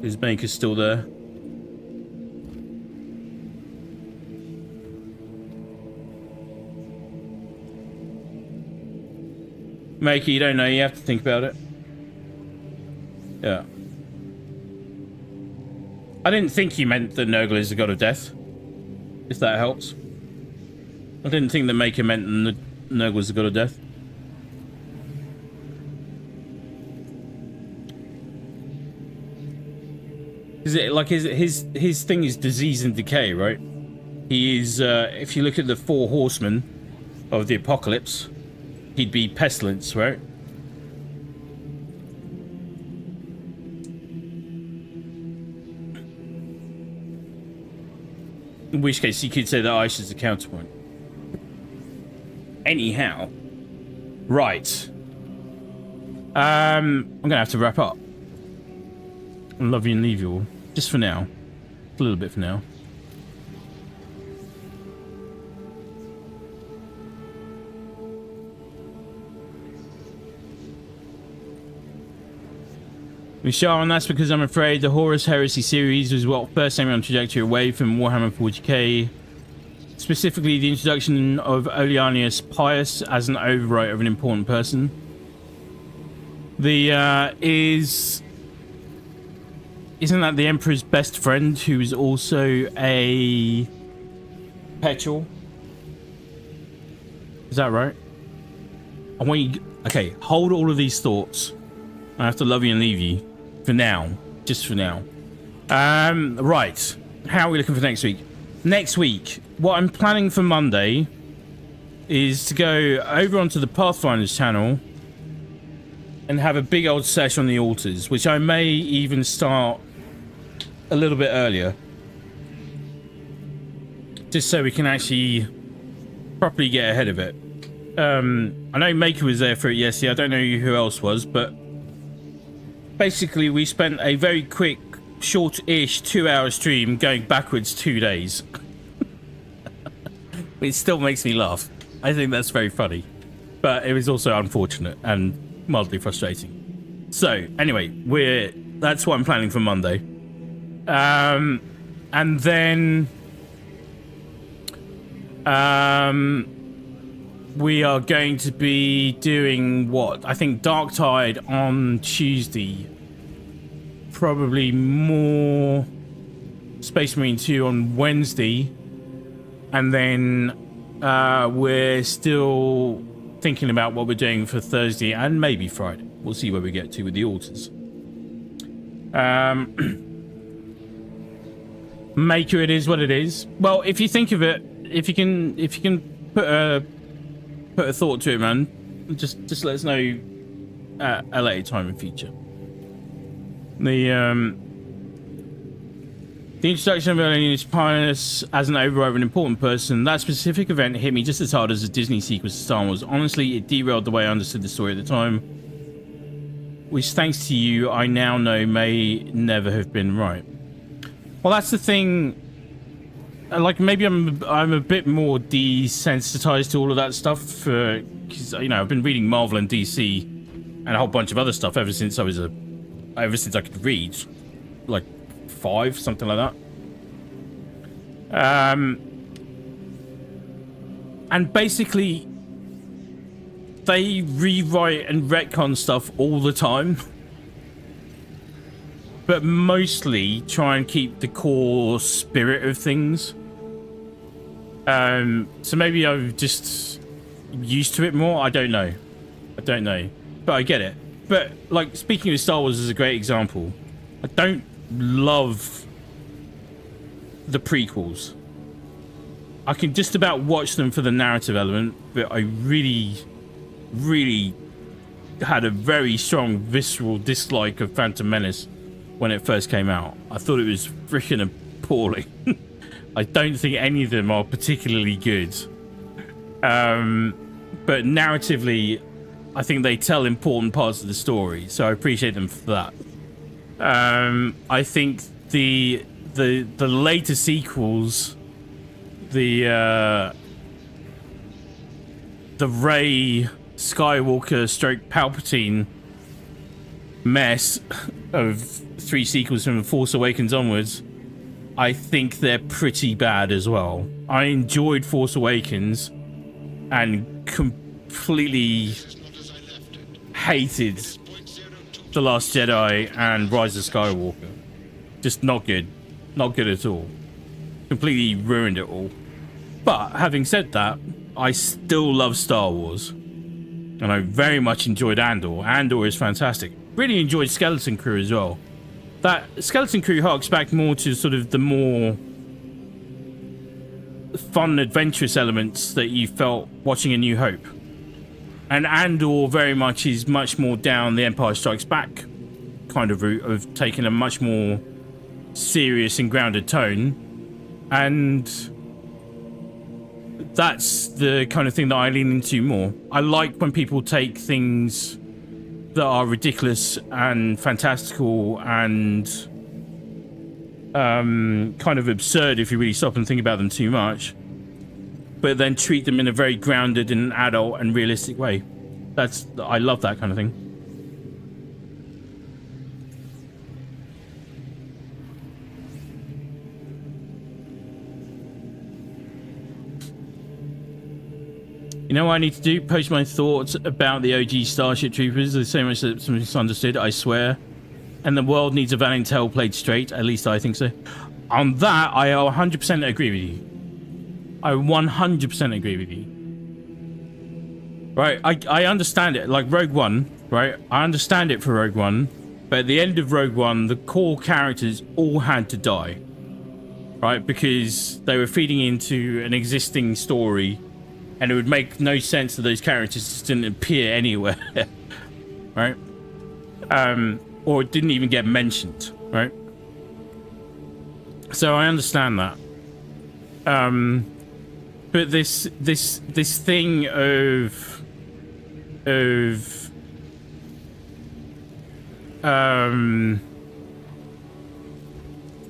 His maker's still there. Maker, you don't know, you have to think about it. Yeah. I didn't think you meant that Nurgle is the god of death. If that helps. I didn't think that Maker meant that Nurgle was the god of death. Is it like his thing is disease and decay, right? He is if you look at the 4 horsemen of the apocalypse, he'd be pestilence, right? In which case you could say that ice is a counterpoint. Anyhow. Right. I'm gonna have to wrap up. I love you and leave you all. Just for now. A little bit for now. Michelle, and that's because I'm afraid the Horus Heresy series was what first sent me on trajectory away from Warhammer 40k. Specifically, the introduction of Oleanius Pius as an overwrite of an important person. Isn't that the Emperor's best friend, who is also a perpetual? Is that right? I want you... Okay, hold all of these thoughts. I have to love you and leave you. For now. Just for now. Right. How are we looking for next week? Next week, what I'm planning for Monday is to go over onto the Pathfinders channel and have a big old sesh on the altars, which I may even start a little bit earlier. Just so we can actually properly get ahead of it. I know Maker was there for it yesterday. I don't know who else was, but basically we spent a very quick, short-ish 2-hour stream going backwards 2 days. It still makes me laugh. I think that's very funny. But it was also unfortunate and mildly frustrating. So, anyway, that's what I'm planning for Monday. And then we are going to be doing what? I think Darktide on Tuesday. Probably more Space Marine 2 on Wednesday. And then we're still thinking about what we're doing for Thursday and maybe Friday. We'll see where we get to with the altars. Maker, it is what it is. Well, if you think of it, if you can put a thought to it, man, just let us know at a later time in future. The introduction of Oleanius Pius as an override of an important person, that specific event hit me just as hard as the Disney sequel to Star Wars. Honestly, it derailed the way I understood the story at the time, which, thanks to you, I now know may never have been right. Well, that's the thing. Like, maybe I'm a bit more desensitized to all of that stuff, because you know I've been reading Marvel and DC and a whole bunch of other stuff ever since I could read, like 5, something like that. And basically, they rewrite and retcon stuff all the time, but mostly try and keep the core spirit of things. So maybe I'm just used to it more. I don't know, but I get it. But like, speaking of Star Wars as a great example, I don't love the prequels. I can just about watch them for the narrative element, but I really had a very strong visceral dislike of Phantom Menace when it first came out. I thought it was freaking appalling. I don't think any of them are particularly good. but narratively, I think they tell important parts of the story, so I appreciate them for that. I think the later sequels, the Rey Skywalker stroke Palpatine mess of 3 sequels from The Force Awakens onwards, I think they're pretty bad as well. I enjoyed Force Awakens and completely hated The Last Jedi and Rise of Skywalker. Just not good. Not good at all. Completely ruined it all. But having said that, I still love Star Wars. And I very much enjoyed Andor. Andor is fantastic. Really enjoyed Skeleton Crew as well. That Skeleton Crew harks back more to sort of the more fun, adventurous elements that you felt watching A New Hope. And Andor very much is much more down the Empire Strikes Back kind of route of taking a much more serious and grounded tone. And that's the kind of thing that I lean into more. I like when people take things that are ridiculous and fantastical and kind of absurd if you really stop and think about them too much, but then treat them in a very grounded and adult and realistic way. I love that kind of thing. You know what I need to do? Post my thoughts about the OG Starship Troopers. There's so much that's misunderstood, I swear. And the world needs a valiant tale played straight. At least I think so. On that, I 100% agree with you. I 100% agree with you. Right, I understand it. Like Rogue One, right? I understand it for Rogue One. But at the end of Rogue One, the core characters all had to die. Right? Because they were feeding into an existing story. And it would make no sense that those characters just didn't appear anywhere. Right? Or it didn't even get mentioned. Right? So I understand that. But this thing of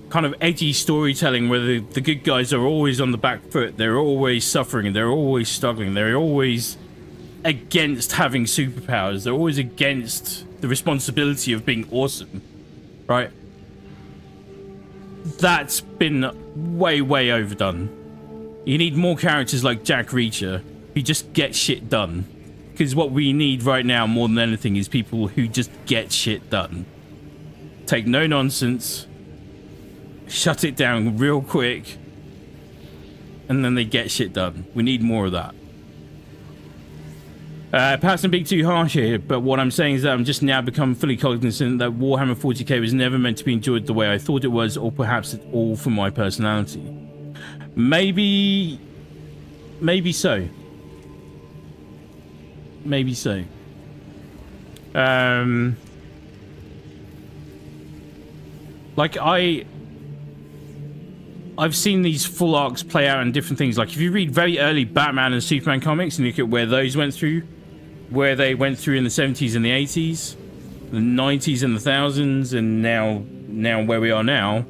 kind of edgy storytelling where the good guys are always on the back foot, they're always suffering, they're always struggling, they're always against having superpowers, they're always against the responsibility of being awesome, right? That's been way overdone. You need more characters like Jack Reacher who just get shit done. Because what we need right now more than anything is people who just get shit done. Take no nonsense, shut it down real quick, and then they get shit done. We need more of that. Perhaps I'm being too harsh here, but what I'm saying is that I'm just now become fully cognizant that Warhammer 40k was never meant to be enjoyed the way I thought it was, or perhaps it's all for my personality. Maybe so. Maybe so. Like I've seen these full arcs play out in different things. Like if you read very early Batman and Superman comics and look at where those went through, where they went through in the 70s and the 80s, the 90s and the 1000s, and now where we are now,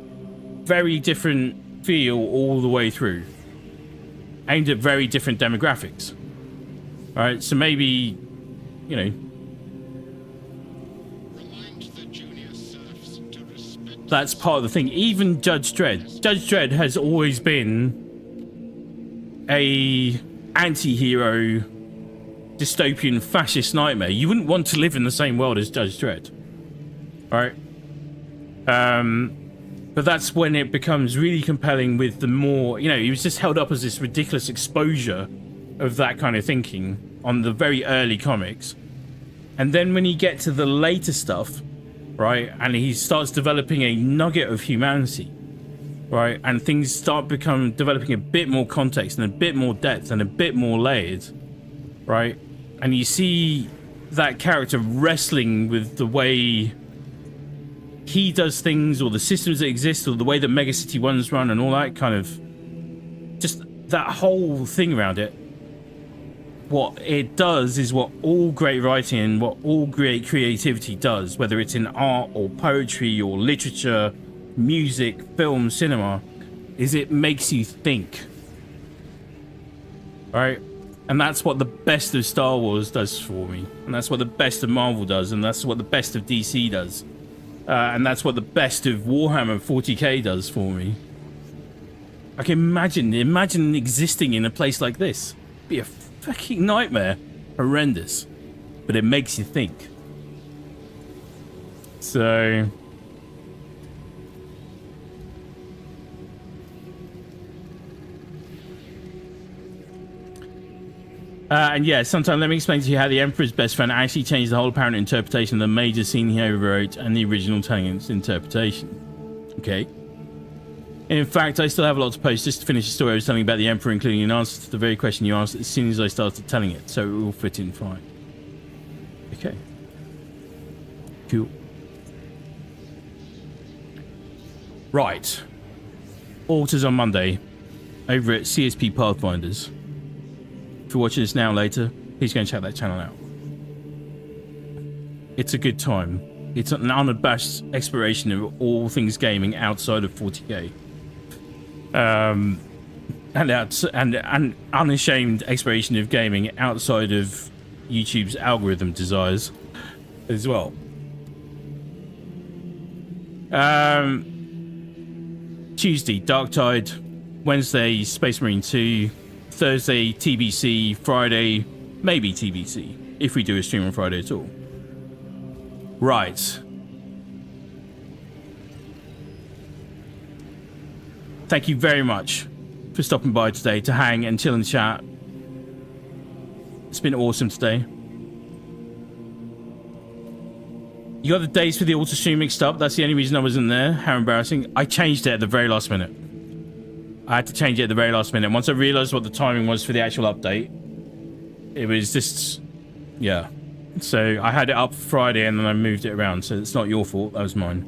very different feel all the way through, aimed at very different demographics. All right, so maybe, you know, that's part of the thing. Even Judge Dredd. Judge Dredd has always been a anti-hero, dystopian, fascist nightmare. You wouldn't want to live in the same world as Judge Dredd. Right? But that's when it becomes really compelling with the more, you know, he was just held up as this ridiculous exposure of that kind of thinking on the very early comics. And then when you get to the later stuff, right, and he starts developing a nugget of humanity, right, and things start developing a bit more context and a bit more depth and a bit more layered, right, and you see that character wrestling with the way he does things, or the systems that exist, or the way that Mega City 1's run, and all that kind of, just that whole thing around it. what it does is what all great writing and what all great creativity does, whether it's in art or poetry or literature, music, film, cinema, is it makes you think. Right? And that's what the best of Star Wars does for me. And that's what the best of Marvel does. And that's what the best of DC does. And that's what the best of Warhammer 40k does for me. I can imagine existing in a place like this. It'd be a fucking nightmare. Horrendous. But it makes you think. So... and yeah, sometime let me explain to you how the Emperor's best friend actually changed the whole apparent interpretation of the major scene he overwrote and the original telling its interpretation. Okay. In fact, I still have a lot to post just to finish the story I was telling about the Emperor, including an answer to the very question you asked as soon as I started telling it, so it will fit in fine. Okay. Cool. Right. Altars on Monday over at CSP Pathfinders. If you're watching this now or later, please go and check that channel out. It's a good time. It's an unabashed exploration of all things gaming outside of 40k. And unashamed exploration of gaming outside of YouTube's algorithm desires as well. Tuesday, Dark Tide. Wednesday, Space Marine 2. Thursday, TBC. Friday, maybe TBC, if we do a stream on Friday at all. Right. Thank you very much for stopping by today to hang and chill and chat. It's been awesome today. You got the dates for the auto stream mixed up. That's the only reason I wasn't there. How embarrassing. I changed it at the very last minute. I had to change it at the very last minute. Once I realized what the timing was for the actual update, it was just, yeah. So I had it up Friday and then I moved it around. So it's not your fault. That was mine.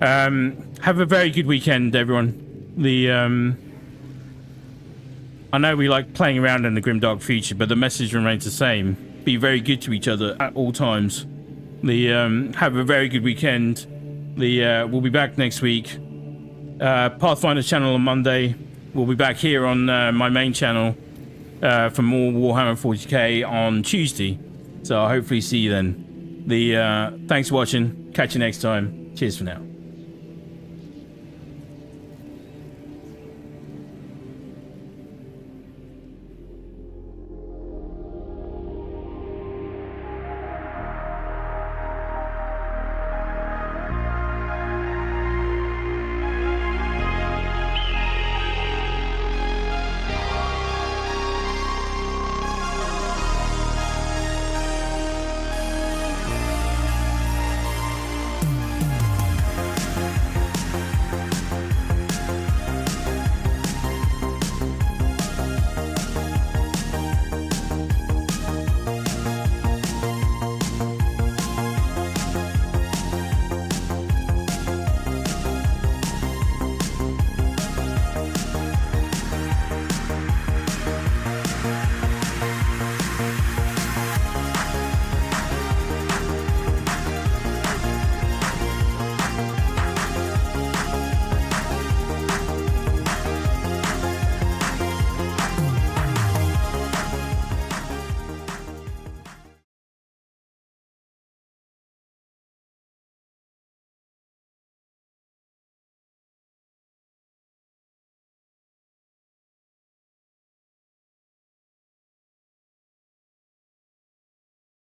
Have a very good weekend, everyone. I know we like playing around in the grimdark future, but the message remains the same. Be very good to each other at all times. Have a very good weekend. We'll be back next week. Pathfinder channel on Monday. We'll be back here on my main channel for more Warhammer 40k on Tuesday. So I'll hopefully see you then. Thanks for watching. Catch you next time. Cheers for now.